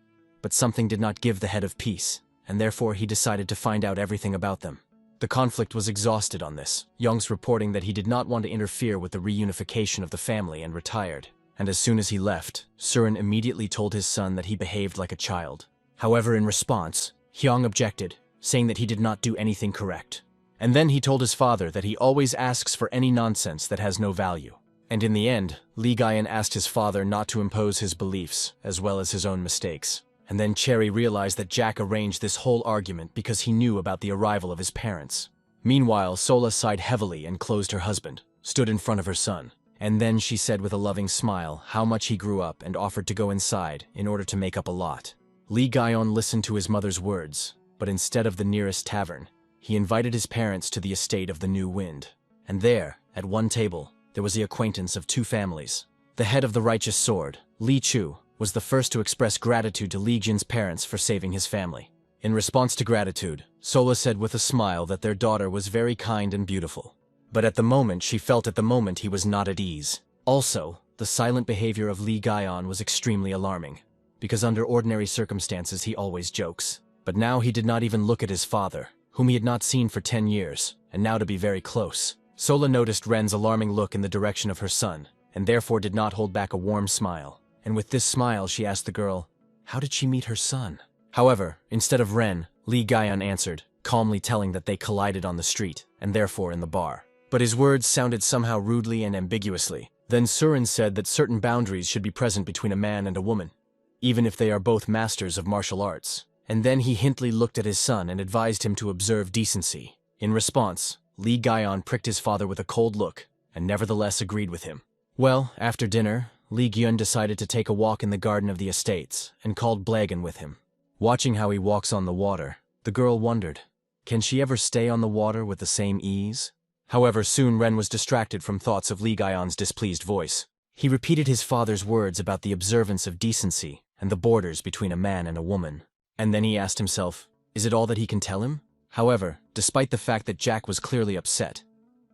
But something did not give the head of peace, and therefore he decided to find out everything about them. The conflict was exhausted on this, Young's reporting that he did not want to interfere with the reunification of the family and retired. And as soon as he left, Surin immediately told his son that he behaved like a child. However, in response, Hyung objected, saying that he did not do anything correct. And then he told his father that he always asks for any nonsense that has no value. And in the end, Li Gyan asked his father not to impose his beliefs, as well as his own mistakes. And then Cherry realized that Jack arranged this whole argument because he knew about the arrival of his parents. Meanwhile, Sola sighed heavily and closed her husband, stood in front of her son. And then she said with a loving smile how much he grew up and offered to go inside in order to make up a lot. Li Gaion listened to his mother's words, but instead of the nearest tavern, he invited his parents to the estate of the New Wind. And there, at one table, there was the acquaintance of two families. The head of the righteous sword, Li Chu, was the first to express gratitude to Li Jun's parents for saving his family. In response to gratitude, Sola said with a smile that their daughter was very kind and beautiful. But at the moment she felt he was not at ease. Also, the silent behavior of Li Gaion was extremely alarming, because under ordinary circumstances he always jokes. But now he did not even look at his father, whom he had not seen for 10 years, and now to be very close. Sola noticed Ren's alarming look in the direction of her son, and therefore did not hold back a warm smile. And with this smile she asked the girl, how did she meet her son? However, instead of Ren, Li Gaion answered, calmly telling that they collided on the street, and therefore in the bar. But his words sounded somehow rudely and ambiguously. Then Surin said that certain boundaries should be present between a man and a woman, even if they are both masters of martial arts. And then he hintily looked at his son and advised him to observe decency. In response, Li Gaion pricked his father with a cold look, and nevertheless agreed with him. Well, after dinner, Li Gyun decided to take a walk in the garden of the estates, and called Blagan with him. Watching how he walks on the water, the girl wondered, can she ever stay on the water with the same ease? However, soon Ren was distracted from thoughts of Li Gaion's displeased voice. He repeated his father's words about the observance of decency and the borders between a man and a woman. And then he asked himself, is it all that he can tell him? However, despite the fact that Jack was clearly upset,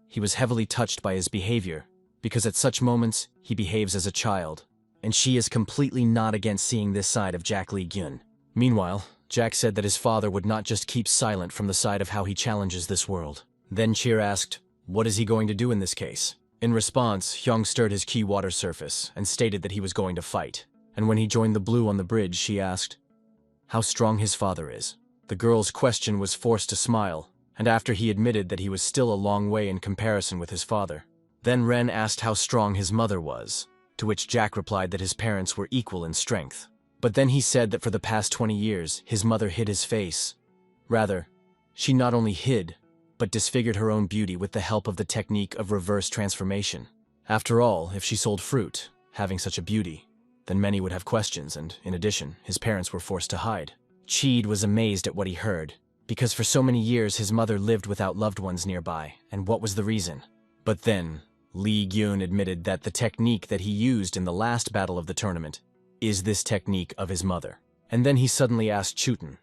he was heavily touched by his behavior, because at such moments he behaves as a child, and she is completely not against seeing this side of Jack Li Gyun. Meanwhile, Jack said that his father would not just keep silent from the side of how he challenges this world. Then Cheer asked, what is he going to do in this case? In response, Hyung stirred his key water surface and stated that he was going to fight. And when he joined the blue on the bridge, she asked how strong his father is. The girl's question was forced to smile, and after he admitted that he was still a long way in comparison with his father. Then Ren asked how strong his mother was, to which Jack replied that his parents were equal in strength. But then he said that for the past 20 years, his mother hid his face. Rather, she not only hid, but disfigured her own beauty with the help of the technique of reverse transformation. After all, if she sold fruit, having such a beauty, then many would have questions, and in addition, his parents were forced to hide. Cheed was amazed at what he heard, because for so many years his mother lived without loved ones nearby, and what was the reason? But then, Li Gyun admitted that the technique that he used in the last battle of the tournament is this technique of his mother. And then he suddenly asked Chuten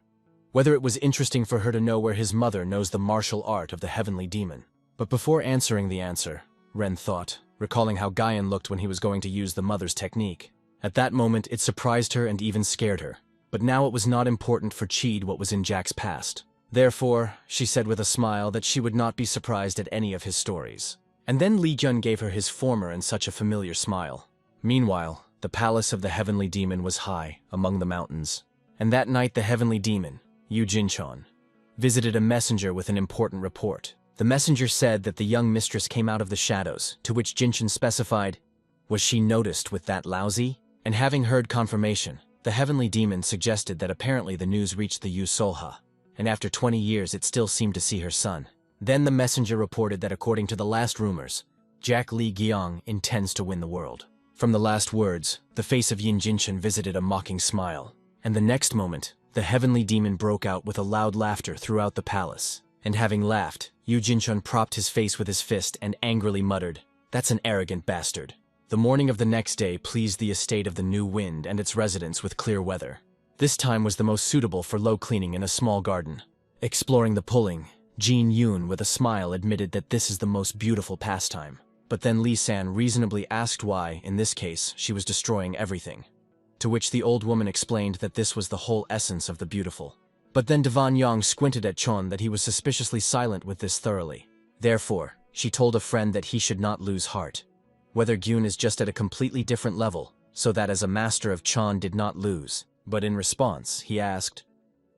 whether it was interesting for her to know where his mother knows the martial art of the heavenly demon. But before answering the answer, Ren thought, recalling how Gaian looked when he was going to use the mother's technique. At that moment, it surprised her and even scared her. But now it was not important for Cheed what was in Jack's past. Therefore, she said with a smile that she would not be surprised at any of his stories. And then Li Jun gave her his former and such a familiar smile. Meanwhile, the palace of the heavenly demon was high, among the mountains. And that night the heavenly demon, Yu Jinchon, visited a messenger with an important report. The messenger said that the young mistress came out of the shadows, to which Jinchon specified, was she noticed with that lousy? And having heard confirmation, the heavenly demon suggested that apparently the news reached the Yu Solha, and after 20 years it still seemed to see her son. Then the messenger reported that according to the last rumors, Jack Li Gyong intends to win the world. From the last words, the face of Yin Jinchon visited a mocking smile, and the next moment, the heavenly demon broke out with a loud laughter throughout the palace. And having laughed, Yu Jinchon propped his face with his fist and angrily muttered, "That's an arrogant bastard." The morning of the next day pleased the estate of the New Wind and its residents with clear weather. This time was the most suitable for low cleaning in a small garden. Exploring the pulling, Jin Yoon with a smile admitted that this is the most beautiful pastime. But then Lee San reasonably asked why, in this case, she was destroying everything. To which the old woman explained that this was the whole essence of the beautiful. But then Devan Yang squinted at Chon that he was suspiciously silent with this thoroughly. Therefore, she told a friend that he should not lose heart. Whether Gyun is just at a completely different level, so that as a master of Chon did not lose. But in response, he asked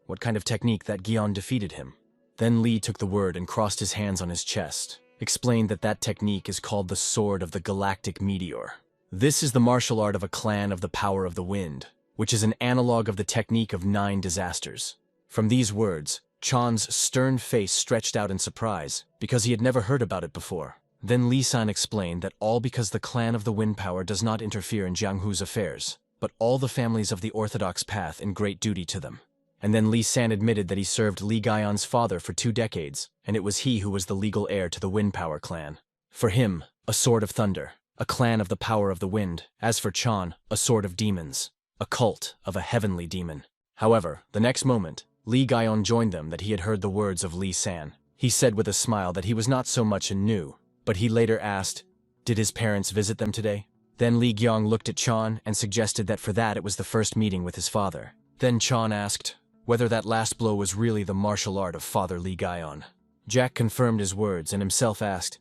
what kind of technique that Gyeon defeated him. Then Lee took the word and crossed his hands on his chest, explained that that technique is called the Sword of the Galactic Meteor. This is the martial art of a clan of the Power of the Wind, which is an analog of the technique of 9 disasters. From these words, Chon's stern face stretched out in surprise, because he had never heard about it before. Then Lee San explained that all because the clan of the Wind Power does not interfere in Jianghu's affairs, but all the families of the orthodox path in great duty to them. And then Li San admitted that he served Li Gaion's father for 2 decades, and it was he who was the legal heir to the Wind Power clan. For him, a sword of thunder, a clan of the power of the wind. As for Chan, a sword of demons, a cult of a heavenly demon. However, the next moment, Li Gaion joined them that he had heard the words of Li San. He said with a smile that he was not so much new, but he later asked, did his parents visit them today? Then Li Gyong looked at Chan and suggested that for that it was the first meeting with his father. Then Chan asked whether that last blow was really the martial art of Father Li Gaion. Jack confirmed his words and himself asked,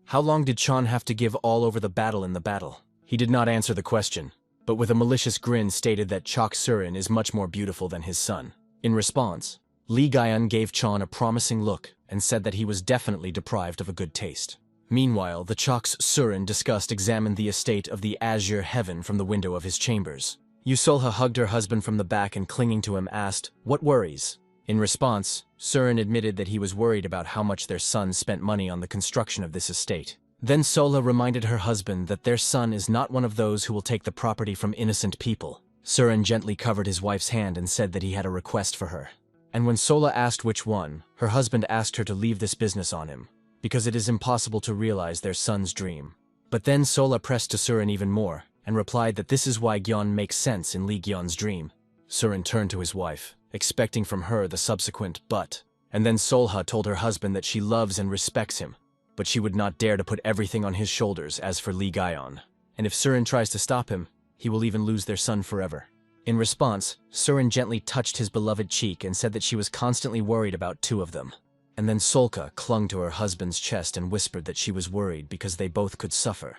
how long did Chan have to give all over the battle in the battle? He did not answer the question, but with a malicious grin stated that Chok Surin is much more beautiful than his son. In response, Li Gaion gave Chan a promising look and said that he was definitely deprived of a good taste. Meanwhile, the Chok's Surin discussed examined the estate of the Azure Heaven from the window of his chambers. Yusolha hugged her husband from the back and clinging to him asked, what worries? In response, Surin admitted that he was worried about how much their son spent money on the construction of this estate. Then Sola reminded her husband that their son is not one of those who will take the property from innocent people. Surin gently covered his wife's hand and said that he had a request for her. And when Sola asked which one, her husband asked her to leave this business on him, because it is impossible to realize their son's dream. But then Sola pressed to Surin even more, and replied that this is why Gyeon makes sense in Li Gyeon's dream. Surin turned to his wife, expecting from her the subsequent but, and then Solha told her husband that she loves and respects him, but she would not dare to put everything on his shoulders as for Li Gaion. And if Surin tries to stop him, he will even lose their son forever. In response, Surin gently touched his beloved cheek and said that she was constantly worried about 2 of them. And then Solka clung to her husband's chest and whispered that she was worried because they both could suffer.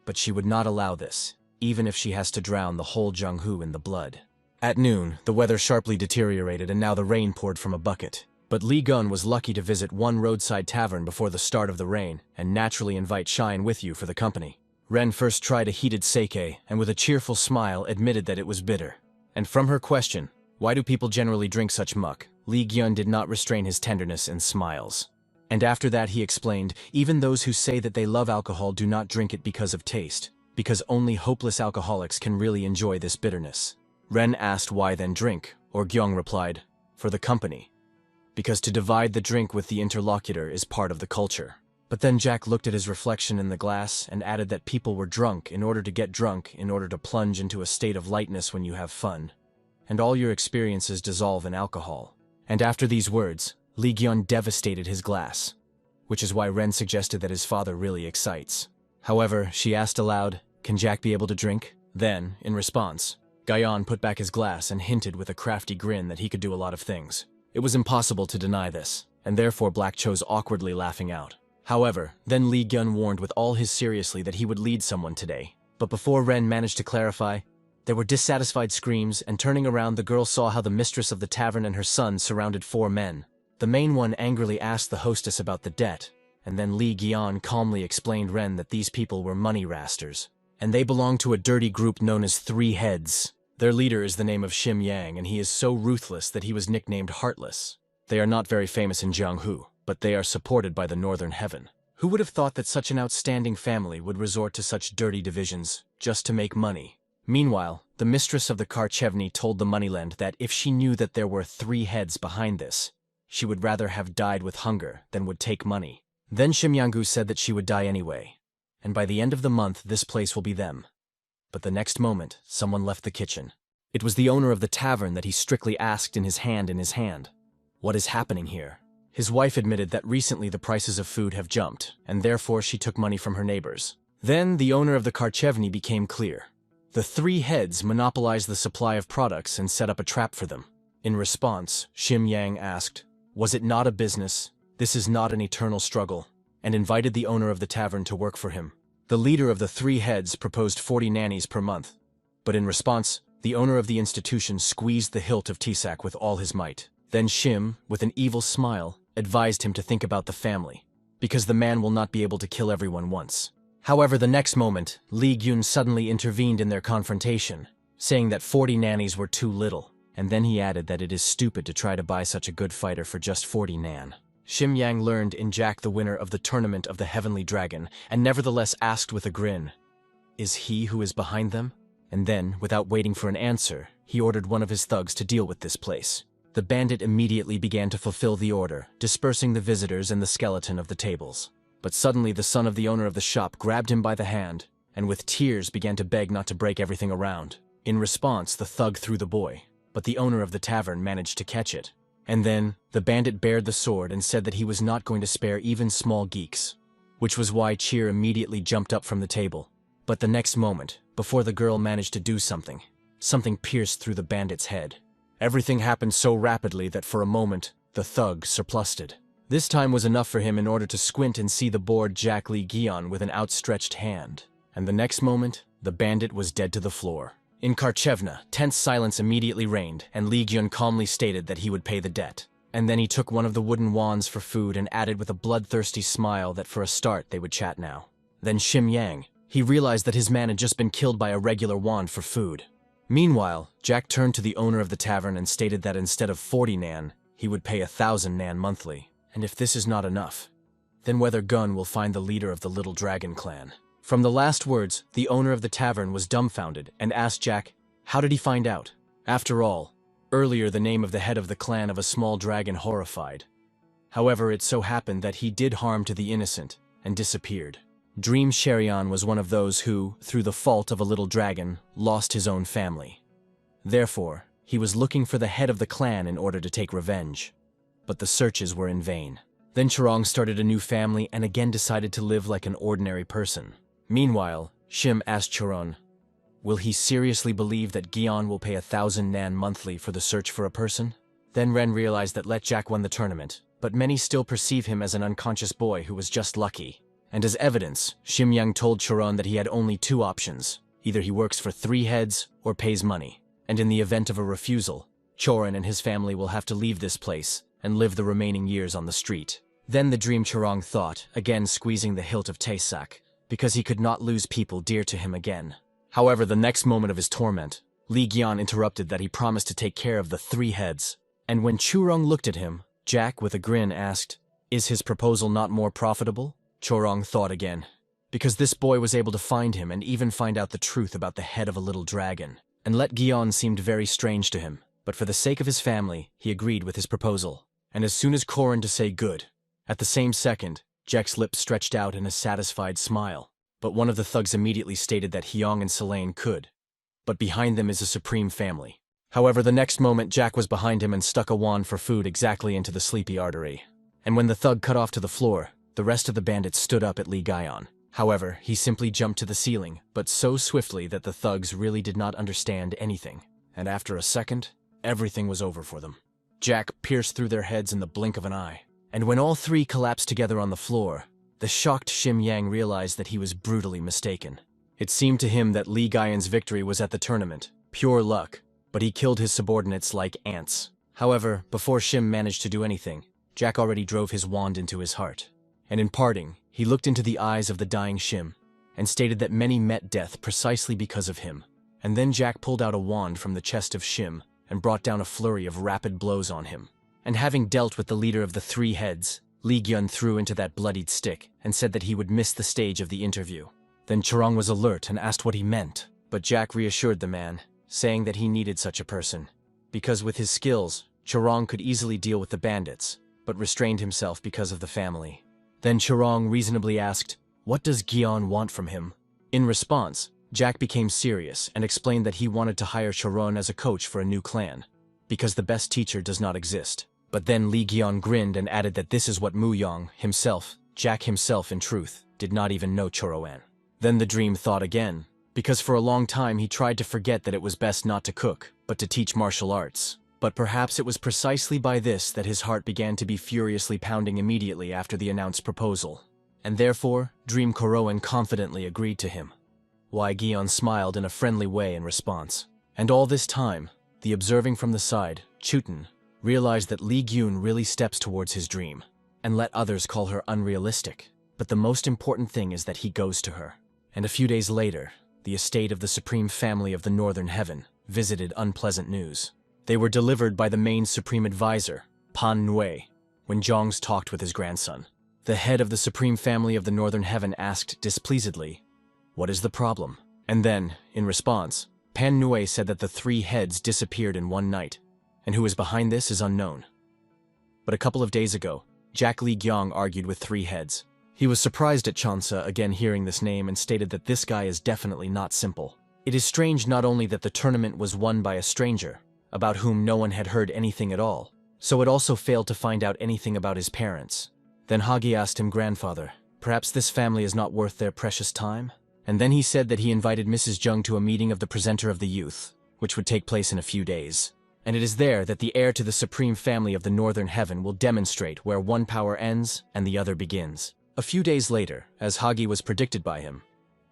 But she would not allow this, even if she has to drown the whole Junghu in the blood. At noon, the weather sharply deteriorated and now the rain poured from a bucket. But Li Gun was lucky to visit one roadside tavern before the start of the rain and naturally invite Shine with you for the company. Ren first tried a heated sake and with a cheerful smile admitted that it was bitter. And from her question, why do people generally drink such muck, Li Gyun did not restrain his tenderness and smiles. And after that he explained, even those who say that they love alcohol do not drink it because of taste, because only hopeless alcoholics can really enjoy this bitterness. Ren asked why then drink, or Gyung replied, for the company. Because to divide the drink with the interlocutor is part of the culture. But then Jack looked at his reflection in the glass and added that people were drunk in order to get drunk in order to plunge into a state of lightness when you have fun. And all your experiences dissolve in alcohol. And after these words, Li Gyun devastated his glass, which is why Ren suggested that his father really excites. However, she asked aloud, can Jack be able to drink? Then, in response, Gayan put back his glass and hinted with a crafty grin that he could do a lot of things. It was impossible to deny this, and therefore Black chose awkwardly laughing out. However, then Li Gyun warned with all his seriously that he would lead someone today. But before Ren managed to clarify, there were dissatisfied screams, and turning around the girl saw how the mistress of the tavern and her son surrounded 4 men. The main one angrily asked the hostess about the debt, and then Li Gyun calmly explained Ren that these people were money rasters, and they belonged to a dirty group known as 3 Heads. Their leader is the name of Shim Yang, and he is so ruthless that he was nicknamed Heartless. They are not very famous in Jianghu, but they are supported by the Northern Heaven. Who would have thought that such an outstanding family would resort to such dirty divisions, just to make money? Meanwhile, the mistress of the Karchevny told the Moneylend that if she knew that there were 3 heads behind this, she would rather have died with hunger than would take money. Then Shimyangu said that she would die anyway, and by the end of the month this place will be them. But the next moment, someone left the kitchen. It was the owner of the tavern that he strictly asked in his hand. What is happening here? His wife admitted that recently the prices of food have jumped, and therefore she took money from her neighbors. Then the owner of the Karchevny became clear. The 3 Heads monopolized the supply of products and set up a trap for them. In response, Shim Yang asked, was it not a business? This is not an eternal struggle, and invited the owner of the tavern to work for him. The leader of the 3 Heads proposed 40 nannies per month, but in response, the owner of the institution squeezed the hilt of Tisak with all his might. Then Shim, with an evil smile, advised him to think about the family, because the man will not be able to kill everyone once. However, the next moment, Li Gyun suddenly intervened in their confrontation, saying that 40 nannies were too little, and then he added that it is stupid to try to buy such a good fighter for just 40 nan. Shim Yang learned in Jack the winner of the tournament of the Heavenly Dragon, and nevertheless asked with a grin, is he who is behind them? And then, without waiting for an answer, he ordered one of his thugs to deal with this place. The bandit immediately began to fulfill the order, dispersing the visitors and the skeleton of the tables. But suddenly the son of the owner of the shop grabbed him by the hand, and with tears began to beg not to break everything around. In response, the thug threw the boy, but the owner of the tavern managed to catch it. And then, the bandit bared the sword and said that he was not going to spare even small geeks, which was why Cheer immediately jumped up from the table. But the next moment, before the girl managed to do something, something pierced through the bandit's head. Everything happened so rapidly that for a moment, the thug surplusted. This time was enough for him in order to squint and see the bored Jack Lee Gion with an outstretched hand. And the next moment, the bandit was dead to the floor. In Karchevna, tense silence immediately reigned, and Lee Gyun calmly stated that he would pay the debt. And then he took one of the wooden wands for food and added with a bloodthirsty smile that for a start they would chat now. Then Shim Yang. He realized that his man had just been killed by a regular wand for food. Meanwhile, Jack turned to the owner of the tavern and stated that instead of 40 nan, he would pay 1,000 nan monthly. And if this is not enough, then whether Gun will find the leader of the Little Dragon clan. From the last words, the owner of the tavern was dumbfounded and asked Jack, how did he find out? After all, earlier the name of the head of the clan of a small dragon horrified. However, it so happened that he did harm to the innocent and disappeared. Dream Sherion was one of those who, through the fault of a little dragon, lost his own family. Therefore, he was looking for the head of the clan in order to take revenge. But the searches were in vain. Then Chorong started a new family and again decided to live like an ordinary person. Meanwhile, Shim asked Choron, will he seriously believe that Gion will pay 1,000 nan monthly for the search for a person? Then Ren realized that Let Jack won the tournament, but many still perceive him as an unconscious boy who was just lucky. And as evidence, Shim Yang told Choron that he had only 2 options. Either he works for 3 heads or pays money. And in the event of a refusal, Choron and his family will have to leave this place and live the remaining years on the street. Then the dream Chorong thought, again squeezing the hilt of Taesak, because he could not lose people dear to him again. However, the next moment of his torment, Li Gian interrupted that he promised to take care of the 3 heads. And when Chorong looked at him, Jack, with a grin, asked, is his proposal not more profitable? Chorong thought again, because this boy was able to find him and even find out the truth about the head of a little dragon. And Let Gion seemed very strange to him, but for the sake of his family, he agreed with his proposal. And as soon as Korin to say good, at the same second, Jack's lips stretched out in a satisfied smile. But one of the thugs immediately stated that Hyong and Selene could. But behind them is a supreme family. However, the next moment Jack was behind him and stuck a wand for food exactly into the sleepy artery. And when the thug cut off to the floor, the rest of the bandits stood up at Li Gion. However, he simply jumped to the ceiling, but so swiftly that the thugs really did not understand anything. And after a second, everything was over for them. Jack pierced through their heads in the blink of an eye. And when all 3 collapsed together on the floor, the shocked Shim Yang realized that he was brutally mistaken. It seemed to him that Li Gion's victory was at the tournament, pure luck, but he killed his subordinates like ants. However, before Shim managed to do anything, Jack already drove his wand into his heart. And in parting, he looked into the eyes of the dying Shim, and stated that many met death precisely because of him. And then Jack pulled out a wand from the chest of Shim, and brought down a flurry of rapid blows on him. And having dealt with the leader of the 3 heads, Li Gyun threw into that bloodied stick, and said that he would miss the stage of the interview. Then Chorong was alert and asked what he meant, but Jack reassured the man, saying that he needed such a person. Because with his skills, Chorong could easily deal with the bandits, but restrained himself because of the family. Then Chorong reasonably asked, what does Gion want from him? In response, Jack became serious and explained that he wanted to hire Choron as a coach for a new clan, because the best teacher does not exist. But then Li Gion grinned and added that this is what Mu Yong himself, Jack himself in truth, did not even know Choroan. Then the dream thought again, because for a long time he tried to forget that it was best not to cook, but to teach martial arts. But perhaps it was precisely by this that his heart began to be furiously pounding immediately after the announced proposal. And therefore, Dream Koroan confidently agreed to him. Wai Gion smiled in a friendly way in response. And all this time, the observing from the side, Chutin, realized that Li Gyun really steps towards his dream, and let others call her unrealistic. But the most important thing is that he goes to her. And a few days later, the estate of the Supreme Family of the Northern Heaven visited unpleasant news. They were delivered by the main Supreme Advisor, Pan Nui, when Jongs talked with his grandson. The head of the Supreme Family of the Northern Heaven asked displeasedly, "What is the problem?" And then, in response, Pan Nue said that the 3 heads disappeared in one night, and who is behind this is unknown. But a couple of days ago, Jack Lee Gyong argued with 3 heads. He was surprised at Chansa again hearing this name and stated that this guy is definitely not simple. It is strange not only that the tournament was won by a stranger, about whom no one had heard anything at all, so it also failed to find out anything about his parents. Then Hagi asked him, "Grandfather, perhaps this family is not worth their precious time?" And then he said that he invited Mrs. Jung to a meeting of the presenter of the youth, which would take place in a few days. And it is there that the heir to the supreme family of the Northern Heaven will demonstrate where one power ends and the other begins. A few days later, as Hagi was predicted by him,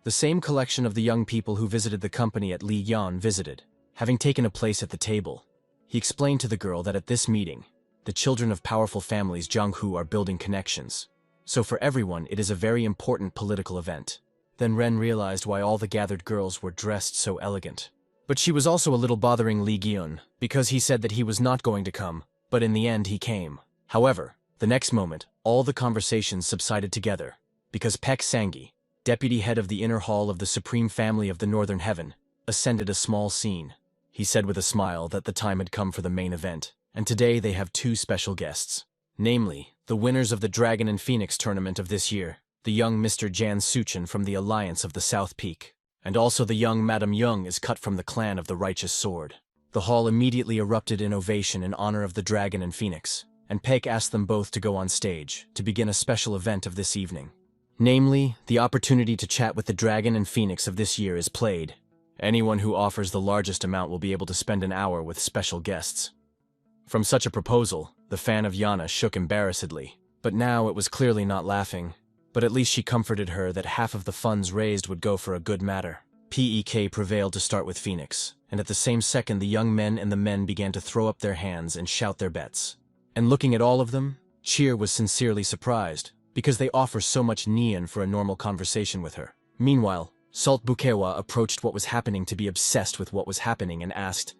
the same collection of the young people who visited the company at Li Yan visited. Having taken a place at the table, he explained to the girl that at this meeting, the children of powerful families Jianghu are building connections. So for everyone, it is a very important political event. Then Ren realized why all the gathered girls were dressed so elegant. But she was also a little bothering Li Gyun, because he said that he was not going to come, but in the end he came. However, the next moment, all the conversations subsided together, because Pek Sangi, deputy head of the inner hall of the Supreme Family of the Northern Heaven, ascended a small scene. He said with a smile that the time had come for the main event, and today they have 2 special guests. Namely, the winners of the Dragon and Phoenix tournament of this year, the young Mr. Jan Suchin from the Alliance of the South Peak, and also the young Madam Young is cut from the clan of the Righteous Sword. The hall immediately erupted in ovation in honor of the Dragon and Phoenix, and Peck asked them both to go on stage to begin a special event of this evening. Namely, the opportunity to chat with the Dragon and Phoenix of this year is played. Anyone who offers the largest amount will be able to spend an hour with special guests. From such a proposal, the fan of Yana shook embarrassedly, but now it was clearly not laughing. But at least she comforted her that half of the funds raised would go for a good matter. Pek prevailed to start with Phoenix, and at the same second the young men and the men began to throw up their hands and shout their bets. And looking at all of them, Cheer was sincerely surprised, because they offer so much neon for a normal conversation with her. Meanwhile, Salt Bukewa approached what was happening to be obsessed with what was happening and asked,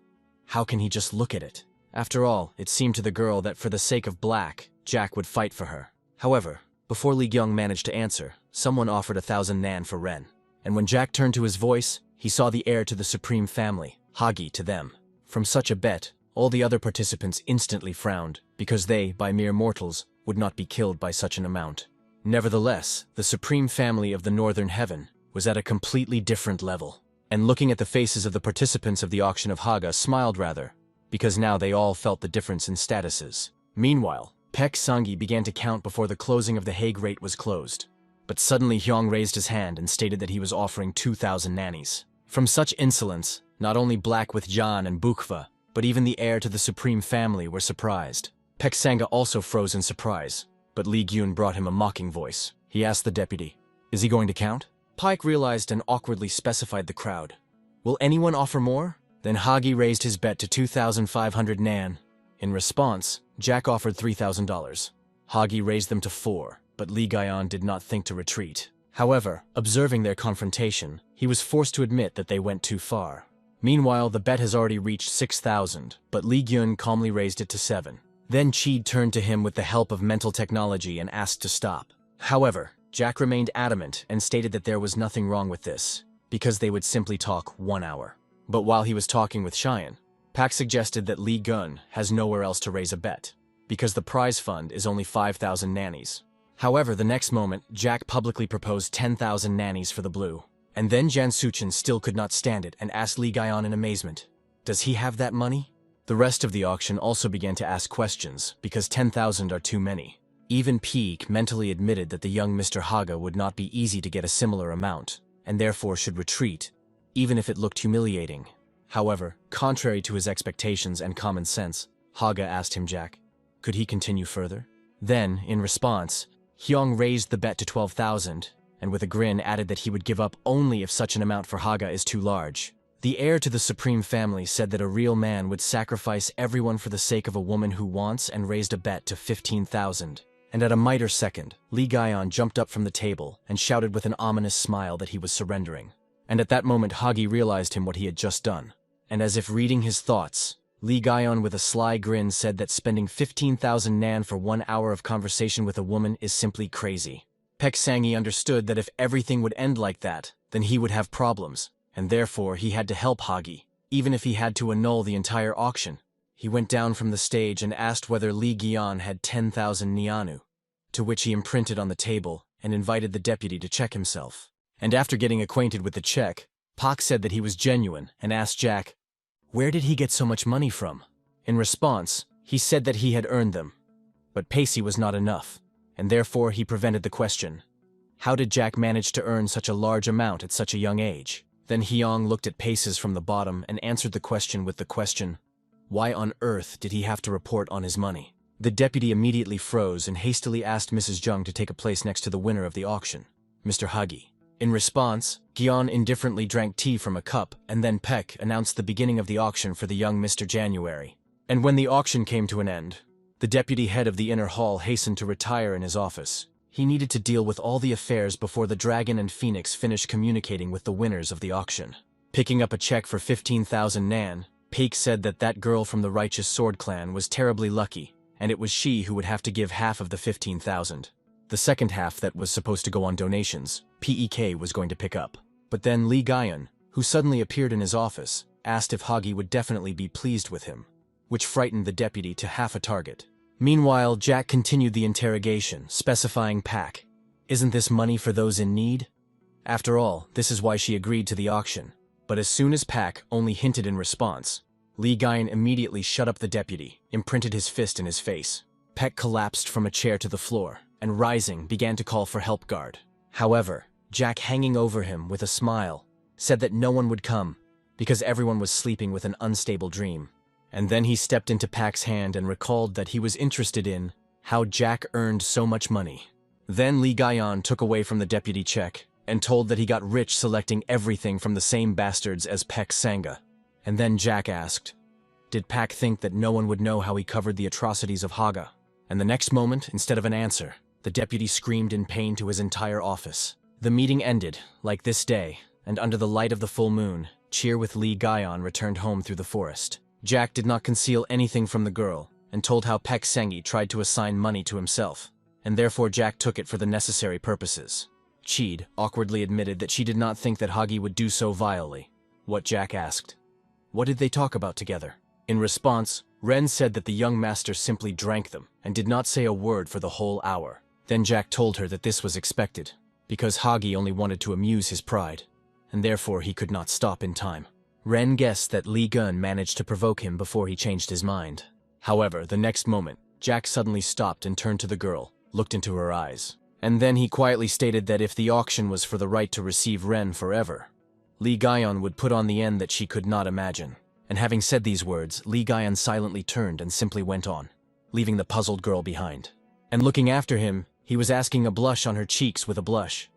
how can he just look at it? After all, it seemed to the girl that for the sake of Black, Jack would fight for her. However, before Li Gyung managed to answer, someone offered 1,000 nan for Ren. And when Jack turned to his voice, he saw the heir to the Supreme Family, Hagi, to them. From such a bet, all the other participants instantly frowned, because they, by mere mortals, would not be killed by such an amount. Nevertheless, the Supreme Family of the Northern Heaven was at a completely different level. And looking at the faces of the participants of the auction of Haga smiled rather, because now they all felt the difference in statuses. Meanwhile, Pek Sangi began to count before the closing of the Hague rate was closed. But suddenly Hyong raised his hand and stated that he was offering 2,000 nannies. From such insolence, not only Black with Jan and Bukva, but even the heir to the Supreme Family were surprised. Pek Sanga also froze in surprise, but Li Gyun brought him a mocking voice. He asked the deputy, "Is he going to count?" Pike realized and awkwardly specified the crowd. "Will anyone offer more?" Then Hagi raised his bet to 2,500 nan. In response, Jack offered $3,000. Hagi raised them to 4, but Li Gaian did not think to retreat. However, observing their confrontation, he was forced to admit that they went too far. Meanwhile, the bet has already reached 6,000, but Li Gyun calmly raised it to 7. Then Chi turned to him with the help of mental technology and asked to stop. However, Jack remained adamant and stated that there was nothing wrong with this, because they would simply talk 1 hour. But while he was talking with Cheyenne, Pak suggested that Li Gun has nowhere else to raise a bet, because the prize fund is only 5,000 nannies. However, the next moment, Jack publicly proposed 10,000 nannies for the blue. And then Jan Suchin still could not stand it and asked Li Gaian in amazement, "Does he have that money?" The rest of the auction also began to ask questions, because 10,000 are too many. Even Peek mentally admitted that the young Mr. Haga would not be easy to get a similar amount, and therefore should retreat, even if it looked humiliating. However, contrary to his expectations and common sense, Haga asked him Jack, could he continue further? Then, in response, Hyung raised the bet to 12,000, and with a grin added that he would give up only if such an amount for Haga is too large. The heir to the Supreme Family said that a real man would sacrifice everyone for the sake of a woman who wants, and raised a bet to 15,000. And at a miter second, Li Gaian jumped up from the table and shouted with an ominous smile that he was surrendering. And at that moment Hagi realized him what he had just done. And as if reading his thoughts, Li Gaian with a sly grin said that spending 15,000 nan for 1 hour of conversation with a woman is simply crazy. Pek Sangi understood that if everything would end like that, then he would have problems, and therefore he had to help Hagi, even if he had to annul the entire auction. He went down from the stage and asked whether Lee Gyan had 10,000 Nianu, to which he imprinted on the table and invited the deputy to check himself. And after getting acquainted with the check, Pak said that he was genuine and asked Jack, where did he get so much money from? In response, he said that he had earned them. But Pacey was not enough, and therefore he prevented the question. How did Jack manage to earn such a large amount at such a young age? Then Hyong looked at Paces from the bottom and answered the question with the question, why on earth did he have to report on his money? The deputy immediately froze and hastily asked Mrs. Jung to take a place next to the winner of the auction, Mr. Hagi. In response, Gyan indifferently drank tea from a cup, and then Peck announced the beginning of the auction for the young Mr. January. And when the auction came to an end, the deputy head of the inner hall hastened to retire in his office. He needed to deal with all the affairs before the Dragon and Phoenix finished communicating with the winners of the auction. Picking up a check for 15,000 Nan, Peek said that that girl from the Righteous Sword Clan was terribly lucky, and it was she who would have to give half of the 15,000. The second half that was supposed to go on donations, Pek was going to pick up. But then Lee Gyan, who suddenly appeared in his office, asked if Hagi would definitely be pleased with him, which frightened the deputy to half a target. Meanwhile, Jack continued the interrogation, specifying Pak. Isn't this money for those in need? After all, this is why she agreed to the auction. But as soon as Pak only hinted in response, Lee Gyan immediately shut up the deputy, imprinted his fist in his face. Pak collapsed from a chair to the floor, and rising, began to call for help guard. However, Jack, hanging over him with a smile, said that no one would come, because everyone was sleeping with an unstable dream. And then he stepped into Pak's hand and recalled that he was interested in how Jack earned so much money. Then Lee Gyan took away from the deputy check, and told that he got rich selecting everything from the same bastards as Pek Sangha. And then Jack asked, did Pak think that no one would know how he covered the atrocities of Haga? And the next moment, instead of an answer, the deputy screamed in pain to his entire office. The meeting ended, like this day, and under the light of the full moon, Cheer with Lee Gyan returned home through the forest. Jack did not conceal anything from the girl, and told how Pek Sengi tried to assign money to himself, and therefore Jack took it for the necessary purposes. Cheed awkwardly admitted that she did not think that Hagi would do so vilely. What Jack asked. What did they talk about together? In response, Ren said that the young master simply drank them, and did not say a word for the whole hour. Then Jack told her that this was expected, because Hagi only wanted to amuse his pride, and therefore he could not stop in time. Ren guessed that Li Gun managed to provoke him before he changed his mind. However, the next moment, Jack suddenly stopped and turned to the girl, looked into her eyes. And then he quietly stated that if the auction was for the right to receive Ren forever, Lee Gyan would put on the end that she could not imagine. And having said these words, Lee Gyan silently turned and simply went on, leaving the puzzled girl behind. And looking after him, he was asking a blush on her cheeks with a blush.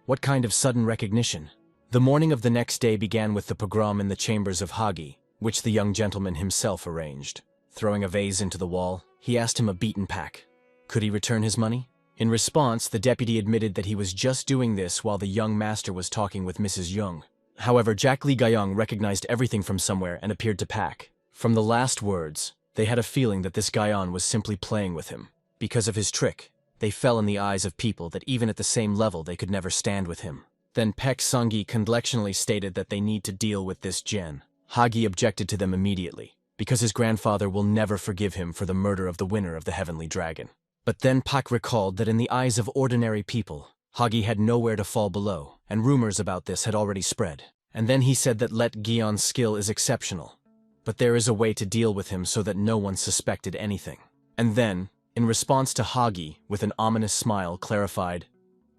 What kind of sudden recognition? The morning of the next day began with the pogrom in the chambers of Hagi, which the young gentleman himself arranged. Throwing a vase into the wall, he asked him a beaten pack. Could he return his money? In response, the deputy admitted that he was just doing this while the young master was talking with Mrs. Young. However, Jack Lee Gayong recognized everything from somewhere and appeared to pack. From the last words, they had a feeling that this Gayan was simply playing with him. Because of his trick, they fell in the eyes of people that even at the same level they could never stand with him. Then Pek Sungi conlectionally stated that they need to deal with this Jen. Hagi objected to them immediately, because his grandfather will never forgive him for the murder of the winner of the Heavenly Dragon. But then Pak recalled that in the eyes of ordinary people, Hagi had nowhere to fall below, and rumors about this had already spread. And then he said that Let Gion's skill is exceptional, but there is a way to deal with him so that no one suspected anything. And then, in response to Hagi, with an ominous smile, clarified,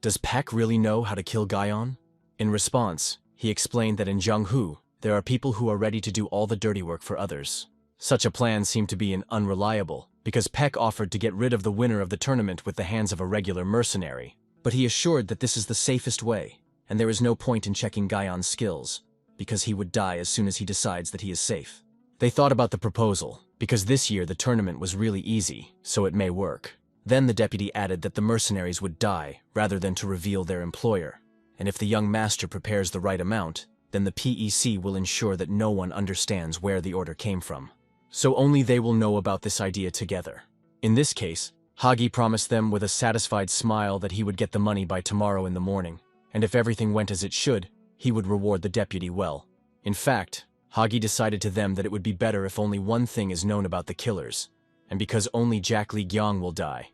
"Does Pak really know how to kill Gion?" In response, he explained that in Jianghu, there are people who are ready to do all the dirty work for others. Such a plan seemed to be unreliable, because Peck offered to get rid of the winner of the tournament with the hands of a regular mercenary. But he assured that this is the safest way, and there is no point in checking Gion's skills, because he would die as soon as he decides that he is safe. They thought about the proposal, because this year the tournament was really easy, so it may work. Then the deputy added that the mercenaries would die, rather than to reveal their employer. And if the young master prepares the right amount, then the PEC will ensure that no one understands where the order came from. So only they will know about this idea together. In this case, Hagi promised them with a satisfied smile that he would get the money by tomorrow in the morning, and if everything went as it should, he would reward the deputy well. In fact, Hagi decided to them that it would be better if only one thing is known about the killers, and because only Jack Li Gyong will die,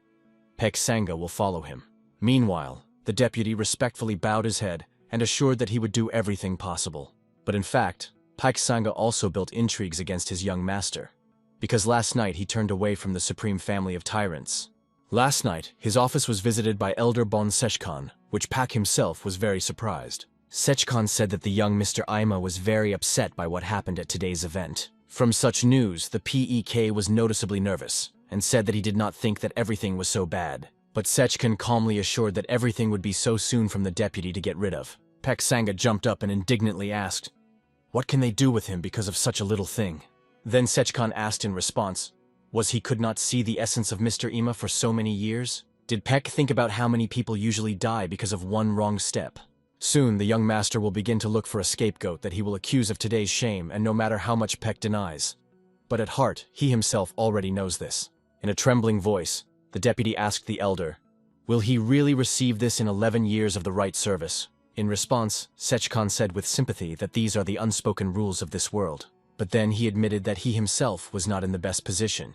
Pek Sanga will follow him. Meanwhile, the deputy respectfully bowed his head and assured that he would do everything possible. But in fact, Pek Sanga also built intrigues against his young master, because last night he turned away from the supreme family of tyrants. Last night, his office was visited by Elder Bon Sechkan, which Pak himself was very surprised. Sechkan said that the young Mr. Ima was very upset by what happened at today's event. From such news, the PEK was noticeably nervous, and said that he did not think that everything was so bad. But Sechkan calmly assured that everything would be so soon from the deputy to get rid of. Pek Sanga jumped up and indignantly asked, "What can they do with him because of such a little thing?" Then Sechkan asked in response, "Was he could not see the essence of Mr. Ima for so many years? Did Pek think about how many people usually die because of one wrong step?" Soon the young master will begin to look for a scapegoat that he will accuse of today's shame, and no matter how much Pek denies. But at heart, he himself already knows this. In a trembling voice, the deputy asked the elder, "Will he really receive this in 11 years of the right service?" In response, Sechkan said with sympathy that these are the unspoken rules of this world. But then he admitted that he himself was not in the best position,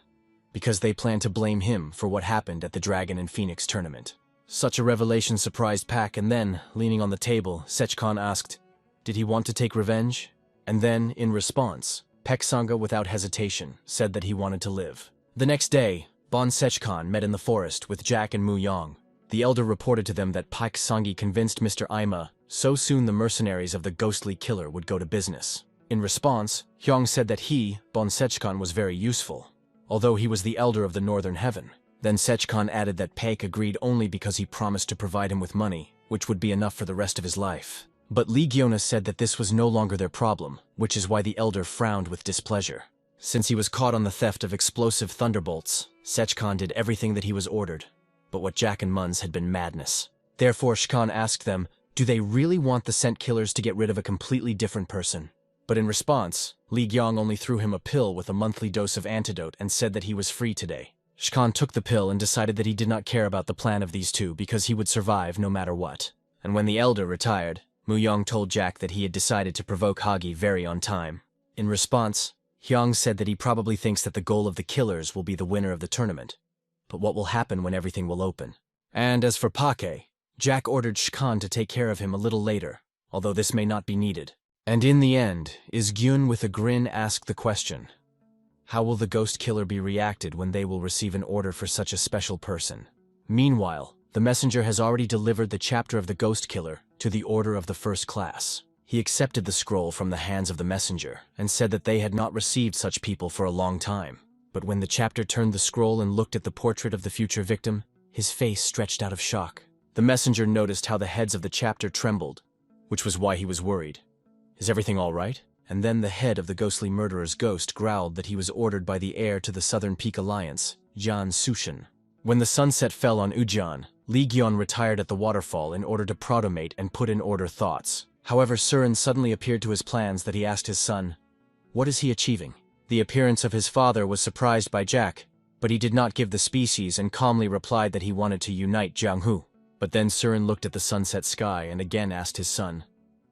because they planned to blame him for what happened at the Dragon and Phoenix tournament. Such a revelation surprised Pak, and then, leaning on the table, Sechkan asked, did he want to take revenge? And then, in response, Pek Sanga without hesitation said that he wanted to live. The next day, Bon Sechkan met in the forest with Jack and Mu Yang. The elder reported to them that Pek Sangi convinced Mr. Ima so soon the mercenaries of the ghostly killer would go to business. In response, Hyung said that he, Bon Sechkan, was very useful, although he was the elder of the Northern Heaven. Then Sechkan added that Pek agreed only because he promised to provide him with money, which would be enough for the rest of his life. But Lee Gyeona said that this was no longer their problem, which is why the elder frowned with displeasure. Since he was caught on the theft of explosive thunderbolts, Sechkan did everything that he was ordered. But what Jack and Mun's had been madness. Therefore Shkan asked them, do they really want the scent killers to get rid of a completely different person? But in response, Lee Gyong only threw him a pill with a monthly dose of antidote and said that he was free today. Shkan took the pill and decided that he did not care about the plan of these two because he would survive no matter what. And when the elder retired, Mu Yong told Jack that he had decided to provoke Hagi very on time. In response, Hyung said that he probably thinks that the goal of the killers will be the winner of the tournament. But what will happen when everything will open? And as for Pake, Jack ordered Shkan to take care of him a little later, although this may not be needed. And in the end, Is-gyun with a grin asked the question, how will the ghost killer be reacted when they will receive an order for such a special person? Meanwhile, the messenger has already delivered the chapter of the ghost killer to the order of the first class. He accepted the scroll from the hands of the messenger and said that they had not received such people for a long time. But when the chapter turned the scroll and looked at the portrait of the future victim, his face stretched out of shock. The messenger noticed how the heads of the chapter trembled, which was why he was worried. Is everything all right? And then the head of the ghostly murderer's ghost growled that he was ordered by the heir to the Southern Peak Alliance, Jian Sushin. When the sunset fell on Ujian, Lee Gyeon retired at the waterfall in order to protomate and put in order thoughts. However, Surin suddenly appeared to his plans that he asked his son, what is he achieving? The appearance of his father was surprised by Jack, but he did not give the species and calmly replied that he wanted to unite Jianghu. But then Surin looked at the sunset sky and again asked his son,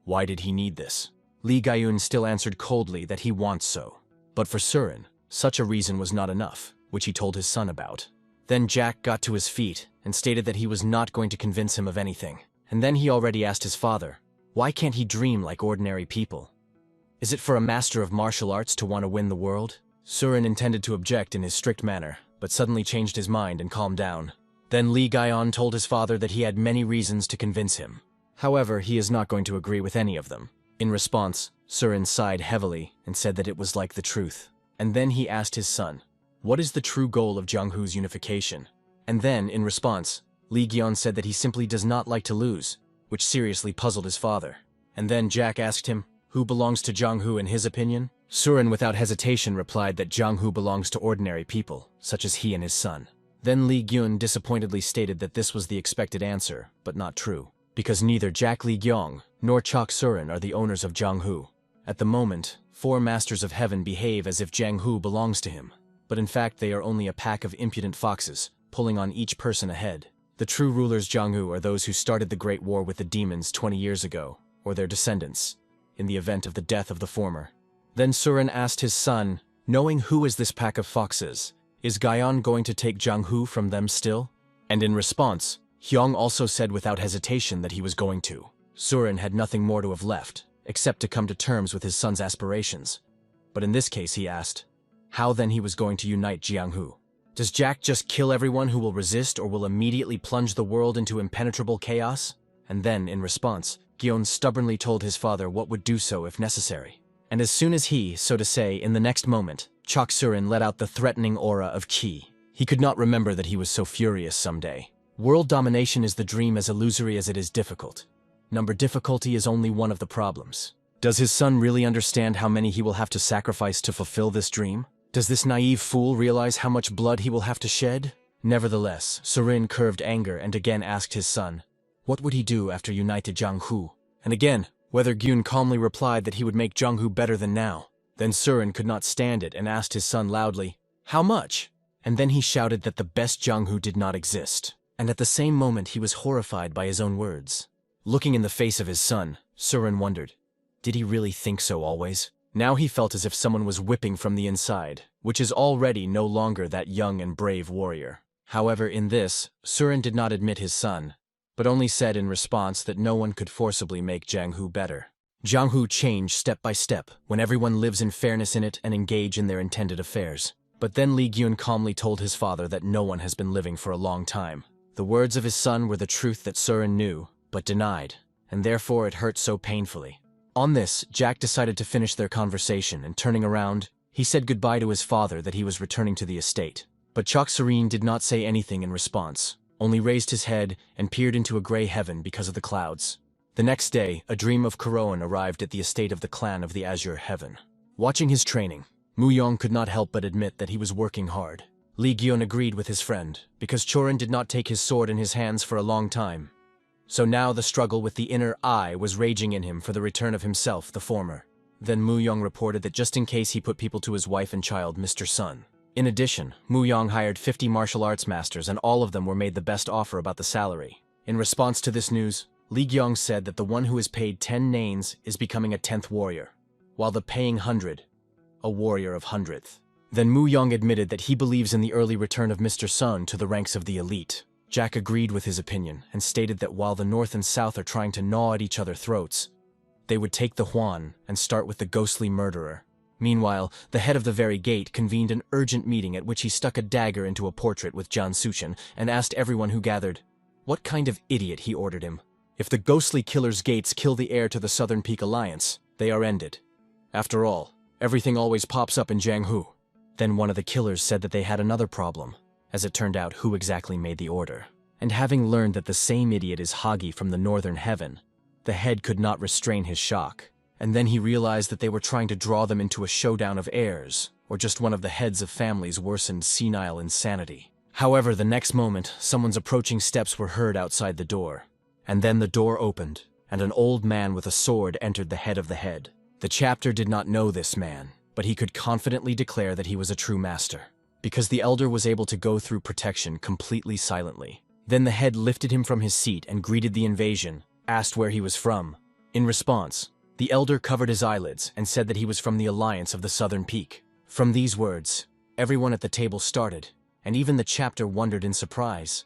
why did he need this? Lee Gayun still answered coldly that he wants so. But for Surin, such a reason was not enough, which he told his son about. Then Jack got to his feet and stated that he was not going to convince him of anything. And then he already asked his father, why can't he dream like ordinary people? Is it for a master of martial arts to want to win the world? Surin intended to object in his strict manner, but suddenly changed his mind and calmed down. Then Lee Gaion told his father that he had many reasons to convince him. However, he is not going to agree with any of them. In response, Surin sighed heavily and said that it was like the truth. And then he asked his son, what is the true goal of Jianghu's unification? And then, in response, Lee Gyeon said that he simply does not like to lose, which seriously puzzled his father. And then Jack asked him, who belongs to Jianghu in his opinion? Surin without hesitation replied that Jianghu belongs to ordinary people, such as he and his son. Then Lee Gyun disappointedly stated that this was the expected answer, but not true, because neither Jack Lee Gyeong nor Chok Surin are the owners of Jianghu. At the moment, 4 Masters of Heaven behave as if Jianghu belongs to him, but in fact they are only a pack of impudent foxes, pulling on each person ahead. The true rulers Jianghu are those who started the Great War with the demons 20 years ago, or their descendants, in the event of the death of the former. Then Surin asked his son, knowing who is this pack of foxes, is Gaion going to take Jianghu from them still? And in response, Hyung also said without hesitation that he was going to. Surin had nothing more to have left, except to come to terms with his son's aspirations. But in this case he asked, how then he was going to unite Jianghu? Does Jack just kill everyone who will resist or will immediately plunge the world into impenetrable chaos? And then, in response, Gyeon stubbornly told his father what would do so if necessary. And as soon as he, so to say, in the next moment, Chok Surin let out the threatening aura of Ki. He could not remember that he was so furious someday. World domination is the dream as illusory as it is difficult. Number difficulty is only one of the problems. Does his son really understand how many he will have to sacrifice to fulfill this dream? Does this naive fool realize how much blood he will have to shed? Nevertheless, Surin curved anger and again asked his son, what would he do after united Jianghu? And again, whether Gyun calmly replied that he would make Jianghu better than now. Then Surin could not stand it and asked his son loudly, how much? And then he shouted that the best Jianghu did not exist. And at the same moment he was horrified by his own words. Looking in the face of his son, Surin wondered, did he really think so always? Now he felt as if someone was whipping from the inside, which is already no longer that young and brave warrior. However, in this, Surin did not admit his son, but only said in response that no one could forcibly make Jianghu better. Jianghu change step by step when everyone lives in fairness in it and engage in their intended affairs. But then Li Gyun calmly told his father that no one has been living for a long time. The words of his son were the truth that Surin knew, but denied, and therefore it hurt so painfully. On this, Jack decided to finish their conversation, and turning around, he said goodbye to his father that he was returning to the estate. But Chok Surin did not say anything in response, only raised his head and peered into a gray heaven because of the clouds. The next day, a dream of Kuroan arrived at the estate of the clan of the Azure Heaven. Watching his training, Muyong could not help but admit that he was working hard. Li Gyun agreed with his friend, because Chorin did not take his sword in his hands for a long time. So now the struggle with the inner eye was raging in him for the return of himself, the former. Then Muyong reported that just in case he put people to his wife and child, Mr. Sun. In addition, Muyong hired 50 martial arts masters and all of them were made the best offer about the salary. In response to this news, Li Gyong said that the one who is paid 10 nanes is becoming a 10th warrior, while the paying 100, a warrior of 100th. Then Muyong admitted that he believes in the early return of Mr. Sun to the ranks of the elite. Jack agreed with his opinion and stated that while the North and South are trying to gnaw at each other's throats, they would take the Huan and start with the ghostly murderer. Meanwhile, the head of the very gate convened an urgent meeting at which he stuck a dagger into a portrait with Jian Suchen and asked everyone who gathered what kind of idiot he ordered him. If the ghostly killer's gates kill the heir to the Southern Peak Alliance, they are ended. After all, everything always pops up in Jianghu. Then one of the killers said that they had another problem. As it turned out, who exactly made the order. And having learned that the same idiot is Hagi from the Northern Heaven, the head could not restrain his shock. And then he realized that they were trying to draw them into a showdown of heirs, or just one of the heads of families' worsened senile insanity. However, the next moment, someone's approaching steps were heard outside the door. And then the door opened, and an old man with a sword entered the head of the head. The chapter did not know this man, but he could confidently declare that he was a true master, because the elder was able to go through protection completely silently. Then the head lifted him from his seat and greeted the invasion, asked where he was from. In response, the elder covered his eyelids and said that he was from the Alliance of the Southern Peak. From these words, everyone at the table started, and even the chapter wondered in surprise.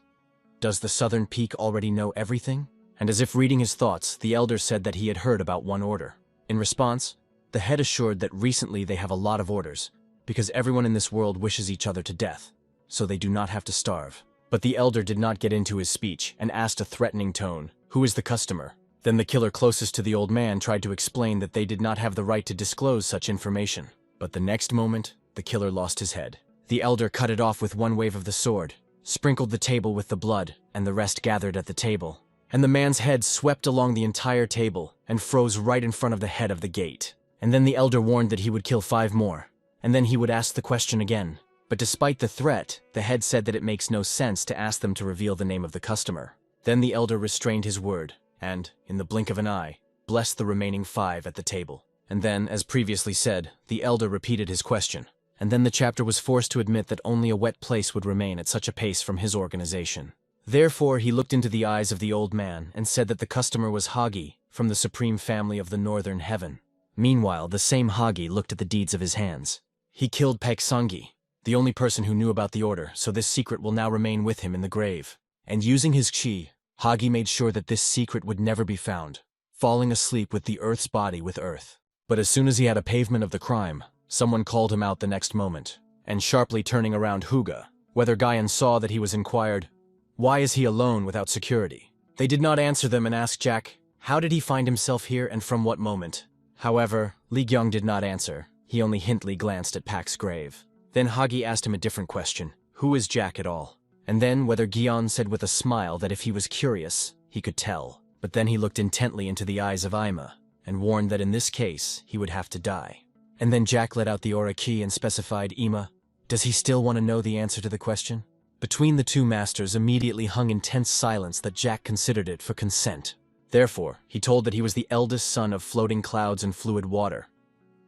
Does the Southern Peak already know everything? And as if reading his thoughts, the elder said that he had heard about one order. In response, the head assured that recently they have a lot of orders, because everyone in this world wishes each other to death, so they do not have to starve. But the elder did not get into his speech and asked a threatening tone, "Who is the customer?" Then the killer closest to the old man tried to explain that they did not have the right to disclose such information. But the next moment, the killer lost his head. The elder cut it off with one wave of the sword, sprinkled the table with the blood, and the rest gathered at the table. And the man's head swept along the entire table and froze right in front of the head of the gate. And then the elder warned that he would kill 5 more, and then he would ask the question again. But despite the threat, the head said that it makes no sense to ask them to reveal the name of the customer. Then the elder restrained his word, and, in the blink of an eye, blessed the remaining 5 at the table. And then, as previously said, the elder repeated his question. And then the chapter was forced to admit that only a wet place would remain at such a pace from his organization. Therefore, he looked into the eyes of the old man and said that the customer was Hagi, from the supreme family of the Northern Heaven. Meanwhile, the same Hagi looked at the deeds of his hands. He killed Paeksangi, the only person who knew about the order, so this secret will now remain with him in the grave. And using his chi, Hagi made sure that this secret would never be found, falling asleep with the Earth's body with Earth. But as soon as he had a pavement of the crime, someone called him out the next moment, and sharply turning around Huga, whether Guyan saw that he was inquired, "Why is he alone without security?" They did not answer them and asked Jack, how did he find himself here and from what moment? However, Li Gyong did not answer. He only hintily glanced at Pak's grave. Then Hagi asked him a different question. Who is Jack at all? And then whether Gyeon said with a smile that if he was curious, he could tell. But then he looked intently into the eyes of Ima, and warned that in this case, he would have to die. And then Jack let out the aura key and specified, Ima, does he still want to know the answer to the question? Between the two masters immediately hung intense silence that Jack considered it for consent. Therefore, he told that he was the eldest son of floating clouds and fluid water.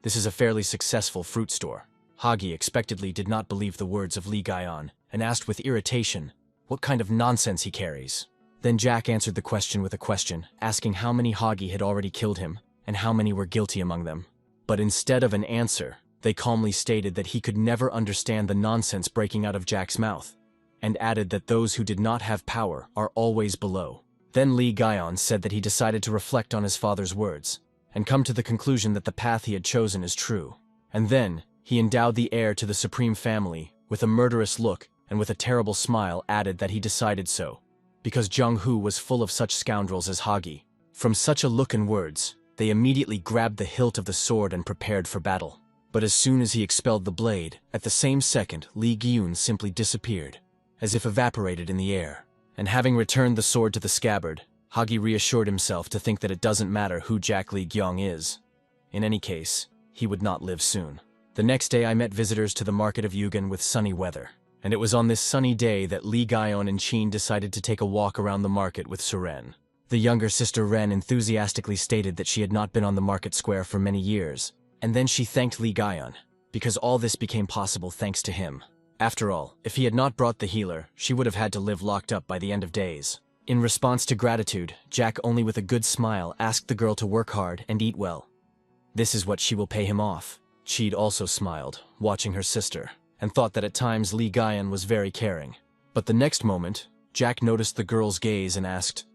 This is a fairly successful fruit store. Hagi expectedly did not believe the words of Lee Gyeon, and asked with irritation what kind of nonsense he carries. Then Jack answered the question with a question, asking how many Hagi had already killed him, and how many were guilty among them. But instead of an answer, they calmly stated that he could never understand the nonsense breaking out of Jack's mouth, and added that those who did not have power are always below. Then Lee Gyeon said that he decided to reflect on his father's words, and come to the conclusion that the path he had chosen is true. And then, he endowed the heir to the supreme family with a murderous look and with a terrible smile added that he decided so, because Jung-Hu was full of such scoundrels as Hagi. From such a look and words, they immediately grabbed the hilt of the sword and prepared for battle. But as soon as he expelled the blade, at the same second Lee Gyun simply disappeared, as if evaporated in the air. And having returned the sword to the scabbard, Hagi reassured himself to think that it doesn't matter who Jack Lee Gyong is. In any case, he would not live soon. The next day I met visitors to the market of Yugen with sunny weather, and it was on this sunny day that Lee Gyeon and Chin decided to take a walk around the market with Suren. The younger sister Ren enthusiastically stated that she had not been on the market square for many years, and then she thanked Lee Gyeon, because all this became possible thanks to him. After all, if he had not brought the healer, she would have had to live locked up by the end of days. In response to gratitude, Jack only with a good smile asked the girl to work hard and eat well. This is what she will pay him off. Chid also smiled, watching her sister, and thought that at times Lee Gyeon was very caring. But the next moment, Jack noticed the girl's gaze and asked,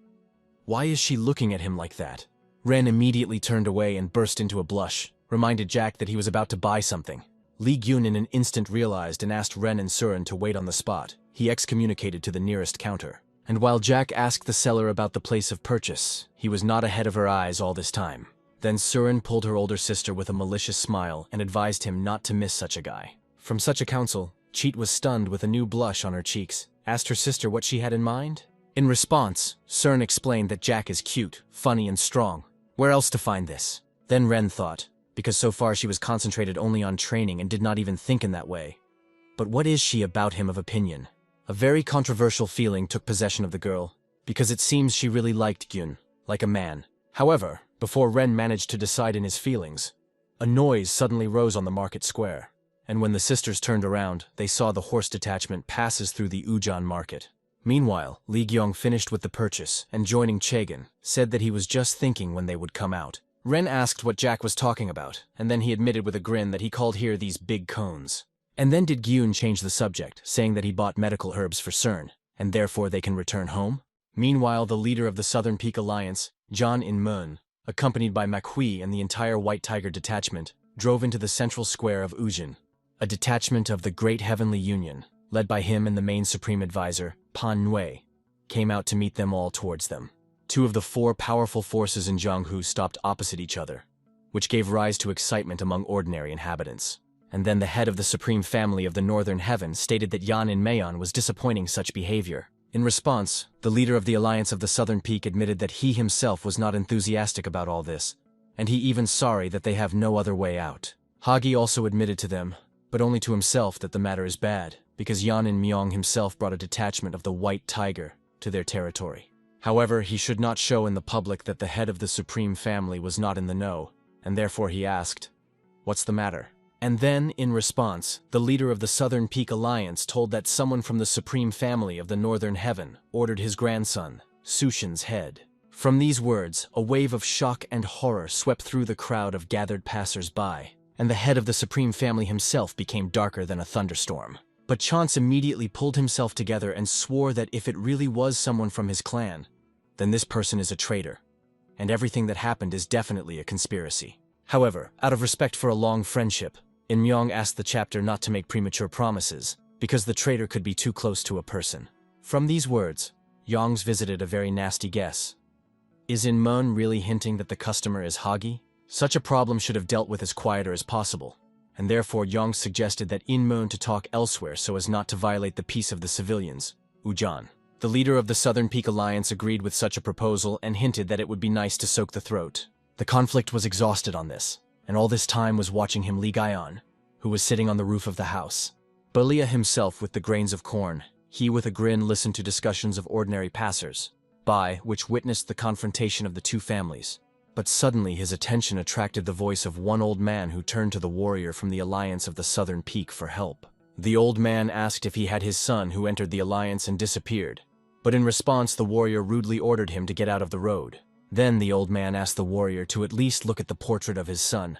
"Why is she looking at him like that?" Ren immediately turned away and burst into a blush, reminded Jack that he was about to buy something. Lee Gyun in an instant realized and asked Ren and Suren to wait on the spot. He excommunicated to the nearest counter. And while Jack asked the seller about the place of purchase, he was not ahead of her eyes all this time. Then Suren pulled her older sister with a malicious smile and advised him not to miss such a guy. From such a counsel, Cheat was stunned with a new blush on her cheeks, asked her sister what she had in mind. In response, Suren explained that Jack is cute, funny and strong. Where else to find this? Then Ren thought, because so far she was concentrated only on training and did not even think in that way. But what is she about him of opinion? A very controversial feeling took possession of the girl, because it seems she really liked Gyun, like a man. However, before Ren managed to decide in his feelings, a noise suddenly rose on the market square, and when the sisters turned around, they saw the horse detachment passes through the Ujan market. Meanwhile, Lee Gyong finished with the purchase, and joining Chagan, said that he was just thinking when they would come out. Ren asked what Jack was talking about, and then he admitted with a grin that he called here these big cones. And then did Gyun change the subject, saying that he bought medical herbs for CERN, and therefore they can return home? Meanwhile, the leader of the Southern Peak Alliance, John In-moon, accompanied by McHwee and the entire White Tiger detachment, drove into the central square of Ujin. A detachment of the Great Heavenly Union, led by him and the main supreme advisor, Pan Nui, came out to meet them all towards them. Two of the four powerful forces in Jianghu stopped opposite each other, which gave rise to excitement among ordinary inhabitants. And then the head of the supreme family of the Northern Heaven stated that Yan In-mayon was disappointing such behavior. In response, the leader of the Alliance of the Southern Peak admitted that he himself was not enthusiastic about all this, and he even sorry that they have no other way out. Hagi also admitted to them, but only to himself, that the matter is bad, because Yan In-myong himself brought a detachment of the White Tiger to their territory. However, he should not show in the public that the head of the supreme family was not in the know, and therefore he asked, "What's the matter?" And then, in response, the leader of the Southern Peak Alliance told that someone from the supreme family of the Northern Heaven ordered his grandson, Sushin's head. From these words, a wave of shock and horror swept through the crowd of gathered passers-by, and the head of the Supreme Family himself became darker than a thunderstorm. But Chance immediately pulled himself together and swore that if it really was someone from his clan, then this person is a traitor, and everything that happened is definitely a conspiracy. However, out of respect for a long friendship, In Myung asked the chapter not to make premature promises, because the traitor could be too close to a person. From these words, Yong's visited a very nasty guess. Is In Moon really hinting that the customer is Hagi? Such a problem should have dealt with as quieter as possible, and therefore Yong suggested that In Moon to talk elsewhere so as not to violate the peace of the civilians. Ujan, the leader of the Southern Peak Alliance, agreed with such a proposal and hinted that it would be nice to soak the throat. The conflict was exhausted on this, and all this time was watching him Lee Gaian, who was sitting on the roof of the house. Belia himself with the grains of corn, he with a grin listened to discussions of ordinary passers-by, which witnessed the confrontation of the two families. But suddenly his attention attracted the voice of one old man who turned to the warrior from the Alliance of the Southern Peak for help. The old man asked if he had his son who entered the Alliance and disappeared, but in response the warrior rudely ordered him to get out of the road. Then the old man asked the warrior to at least look at the portrait of his son,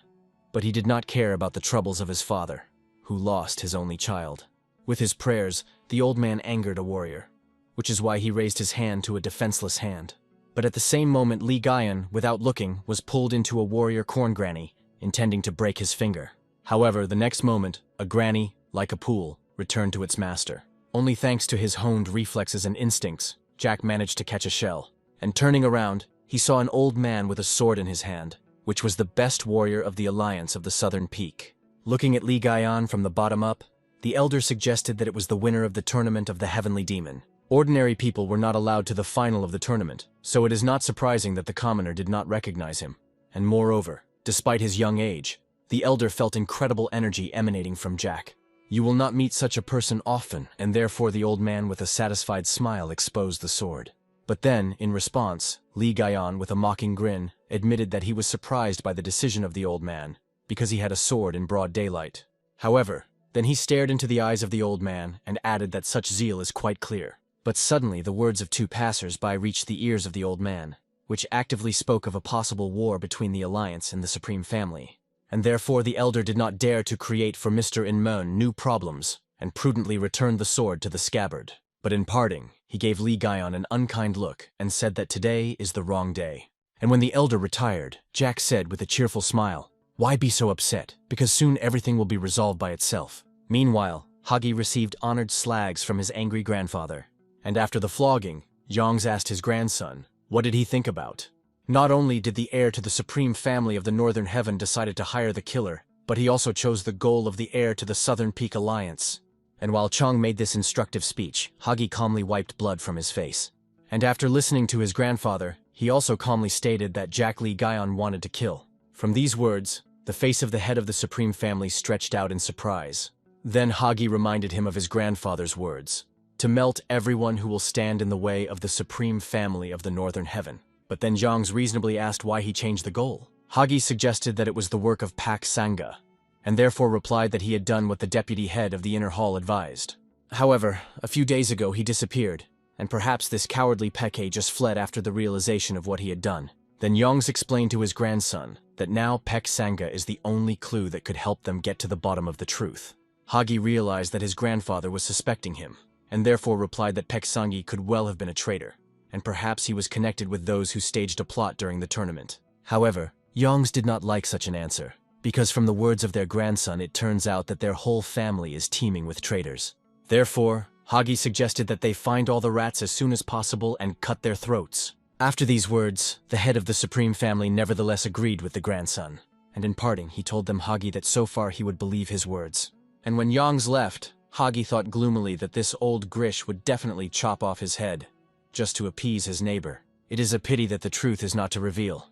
but he did not care about the troubles of his father, who lost his only child. With his prayers, the old man angered a warrior, which is why he raised his hand to a defenseless hand. But at the same moment Lee Gaian, without looking, was pulled into a warrior corn granny, intending to break his finger. However, the next moment, a granny, like a pool, returned to its master. Only thanks to his honed reflexes and instincts, Jack managed to catch a shell, and turning around, he saw an old man with a sword in his hand, which was the best warrior of the Alliance of the Southern Peak. Looking at Lee Gaian from the bottom up, the elder suggested that it was the winner of the tournament of the Heavenly Demon. Ordinary people were not allowed to the final of the tournament, so it is not surprising that the commoner did not recognize him. And moreover, despite his young age, the elder felt incredible energy emanating from Jack. You will not meet such a person often, and therefore the old man with a satisfied smile exposed the sword. But then, in response, Lee Gaian, with a mocking grin, admitted that he was surprised by the decision of the old man, because he had a sword in broad daylight. However, then he stared into the eyes of the old man and added that such zeal is quite clear. But suddenly the words of two passers-by reached the ears of the old man, which actively spoke of a possible war between the Alliance and the Supreme Family. And therefore the elder did not dare to create for Mr. Inmun new problems, and prudently returned the sword to the scabbard. But in parting, he gave Lee Gaian an unkind look and said that today is the wrong day. And when the elder retired, Jack said with a cheerful smile, "Why be so upset? Because soon everything will be resolved by itself." Meanwhile, Hagi received honored slags from his angry grandfather. And after the flogging, Yongs asked his grandson, what did he think about? Not only did the heir to the Supreme Family of the Northern Heaven decided to hire the killer, but he also chose the goal of the heir to the Southern Peak Alliance. And while Chong made this instructive speech, Hagi calmly wiped blood from his face. And after listening to his grandfather, he also calmly stated that Jack Lee Gaian wanted to kill. From these words, the face of the head of the Supreme Family stretched out in surprise. Then Hagi reminded him of his grandfather's words, to melt everyone who will stand in the way of the Supreme Family of the Northern Heaven. But then Zhang's reasonably asked why he changed the goal. Hagi suggested that it was the work of Pak Sanga, and therefore replied that he had done what the deputy head of the inner hall advised. However, a few days ago he disappeared, and perhaps this cowardly Peke just fled after the realization of what he had done. Then Yongs explained to his grandson that now Pek Sanga is the only clue that could help them get to the bottom of the truth. Hagi realized that his grandfather was suspecting him, and therefore replied that Pek Sangi could well have been a traitor, and perhaps he was connected with those who staged a plot during the tournament. However, Yongs did not like such an answer, because from the words of their grandson it turns out that their whole family is teeming with traitors. Therefore, Hagi suggested that they find all the rats as soon as possible and cut their throats. After these words, the head of the Supreme Family nevertheless agreed with the grandson, and in parting he told them Hagi that so far he would believe his words. And when Yongs left, Hagi thought gloomily that this old Grish would definitely chop off his head, just to appease his neighbor. It is a pity that the truth is not to reveal,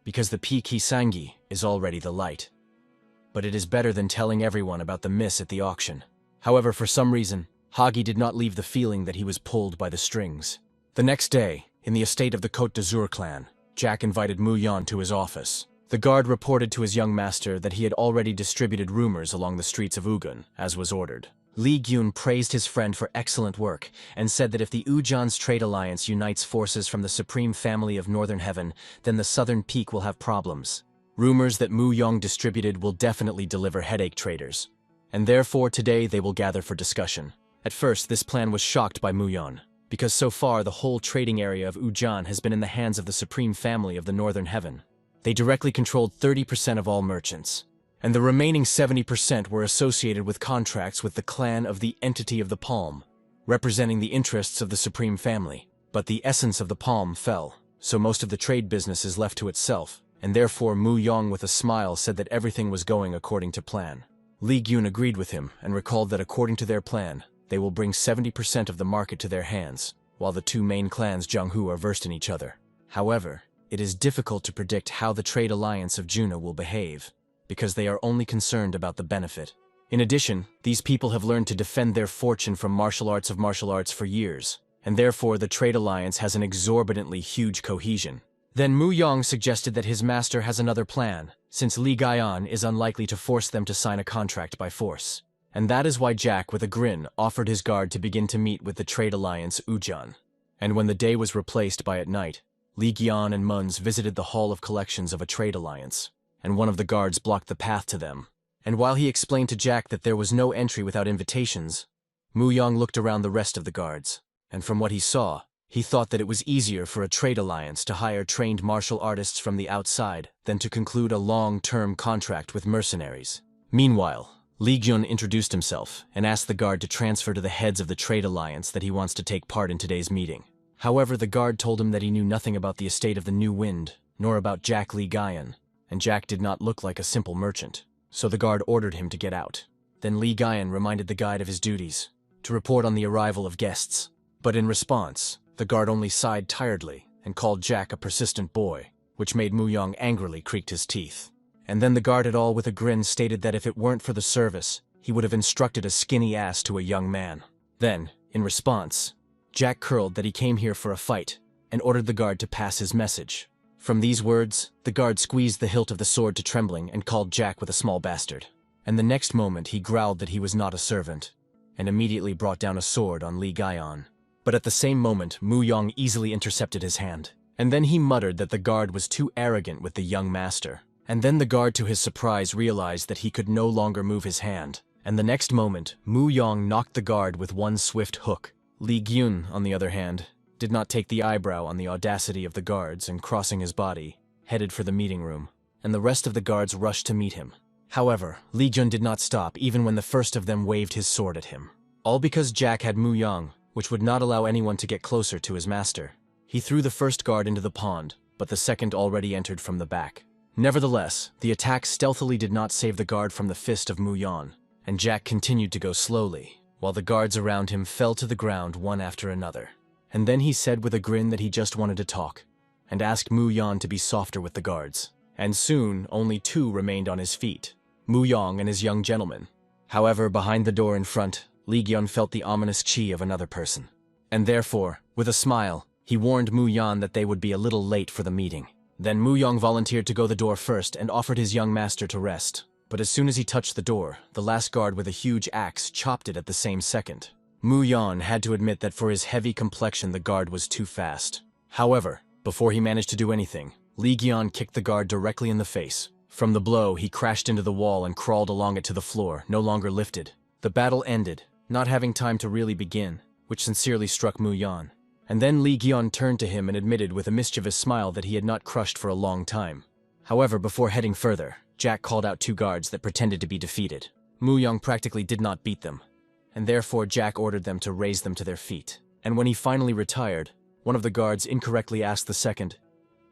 because the Peak Sangi is already the light. But it is better than telling everyone about the miss at the auction. However, for some reason, Hagi did not leave the feeling that he was pulled by the strings. The next day, in the estate of the Côte d'Azur clan, Jack invited Mu Yan to his office. The guard reported to his young master that he had already distributed rumors along the streets of Ugun, as was ordered. Li Gyun praised his friend for excellent work and said that if the Ujan's trade alliance unites forces from the supreme family of Northern Heaven, then the Southern Peak will have problems. Rumors that Mu Yong distributed will definitely deliver headache traders, and therefore today they will gather for discussion. At first, this plan was shocked by Mu Yong, because so far the whole trading area of Ujan has been in the hands of the supreme family of the Northern Heaven. They directly controlled 30% of all merchants, and the remaining 70% were associated with contracts with the clan of the Entity of the Palm, representing the interests of the supreme family. But the essence of the palm fell, so most of the trade business is left to itself, and therefore Mu Yong with a smile said that everything was going according to plan. Li Gyun agreed with him and recalled that according to their plan, they will bring 70% of the market to their hands, while the two main clans Jianghu are versed in each other. However, it is difficult to predict how the trade alliance of Juna will behave, because they are only concerned about the benefit. In addition, these people have learned to defend their fortune from martial arts for years, and therefore the trade alliance has an exorbitantly huge cohesion. Then Mu Yong suggested that his master has another plan, since Li Gaian is unlikely to force them to sign a contract by force. And that is why Jack, with a grin, offered his guard to begin to meet with the trade alliance Ujan. And when the day was replaced by at night, Li Gian and Munz visited the Hall of Collections of a trade alliance, and one of the guards blocked the path to them. And while he explained to Jack that there was no entry without invitations, Mu Yong looked around the rest of the guards, and from what he saw, he thought that it was easier for a trade alliance to hire trained martial artists from the outside than to conclude a long-term contract with mercenaries. Meanwhile, Li Gyun introduced himself and asked the guard to transfer to the heads of the trade alliance that he wants to take part in today's meeting. However, the guard told him that he knew nothing about the estate of the New Wind, nor about Jack Li Gaian, and Jack did not look like a simple merchant, so the guard ordered him to get out. Then Li Gaian reminded the guide of his duties, to report on the arrival of guests. But in response, the guard only sighed tiredly and called Jack a persistent boy, which made Mu Yong angrily creaked his teeth. And then the guard at all with a grin stated that if it weren't for the service, he would have instructed a skinny ass to a young man. Then, in response, Jack curled that he came here for a fight and ordered the guard to pass his message. From these words, the guard squeezed the hilt of the sword to trembling and called Jack with a small bastard. And the next moment he growled that he was not a servant, and immediately brought down a sword on Li Gaian. But at the same moment, Mu Yong easily intercepted his hand. And then he muttered that the guard was too arrogant with the young master. And then the guard, to his surprise, realized that he could no longer move his hand. And the next moment, Mu Yong knocked the guard with one swift hook. Li Gyun, on the other hand, did not take the eyebrow on the audacity of the guards and, crossing his body, headed for the meeting room. And the rest of the guards rushed to meet him. However, Li Gyun did not stop even when the first of them waved his sword at him. All because Jack had Mu Yong, which would not allow anyone to get closer to his master. He threw the first guard into the pond, but the second already entered from the back. Nevertheless, the attack stealthily did not save the guard from the fist of Mu Yong, and Jack continued to go slowly, while the guards around him fell to the ground one after another. And then he said with a grin that he just wanted to talk, and asked Mu Yong to be softer with the guards. And soon, only two remained on his feet, Mu Yong and his young gentleman. However, behind the door in front, Li Gyun felt the ominous chi of another person. And therefore, with a smile, he warned Mu Yong that they would be a little late for the meeting. Then Mu Yong volunteered to go the door first and offered his young master to rest. But as soon as he touched the door, the last guard with a huge axe chopped it at the same second. Mu Yong had to admit that for his heavy complexion the guard was too fast. However, before he managed to do anything, Li Gyun kicked the guard directly in the face. From the blow, he crashed into the wall and crawled along it to the floor, no longer lifted. The battle ended, not having time to really begin, which sincerely struck Mu Yong. And then Li Gyun turned to him and admitted with a mischievous smile that he had not crushed for a long time. However, before heading further, Jack called out two guards that pretended to be defeated. Mu Yong practically did not beat them, and therefore Jack ordered them to raise them to their feet. And when he finally retired, one of the guards incorrectly asked the second,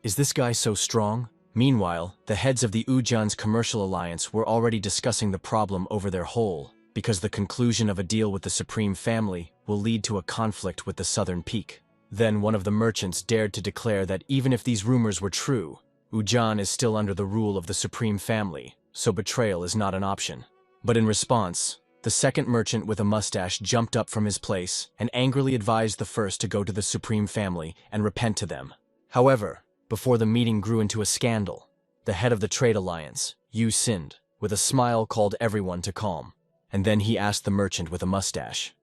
"Is this guy so strong?" Meanwhile, the heads of the Ujan's commercial alliance were already discussing the problem over their whole, because the conclusion of a deal with the Supreme Family will lead to a conflict with the Southern Peak. Then one of the merchants dared to declare that even if these rumors were true, Ujan is still under the rule of the Supreme Family, so betrayal is not an option. But in response, the second merchant with a mustache jumped up from his place and angrily advised the first to go to the Supreme Family and repent to them. However, before the meeting grew into a scandal, the head of the trade alliance, Yu Sind, with a smile called everyone to calm. and then he asked the merchant with a mustache.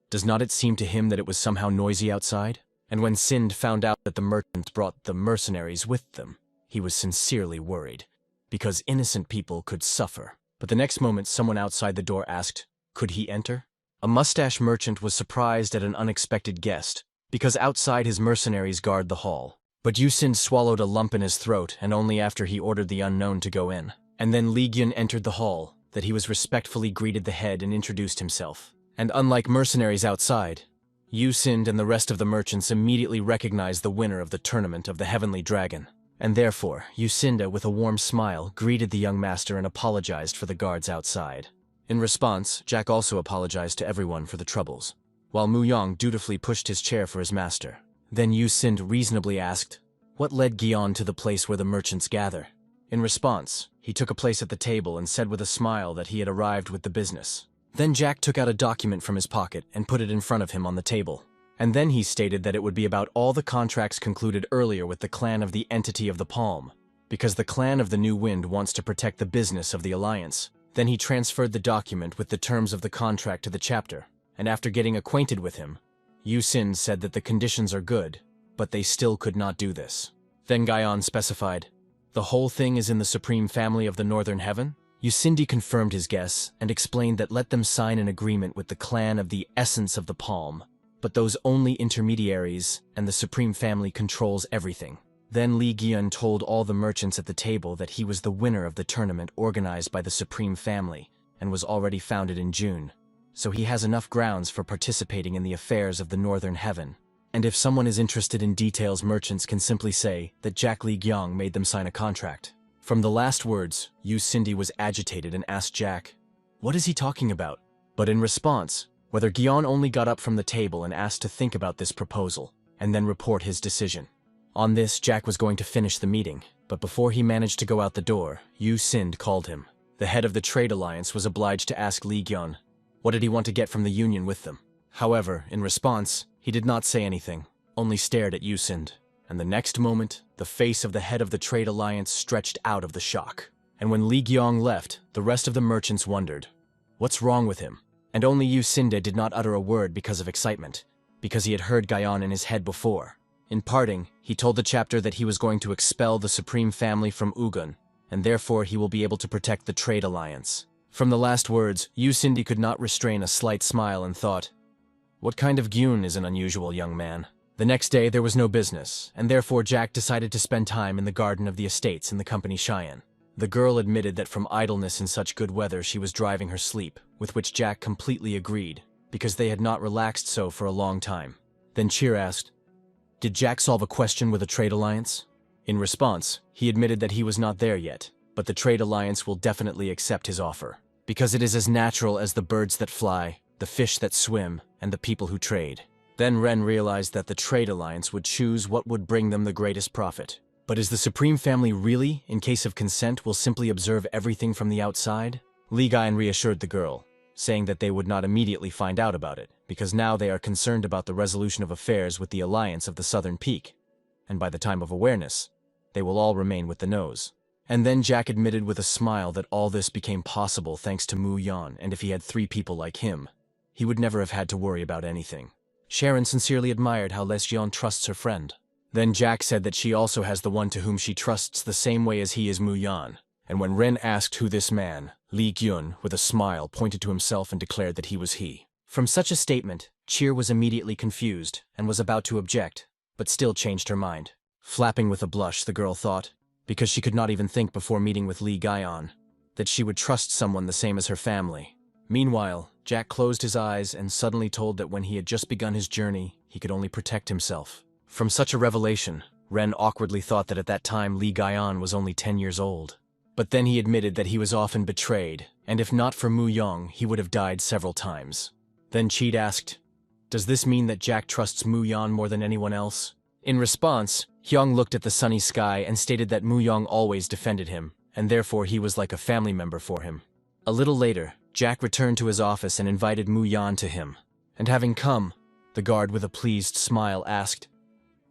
Does not it seem to him that it was somehow noisy outside? And when Sind found out that the merchant brought the mercenaries with them, he was sincerely worried, because innocent people could suffer. But the next moment someone outside the door asked, could he enter? A mustache merchant was surprised at an unexpected guest, because outside his mercenaries guard the hall. But Sind swallowed a lump in his throat, and only after he ordered the unknown to go in. And then Li Gyun entered the hall, that he was respectfully greeted the head and introduced himself. And unlike mercenaries outside, Sind and the rest of the merchants immediately recognized the winner of the tournament of the Heavenly Dragon. And therefore, Yusinda, with a warm smile, greeted the young master and apologized for the guards outside. In response, Jack also apologized to everyone for the troubles, while Mu Yong dutifully pushed his chair for his master. Then Sind reasonably asked, what led Gion to the place where the merchants gather? In response, he took a place at the table and said with a smile that he had arrived with the business. Then Jack took out a document from his pocket and put it in front of him on the table. And then he stated that it would be about all the contracts concluded earlier with the clan of the Entity of the Palm, because the clan of the New Wind wants to protect the business of the Alliance. Then he transferred the document with the terms of the contract to the chapter, and after getting acquainted with him, Sind said that the conditions are good, but they still could not do this. Then Gaion specified, the whole thing is in the Supreme Family of the Northern Heaven? Yusindi confirmed his guess and explained that let them sign an agreement with the clan of the Essence of the Palm, but those only intermediaries, and the Supreme Family controls everything. Then Li Gyun told all the merchants at the table that he was the winner of the tournament organized by the Supreme Family and was already founded in June, so he has enough grounds for participating in the affairs of the Northern Heaven. And if someone is interested in details, merchants can simply say that Jack Li Gyong made them sign a contract. From the last words, Yusindi was agitated and asked Jack, what is he talking about? But in response, whether Gion only got up from the table and asked to think about this proposal, and then report his decision. On this, Jack was going to finish the meeting, but before he managed to go out the door, Sind called him. The head of the Trade Alliance was obliged to ask Li Gyun, what did he want to get from the union with them? However, in response, he did not say anything, only stared at Sind. And the next moment, the face of the head of the Trade Alliance stretched out of the shock. And when Li Gyong left, the rest of the merchants wondered, what's wrong with him? And only Yusinde did not utter a word because of excitement, because he had heard Gaion in his head before. In parting, he told the chapter that he was going to expel the Supreme Family from Ugun, and therefore he will be able to protect the Trade Alliance. From the last words, Yusindi could not restrain a slight smile and thought, what kind of Gyun is an unusual young man? The next day there was no business, and therefore Jack decided to spend time in the garden of the estates in the company Cheyenne. The girl admitted that from idleness in such good weather she was driving her sleep, with which Jack completely agreed, because they had not relaxed so for a long time. Then Cheer asked, did Jack solve a question with a trade alliance? In response, he admitted that he was not there yet, but the trade alliance will definitely accept his offer, because it is as natural as the birds that fly, the fish that swim, and the people who trade. Then Ren realized that the trade alliance would choose what would bring them the greatest profit. But is the Supreme Family really, in case of consent, will simply observe everything from the outside? Li Gaian reassured the girl, saying that they would not immediately find out about it, because now they are concerned about the resolution of affairs with the Alliance of the Southern Peak, and by the time of awareness, they will all remain with the nose. And then Jack admitted with a smile that all this became possible thanks to Mu Yan, and if he had 3 people like him, he would never have had to worry about anything. Sharon sincerely admired how Les Jian trusts her friend. Then Jack said that she also has the one to whom she trusts the same way as he is Mu Yan. And when Ren asked who this man, Li Gyun, with a smile, pointed to himself and declared that he was he. From such a statement, Cheer was immediately confused and was about to object, but still changed her mind. Flapping with a blush, the girl thought, because she could not even think before meeting with Li Gaian, that she would trust someone the same as her family. Meanwhile, Jack closed his eyes and suddenly told that when he had just begun his journey, he could only protect himself. From such a revelation, Ren awkwardly thought that at that time Li Gaian was only 10 years old. But then he admitted that he was often betrayed, and if not for Mu Yong, he would have died several times. Then Cheat asked, does this mean that Jack trusts Mu Yan more than anyone else? In response, Hyung looked at the sunny sky and stated that Mu Yong always defended him, and therefore he was like a family member for him. A little later, Jack returned to his office and invited Mu Yan to him. And having come, the guard with a pleased smile asked,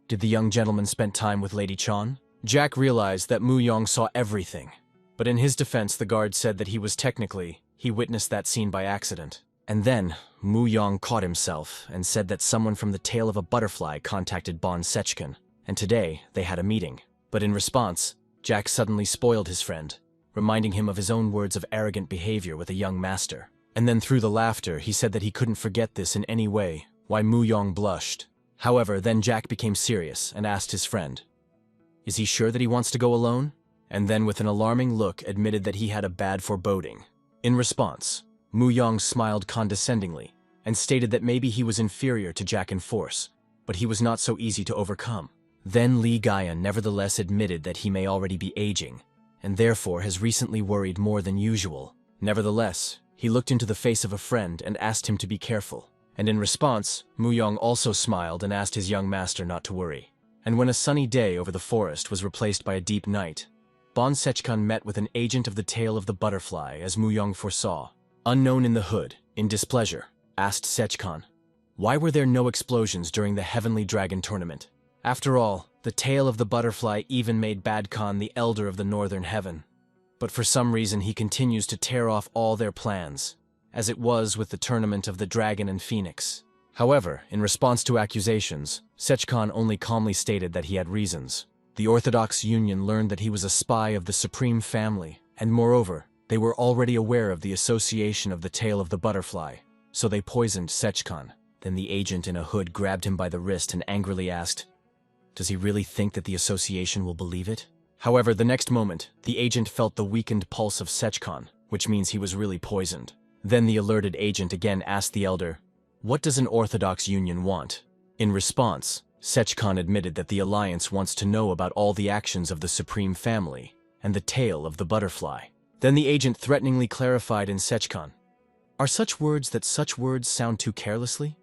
did the young gentleman spend time with Lady Chan? Jack realized that Mu Yong saw everything, but in his defense the guard said that he was technically, he witnessed that scene by accident. And then, Mu Yong caught himself and said that someone from the tail of a butterfly contacted Bon Sechkan, and today they had a meeting. But in response, Jack suddenly spoiled his friend, reminding him of his own words of arrogant behavior with a young master. And then through the laughter, he said that he couldn't forget this in any way, why Mu Yong blushed. However, then Jack became serious and asked his friend, "Is he sure that he wants to go alone?" And then with an alarming look admitted that he had a bad foreboding. In response, Mu Yong smiled condescendingly and stated that maybe he was inferior to Jack in force, but he was not so easy to overcome. Then Lee Gaia nevertheless admitted that he may already be aging, and therefore has recently worried more than usual. Nevertheless, he looked into the face of a friend and asked him to be careful. And in response, Mu Yong also smiled and asked his young master not to worry. And when a sunny day over the forest was replaced by a deep night, Bon Sechkan met with an agent of the tail of the butterfly as Mu Yong foresaw. Unknown in the hood, in displeasure, asked Sechkan, why were there no explosions during the Heavenly Dragon tournament? After all, the tail of the butterfly even made Bad Khan the elder of the Northern Heaven. But for some reason he continues to tear off all their plans, as it was with the tournament of the Dragon and Phoenix. However, in response to accusations, Sechkan only calmly stated that he had reasons. The Orthodox Union learned that he was a spy of the Supreme Family, and moreover, they were already aware of the association of the tail of the butterfly, so they poisoned Sechkan. Then the agent in a hood grabbed him by the wrist and angrily asked, "Does he really think that the association will believe it?" However, the next moment, the agent felt the weakened pulse of Sechkan, which means he was really poisoned. Then the alerted agent again asked the elder, "What does an Orthodox Union want?" In response, Sechkan admitted that the Alliance wants to know about all the actions of the Supreme Family and the tail of the butterfly. Then the agent threateningly clarified in Sechkan, "Are such words that such words sound too carelessly?"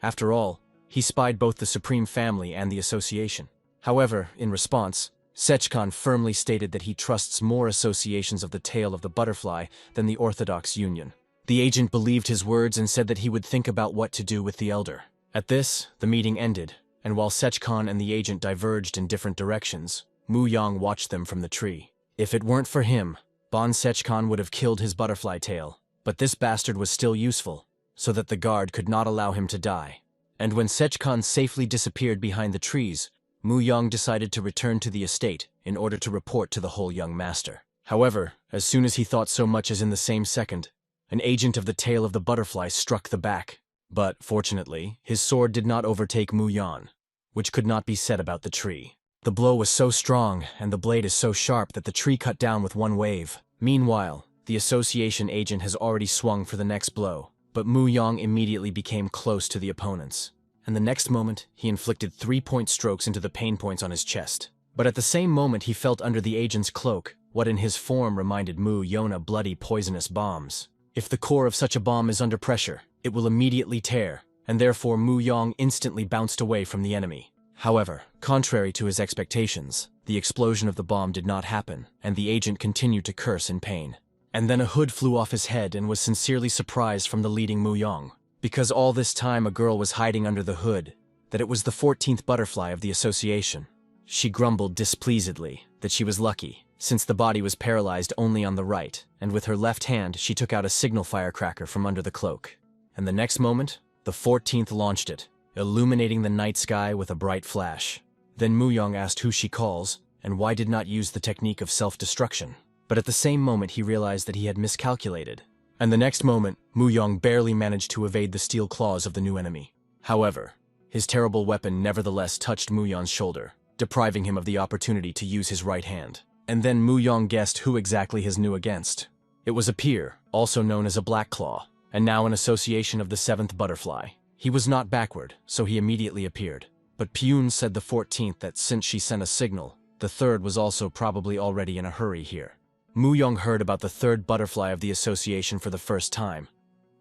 After all, he spied both the Supreme Family and the Association. However, in response, Sechkan firmly stated that he trusts more associations of the tail of the butterfly than the Orthodox Union. The agent believed his words and said that he would think about what to do with the elder. At this, the meeting ended, and while Sechkan and the agent diverged in different directions, Mu Yong watched them from the tree. If it weren't for him, Bon Sechkan would have killed his butterfly tail, but this bastard was still useful, so that the guard could not allow him to die. And when Sechkan safely disappeared behind the trees, Mu Yong decided to return to the estate in order to report to the whole young master. However, as soon as he thought so much as in the same second, an agent of the tail of the butterfly struck the back. But, fortunately, his sword did not overtake Mu Yong, which could not be said about the tree. The blow was so strong, and the blade is so sharp that the tree cut down with one wave. Meanwhile, the association agent has already swung for the next blow, but Mu Yong immediately became close to the opponents. And the next moment, he inflicted 3-point strokes into the pain points on his chest. But at the same moment he felt under the agent's cloak what in his form reminded Mu Yona bloody poisonous bombs. If the core of such a bomb is under pressure, it will immediately tear, and therefore Mu Yong instantly bounced away from the enemy. However, contrary to his expectations, the explosion of the bomb did not happen, and the agent continued to curse in pain. And then a hood flew off his head and was sincerely surprised from the leading Mu Yong, because all this time a girl was hiding under the hood, that it was the 14th butterfly of the association. She grumbled displeasedly that she was lucky, since the body was paralyzed only on the right, and with her left hand she took out a signal firecracker from under the cloak. And the next moment, the 14th launched it, illuminating the night sky with a bright flash. Then Mu Yong asked who she calls, and why did not use the technique of self-destruction. But at the same moment he realized that he had miscalculated. And the next moment, Mu Yong barely managed to evade the steel claws of the new enemy. However, his terrible weapon nevertheless touched Mu Yong's shoulder, depriving him of the opportunity to use his right hand. And then Mu Yong guessed who exactly his new against. It was a peer, also known as a Black Claw, and now an association of the 7th butterfly. He was not backward, so he immediately appeared. But Pyun said the 14th that since she sent a signal, the 3rd was also probably already in a hurry here. Mu Yong heard about the 3rd butterfly of the association for the first time,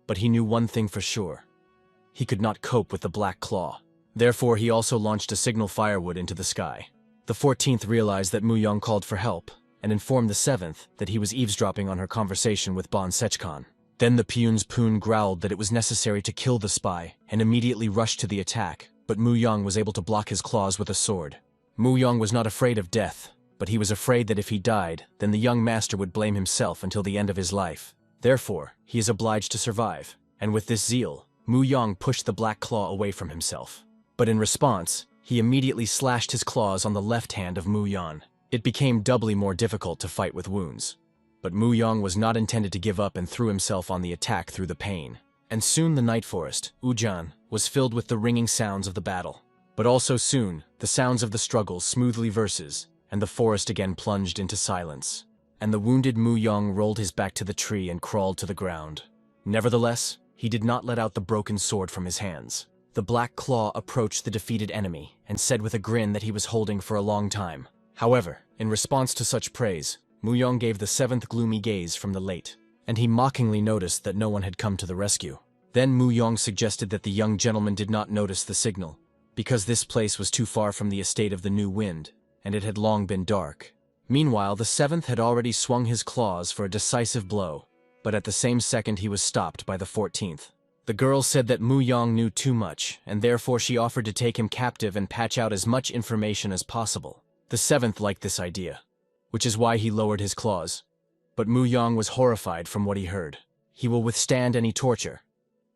but he knew one thing for sure. He could not cope with the Black Claw. Therefore, he also launched a signal firewood into the sky. The 14th realized that Mu Yong called for help, and informed the 7th that he was eavesdropping on her conversation with Bon Sechkan. Then the Pyun's Poon growled that it was necessary to kill the spy, and immediately rushed to the attack, but Mu Yong was able to block his claws with a sword. Mu Yong was not afraid of death, but he was afraid that if he died, then the young master would blame himself until the end of his life. Therefore, he is obliged to survive. And with this zeal, Mu Yang pushed the black claw away from himself. But in response, he immediately slashed his claws on the left hand of Mu Yan. It became doubly more difficult to fight with wounds. But Mu Yang was not intended to give up and threw himself on the attack through the pain. And soon the night forest, Ujan, was filled with the ringing sounds of the battle. But also soon, the sounds of the struggle smoothly verses, and the forest again plunged into silence. And the wounded Mu Yang rolled his back to the tree and crawled to the ground. Nevertheless, he did not let out the broken sword from his hands. The black claw approached the defeated enemy and said with a grin that he was holding for a long time. However, in response to such praise, Mu Yang gave the seventh gloomy gaze from the late, and he mockingly noticed that no one had come to the rescue. Then Mu Yang suggested that the young gentleman did not notice the signal, because this place was too far from the estate of the new wind, and it had long been dark. Meanwhile, the seventh had already swung his claws for a decisive blow, but at the same second he was stopped by the 14th. The girl said that Mu Yang knew too much, and therefore she offered to take him captive and patch out as much information as possible. The seventh liked this idea, which is why he lowered his claws. But Mu Yang was horrified from what he heard. He will withstand any torture,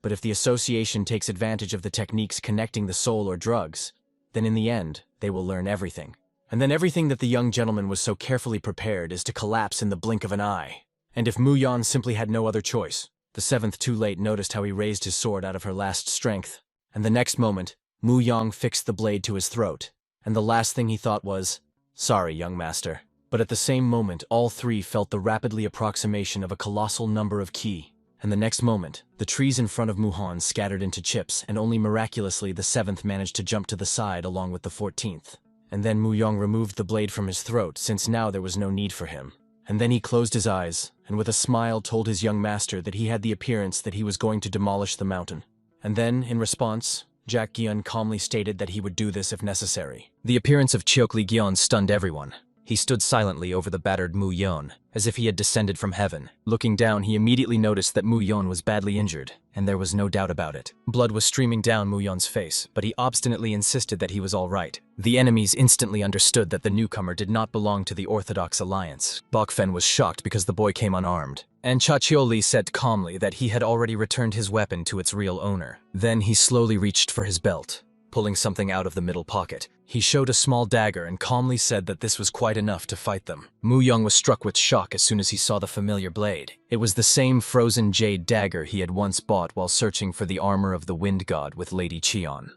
but if the association takes advantage of the techniques connecting the soul or drugs, then in the end, they will learn everything. And then everything that the young gentleman was so carefully prepared is to collapse in the blink of an eye. And if Mu Yan simply had no other choice, the seventh too late noticed how he raised his sword out of her last strength, and the next moment, Mu Yang fixed the blade to his throat, and the last thing he thought was, "Sorry, young master." But at the same moment, all three felt the rapidly approximation of a colossal number of ki, and the next moment, the trees in front of Muhan scattered into chips, and only miraculously the seventh managed to jump to the side along with the 14th. And then Mu Yang removed the blade from his throat, since now there was no need for him. And then he closed his eyes, and with a smile told his young master that he had the appearance that he was going to demolish the mountain. And then, in response, Jack Gion calmly stated that he would do this if necessary. The appearance of Cheokli Gion stunned everyone. He stood silently over the battered Mu Yon, as if he had descended from heaven. Looking down, he immediately noticed that Mu Yon was badly injured, and there was no doubt about it. Blood was streaming down Mu Yon's face, but he obstinately insisted that he was all right. The enemies instantly understood that the newcomer did not belong to the Orthodox Alliance. Bokfen was shocked because the boy came unarmed, and Chachioli said calmly that he had already returned his weapon to its real owner. Then he slowly reached for his belt, pulling something out of the middle pocket. He showed a small dagger and calmly said that this was quite enough to fight them. Mu Yang was struck with shock as soon as he saw the familiar blade. It was the same frozen Jade Dagger he had once bought while searching for the armor of the Wind God with Lady Cheon.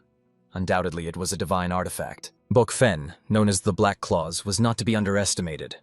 Undoubtedly, it was a divine artifact. Bokfen, known as the Black Claws, was not to be underestimated.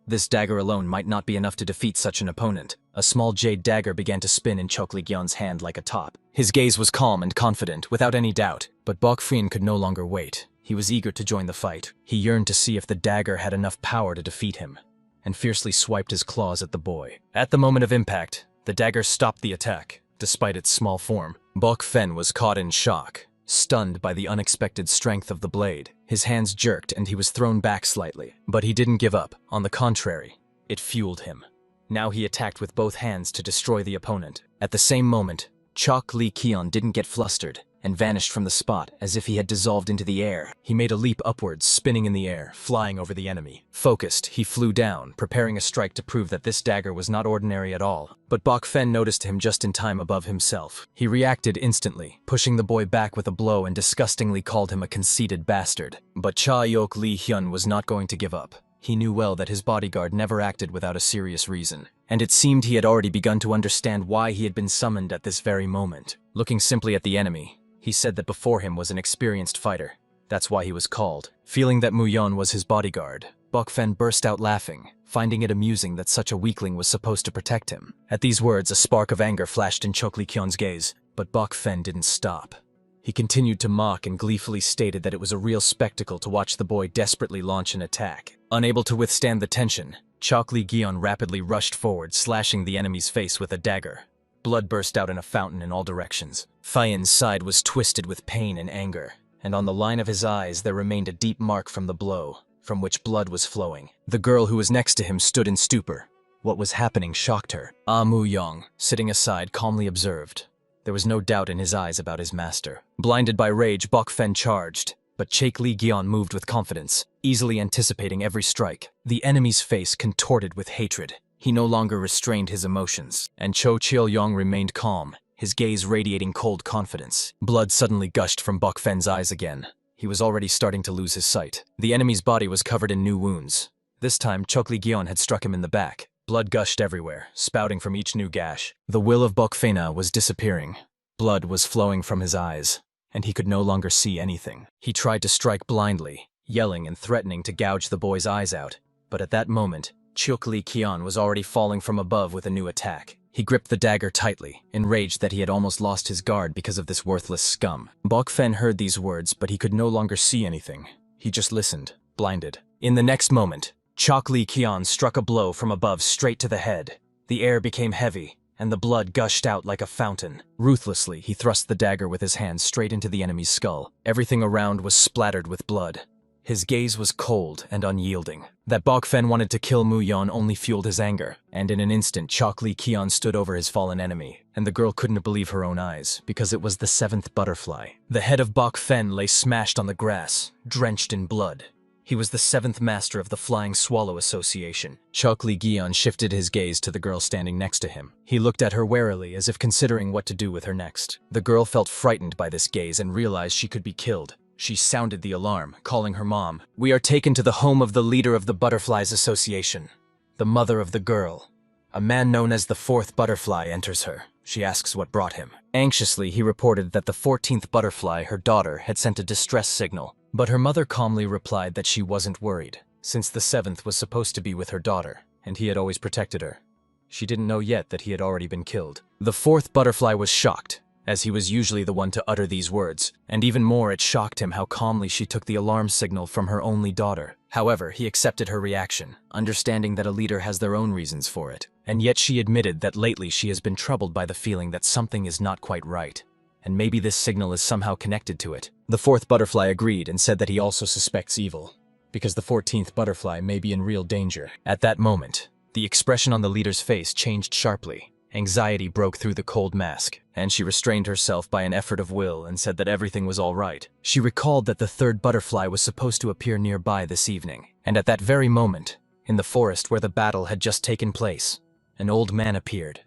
This dagger alone might not be enough to defeat such an opponent. A small jade dagger began to spin in Cheokli Gyeon's hand like a top. His gaze was calm and confident, without any doubt. But Bokfen could no longer wait. He was eager to join the fight. He yearned to see if the dagger had enough power to defeat him, and fiercely swiped his claws at the boy. At the moment of impact, the dagger stopped the attack, despite its small form. Bokfen was caught in shock, stunned by the unexpected strength of the blade. His hands jerked and he was thrown back slightly. But he didn't give up. On the contrary, it fueled him. Now he attacked with both hands to destroy the opponent. At the same moment, Chok Lee Keon didn't get flustered and vanished from the spot as if he had dissolved into the air. He made a leap upwards, spinning in the air, flying over the enemy. Focused, he flew down, preparing a strike to prove that this dagger was not ordinary at all. But Bokfen noticed him just in time above himself. He reacted instantly, pushing the boy back with a blow and disgustingly called him a conceited bastard. But Cha Yok Lee Hyun was not going to give up. He knew well that his bodyguard never acted without a serious reason, and it seemed he had already begun to understand why he had been summoned at this very moment. Looking simply at the enemy, he said that before him was an experienced fighter. That's why he was called. Feeling that Muyon was his bodyguard, Bokfen burst out laughing, finding it amusing that such a weakling was supposed to protect him. At these words, a spark of anger flashed in Chokli Kyon's gaze, but Bokfen didn't stop. He continued to mock and gleefully stated that it was a real spectacle to watch the boy desperately launch an attack. Unable to withstand the tension, Chokli Gyeon rapidly rushed forward, slashing the enemy's face with a dagger. Blood burst out in a fountain in all directions. Fayen's side was twisted with pain and anger, and on the line of his eyes there remained a deep mark from the blow, from which blood was flowing. The girl who was next to him stood in stupor. What was happening shocked her. Mu Yong, sitting aside, calmly observed. There was no doubt in his eyes about his master. Blinded by rage, Bokfen charged, but Chake Lee Gyeon moved with confidence, easily anticipating every strike. The enemy's face contorted with hatred. He no longer restrained his emotions, and Cho Chil-yong remained calm, his gaze radiating cold confidence. Blood suddenly gushed from Bok Fen's eyes again. He was already starting to lose his sight. The enemy's body was covered in new wounds. This time, Chokli Gyeon had struck him in the back. Blood gushed everywhere, spouting from each new gash. The will of Bok Fena was disappearing. Blood was flowing from his eyes, and he could no longer see anything. He tried to strike blindly, yelling and threatening to gouge the boy's eyes out. But at that moment, Chokli Gyeon was already falling from above with a new attack. He gripped the dagger tightly, enraged that he had almost lost his guard because of this worthless scum. Bok Fen heard these words, but he could no longer see anything. He just listened, blinded. In the next moment, Chokli Gyeon struck a blow from above straight to the head. The air became heavy, and the blood gushed out like a fountain. Ruthlessly, he thrust the dagger with his hand straight into the enemy's skull. Everything around was splattered with blood. His gaze was cold and unyielding. That Bok Fen wanted to kill Mu Yeon only fueled his anger, and in an instant Chokli Gyeon stood over his fallen enemy, and the girl couldn't believe her own eyes, because it was the 7th butterfly. The head of Bok Fen lay smashed on the grass, drenched in blood. He was the 7th master of the Flying Swallow Association. Chokli Gyeon shifted his gaze to the girl standing next to him. He looked at her warily, as if considering what to do with her next. The girl felt frightened by this gaze and realized she could be killed. She sounded the alarm, calling her mom. "We are taken to the home of the leader of the Butterflies Association, the mother of the girl. A man known as the 4th butterfly enters her. She asks what brought him." Anxiously, he reported that the 14th butterfly, her daughter, had sent a distress signal. But her mother calmly replied that she wasn't worried, since the 7th was supposed to be with her daughter, and he had always protected her. She didn't know yet that he had already been killed. The 4th butterfly was shocked, as he was usually the one to utter these words, and even more it shocked him how calmly she took the alarm signal from her only daughter. However, he accepted her reaction, understanding that a leader has their own reasons for it. And yet she admitted that lately she has been troubled by the feeling that something is not quite right, and maybe this signal is somehow connected to it. The 4th butterfly agreed and said that he also suspects evil, because the 14th butterfly may be in real danger. At that moment, the expression on the leader's face changed sharply. Anxiety broke through the cold mask, and she restrained herself by an effort of will and said that everything was all right. She recalled that the 3rd butterfly was supposed to appear nearby this evening, and at that very moment, in the forest where the battle had just taken place, an old man appeared.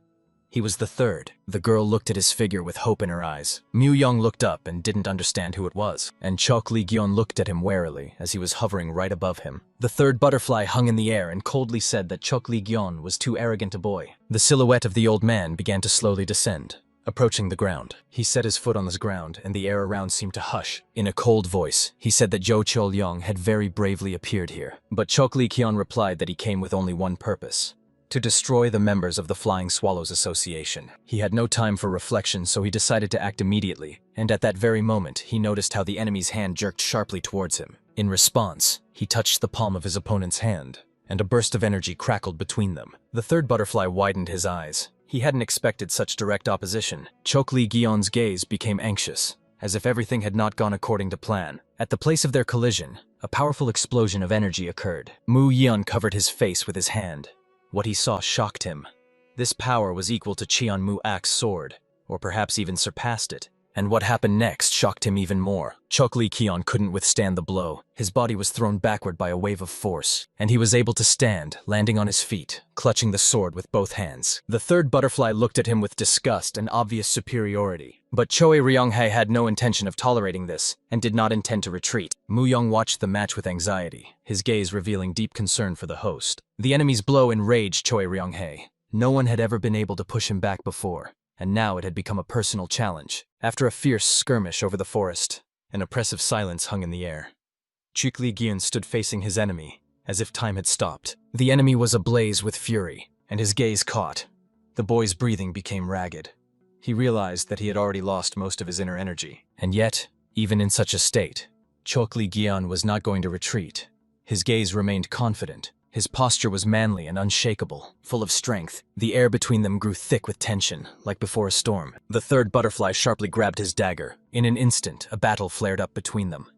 He was the 3rd. The girl looked at his figure with hope in her eyes. Mu Young looked up and didn't understand who it was, and Chokli Gyeon looked at him warily as he was hovering right above him. The 3rd butterfly hung in the air and coldly said that Chokli Gyeon was too arrogant a boy. The silhouette of the old man began to slowly descend, approaching the ground. He set his foot on the ground, and the air around seemed to hush. In a cold voice, he said that Jo Chol-young had very bravely appeared here. But Chokli Gyeon replied that he came with only one purpose: to destroy the members of the Flying Swallows Association. He had no time for reflection, so he decided to act immediately, and at that very moment, he noticed how the enemy's hand jerked sharply towards him. In response, he touched the palm of his opponent's hand, and a burst of energy crackled between them. The 3rd butterfly widened his eyes. He hadn't expected such direct opposition. Chokli Gyeon's gaze became anxious, as if everything had not gone according to plan. At the place of their collision, a powerful explosion of energy occurred. Mu Yeon covered his face with his hand. What he saw shocked him. This power was equal to Cheon Mu-ak's sword, or perhaps even surpassed it. And what happened next shocked him even more. Chokli Gyeon couldn't withstand the blow. His body was thrown backward by a wave of force, and he was able to stand, landing on his feet, clutching the sword with both hands. The 3rd butterfly looked at him with disgust and obvious superiority. But Choi Ryung-hae had no intention of tolerating this, and did not intend to retreat. Mu Young watched the match with anxiety, his gaze revealing deep concern for the host. The enemy's blow enraged Choi Ryung-hae. No one had ever been able to push him back before, and now it had become a personal challenge. After a fierce skirmish over the forest, an oppressive silence hung in the air. Chokli Gyeon stood facing his enemy, as if time had stopped. The enemy was ablaze with fury, and his gaze caught. The boy's breathing became ragged. He realized that he had already lost most of his inner energy. And yet, even in such a state, Chokli Gyeon was not going to retreat. His gaze remained confident. His posture was manly and unshakable, full of strength. The air between them grew thick with tension, like before a storm. The 3rd butterfly sharply grabbed his dagger. In an instant, a battle flared up between them.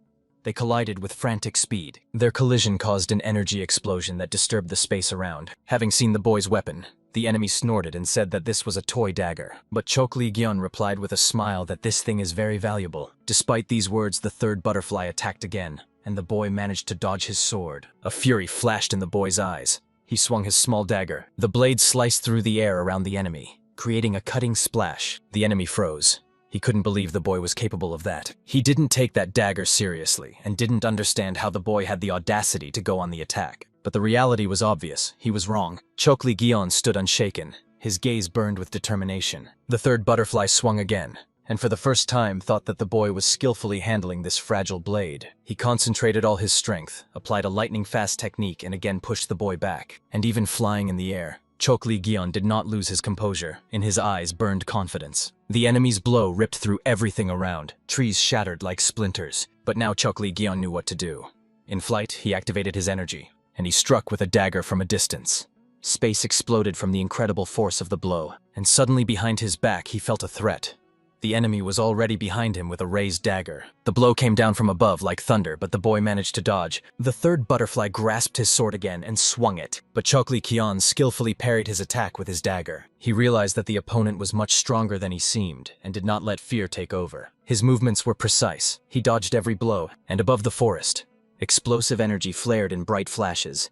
They collided with frantic speed. Their collision caused an energy explosion that disturbed the space around. Having seen the boy's weapon, the enemy snorted and said that this was a toy dagger. But Chokli Gyeon replied with a smile that this thing is very valuable. Despite these words, the 3rd butterfly attacked again, and the boy managed to dodge his sword. A fury flashed in the boy's eyes. He swung his small dagger. The blade sliced through the air around the enemy, creating a cutting splash. The enemy froze. He couldn't believe the boy was capable of that. He didn't take that dagger seriously and didn't understand how the boy had the audacity to go on the attack. But the reality was obvious. He was wrong. Chokli Gyeon stood unshaken. His gaze burned with determination. The third butterfly swung again, and for the first time thought that the boy was skillfully handling this fragile blade. He concentrated all his strength, applied a lightning-fast technique, and again pushed the boy back. And even flying in the air, Chokli Gyeon did not lose his composure. In his eyes burned confidence. The enemy's blow ripped through everything around. Trees shattered like splinters. But now Chokli Gyeon knew what to do. In flight, he activated his energy, and he struck with a dagger from a distance. Space exploded from the incredible force of the blow, and suddenly behind his back he felt a threat. The enemy was already behind him with a raised dagger. The blow came down from above like thunder, but the boy managed to dodge. The third butterfly grasped his sword again and swung it, but Chokli Gyeon skillfully parried his attack with his dagger. He realized that the opponent was much stronger than he seemed, and did not let fear take over. His movements were precise. He dodged every blow, and above the forest, explosive energy flared in bright flashes,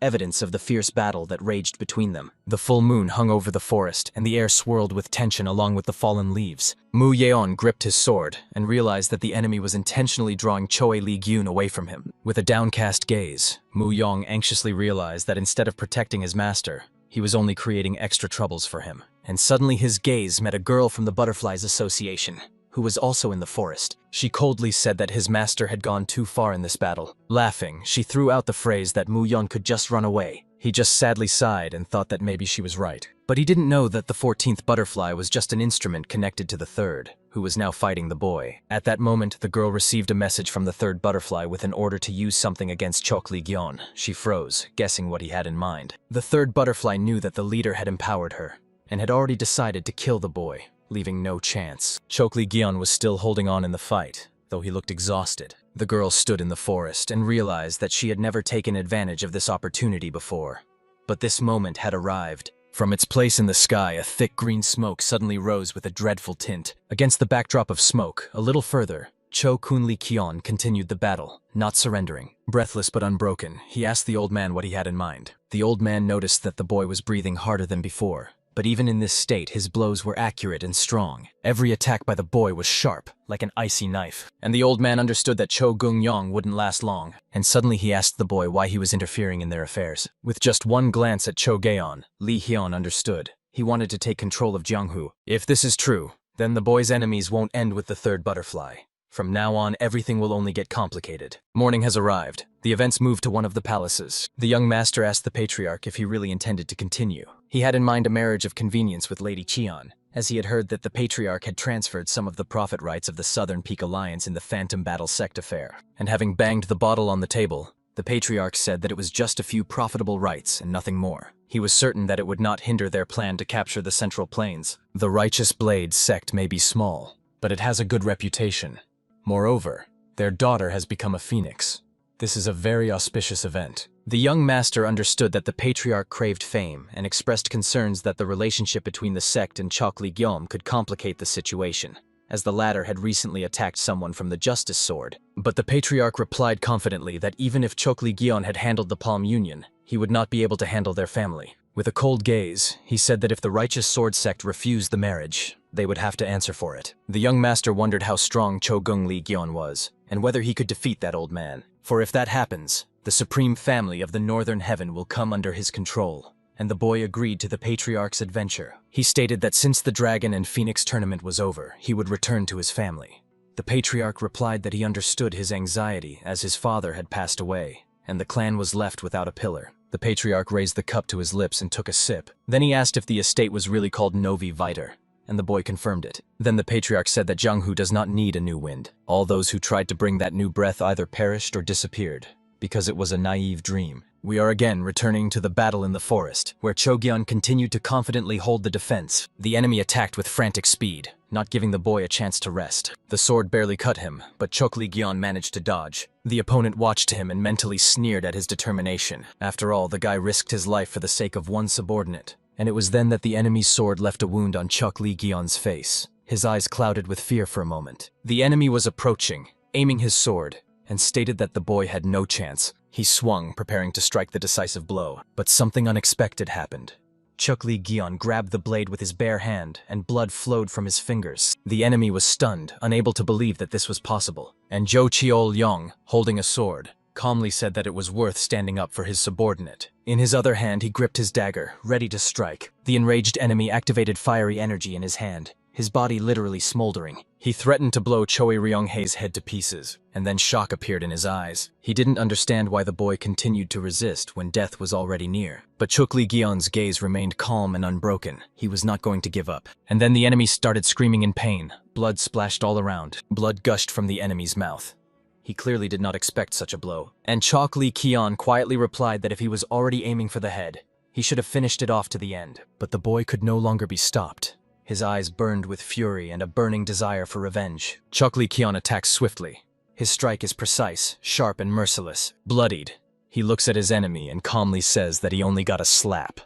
evidence of the fierce battle that raged between them. The full moon hung over the forest, and the air swirled with tension along with the fallen leaves. Mu Yeon gripped his sword and realized that the enemy was intentionally drawing Choe Lee Gyun away from him. With a downcast gaze, Mu Yong anxiously realized that instead of protecting his master, he was only creating extra troubles for him. And suddenly his gaze met a girl from the Butterflies Association, who was also in the forest. She coldly said that his master had gone too far in this battle. Laughing, she threw out the phrase that Mu Yeon could just run away. He just sadly sighed and thought that maybe she was right. But he didn't know that the 14th butterfly was just an instrument connected to the third, who was now fighting the boy. At that moment, the girl received a message from the third butterfly with an order to use something against Chokli Gyeon. She froze, guessing what he had in mind. The third butterfly knew that the leader had empowered her, and had already decided to kill the boy, leaving no chance. Chokli Gyeon was still holding on in the fight, though he looked exhausted. The girl stood in the forest and realized that she had never taken advantage of this opportunity before. But this moment had arrived. From its place in the sky, a thick green smoke suddenly rose with a dreadful tint. Against the backdrop of smoke, a little further, Cho Kun-li Kyeon continued the battle, not surrendering. Breathless but unbroken, he asked the old man what he had in mind. The old man noticed that the boy was breathing harder than before. But even in this state, his blows were accurate and strong. Every attack by the boy was sharp, like an icy knife. And the old man understood that Cho Gung-yong wouldn't last long. And suddenly he asked the boy why he was interfering in their affairs. With just one glance at Cho Gaeon, Lee Hyun understood. He wanted to take control of Jonghu. If this is true, then the boy's enemies won't end with the third butterfly. From now on, everything will only get complicated. Morning has arrived. The events moved to one of the palaces. The young master asked the patriarch if he really intended to continue. He had in mind a marriage of convenience with Lady Cheon, as he had heard that the patriarch had transferred some of the profit rights of the Southern Peak Alliance in the Phantom Battle Sect affair. And having banged the bottle on the table, the patriarch said that it was just a few profitable rights and nothing more. He was certain that it would not hinder their plan to capture the Central Plains. The Righteous Blade sect may be small, but it has a good reputation. Moreover, their daughter has become a phoenix. This is a very auspicious event. The young master understood that the patriarch craved fame and expressed concerns that the relationship between the sect and Chokli Gyeom could complicate the situation, as the latter had recently attacked someone from the Justice Sword. But the patriarch replied confidently that even if Chokli Gyeon had handled the Palm Union, he would not be able to handle their family. With a cold gaze, he said that if the Righteous Sword sect refused the marriage, they would have to answer for it. The young master wondered how strong Cho Gung-li Gyeon was, and whether he could defeat that old man. For if that happens, the supreme family of the Northern Heaven will come under his control. And the boy agreed to the patriarch's adventure. He stated that since the Dragon and Phoenix tournament was over, he would return to his family. The patriarch replied that he understood his anxiety as his father had passed away, and the clan was left without a pillar. The patriarch raised the cup to his lips and took a sip. Then he asked if the estate was really called Novi Viter, and the boy confirmed it. Then the patriarch said that Jonghu does not need a new wind. All those who tried to bring that new breath either perished or disappeared, because it was a naive dream. We are again returning to the battle in the forest, where Chogyeon continued to confidently hold the defense. The enemy attacked with frantic speed, not giving the boy a chance to rest. The sword barely cut him, but Chokli Gyeon managed to dodge. The opponent watched him and mentally sneered at his determination. After all, the guy risked his life for the sake of one subordinate. And it was then that the enemy's sword left a wound on Chokli Gyeon's face. His eyes clouded with fear for a moment. The enemy was approaching, aiming his sword, and stated that the boy had no chance. He swung, preparing to strike the decisive blow, but something unexpected happened. Chuk Lee Gyeon grabbed the blade with his bare hand, and blood flowed from his fingers. The enemy was stunned, unable to believe that this was possible. And Jo Cheol-yong, holding a sword, calmly said that it was worth standing up for his subordinate. In his other hand, he gripped his dagger, ready to strike. The enraged enemy activated fiery energy in his hand, his body literally smoldering. He threatened to blow Choi Ryong-hae's head to pieces, and then shock appeared in his eyes. He didn't understand why the boy continued to resist when death was already near. But Chuk Lee Gyeon's gaze remained calm and unbroken. He was not going to give up. And then the enemy started screaming in pain. Blood splashed all around. Blood gushed from the enemy's mouth. He clearly did not expect such a blow. And Chuk Lee Gyeon quietly replied that if he was already aiming for the head, he should have finished it off to the end. But the boy could no longer be stopped. His eyes burned with fury and a burning desire for revenge. Chuk Lee Gyeon attacks swiftly. His strike is precise, sharp, and merciless. Bloodied, he looks at his enemy and calmly says that he only got a slap.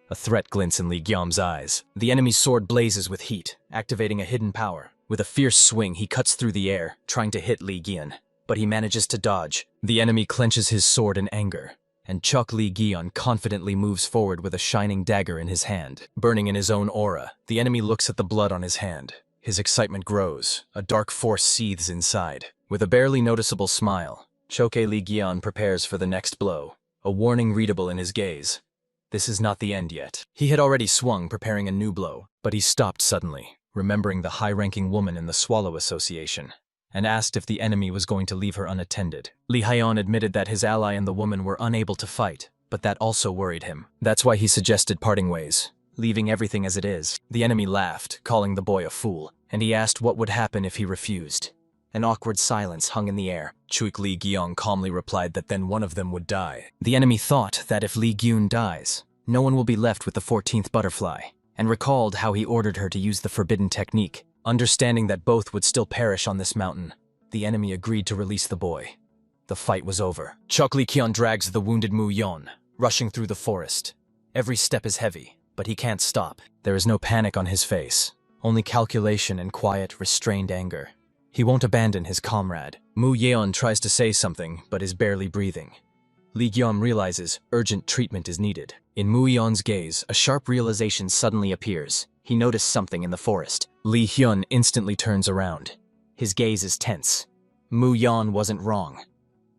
A threat glints in Lee Gyeom's eyes. The enemy's sword blazes with heat, activating a hidden power. With a fierce swing, he cuts through the air, trying to hit Lee Gyeon. But he manages to dodge. The enemy clenches his sword in anger, and Chuk Lee Gyeon confidently moves forward with a shining dagger in his hand. Burning in his own aura, the enemy looks at the blood on his hand. His excitement grows. A dark force seethes inside. With a barely noticeable smile, Chuk Lee Gyeon prepares for the next blow, a warning readable in his gaze. This is not the end yet. He had already swung, preparing a new blow, but he stopped suddenly, remembering the high-ranking woman in the Swallow Association, and asked if the enemy was going to leave her unattended. Lee Hyeon admitted that his ally and the woman were unable to fight, but that also worried him. That's why he suggested parting ways, leaving everything as it is. The enemy laughed, calling the boy a fool, and he asked what would happen if he refused. An awkward silence hung in the air. Chuk Lee Gyeon calmly replied that then one of them would die. The enemy thought that if Lee Gyeon dies, no one will be left with the 14th butterfly, and recalled how he ordered her to use the forbidden technique. Understanding that both would still perish on this mountain, the enemy agreed to release the boy. The fight was over. Chuk Lee Gyeon drags the wounded Mu Yeon, rushing through the forest. Every step is heavy, but he can't stop. There is no panic on his face, only calculation and quiet, restrained anger. He won't abandon his comrade. Mu Yeon tries to say something, but is barely breathing. Lee Gyeon realizes urgent treatment is needed. In Mu Yeon's gaze, a sharp realization suddenly appears. He noticed something in the forest. Lee Hyun instantly turns around. His gaze is tense. Mu Yeon wasn't wrong.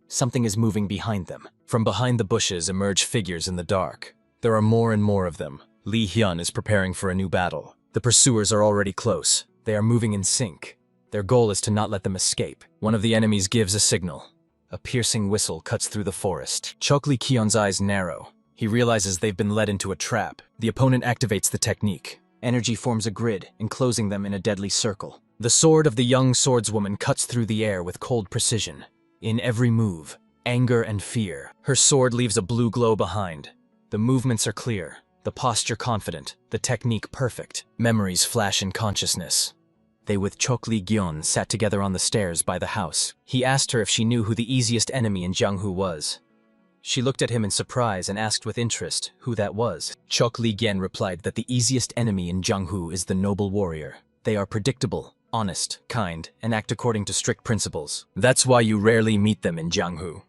Something is moving behind them. From behind the bushes emerge figures in the dark. There are more and more of them. Lee Hyun is preparing for a new battle. The pursuers are already close. They are moving in sync. Their goal is to not let them escape. One of the enemies gives a signal. A piercing whistle cuts through the forest. Chuk Lee Gyeon's eyes narrow. He realizes they've been led into a trap. The opponent activates the technique. Energy forms a grid, enclosing them in a deadly circle. The sword of the young swordswoman cuts through the air with cold precision. In every move, anger and fear. Her sword leaves a blue glow behind. The movements are clear, the posture confident, the technique perfect. Memories flash in consciousness. They with Chuk Lee Gyeon sat together on the stairs by the house. He asked her if she knew who the easiest enemy in Jianghu was. She looked at him in surprise and asked with interest who that was. Chuk Lee Gyeon replied that the easiest enemy in Jianghu is the noble warrior. They are predictable, honest, kind, and act according to strict principles. That's why you rarely meet them in Jianghu.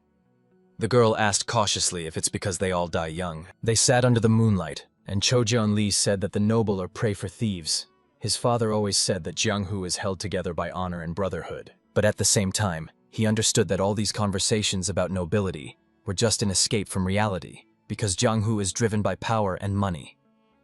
The girl asked cautiously if it's because they all die young. They sat under the moonlight, and Cho Jeon-lee said that the noble are prey for thieves. His father always said that Jianghu is held together by honor and brotherhood. But at the same time, he understood that all these conversations about nobility were just an escape from reality, because Jianghu is driven by power and money.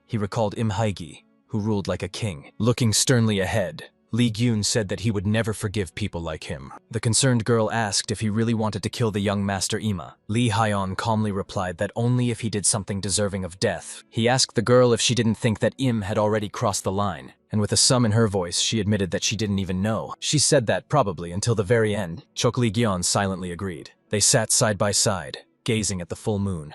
He recalled Im Haegi, who ruled like a king. Looking sternly ahead, Lee Gyun said that he would never forgive people like him. The concerned girl asked if he really wanted to kill the young master Ima. Lee Hyeon calmly replied that only if he did something deserving of death. He asked the girl if she didn't think that Im had already crossed the line, and with a sum in her voice, she admitted that she didn't even know. She said that probably until the very end. Chuk Lee Gyeon silently agreed. They sat side by side, gazing at the full moon.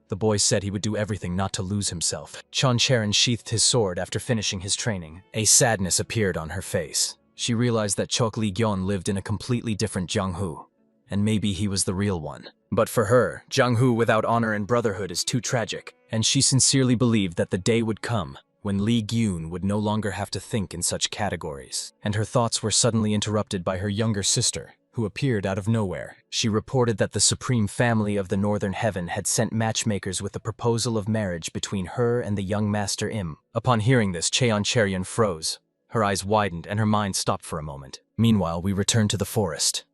The boy said he would do everything not to lose himself. Chon Charon sheathed his sword after finishing his training. A sadness appeared on her face. She realized that Chuk Lee Gyeon lived in a completely different Jianghu, and maybe he was the real one. But for her, Jianghu without honor and brotherhood is too tragic, and she sincerely believed that the day would come when Lee Gyun would no longer have to think in such categories. And her thoughts were suddenly interrupted by her younger sister, who appeared out of nowhere. She reported that the supreme family of the Northern Heaven had sent matchmakers with a proposal of marriage between her and the young Master Im. Upon hearing this, Cheon Cheryon froze. Her eyes widened and her mind stopped for a moment. Meanwhile, we return to the forest.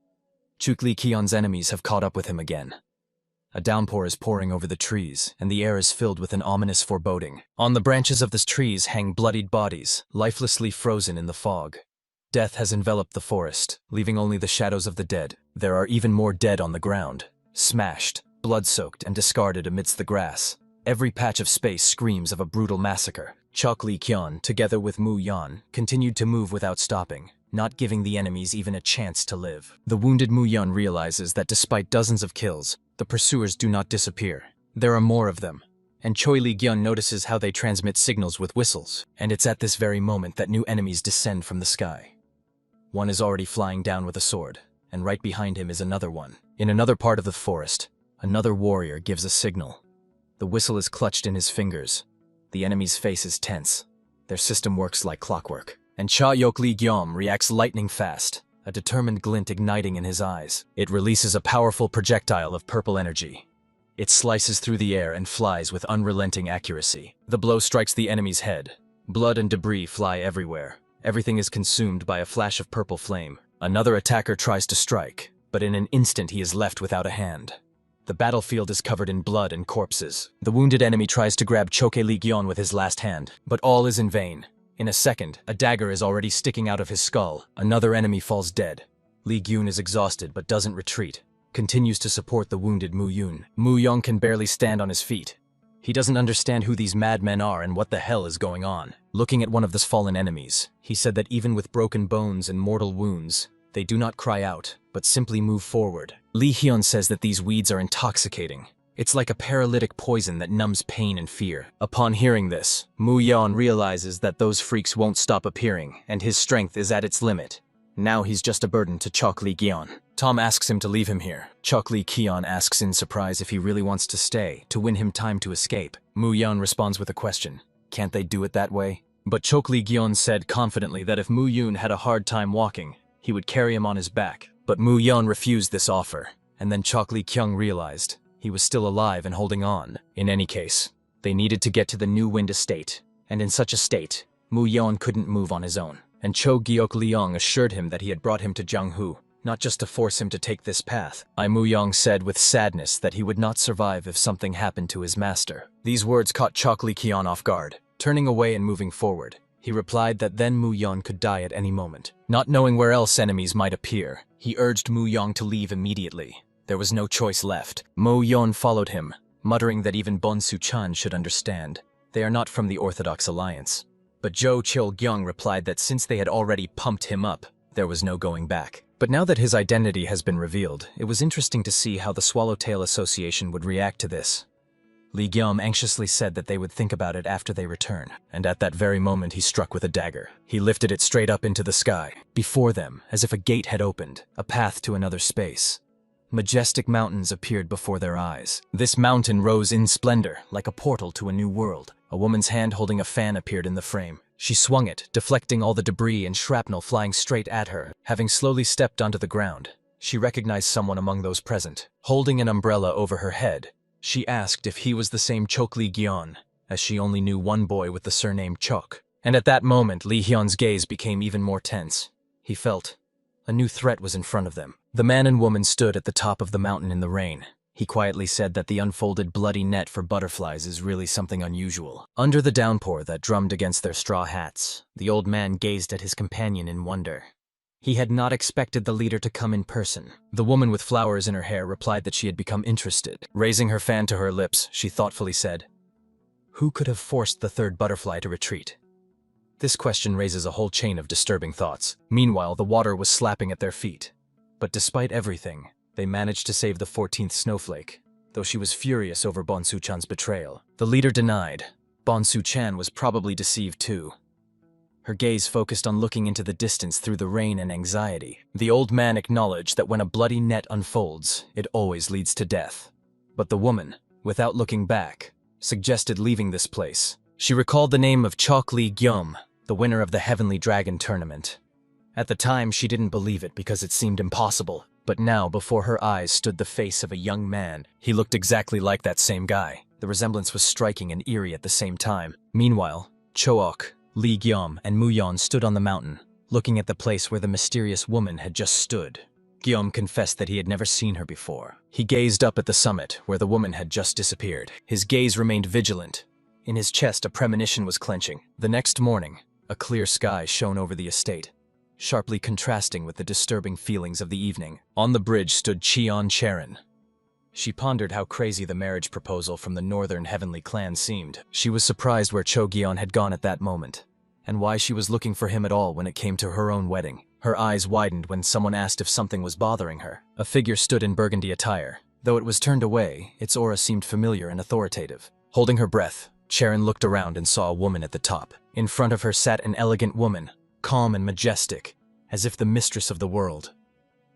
Chukli Kion's enemies have caught up with him again. A downpour is pouring over the trees, and the air is filled with an ominous foreboding. On the branches of the trees hang bloodied bodies, lifelessly frozen in the fog. Death has enveloped the forest, leaving only the shadows of the dead. There are even more dead on the ground, smashed, blood-soaked, and discarded amidst the grass. Every patch of space screams of a brutal massacre. Chokli Kion, together with Mu Yan, continued to move without stopping, not giving the enemies even a chance to live. The wounded Mu Yan realizes that despite dozens of kills, the pursuers do not disappear. There are more of them, and Choi Li Gyun notices how they transmit signals with whistles, and it's at this very moment that new enemies descend from the sky. One is already flying down with a sword, and right behind him is another one. In another part of the forest, another warrior gives a signal. The whistle is clutched in his fingers. The enemy's face is tense. Their system works like clockwork. And Cha Yok Li Gyom reacts lightning fast, a determined glint igniting in his eyes. It releases a powerful projectile of purple energy. It slices through the air and flies with unrelenting accuracy. The blow strikes the enemy's head. Blood and debris fly everywhere. Everything is consumed by a flash of purple flame. Another attacker tries to strike, but in an instant he is left without a hand. The battlefield is covered in blood and corpses. The wounded enemy tries to grab Choke Li Gyon with his last hand, but all is in vain. In a second, a dagger is already sticking out of his skull. Another enemy falls dead. Li Gyun is exhausted but doesn't retreat, continues to support the wounded Mu Yun. Mu Yong can barely stand on his feet. He doesn't understand who these madmen are and what the hell is going on. Looking at one of the fallen enemies, he said that even with broken bones and mortal wounds, they do not cry out, but simply move forward. Li Hyun says that these weeds are intoxicating. It's like a paralytic poison that numbs pain and fear. Upon hearing this, Mu Yeon realizes that those freaks won't stop appearing, and his strength is at its limit. Now he's just a burden to Chok Li Gyeon. Tom asks him to leave him here. Chok Li Gyeon asks in surprise if he really wants to stay, to win him time to escape. Mu Yeon responds with a question. Can't they do it that way? But Chok Li Gyeon said confidently that if Mu Yun had a hard time walking, he would carry him on his back. But Mu Yeon refused this offer, and then Chok Li Kyung realized he was still alive and holding on. In any case, they needed to get to the New Wind Estate, and in such a state, Mu Yeon couldn't move on his own. And Cho Gyok Leong assured him that he had brought him to Jianghu, not just to force him to take this path. Mu Yong said with sadness that he would not survive if something happened to his master. These words caught Chok Li Kion off guard. Turning away and moving forward, he replied that then Mu Yon could die at any moment. Not knowing where else enemies might appear, he urged Mu Yong to leave immediately. There was no choice left. Mu Yon followed him, muttering that even Bon Su-chan should understand. They are not from the Orthodox Alliance. But Zhou Chil-gyung replied that since they had already pumped him up, there was no going back. But now that his identity has been revealed, it was interesting to see how the Swallowtail Association would react to this. Li Gyum anxiously said that they would think about it after they return, and at that very moment he struck with a dagger. He lifted it straight up into the sky. Before them, as if a gate had opened, a path to another space. Majestic mountains appeared before their eyes. This mountain rose in splendor, like a portal to a new world. A woman's hand holding a fan appeared in the frame. She swung it, deflecting all the debris and shrapnel flying straight at her. Having slowly stepped onto the ground, she recognized someone among those present. Holding an umbrella over her head, she asked if he was the same Chok Li Gyeon, as she only knew one boy with the surname Chok. And at that moment, Li Hyun's gaze became even more tense. He felt a new threat was in front of them. The man and woman stood at the top of the mountain in the rain. He quietly said that the unfolded bloody net for butterflies is really something unusual. Under the downpour that drummed against their straw hats, the old man gazed at his companion in wonder. He had not expected the leader to come in person. The woman with flowers in her hair replied that she had become interested. Raising her fan to her lips, she thoughtfully said, "Who could have forced the third butterfly to retreat?" This question raises a whole chain of disturbing thoughts. Meanwhile, the water was slapping at their feet. But despite everything, they managed to save the 14th snowflake, though she was furious over Bon Su-chan's betrayal. The leader denied. Bon Su-chan was probably deceived too. Her gaze focused on looking into the distance through the rain and anxiety. The old man acknowledged that when a bloody net unfolds, it always leads to death. But the woman, without looking back, suggested leaving this place. She recalled the name of Chok Li Gyum, the winner of the Heavenly Dragon tournament. At the time, she didn't believe it because it seemed impossible. But now, before her eyes, stood the face of a young man. He looked exactly like that same guy. The resemblance was striking and eerie at the same time. Meanwhile, Chook, Lee Gyom, and Muyon stood on the mountain, looking at the place where the mysterious woman had just stood. Gyom confessed that he had never seen her before. He gazed up at the summit, where the woman had just disappeared. His gaze remained vigilant. In his chest, a premonition was clenching. The next morning, a clear sky shone over the estate, sharply contrasting with the disturbing feelings of the evening. On the bridge stood Cheon Charon. She pondered how crazy the marriage proposal from the northern heavenly clan seemed. She was surprised where Cho Gyeon had gone at that moment, and why she was looking for him at all when it came to her own wedding. Her eyes widened when someone asked if something was bothering her. A figure stood in burgundy attire. Though it was turned away, its aura seemed familiar and authoritative. Holding her breath, Charon looked around and saw a woman at the top. In front of her sat an elegant woman, calm and majestic, as if the mistress of the world.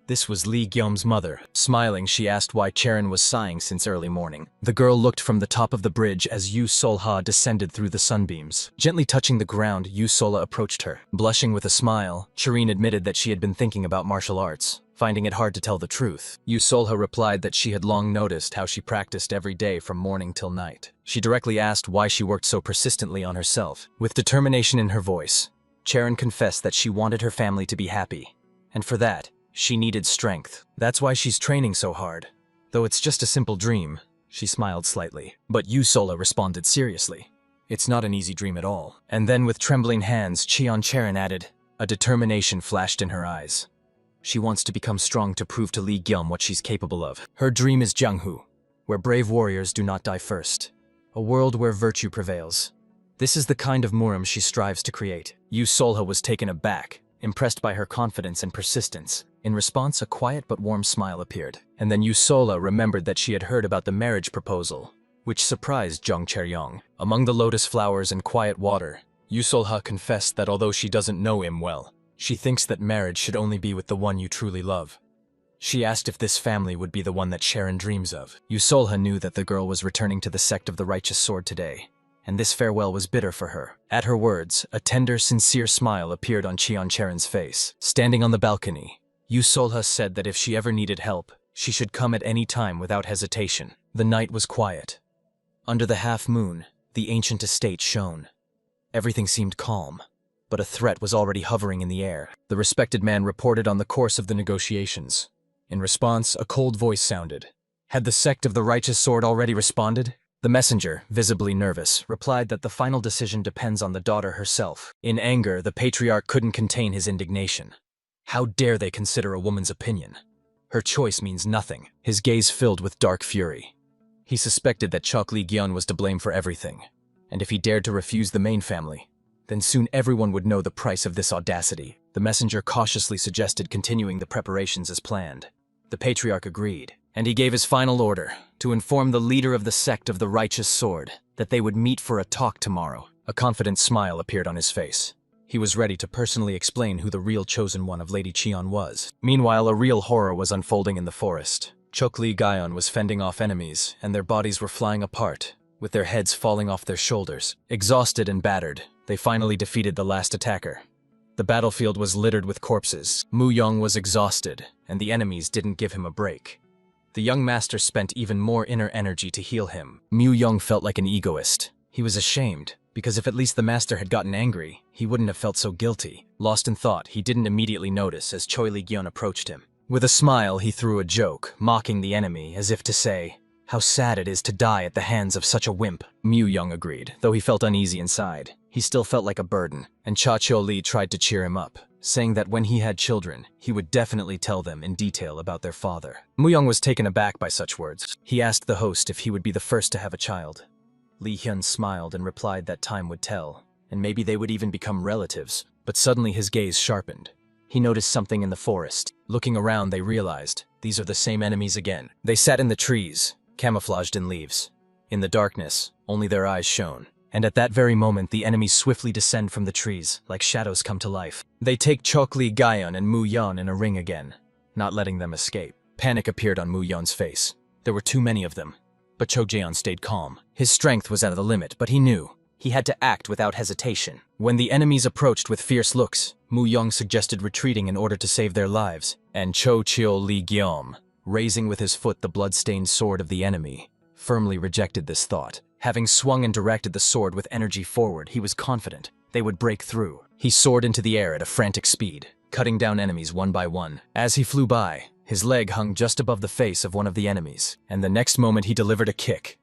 This was Lee Gyom's mother. Smiling, she asked why Charon was sighing since early morning. The girl looked from the top of the bridge as Yu Solha descended through the sunbeams. Gently touching the ground, Yu Sola approached her. Blushing with a smile, Charin admitted that she had been thinking about martial arts, finding it hard to tell the truth. Yu Solha replied that she had long noticed how she practiced every day from morning till night. She directly asked why she worked so persistently on herself. With determination in her voice, Charon confessed that she wanted her family to be happy, and for that, she needed strength. That's why she's training so hard. Though it's just a simple dream, she smiled slightly. But Yu Sola responded seriously. It's not an easy dream at all. And then with trembling hands, Cheon Charon added, a determination flashed in her eyes. She wants to become strong to prove to Lee Gyom what she's capable of. Her dream is Janghu, where brave warriors do not die first. A world where virtue prevails. This is the kind of Murim she strives to create. Yu Solha was taken aback, impressed by her confidence and persistence. In response, a quiet but warm smile appeared. And then Yu Sola remembered that she had heard about the marriage proposal, which surprised Jung Cheryong. Among the lotus flowers and quiet water, Yu Solha confessed that although she doesn't know him well, she thinks that marriage should only be with the one you truly love. She asked if this family would be the one that Sharon dreams of. Yu Solha knew that the girl was returning to the sect of the Righteous Sword today, and this farewell was bitter for her. At her words, a tender, sincere smile appeared on Cheon Charon's face. Standing on the balcony, Yu Solha said that if she ever needed help, she should come at any time without hesitation. The night was quiet. Under the half-moon, the ancient estate shone. Everything seemed calm, but a threat was already hovering in the air. The respected man reported on the course of the negotiations. In response, a cold voice sounded. Had the sect of the Righteous Sword already responded? The messenger, visibly nervous, replied that the final decision depends on the daughter herself. In anger, the patriarch couldn't contain his indignation. How dare they consider a woman's opinion? Her choice means nothing. His gaze filled with dark fury. He suspected that Chok Lee Gyeon was to blame for everything, and if he dared to refuse the main family, then soon everyone would know the price of this audacity. The messenger cautiously suggested continuing the preparations as planned. The patriarch agreed, and he gave his final order to inform the leader of the sect of the Righteous Sword that they would meet for a talk tomorrow. A confident smile appeared on his face. He was ready to personally explain who the real chosen one of Lady Cheon was. Meanwhile, a real horror was unfolding in the forest. Chok Lee Gyeon was fending off enemies, and their bodies were flying apart, with their heads falling off their shoulders. Exhausted and battered, they finally defeated the last attacker. The battlefield was littered with corpses. Mu Yong was exhausted, and the enemies didn't give him a break. The young master spent even more inner energy to heal him. Mu Yong felt like an egoist. He was ashamed, because if at least the master had gotten angry, he wouldn't have felt so guilty. Lost in thought, he didn't immediately notice as Choi Lee Gyeon approached him. With a smile, he threw a joke, mocking the enemy, as if to say, how sad it is to die at the hands of such a wimp. Mu Young agreed, though he felt uneasy inside. He still felt like a burden, and Cha Chio Lee tried to cheer him up, saying that when he had children, he would definitely tell them in detail about their father. Mu Young was taken aback by such words. He asked the host if he would be the first to have a child. Lee Hyun smiled and replied that time would tell, and maybe they would even become relatives. But suddenly his gaze sharpened. He noticed something in the forest. Looking around, they realized these are the same enemies again. They sat in the trees, camouflaged in leaves. In the darkness, only their eyes shone. And at that very moment, the enemies swiftly descend from the trees, like shadows come to life. They take Chok Lee Gyeon and Mu Yeon in a ring again, not letting them escape. Panic appeared on Mu Yeon's face. There were too many of them. But Cho Jaeon stayed calm. His strength was at the limit, but he knew. He had to act without hesitation. When the enemies approached with fierce looks, Mu Yong suggested retreating in order to save their lives, and Cho Chio Li Gyom, raising with his foot the blood-stained sword of the enemy, firmly rejected this thought. Having swung and directed the sword with energy forward, he was confident they would break through. He soared into the air at a frantic speed, cutting down enemies one by one. As he flew by, his leg hung just above the face of one of the enemies, and the next moment he delivered a kick.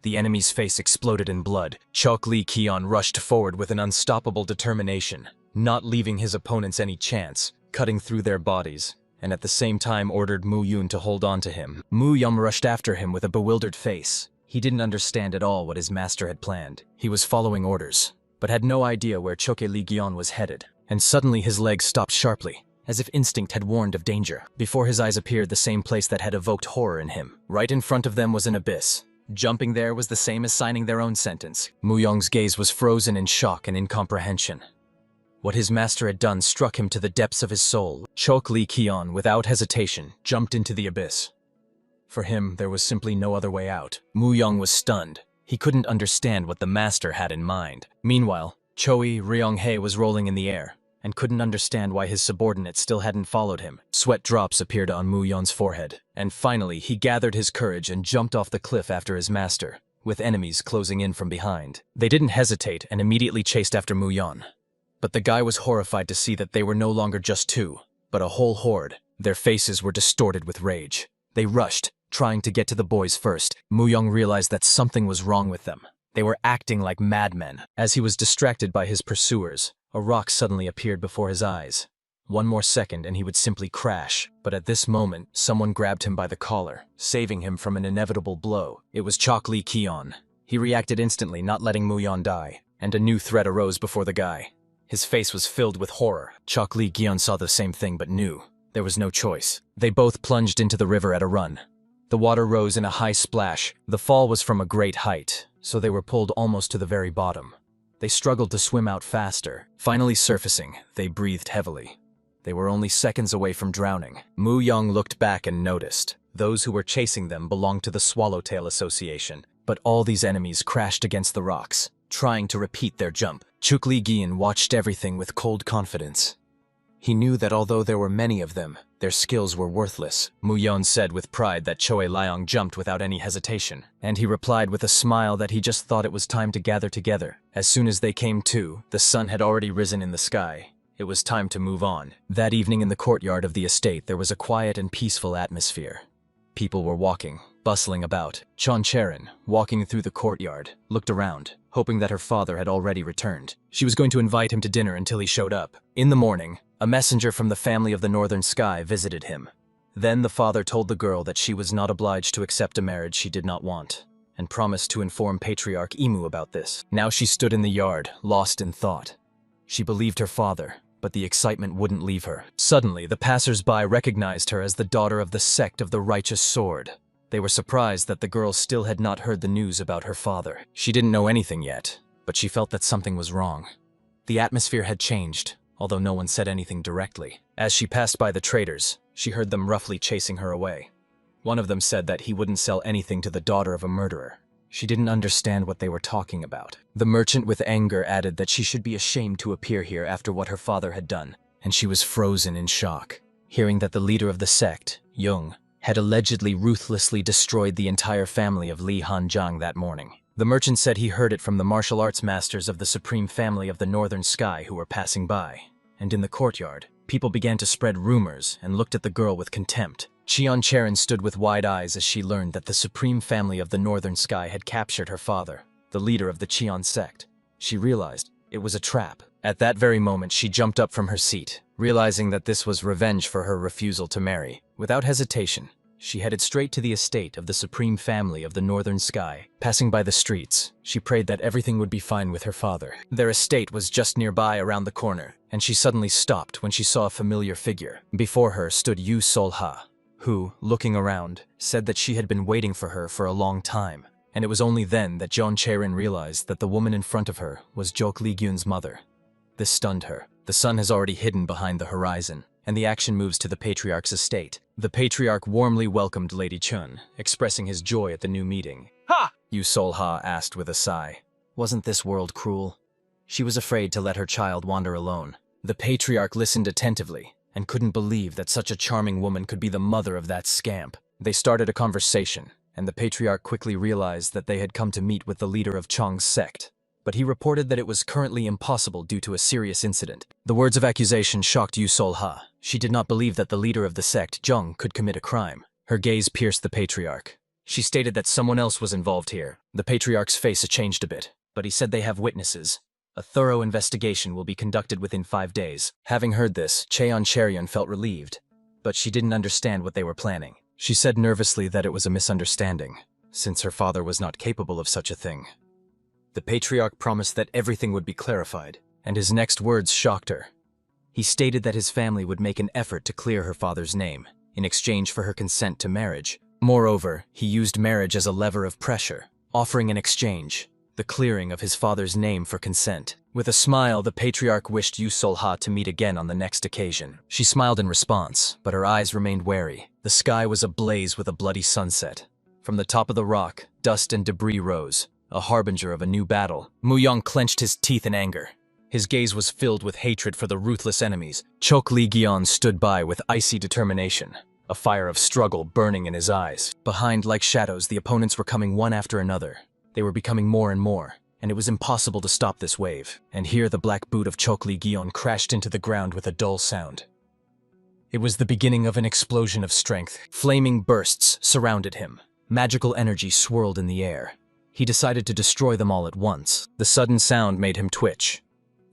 The enemy's face exploded in blood. Chok Lee Kion rushed forward with an unstoppable determination, not leaving his opponents any chance, cutting through their bodies, and at the same time ordered Mu Yun to hold on to him. Mu Yum rushed after him with a bewildered face. He didn't understand at all what his master had planned. He was following orders, but had no idea where Choke Lee Gion was headed. And suddenly his legs stopped sharply, as if instinct had warned of danger. Before his eyes appeared the same place that had evoked horror in him. Right in front of them was an abyss. Jumping there was the same as signing their own sentence. Mu Yong's gaze was frozen in shock and incomprehension. What his master had done struck him to the depths of his soul. Choke Lee Kion, without hesitation, jumped into the abyss. For him, there was simply no other way out. Mu Yong was stunned. He couldn't understand what the master had in mind. Meanwhile, Choi Ryong-hae was rolling in the air, and couldn't understand why his subordinate still hadn't followed him. Sweat drops appeared on Mu Yon's forehead, and finally he gathered his courage and jumped off the cliff after his master, with enemies closing in from behind. They didn't hesitate and immediately chased after Mu Yon. But the guy was horrified to see that they were no longer just two, but a whole horde. Their faces were distorted with rage. They rushed, trying to get to the boys first. Mu Yong realized that something was wrong with them. They were acting like madmen. As he was distracted by his pursuers, a rock suddenly appeared before his eyes. One more second and he would simply crash. But at this moment, someone grabbed him by the collar, saving him from an inevitable blow. It was Chok Lee Kion. He reacted instantly, not letting Mu Yon die, and a new threat arose before the guy. His face was filled with horror. Chok Lee Kion saw the same thing but knew there was no choice. They both plunged into the river at a run. The water rose in a high splash. The fall was from a great height, so they were pulled almost to the very bottom. They struggled to swim out faster. Finally surfacing, they breathed heavily. They were only seconds away from drowning. Mu Yong looked back and noticed. Those who were chasing them belonged to the Swallowtail Association, but all these enemies crashed against the rocks, trying to repeat their jump. Chuk Lee Gian watched everything with cold confidence. He knew that although there were many of them, their skills were worthless. Mu Yon said with pride that Choe Liang jumped without any hesitation, and he replied with a smile that he just thought it was time to gather together. As soon as they came to, the sun had already risen in the sky. It was time to move on. That evening in the courtyard of the estate there was a quiet and peaceful atmosphere. People were walking, bustling about. Chon Charon, walking through the courtyard, looked around, hoping that her father had already returned. She was going to invite him to dinner until he showed up. In the morning, a messenger from the family of the Northern Sky visited him. Then the father told the girl that she was not obliged to accept a marriage she did not want, and promised to inform Patriarch Imu about this. Now she stood in the yard, lost in thought. She believed her father, but the excitement wouldn't leave her. Suddenly, the passers-by recognized her as the daughter of the sect of the Righteous Sword. They were surprised that the girl still had not heard the news about her father. She didn't know anything yet, but she felt that something was wrong. The atmosphere had changed, although no one said anything directly. As she passed by the traders, she heard them roughly chasing her away. One of them said that he wouldn't sell anything to the daughter of a murderer. She didn't understand what they were talking about. The merchant with anger added that she should be ashamed to appear here after what her father had done, and she was frozen in shock, hearing that the leader of the sect, Jung, had allegedly ruthlessly destroyed the entire family of Li Hanjiang that morning. The merchant said he heard it from the martial arts masters of the Supreme Family of the Northern Sky who were passing by. And in the courtyard, people began to spread rumors and looked at the girl with contempt. Cheon Charon stood with wide eyes as she learned that the Supreme Family of the Northern Sky had captured her father, the leader of the Cheon sect. She realized it was a trap. At that very moment, she jumped up from her seat, realizing that this was revenge for her refusal to marry. Without hesitation, she headed straight to the estate of the Supreme Family of the Northern Sky. Passing by the streets, she prayed that everything would be fine with her father. Their estate was just nearby around the corner, and she suddenly stopped when she saw a familiar figure. Before her stood Yu Sol-ha, who, looking around, said that she had been waiting for her for a long time. And it was only then that Jeon Chaerin realized that the woman in front of her was Jok Li-gyun's mother. This stunned her. The sun has already hidden behind the horizon, and the action moves to the Patriarch's estate. The Patriarch warmly welcomed Lady Chun, expressing his joy at the new meeting. "Ha!" Yu Sol-ha asked with a sigh. Wasn't this world cruel? She was afraid to let her child wander alone. The Patriarch listened attentively, and couldn't believe that such a charming woman could be the mother of that scamp. They started a conversation, and the patriarch quickly realized that they had come to meet with the leader of Chang's sect. But he reported that it was currently impossible due to a serious incident. The words of accusation shocked Yu Sol-ha. She did not believe that the leader of the sect, Zheng, could commit a crime. Her gaze pierced the patriarch. She stated that someone else was involved here. The patriarch's face changed a bit, but he said they have witnesses. A thorough investigation will be conducted within 5 days. Having heard this, Cheon Cheryon felt relieved, but she didn't understand what they were planning. She said nervously that it was a misunderstanding, since her father was not capable of such a thing. The patriarch promised that everything would be clarified, and his next words shocked her. He stated that his family would make an effort to clear her father's name, in exchange for her consent to marriage. Moreover, he used marriage as a lever of pressure, offering in exchange the clearing of his father's name for consent. With a smile, the patriarch wished Yu Sol-ha to meet again on the next occasion. She smiled in response, but her eyes remained wary. The sky was ablaze with a bloody sunset. From the top of the rock, dust and debris rose, a harbinger of a new battle. Muyang clenched his teeth in anger. His gaze was filled with hatred for the ruthless enemies. Chok Li Gyeon stood by with icy determination, a fire of struggle burning in his eyes. Behind, like shadows, the opponents were coming one after another. They were becoming more and more, and it was impossible to stop this wave. And here the black boot of Chok Li Gyeon crashed into the ground with a dull sound. It was the beginning of an explosion of strength. Flaming bursts surrounded him. Magical energy swirled in the air. He decided to destroy them all at once. The sudden sound made him twitch.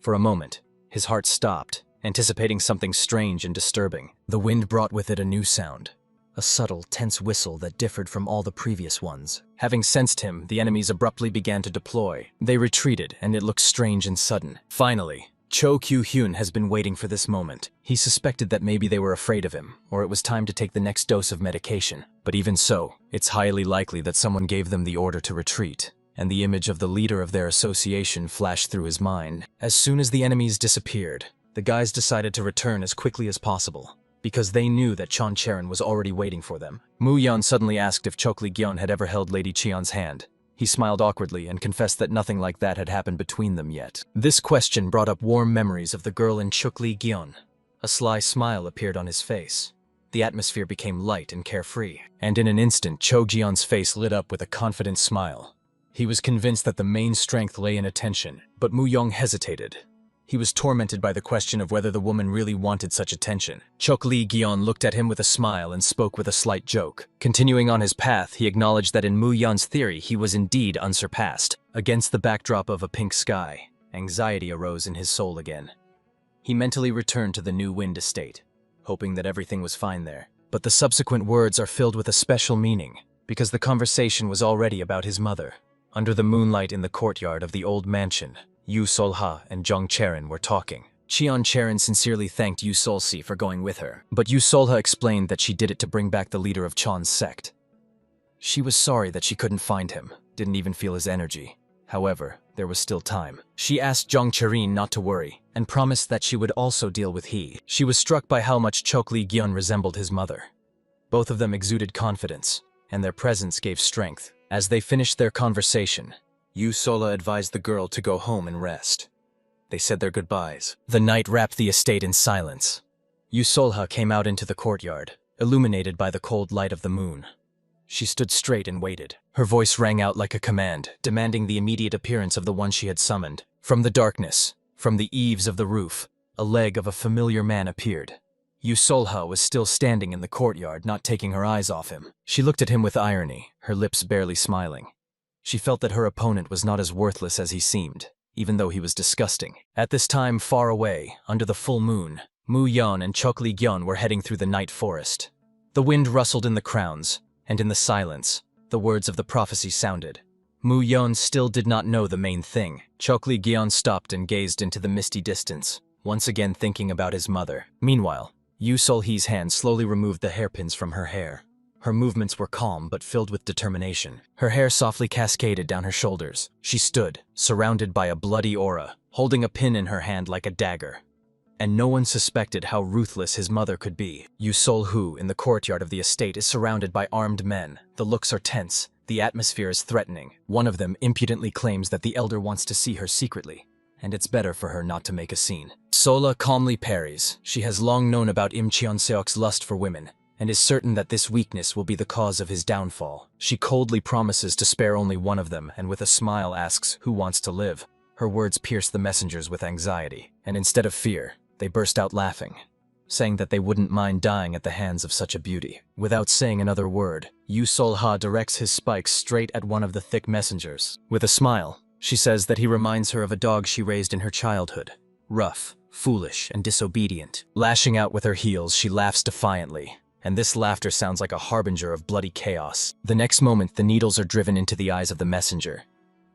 For a moment, his heart stopped, anticipating something strange and disturbing. The wind brought with it a new sound. A subtle, tense whistle that differed from all the previous ones. Having sensed him, the enemies abruptly began to deploy. They retreated, and it looked strange and sudden. Finally, Cho Kyu-hyun has been waiting for this moment. He suspected that maybe they were afraid of him, or it was time to take the next dose of medication. But even so, it's highly likely that someone gave them the order to retreat, and the image of the leader of their association flashed through his mind. As soon as the enemies disappeared, the guys decided to return as quickly as possible, because they knew that Chon Charon was already waiting for them. Mu Yan suddenly asked if Chok Li Gyeon had ever held Lady Cheon's hand. He smiled awkwardly and confessed that nothing like that had happened between them yet. This question brought up warm memories of the girl in Chok Li Gyeon. A sly smile appeared on his face. The atmosphere became light and carefree, and in an instant Cho Gyeon's face lit up with a confident smile. He was convinced that the main strength lay in attention, but Mu Yong hesitated. He was tormented by the question of whether the woman really wanted such attention. Chok Li Gyeon looked at him with a smile and spoke with a slight joke. Continuing on his path, he acknowledged that in Mu Yan's theory he was indeed unsurpassed. Against the backdrop of a pink sky, anxiety arose in his soul again. He mentally returned to the New Wind estate, hoping that everything was fine there. But the subsequent words are filled with a special meaning, because the conversation was already about his mother. Under the moonlight in the courtyard of the old mansion, Yu Sol-ha and Jung Charon were talking. Cheon Charon sincerely thanked Yu Sol-si for going with her, but Yu Sol-ha explained that she did it to bring back the leader of Chon's sect. She was sorry that she couldn't find him, didn't even feel his energy. However, there was still time. She asked Jung Charin not to worry, and promised that she would also deal with he. She was struck by how much Chok Li Gyeon resembled his mother. Both of them exuded confidence, and their presence gave strength. As they finished their conversation, Yu Sol-ha advised the girl to go home and rest. They said their goodbyes. The night wrapped the estate in silence. Yu Sol-ha came out into the courtyard, illuminated by the cold light of the moon. She stood straight and waited. Her voice rang out like a command, demanding the immediate appearance of the one she had summoned. From the darkness, from the eaves of the roof, a leg of a familiar man appeared. Yu Sol-ha was still standing in the courtyard, not taking her eyes off him. She looked at him with irony, her lips barely smiling. She felt that her opponent was not as worthless as he seemed, even though he was disgusting. At this time, far away, under the full moon, Mu Yan and Chok Li Gyeon were heading through the night forest. The wind rustled in the crowns, and in the silence, the words of the prophecy sounded. Mu Yan still did not know the main thing. Chok Li Gyeon stopped and gazed into the misty distance, once again thinking about his mother. Meanwhile, Yu Sol-hee's hand slowly removed the hairpins from her hair. Her movements were calm but filled with determination. Her hair softly cascaded down her shoulders. She stood, surrounded by a bloody aura, holding a pin in her hand like a dagger. And no one suspected how ruthless his mother could be. Yu Sol-hu in the courtyard of the estate is surrounded by armed men. The looks are tense. The atmosphere is threatening. One of them impudently claims that the elder wants to see her secretly. and it's better for her not to make a scene. Sola calmly parries. She has long known about Im Cheon-seok's lust for women, and is certain that this weakness will be the cause of his downfall. She coldly promises to spare only one of them, and with a smile asks who wants to live. Her words pierce the messengers with anxiety, and instead of fear, they burst out laughing, saying that they wouldn't mind dying at the hands of such a beauty. Without saying another word, Yu Sol-ha directs his spikes straight at one of the thick messengers. With a smile, she says that he reminds her of a dog she raised in her childhood. Rough, foolish, and disobedient. Lashing out with her heels, she laughs defiantly, and this laughter sounds like a harbinger of bloody chaos. The next moment, the needles are driven into the eyes of the messenger.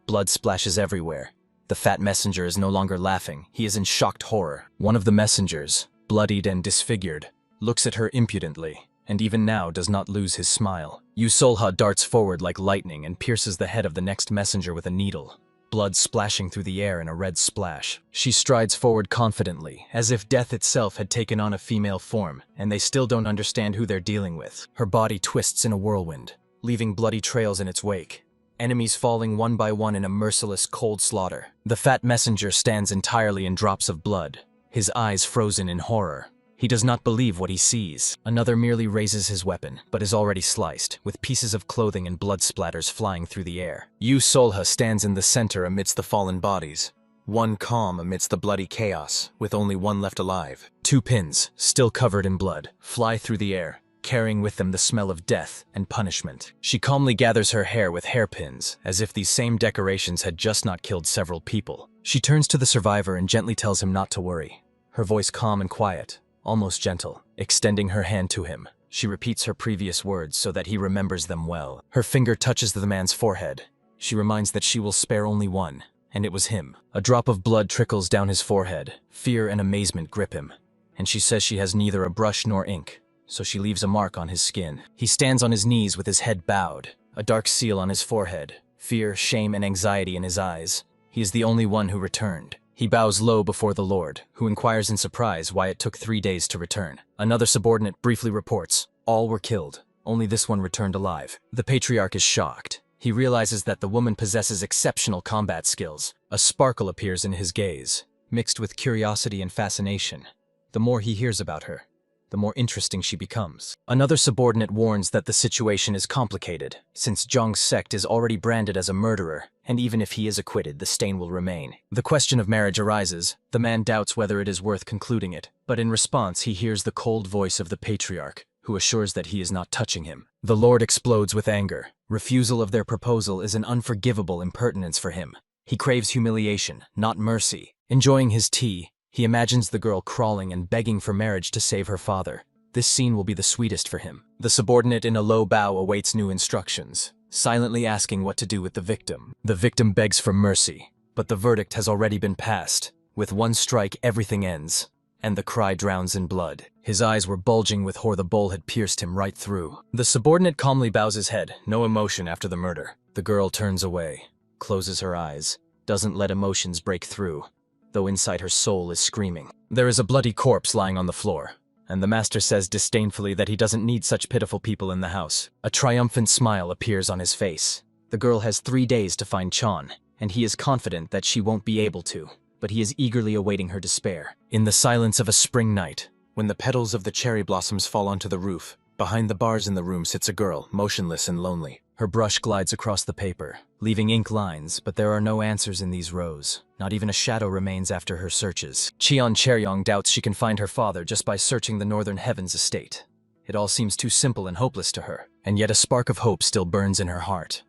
Blood splashes everywhere. The fat messenger is no longer laughing. He is in shocked horror. One of the messengers, bloodied and disfigured, looks at her impudently, and even now does not lose his smile. Yu Sol-ha darts forward like lightning and pierces the head of the next messenger with a needle, blood splashing through the air in a red splash. She strides forward confidently, as if death itself had taken on a female form, and they still don't understand who they're dealing with. Her body twists in a whirlwind, leaving bloody trails in its wake, enemies falling one by one in a merciless, cold slaughter. The fat messenger stands entirely in drops of blood, his eyes frozen in horror. He does not believe what he sees. Another merely raises his weapon, but is already sliced, with pieces of clothing and blood splatters flying through the air. Yu Sol-ha stands in the center amidst the fallen bodies, one calm amidst the bloody chaos, with only one left alive. Two pins, still covered in blood, fly through the air, carrying with them the smell of death and punishment. She calmly gathers her hair with hairpins, as if these same decorations had just not killed several people. She turns to the survivor and gently tells him not to worry, her voice calm and quiet, almost gentle. Extending her hand to him, she repeats her previous words so that he remembers them well. Her finger touches the man's forehead. She reminds that she will spare only one, and it was him. A drop of blood trickles down his forehead. Fear and amazement grip him, and she says she has neither a brush nor ink, so she leaves a mark on his skin. He stands on his knees with his head bowed, a dark seal on his forehead, fear, shame, and anxiety in his eyes. He is the only one who returned. He bows low before the Lord, who inquires in surprise why it took 3 days to return. Another subordinate briefly reports, all were killed, only this one returned alive. The patriarch is shocked. He realizes that the woman possesses exceptional combat skills. A sparkle appears in his gaze, mixed with curiosity and fascination. The more he hears about her, the more interesting she becomes. Another subordinate warns that the situation is complicated, since Zhang's sect is already branded as a murderer, and even if he is acquitted, the stain will remain. The question of marriage arises. The man doubts whether it is worth concluding it, but in response he hears the cold voice of the patriarch, who assures that he is not touching him. The Lord explodes with anger. Refusal of their proposal is an unforgivable impertinence for him. He craves humiliation, not mercy. Enjoying his tea, he imagines the girl crawling and begging for marriage to save her father. This scene will be the sweetest for him. The subordinate in a low bow awaits new instructions, silently asking what to do with the victim. The victim begs for mercy, but the verdict has already been passed. With one strike, everything ends, and the cry drowns in blood. His eyes were bulging with horror. The bowl had pierced him right through. The subordinate calmly bows his head, no emotion after the murder. The girl turns away, closes her eyes, doesn't let emotions break through, though inside her soul is screaming. There is a bloody corpse lying on the floor, and the master says disdainfully that he doesn't need such pitiful people in the house. A triumphant smile appears on his face. The girl has 3 days to find Chan, and he is confident that she won't be able to, but he is eagerly awaiting her despair. In the silence of a spring night, when the petals of the cherry blossoms fall onto the roof, behind the bars in the room sits a girl, motionless and lonely. Her brush glides across the paper, leaving ink lines, but there are no answers in these rows. Not even a shadow remains after her searches. Cheon Cheryong doubts she can find her father just by searching the Northern Heavens estate. It all seems too simple and hopeless to her, and yet a spark of hope still burns in her heart.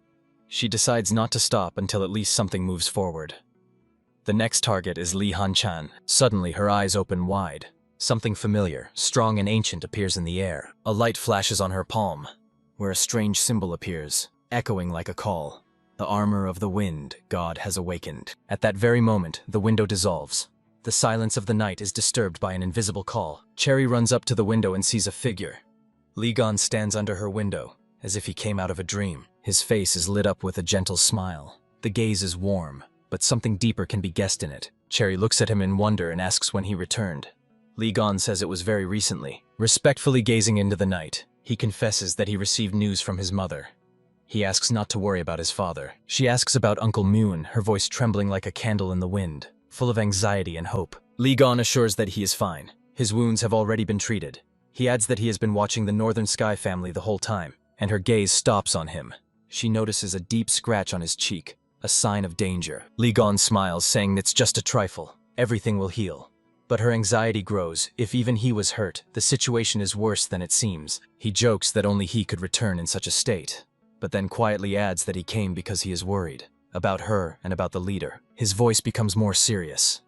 She decides not to stop until at least something moves forward. The next target is Li Han-chan. Suddenly, her eyes open wide. Something familiar, strong and ancient appears in the air. A light flashes on her palm, where a strange symbol appears, echoing like a call. The armor of the wind, God has awakened. At that very moment, the window dissolves. The silence of the night is disturbed by an invisible call. Cherry runs up to the window and sees a figure. Li Gon stands under her window, as if he came out of a dream. His face is lit up with a gentle smile. The gaze is warm, but something deeper can be guessed in it. Cherry looks at him in wonder and asks when he returned. Li Gon says it was very recently. Respectfully gazing into the night, he confesses that he received news from his mother. He asks not to worry about his father. She asks about Uncle Moon, her voice trembling like a candle in the wind. full of anxiety and hope. Li Gan assures that he is fine. His wounds have already been treated. He adds that he has been watching the Northern Sky family the whole time, and her gaze stops on him. She notices a deep scratch on his cheek, a sign of danger. Li Gan smiles, saying it's just a trifle. Everything will heal. But her anxiety grows. If even he was hurt, the situation is worse than it seems. He jokes that only he could return in such a state, but then quietly adds that he came because he is worried. About her and about the leader. His voice becomes more serious.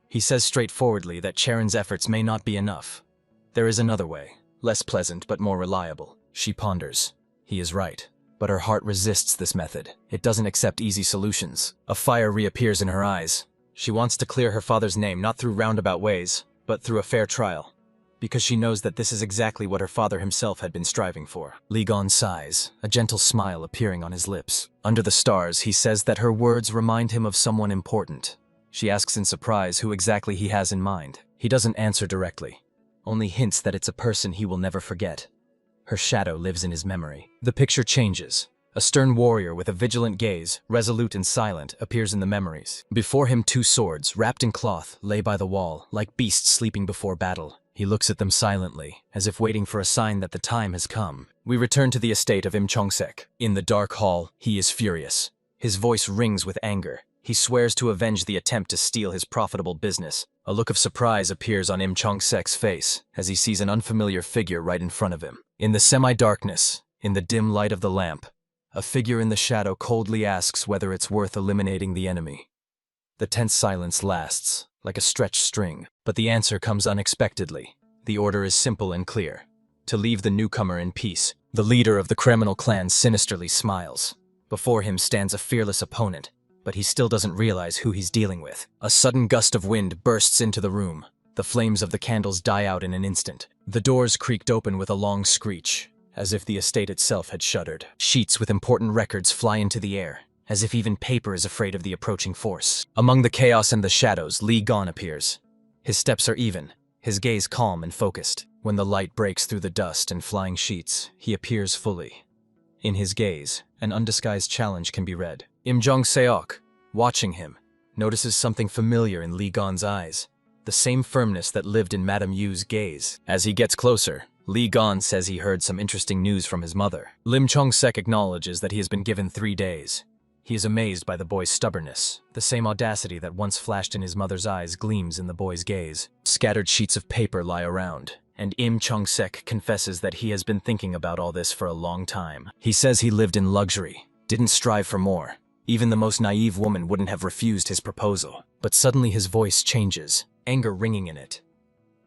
He says straightforwardly that Charon's efforts may not be enough. There is another way, less pleasant but more reliable. She ponders. He is right. But her heart resists this method. It doesn't accept easy solutions. A fire reappears in her eyes. She wants to clear her father's name not through roundabout ways, but through a fair trial. Because she knows that this is exactly what her father himself had been striving for. Li Gan sighs, a gentle smile appearing on his lips. Under the stars, he says that her words remind him of someone important. She asks in surprise who exactly he has in mind. He doesn't answer directly, only hints that it's a person he will never forget. Her shadow lives in his memory. The picture changes. A stern warrior with a vigilant gaze, resolute and silent, appears in the memories. Before him 2 swords, wrapped in cloth, lay by the wall, like beasts sleeping before battle. He looks at them silently, as if waiting for a sign that the time has come. We return to the estate of Im Chong-sek. In the dark hall, he is furious. His voice rings with anger. He swears to avenge the attempt to steal his profitable business. A look of surprise appears on Im Chong-sek's face as he sees an unfamiliar figure right in front of him. In the semi-darkness, in the dim light of the lamp, a figure in the shadow coldly asks whether it's worth eliminating the enemy. The tense silence lasts, like a stretched string, but the answer comes unexpectedly. The order is simple and clear: to leave the newcomer in peace. The leader of the criminal clan sinisterly smiles. Before him stands a fearless opponent, but he still doesn't realize who he's dealing with. A sudden gust of wind bursts into the room. The flames of the candles die out in an instant. The doors creaked open with a long screech, as if the estate itself had shuddered. Sheets with important records fly into the air, as if even paper is afraid of the approaching force. Among the chaos and the shadows, Li Gan appears. His steps are even, his gaze calm and focused. When the light breaks through the dust and flying sheets, he appears fully. In his gaze, an undisguised challenge can be read. Im Jong-seok, watching him, notices something familiar in Li Gan's eyes. The same firmness that lived in Madame Yu's gaze. As he gets closer, Li Gan says he heard some interesting news from his mother. Lim Chong-sek acknowledges that he has been given 3 days. He is amazed by the boy's stubbornness. The same audacity that once flashed in his mother's eyes gleams in the boy's gaze. Scattered sheets of paper lie around, and Im Chong-sek confesses that he has been thinking about all this for a long time. He says he lived in luxury, didn't strive for more. Even the most naive woman wouldn't have refused his proposal. But suddenly his voice changes, anger ringing in it.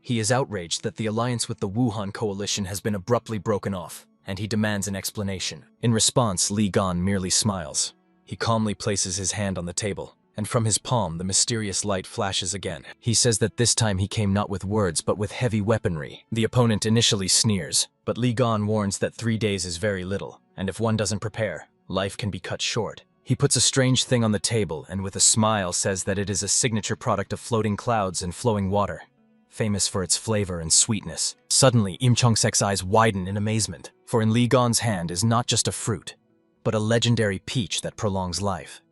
He is outraged that the alliance with the Wuhan coalition has been abruptly broken off, and he demands an explanation. In response, Li Gan merely smiles. He calmly places his hand on the table, and from his palm the mysterious light flashes again. He says that this time he came not with words but with heavy weaponry. The opponent initially sneers, but Li Gan warns that 3 days is very little, and if one doesn't prepare, life can be cut short. He puts a strange thing on the table and with a smile says that it is a signature product of floating clouds and flowing water, famous for its flavor and sweetness. Suddenly, Im Chong-sek's eyes widen in amazement, for in Li Gan's hand is not just a fruit, but a legendary peach that prolongs life.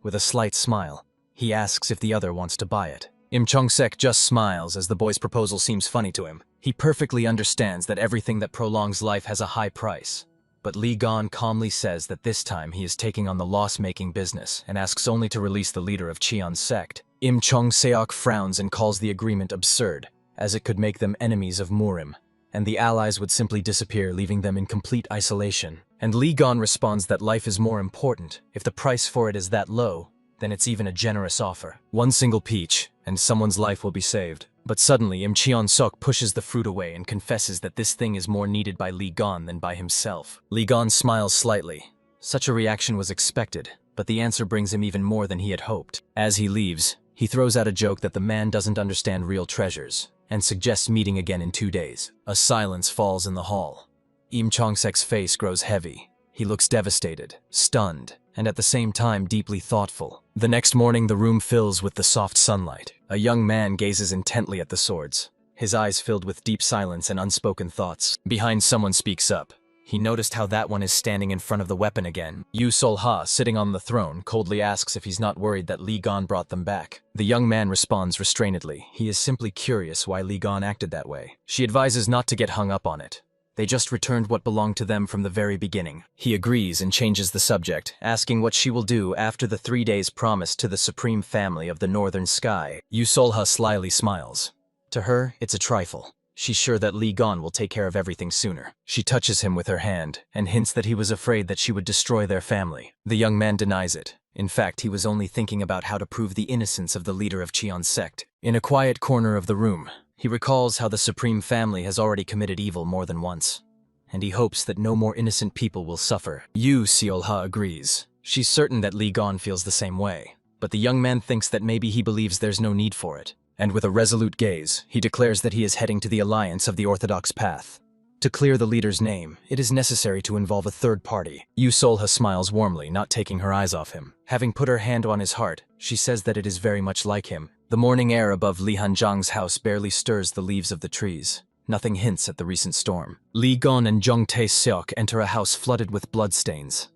With a slight smile, he asks if the other wants to buy it. Im Chong-sek just smiles as the boy's proposal seems funny to him. He perfectly understands that everything that prolongs life has a high price. But Li Gan calmly says that this time he is taking on the loss-making business and asks only to release the leader of Cheon's sect. Im Chong-seok frowns and calls the agreement absurd, as it could make them enemies of Murim, and the allies would simply disappear, leaving them in complete isolation. And Li Gan responds that life is more important. If the price for it is that low, then it's even a generous offer. 1 single peach, and someone's life will be saved. But suddenly, Im Cheon-sok pushes the fruit away and confesses that this thing is more needed by Li Gan than by himself. Li Gan smiles slightly. Such a reaction was expected, but the answer brings him even more than he had hoped. As he leaves, he throws out a joke that the man doesn't understand real treasures, and suggests meeting again in 2 days. A silence falls in the hall. Im Chong-sek's face grows heavy. He looks devastated, stunned, and at the same time deeply thoughtful. The next morning, the room fills with the soft sunlight. A young man gazes intently at the swords, his eyes filled with deep silence and unspoken thoughts. Behind, someone speaks up. He noticed how that one is standing in front of the weapon again. Yu Sol-ha, sitting on the throne, coldly asks if he's not worried that Li Gon brought them back. The young man responds restrainedly. He is simply curious why Li Gon acted that way. She advises not to get hung up on it. They just returned what belonged to them from the very beginning. He agrees and changes the subject, asking what she will do after the 3 days promised to the supreme family of the northern sky. Yu Sol-ha slyly smiles. To her, it's a trifle. She's sure that Li Gon will take care of everything sooner. She touches him with her hand and hints that he was afraid that she would destroy their family. The young man denies it. In fact, he was only thinking about how to prove the innocence of the leader of Cheon's sect. In a quiet corner of the room, he recalls how the supreme family has already committed evil more than once, and he hopes that no more innocent people will suffer. Yu Sol-ha agrees. She's certain that Li Gon feels the same way, but the young man thinks that maybe he believes there's no need for it. And with a resolute gaze, he declares that he is heading to the alliance of the orthodox path. To clear the leader's name, it is necessary to involve a third party. Yu Sol-ha smiles warmly, not taking her eyes off him. Having put her hand on his heart, she says that it is very much like him. The morning air above Li Hanzhang's house barely stirs the leaves of the trees. Nothing hints at the recent storm. Li Gon and Zhong Tae-seok enter a house flooded with bloodstains.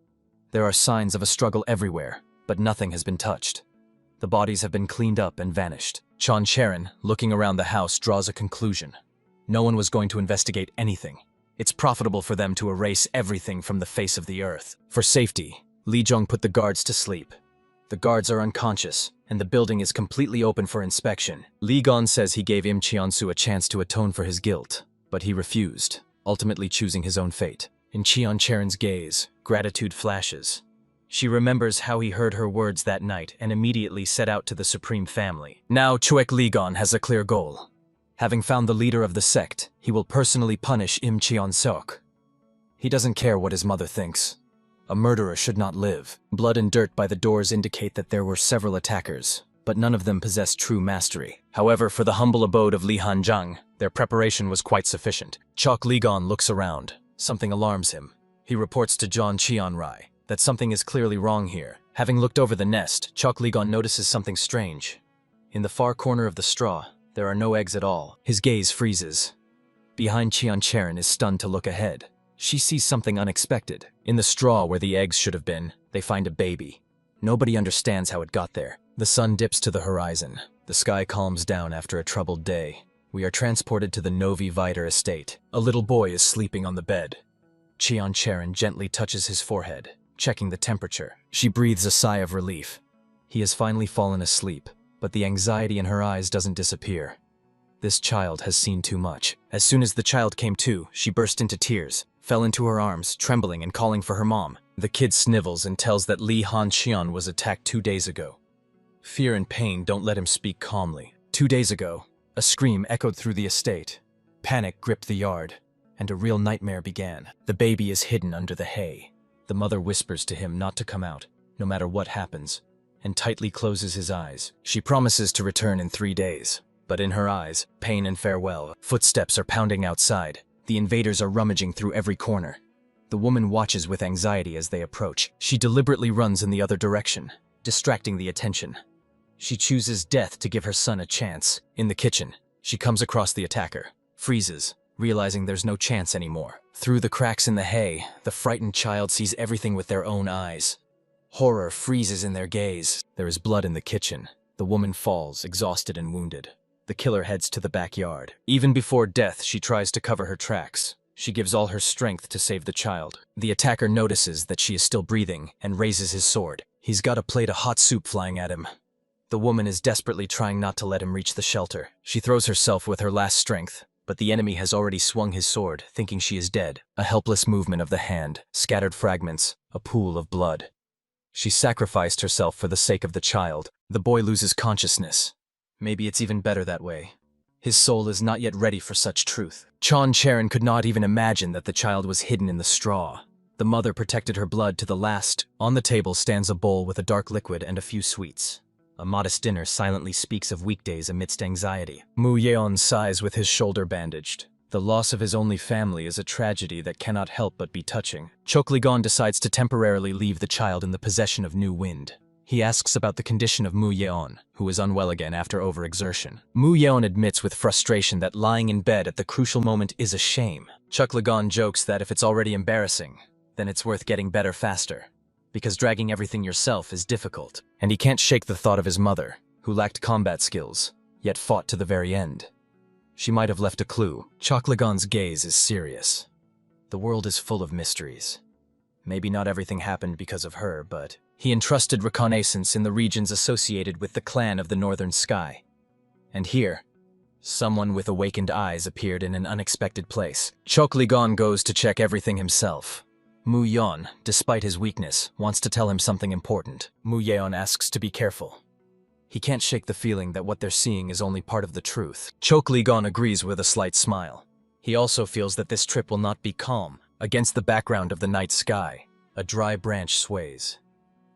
There are signs of a struggle everywhere, but nothing has been touched. The bodies have been cleaned up and vanished. Chan Charon, looking around the house, draws a conclusion. No one was going to investigate anything. It's profitable for them to erase everything from the face of the earth. For safety, Li Zhong put the guards to sleep. The guards are unconscious, and the building is completely open for inspection. Li Gon says he gave Im Cheon-su a chance to atone for his guilt, but he refused, ultimately choosing his own fate. In Cheon Charon's gaze, gratitude flashes. She remembers how he heard her words that night and immediately set out to the supreme family. Now Chuek Li Gon has a clear goal. Having found the leader of the sect, he will personally punish Im Cheon-seok. He doesn't care what his mother thinks. A murderer should not live. Blood and dirt by the doors indicate that there were several attackers, but none of them possessed true mastery. However, for the humble abode of Li Hanzhang, their preparation was quite sufficient. Chok Li Gon looks around. Something alarms him. He reports to John Cheon-rai that something is clearly wrong here. Having looked over the nest, Chok Li Gon notices something strange. In the far corner of the straw, there are no eggs at all. His gaze freezes. Behind Cheon Charon is stunned to look ahead. She sees something unexpected. In the straw where the eggs should have been, they find a baby. Nobody understands how it got there. The sun dips to the horizon. The sky calms down after a troubled day. We are transported to the Novi Vider estate. A little boy is sleeping on the bed. Cheon Charon gently touches his forehead, checking the temperature. She breathes a sigh of relief. He has finally fallen asleep, but the anxiety in her eyes doesn't disappear. This child has seen too much. As soon as the child came to, she burst into tears, fell into her arms, trembling and calling for her mom. The kid snivels and tells that Li Han-xian was attacked 2 days ago. Fear and pain don't let him speak calmly. 2 days ago, a scream echoed through the estate. Panic gripped the yard, and a real nightmare began. The baby is hidden under the hay. The mother whispers to him not to come out, no matter what happens, and tightly closes his eyes. She promises to return in 3 days, but in her eyes, pain and farewell. Footsteps are pounding outside. The invaders are rummaging through every corner. The woman watches with anxiety as they approach. She deliberately runs in the other direction, distracting the attention. She chooses death to give her son a chance. In the kitchen, she comes across the attacker, freezes, realizing there's no chance anymore. Through the cracks in the hay, the frightened child sees everything with their own eyes. Horror freezes in their gaze. There is blood in the kitchen. The woman falls, exhausted and wounded. The killer heads to the backyard. Even before death, she tries to cover her tracks. She gives all her strength to save the child. The attacker notices that she is still breathing and raises his sword. He's got a plate of hot soup flying at him. The woman is desperately trying not to let him reach the shelter. She throws herself with her last strength, but the enemy has already swung his sword, thinking she is dead. A helpless movement of the hand, scattered fragments, a pool of blood. She sacrificed herself for the sake of the child. The boy loses consciousness. Maybe it's even better that way. His soul is not yet ready for such truth. Cheon Charon could not even imagine that the child was hidden in the straw. The mother protected her blood to the last. On the table stands a bowl with a dark liquid and a few sweets. A modest dinner silently speaks of weekdays amidst anxiety. Mu Yeon sighs with his shoulder bandaged. The loss of his only family is a tragedy that cannot help but be touching. Chok Li Gon decides to temporarily leave the child in the possession of New Wind. He asks about the condition of Mu Yeon, who is unwell again after overexertion. Mu Yeon admits with frustration that lying in bed at the crucial moment is a shame. Chuck Lagon jokes that if it's already embarrassing, then it's worth getting better faster, because dragging everything yourself is difficult. And he can't shake the thought of his mother, who lacked combat skills, yet fought to the very end. She might have left a clue. Chuck Lagon's gaze is serious. The world is full of mysteries. Maybe not everything happened because of her, but he entrusted reconnaissance in the regions associated with the clan of the Northern Sky. And here, someone with awakened eyes appeared in an unexpected place. Chok Ligon goes to check everything himself. Mu Yeon, despite his weakness, wants to tell him something important. Mu Yeon asks to be careful. He can't shake the feeling that what they're seeing is only part of the truth. Chok Ligon agrees with a slight smile. He also feels that this trip will not be calm. Against the background of the night sky, a dry branch sways.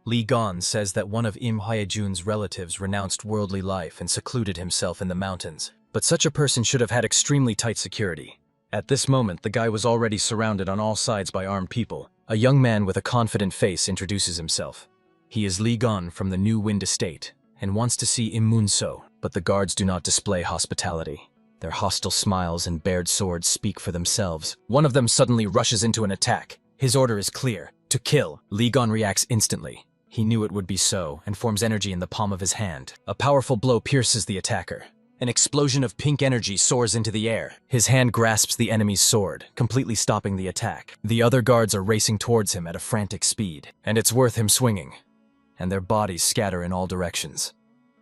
Li Gon says that one of Im Hyejun's relatives renounced worldly life and secluded himself in the mountains. But such a person should have had extremely tight security. At this moment, the guy was already surrounded on all sides by armed people. A young man with a confident face introduces himself. He is Li Gon from the New Wind Estate and wants to see Im Munso, but the guards do not display hospitality. Their hostile smiles and bared swords speak for themselves. One of them suddenly rushes into an attack. His order is clear: to kill. Li Gon reacts instantly. He knew it would be so, and forms energy in the palm of his hand. A powerful blow pierces the attacker. An explosion of pink energy soars into the air. His hand grasps the enemy's sword, completely stopping the attack. The other guards are racing towards him at a frantic speed, and it's worth him swinging. And their bodies scatter in all directions.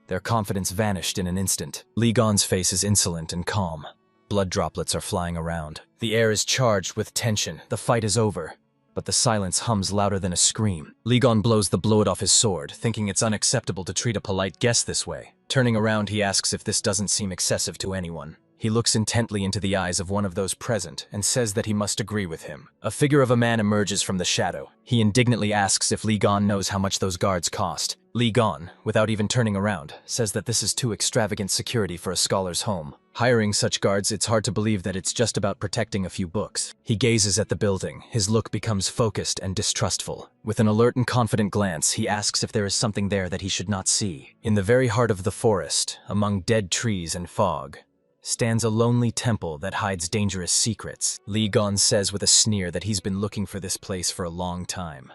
Their confidence vanished in an instant. Li Gon's face is insolent and calm. Blood droplets are flying around. The air is charged with tension. The fight is over. But the silence hums louder than a scream. Li Gon blows the blade off his sword, thinking it's unacceptable to treat a polite guest this way. Turning around, he asks if this doesn't seem excessive to anyone. He looks intently into the eyes of one of those present and says that he must agree with him. A figure of a man emerges from the shadow. He indignantly asks if Li Gon knows how much those guards cost. Li Gon, without even turning around, says that this is too extravagant security for a scholar's home. Hiring such guards, it's hard to believe that it's just about protecting a few books. He gazes at the building. His look becomes focused and distrustful. With an alert and confident glance, he asks if there is something there that he should not see. In the very heart of the forest, among dead trees and fog, stands a lonely temple that hides dangerous secrets. Li Gon says with a sneer that he's been looking for this place for a long time.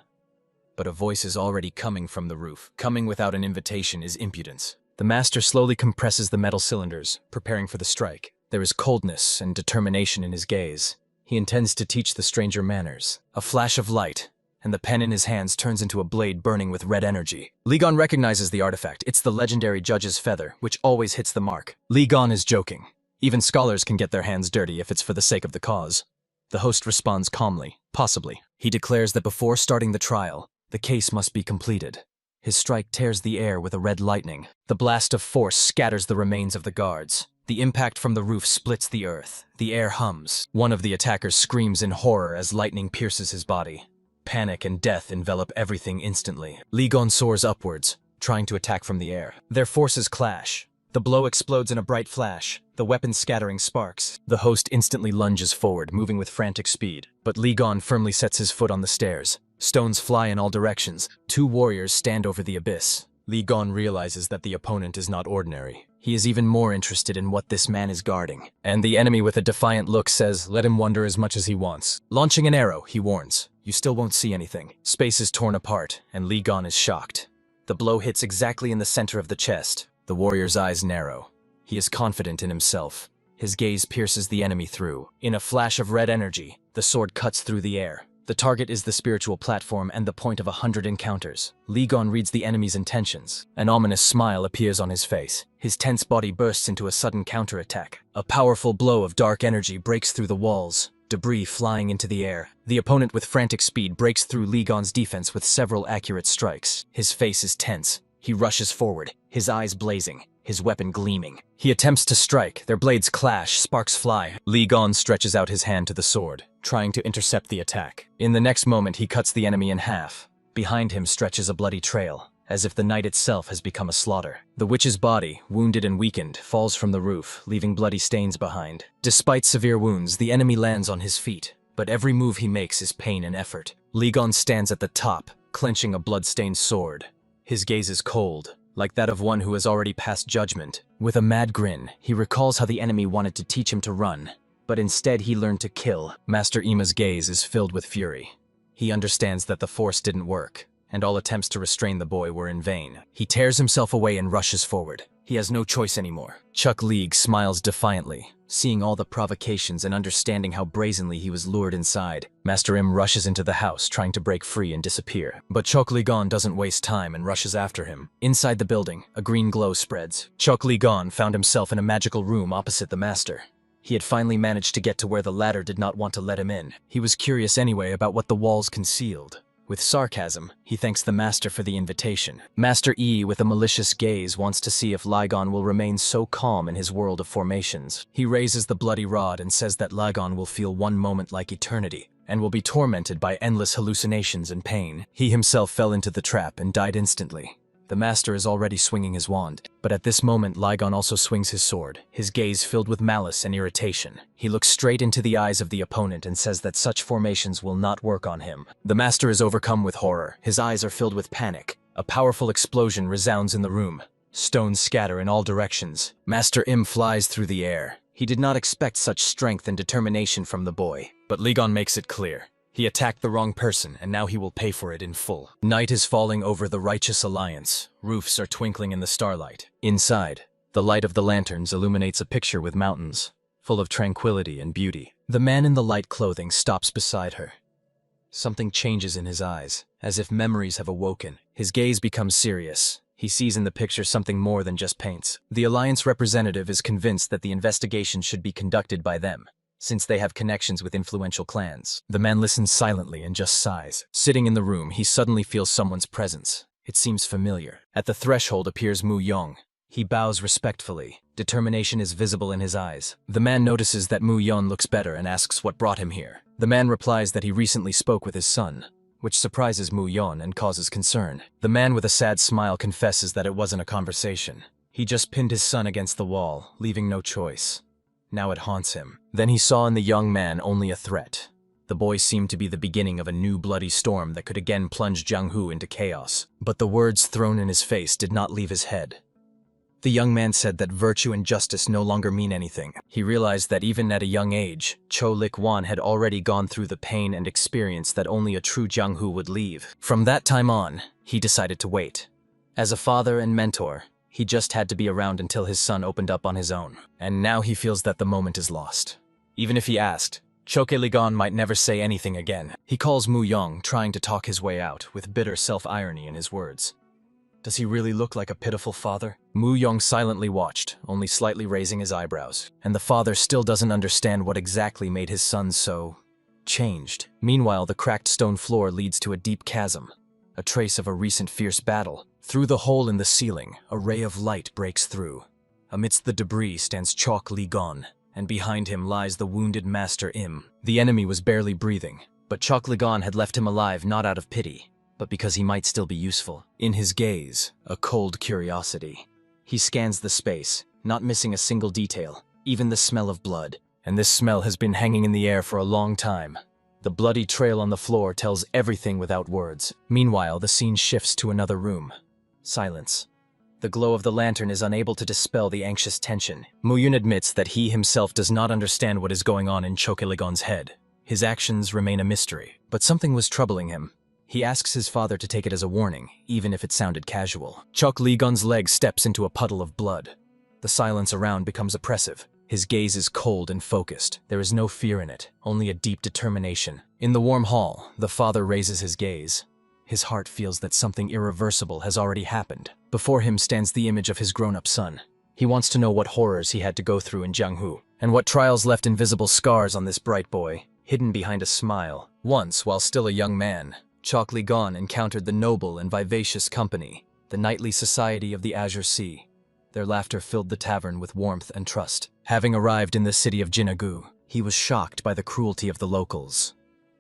But a voice is already coming from the roof. Coming without an invitation is impudence. The master slowly compresses the metal cylinders, preparing for the strike. There is coldness and determination in his gaze. He intends to teach the stranger manners. A flash of light, and the pen in his hands turns into a blade burning with red energy. Li Gon recognizes the artifact. It's the legendary judge's feather, which always hits the mark. Li Gon is joking. Even scholars can get their hands dirty if it's for the sake of the cause. The host responds calmly, possibly. He declares that before starting the trial, the case must be completed. His strike tears the air with a red lightning. The blast of force scatters the remains of the guards. The impact from the roof splits the earth. The air hums. One of the attackers screams in horror as lightning pierces his body. Panic and death envelop everything instantly. Li Gon soars upwards, trying to attack from the air. Their forces clash. The blow explodes in a bright flash, the weapon scattering sparks. The host instantly lunges forward, moving with frantic speed. But Li Gon firmly sets his foot on the stairs. Stones fly in all directions. Two warriors stand over the abyss. Li Gon realizes that the opponent is not ordinary. He is even more interested in what this man is guarding. And the enemy with a defiant look says, let him wonder as much as he wants. Launching an arrow, he warns, you still won't see anything. Space is torn apart, and Li Gon is shocked. The blow hits exactly in the center of the chest. The warrior's eyes narrow. He is confident in himself. His gaze pierces the enemy through. In a flash of red energy, the sword cuts through the air. The target is the spiritual platform and the point of 100 encounters. Li Gon reads the enemy's intentions. An ominous smile appears on his face. His tense body bursts into a sudden counterattack. A powerful blow of dark energy breaks through the walls, debris flying into the air. The opponent with frantic speed breaks through Li Gon's defense with several accurate strikes. His face is tense. He rushes forward, his eyes blazing, his weapon gleaming. He attempts to strike. Their blades clash, sparks fly. Li Gon stretches out his hand to the sword, trying to intercept the attack. In the next moment, he cuts the enemy in half. Behind him stretches a bloody trail, as if the night itself has become a slaughter. The witch's body, wounded and weakened, falls from the roof, leaving bloody stains behind. Despite severe wounds, the enemy lands on his feet, but every move he makes is pain and effort. Li Gon stands at the top, clenching a blood-stained sword. His gaze is cold, like that of one who has already passed judgment. With a mad grin, he recalls how the enemy wanted to teach him to run, but instead he learned to kill. Master Ima's gaze is filled with fury. He understands that the force didn't work, and all attempts to restrain the boy were in vain. He tears himself away and rushes forward. He has no choice anymore. Chuck League smiles defiantly, seeing all the provocations and understanding how brazenly he was lured inside. Master Im rushes into the house, trying to break free and disappear. But Chok Lee-gon doesn't waste time and rushes after him. Inside the building, a green glow spreads. Chok Lee-gon found himself in a magical room opposite the master. He had finally managed to get to where the latter did not want to let him in. He was curious anyway about what the walls concealed. With sarcasm, he thanks the master for the invitation. Master E, with a malicious gaze, wants to see if Ligon will remain so calm in his world of formations. He raises the bloody rod and says that Ligon will feel one moment like eternity, and will be tormented by endless hallucinations and pain. He himself fell into the trap and died instantly. The master is already swinging his wand, but at this moment Ligon also swings his sword, his gaze filled with malice and irritation. He looks straight into the eyes of the opponent and says that such formations will not work on him. The master is overcome with horror. His eyes are filled with panic. A powerful explosion resounds in the room. Stones scatter in all directions. Master Im flies through the air. He did not expect such strength and determination from the boy, but Ligon makes it clear. He attacked the wrong person, and now he will pay for it in full. Night is falling over the Righteous Alliance. Roofs are twinkling in the starlight. Inside, the light of the lanterns illuminates a picture with mountains, full of tranquility and beauty. The man in the light clothing stops beside her. Something changes in his eyes, as if memories have awoken. His gaze becomes serious. He sees in the picture something more than just paints. The Alliance representative is convinced that the investigation should be conducted by them, since they have connections with influential clans. The man listens silently and just sighs. Sitting in the room, he suddenly feels someone's presence. It seems familiar. At the threshold appears Mu Yong. He bows respectfully. Determination is visible in his eyes. The man notices that Mu Yong looks better and asks what brought him here. The man replies that he recently spoke with his son, which surprises Mu Yong and causes concern. The man with a sad smile confesses that it wasn't a conversation. He just pinned his son against the wall, leaving no choice. Now it haunts him. Then he saw in the young man only a threat. The boy seemed to be the beginning of a new bloody storm that could again plunge Jianghu into chaos. But the words thrown in his face did not leave his head. The young man said that virtue and justice no longer mean anything. He realized that even at a young age, Cho Lik-wan had already gone through the pain and experience that only a true Jianghu would leave. From that time on, he decided to wait. As a father and mentor, he just had to be around until his son opened up on his own. And now he feels that the moment is lost. Even if he asked, Choke Ligon might never say anything again. He calls Mu Yong, trying to talk his way out, with bitter self-irony in his words. Does he really look like a pitiful father? Mu Yong silently watched, only slightly raising his eyebrows. And the father still doesn't understand what exactly made his son so changed. Meanwhile, the cracked stone floor leads to a deep chasm, a trace of a recent fierce battle. Through the hole in the ceiling, a ray of light breaks through. Amidst the debris stands Chok Lee-gon, and behind him lies the wounded Master Im. The enemy was barely breathing, but Chok Lee-gon had left him alive not out of pity, but because he might still be useful. In his gaze, a cold curiosity. He scans the space, not missing a single detail, even the smell of blood. And this smell has been hanging in the air for a long time. The bloody trail on the floor tells everything without words. Meanwhile, the scene shifts to another room. Silence. The glow of the lantern is unable to dispel the anxious tension. Muyun admits that he himself does not understand what is going on in Chokeligon's head. His actions remain a mystery, but something was troubling him. He asks his father to take it as a warning, even if it sounded casual. Chok Ligon's leg steps into a puddle of blood. The silence around becomes oppressive. His gaze is cold and focused. There is no fear in it, only a deep determination. In the warm hall, the father raises his gaze. His heart feels that something irreversible has already happened. Before him stands the image of his grown-up son. He wants to know what horrors he had to go through in Jianghu, and what trials left invisible scars on this bright boy, hidden behind a smile. Once, while still a young man, Chok Lee-gon encountered the noble and vivacious company, the knightly society of the Azure Sea. Their laughter filled the tavern with warmth and trust. Having arrived in the city of Jinagu, he was shocked by the cruelty of the locals.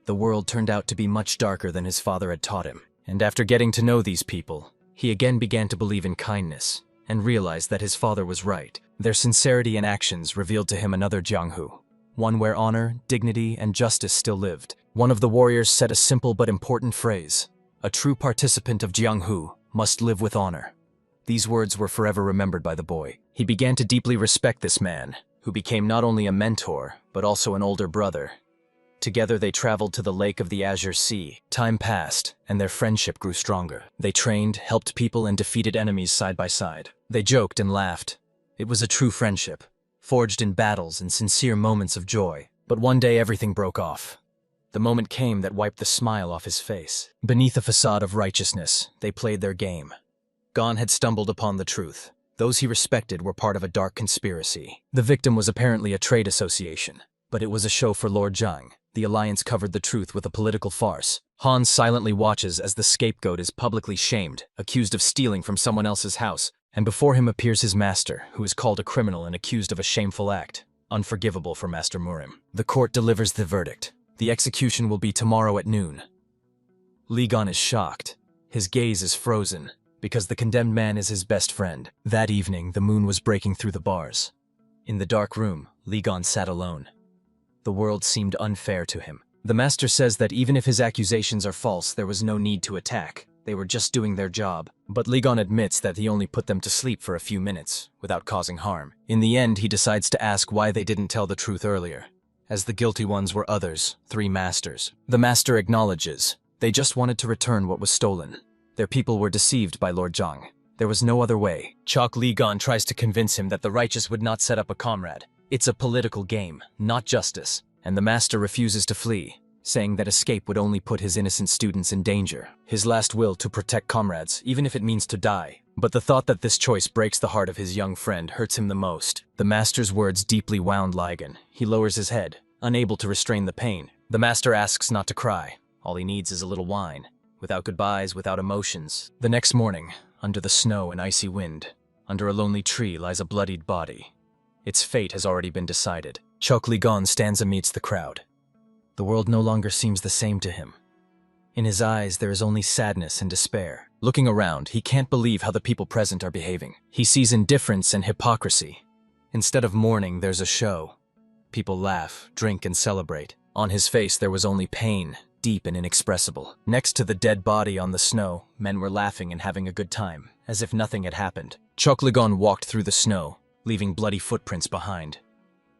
The world turned out to be much darker than his father had taught him, and after getting to know these people, he again began to believe in kindness, and realized that his father was right. Their sincerity and actions revealed to him another Jianghu, one where honor, dignity, and justice still lived. One of the warriors said a simple but important phrase: "A true participant of Jianghu must live with honor." These words were forever remembered by the boy. He began to deeply respect this man, who became not only a mentor, but also an older brother. Together they traveled to the lake of the Azure Sea. Time passed, and their friendship grew stronger. They trained, helped people, and defeated enemies side by side. They joked and laughed. It was a true friendship, forged in battles and sincere moments of joy. But one day everything broke off. The moment came that wiped the smile off his face. Beneath a facade of righteousness, they played their game. Gon had stumbled upon the truth. Those he respected were part of a dark conspiracy. The victim was apparently a trade association, but it was a show for Lord Zhang. The alliance covered the truth with a political farce. Han silently watches as the scapegoat is publicly shamed, accused of stealing from someone else's house, and before him appears his master, who is called a criminal and accused of a shameful act. Unforgivable for Master Murim. The court delivers the verdict. The execution will be tomorrow at noon. Li Gon is shocked. His gaze is frozen, because the condemned man is his best friend. That evening, the moon was breaking through the bars. In the dark room, Li Gon sat alone. The world seemed unfair to him. The master says that even if his accusations are false, there was no need to attack. They were just doing their job. But Li Gon admits that he only put them to sleep for a few minutes, without causing harm. In the end, he decides to ask why they didn't tell the truth earlier, as the guilty ones were others, 3 masters. The master acknowledges. They just wanted to return what was stolen. Their people were deceived by Lord Zhang. There was no other way. Li Gon tries to convince him that the righteous would not set up a comrade. It's a political game, not justice. And the master refuses to flee, saying that escape would only put his innocent students in danger. His last will to protect comrades, even if it means to die. But the thought that this choice breaks the heart of his young friend hurts him the most. The master's words deeply wound Li Gon. He lowers his head, unable to restrain the pain. The master asks not to cry. All he needs is a little wine. Without goodbyes, without emotions. The next morning, under the snow and icy wind, under a lonely tree lies a bloodied body. Its fate has already been decided. Li Gon stands amidst the crowd. The world no longer seems the same to him. In his eyes, there is only sadness and despair. Looking around, he can't believe how the people present are behaving. He sees indifference and hypocrisy. Instead of mourning, there's a show. People laugh, drink, and celebrate. On his face, there was only pain, deep and inexpressible. Next to the dead body on the snow, men were laughing and having a good time, as if nothing had happened. Li Gon walked through the snow, leaving bloody footprints behind.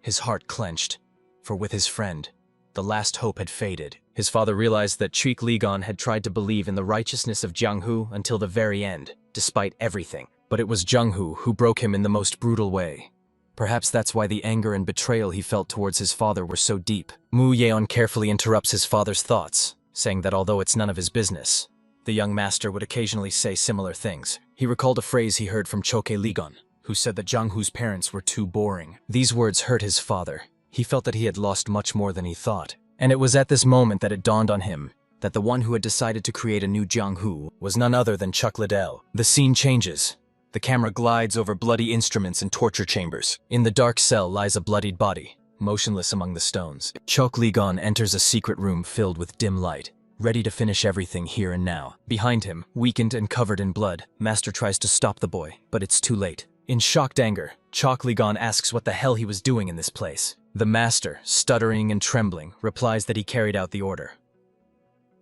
His heart clenched, for with his friend, the last hope had faded. His father realized that Li Gon had tried to believe in the righteousness of Jiang Hu until the very end, despite everything. But it was Jiang Hu who broke him in the most brutal way. Perhaps that's why the anger and betrayal he felt towards his father were so deep. Mu Yeon carefully interrupts his father's thoughts, saying that although it's none of his business, the young master would occasionally say similar things. He recalled a phrase he heard from Li Gon, who said that Jiang Hu's parents were too boring. These words hurt his father. He felt that he had lost much more than he thought. And it was at this moment that it dawned on him that the one who had decided to create a new Jiang Hu was none other than Liddell. The scene changes. The camera glides over bloody instruments and torture chambers. In the dark cell lies a bloodied body, motionless among the stones. Li Gon enters a secret room filled with dim light, ready to finish everything here and now. Behind him, weakened and covered in blood, Master tries to stop the boy, but it's too late. In shocked anger, Li Gon asks what the hell he was doing in this place. The master, stuttering and trembling, replies that he carried out the order.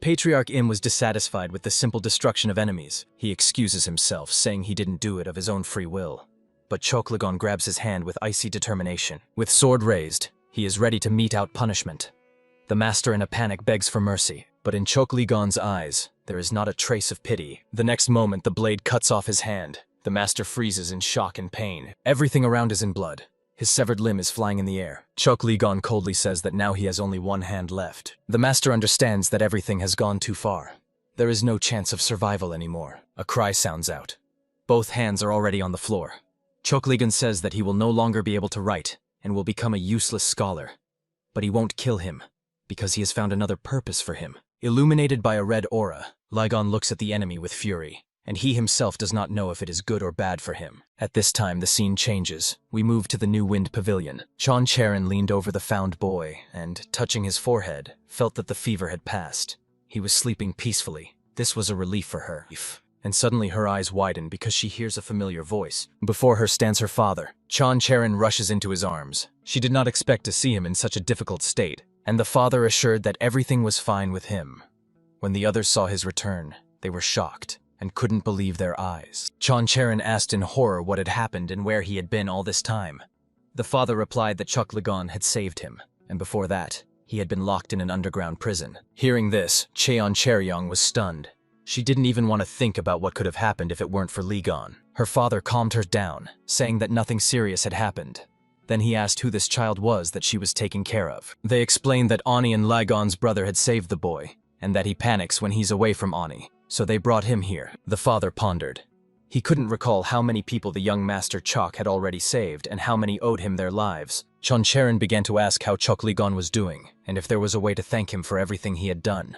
Patriarch Im was dissatisfied with the simple destruction of enemies. He excuses himself, saying he didn't do it of his own free will. But Li Gon grabs his hand with icy determination. With sword raised, he is ready to mete out punishment. The master in a panic begs for mercy, but in Li Gon's eyes, there is not a trace of pity. The next moment, the blade cuts off his hand. The master freezes in shock and pain. Everything around is in blood. His severed limb is flying in the air. Li Gon coldly says that now he has only one hand left. The master understands that everything has gone too far. There is no chance of survival anymore. A cry sounds out. Both hands are already on the floor. Li Gon says that he will no longer be able to write and will become a useless scholar. But he won't kill him, because he has found another purpose for him. Illuminated by a red aura, Li Gon looks at the enemy with fury, and he himself does not know if it is good or bad for him. At this time, the scene changes. We move to the New Wind Pavilion. Chan Charon leaned over the found boy and, touching his forehead, felt that the fever had passed. He was sleeping peacefully. This was a relief for her. And suddenly her eyes widen because she hears a familiar voice. Before her stands her father. Chan Charon rushes into his arms. She did not expect to see him in such a difficult state, and the father assured that everything was fine with him. When the others saw his return, they were shocked, and couldn't believe their eyes. Choncherin asked in horror what had happened and where he had been all this time. The father replied that Chokligon had saved him, and before that, he had been locked in an underground prison. Hearing this, Cheoncheryong was stunned. She didn't even want to think about what could have happened if it weren't for Ligon. Her father calmed her down, saying that nothing serious had happened. Then he asked who this child was that she was taking care of. They explained that Ani and Ligon's brother had saved the boy, and that he panics when he's away from Ani, so they brought him here. The father pondered. He couldn't recall how many people the young master Chok had already saved and how many owed him their lives. Choncherin began to ask how Chokligon was doing, and if there was a way to thank him for everything he had done.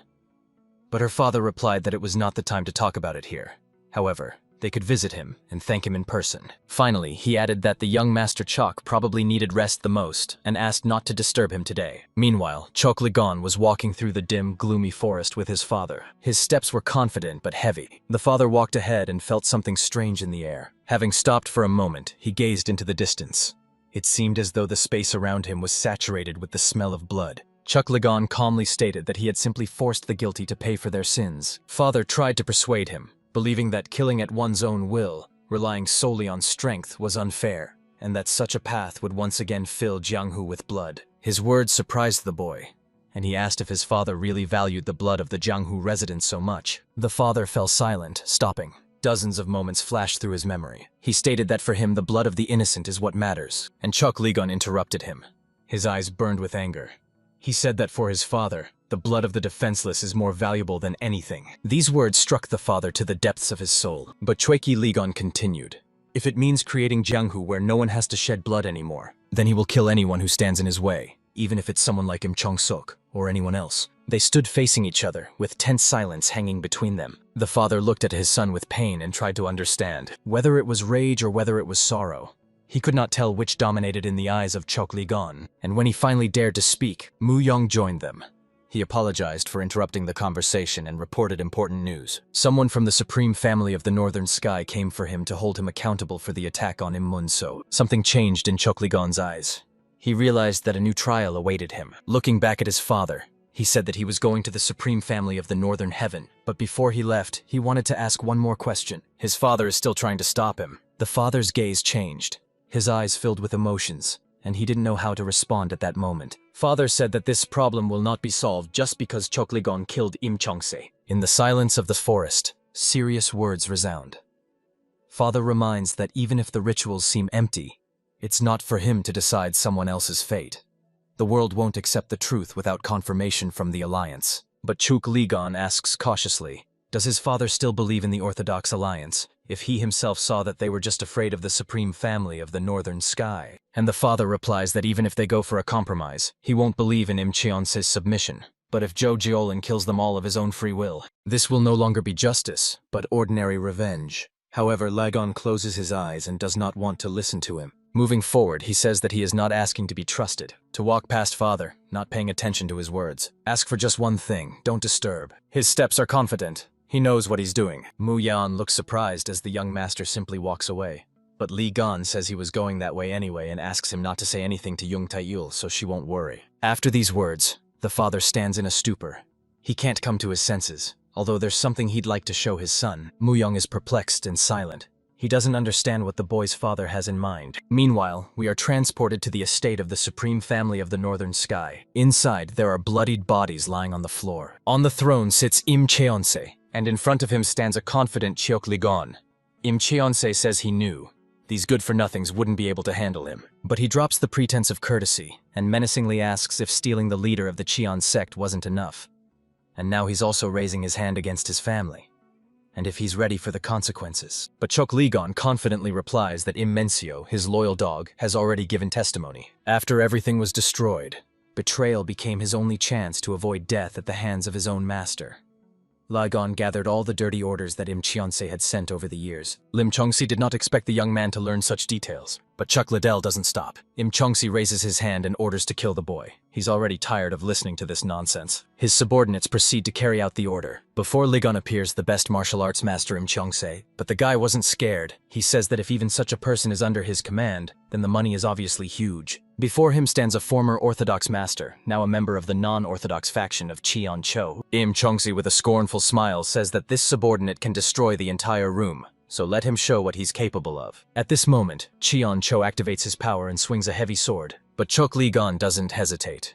But her father replied that it was not the time to talk about it here. However, they could visit him and thank him in person. Finally, he added that the young Master Chok probably needed rest the most and asked not to disturb him today. Meanwhile, Chokligon was walking through the dim, gloomy forest with his father. His steps were confident but heavy. The father walked ahead and felt something strange in the air. Having stopped for a moment, he gazed into the distance. It seemed as though the space around him was saturated with the smell of blood. Chokligon calmly stated that he had simply forced the guilty to pay for their sins. Father tried to persuade him, believing that killing at one's own will, relying solely on strength, was unfair, and that such a path would once again fill Jianghu with blood. His words surprised the boy, and he asked if his father really valued the blood of the Jianghu residents so much. The father fell silent, stopping. Dozens of moments flashed through his memory. He stated that for him the blood of the innocent is what matters, and Chokligon interrupted him. His eyes burned with anger. He said that for his father, the blood of the defenseless is more valuable than anything. These words struck the father to the depths of his soul. But Chueki Ligon continued. If it means creating Jianghu where no one has to shed blood anymore, then he will kill anyone who stands in his way, even if it's someone like Im Chong-sok or anyone else. They stood facing each other, with tense silence hanging between them. The father looked at his son with pain and tried to understand, whether it was rage or whether it was sorrow. He could not tell which dominated in the eyes of Chokligon, and when he finally dared to speak, Mu Yong joined them. He apologized for interrupting the conversation and reported important news. Someone from the supreme family of the Northern Sky came for him to hold him accountable for the attack on Im Munso. Something changed in Chokligon's eyes. He realized that a new trial awaited him. Looking back at his father, he said that he was going to the supreme family of the Northern Heaven, but before he left, he wanted to ask one more question. His father is still trying to stop him. The father's gaze changed. His eyes filled with emotions, and he didn't know how to respond at that moment. Father said that this problem will not be solved just because Chokligon killed Im Chongse. In the silence of the forest, serious words resound. Father reminds that even if the rituals seem empty, it's not for him to decide someone else's fate. The world won't accept the truth without confirmation from the Alliance. But Chokligon asks cautiously, does his father still believe in the Orthodox Alliance, if he himself saw that they were just afraid of the supreme family of the Northern Sky? And the father replies that even if they go for a compromise, he won't believe in Im Cheonse's submission. But if Zhou Jiolin kills them all of his own free will, this will no longer be justice, but ordinary revenge. However, Ligon closes his eyes and does not want to listen to him. Moving forward, he says that he is not asking to be trusted, to walk past father, not paying attention to his words. Ask for just one thing, don't disturb. His steps are confident. He knows what he's doing. Mu Yan looks surprised as the young master simply walks away. But Li Gan says he was going that way anyway and asks him not to say anything to Yung Taiyul so she won't worry. After these words, the father stands in a stupor. He can't come to his senses, although there's something he'd like to show his son. Mu Young is perplexed and silent. He doesn't understand what the boy's father has in mind. Meanwhile, we are transported to the estate of the supreme family of the Northern Sky. Inside, there are bloodied bodies lying on the floor. On the throne sits Im Cheonse, and in front of him stands a confident Chokligon. Im Cheonse says he knew these good-for-nothings wouldn't be able to handle him. But he drops the pretense of courtesy, and menacingly asks if stealing the leader of the Cheon sect wasn't enough. And now he's also raising his hand against his family, and if he's ready for the consequences. But Chokligon confidently replies that Im Mensio, his loyal dog, has already given testimony. After everything was destroyed, betrayal became his only chance to avoid death at the hands of his own master. Ligon gathered all the dirty orders that Im Cheonse had sent over the years. Lim Chongsi did not expect the young man to learn such details. But Chuck Liddell doesn't stop. Im Chongsi raises his hand and orders to kill the boy. He's already tired of listening to this nonsense. His subordinates proceed to carry out the order. Before Ligon appears the best martial arts master Im Chongse, but the guy wasn't scared. He says that if even such a person is under his command, then the money is obviously huge. Before him stands a former Orthodox master, now a member of the non-Orthodox faction of Cheon Cho. Im Chongsi with a scornful smile says that this subordinate can destroy the entire room. So let him show what he's capable of. At this moment, Cheon Cho activates his power and swings a heavy sword, but Chok Ligon doesn't hesitate.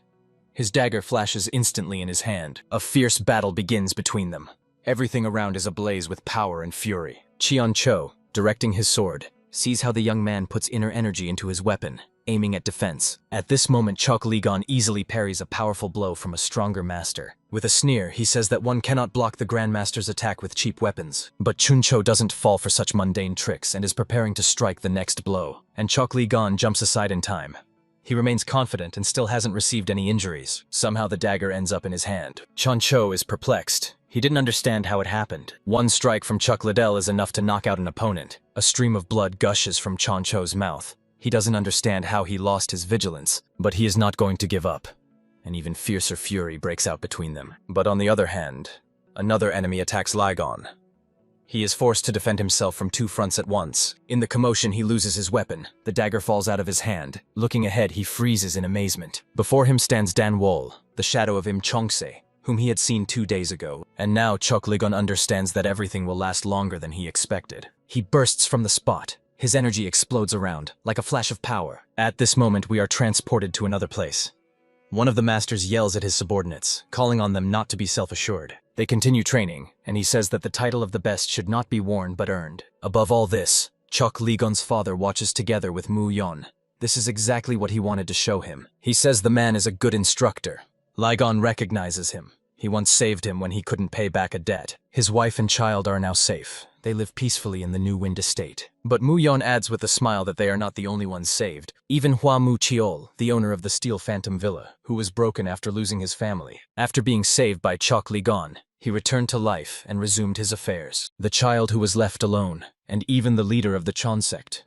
His dagger flashes instantly in his hand. A fierce battle begins between them. Everything around is ablaze with power and fury. Cheon Cho, directing his sword, sees how the young man puts inner energy into his weapon, aiming at defense. At this moment, Chok Ligon easily parries a powerful blow from a stronger master. With a sneer, he says that one cannot block the Grandmaster's attack with cheap weapons. But Chuncho doesn't fall for such mundane tricks and is preparing to strike the next blow. And Chok Ligon jumps aside in time. He remains confident and still hasn't received any injuries. Somehow the dagger ends up in his hand. Chuncho is perplexed. He didn't understand how it happened. One strike from Chuck Liddell is enough to knock out an opponent. A stream of blood gushes from Chuncho's mouth. He doesn't understand how he lost his vigilance, but he is not going to give up. An even fiercer fury breaks out between them. But on the other hand, another enemy attacks Ligon. He is forced to defend himself from two fronts at once. In the commotion, he loses his weapon. The dagger falls out of his hand. Looking ahead, he freezes in amazement. Before him stands Dan Wol, the shadow of Im Chongse, whom he had seen 2 days ago. And now Chok Ligon understands that everything will last longer than he expected. He bursts from the spot. His energy explodes around, like a flash of power. At this moment, we are transported to another place. One of the masters yells at his subordinates, calling on them not to be self-assured. They continue training, and he says that the title of the best should not be worn but earned. Above all this, Chok Ligon's father watches together with Mu Yon. This is exactly what he wanted to show him. He says the man is a good instructor. Ligon recognizes him. He once saved him when he couldn't pay back a debt. His wife and child are now safe. They live peacefully in the New Wind estate. But Mu Yon adds with a smile that they are not the only ones saved. Even Hua Mu Chiol, the owner of the Steel Phantom Villa, who was broken after losing his family. After being saved by Chok Ligon, he returned to life and resumed his affairs. The child who was left alone, and even the leader of the Chon sect.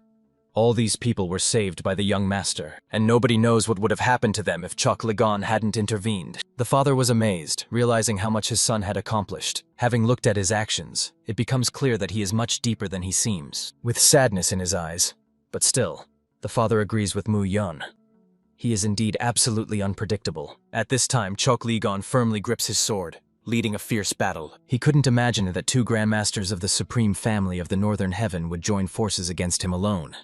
All these people were saved by the young master, and nobody knows what would have happened to them if Chok Ligon hadn't intervened. The father was amazed, realizing how much his son had accomplished. Having looked at his actions, it becomes clear that he is much deeper than he seems, with sadness in his eyes. But still, the father agrees with Mu Yon. He is indeed absolutely unpredictable. At this time, Chok Ligon firmly grips his sword, leading a fierce battle. He couldn't imagine that 2 grandmasters of the supreme family of the Northern Heaven would join forces against him alone.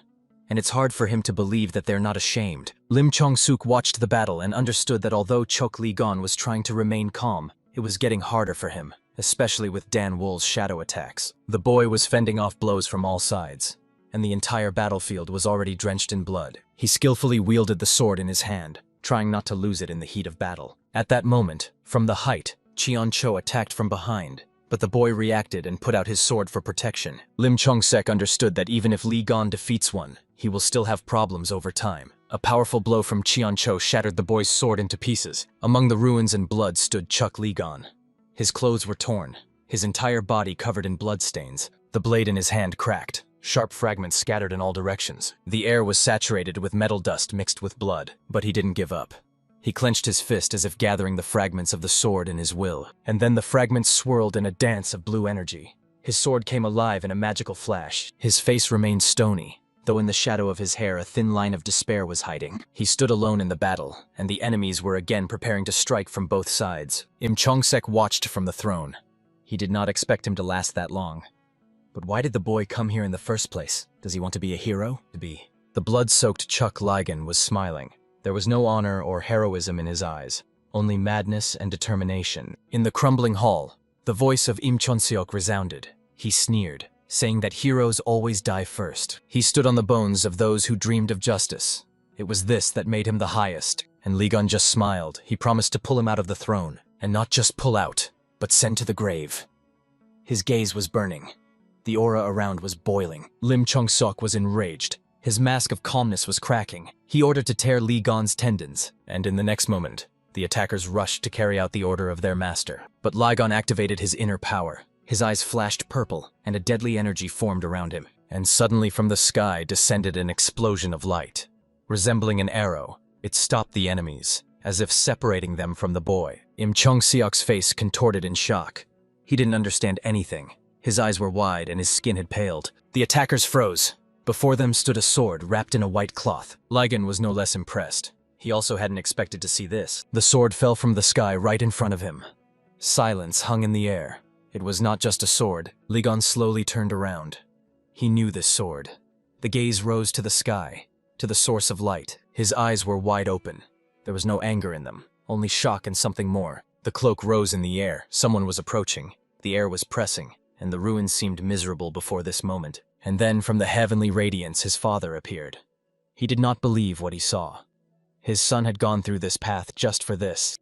And it's hard for him to believe that they're not ashamed. Lim Chong-suk watched the battle and understood that although Chok Ligon was trying to remain calm, it was getting harder for him, especially with Dan Wol's shadow attacks. The boy was fending off blows from all sides, and the entire battlefield was already drenched in blood. He skillfully wielded the sword in his hand, trying not to lose it in the heat of battle. At that moment, from the height, Cheon Cho attacked from behind, but the boy reacted and put out his sword for protection. Lim Chong-sek understood that even if Ligon defeats one, he will still have problems over time. A powerful blow from Cheon Cho shattered the boy's sword into pieces. Among the ruins and blood stood Chok Ligon. His clothes were torn, his entire body covered in bloodstains. The blade in his hand cracked, sharp fragments scattered in all directions. The air was saturated with metal dust mixed with blood, but he didn't give up. He clenched his fist as if gathering the fragments of the sword in his will, and then the fragments swirled in a dance of blue energy. His sword came alive in a magical flash. His face remained stony, though in the shadow of his hair a thin line of despair was hiding. He stood alone in the battle, and the enemies were again preparing to strike from both sides. Im Chong-sek watched from the throne. He did not expect him to last that long. But why did the boy come here in the first place? Does he want to be a hero? The blood-soaked Chok Ligon was smiling. There was no honor or heroism in his eyes, only madness and determination. In the crumbling hall, the voice of Im Chon-seok resounded. He sneered, saying that heroes always die first. He stood on the bones of those who dreamed of justice. It was this that made him the highest, and Ligon just smiled. He promised to pull him out of the throne, and not just pull out, but send to the grave. His gaze was burning. The aura around was boiling. Lim Chong-seok was enraged. His mask of calmness was cracking. He ordered to tear Ligon's tendons, and in the next moment, the attackers rushed to carry out the order of their master. But Ligon activated his inner power. His eyes flashed purple, and a deadly energy formed around him. and suddenly from the sky descended an explosion of light. Resembling an arrow, it stopped the enemies, as if separating them from the boy. Im Chong-seok's face contorted in shock. He didn't understand anything. His eyes were wide and his skin had paled. The attackers froze. Before them stood a sword wrapped in a white cloth. Ligon was no less impressed. He also hadn't expected to see this. The sword fell from the sky right in front of him. Silence hung in the air. It was not just a sword. Ligon slowly turned around. He knew this sword. The gaze rose to the sky, to the source of light. His eyes were wide open. There was no anger in them, only shock and something more. The cloak rose in the air. Someone was approaching. The air was pressing, and the ruins seemed miserable before this moment. And then from the heavenly radiance his father appeared. He did not believe what he saw. His son had gone through this path just for this.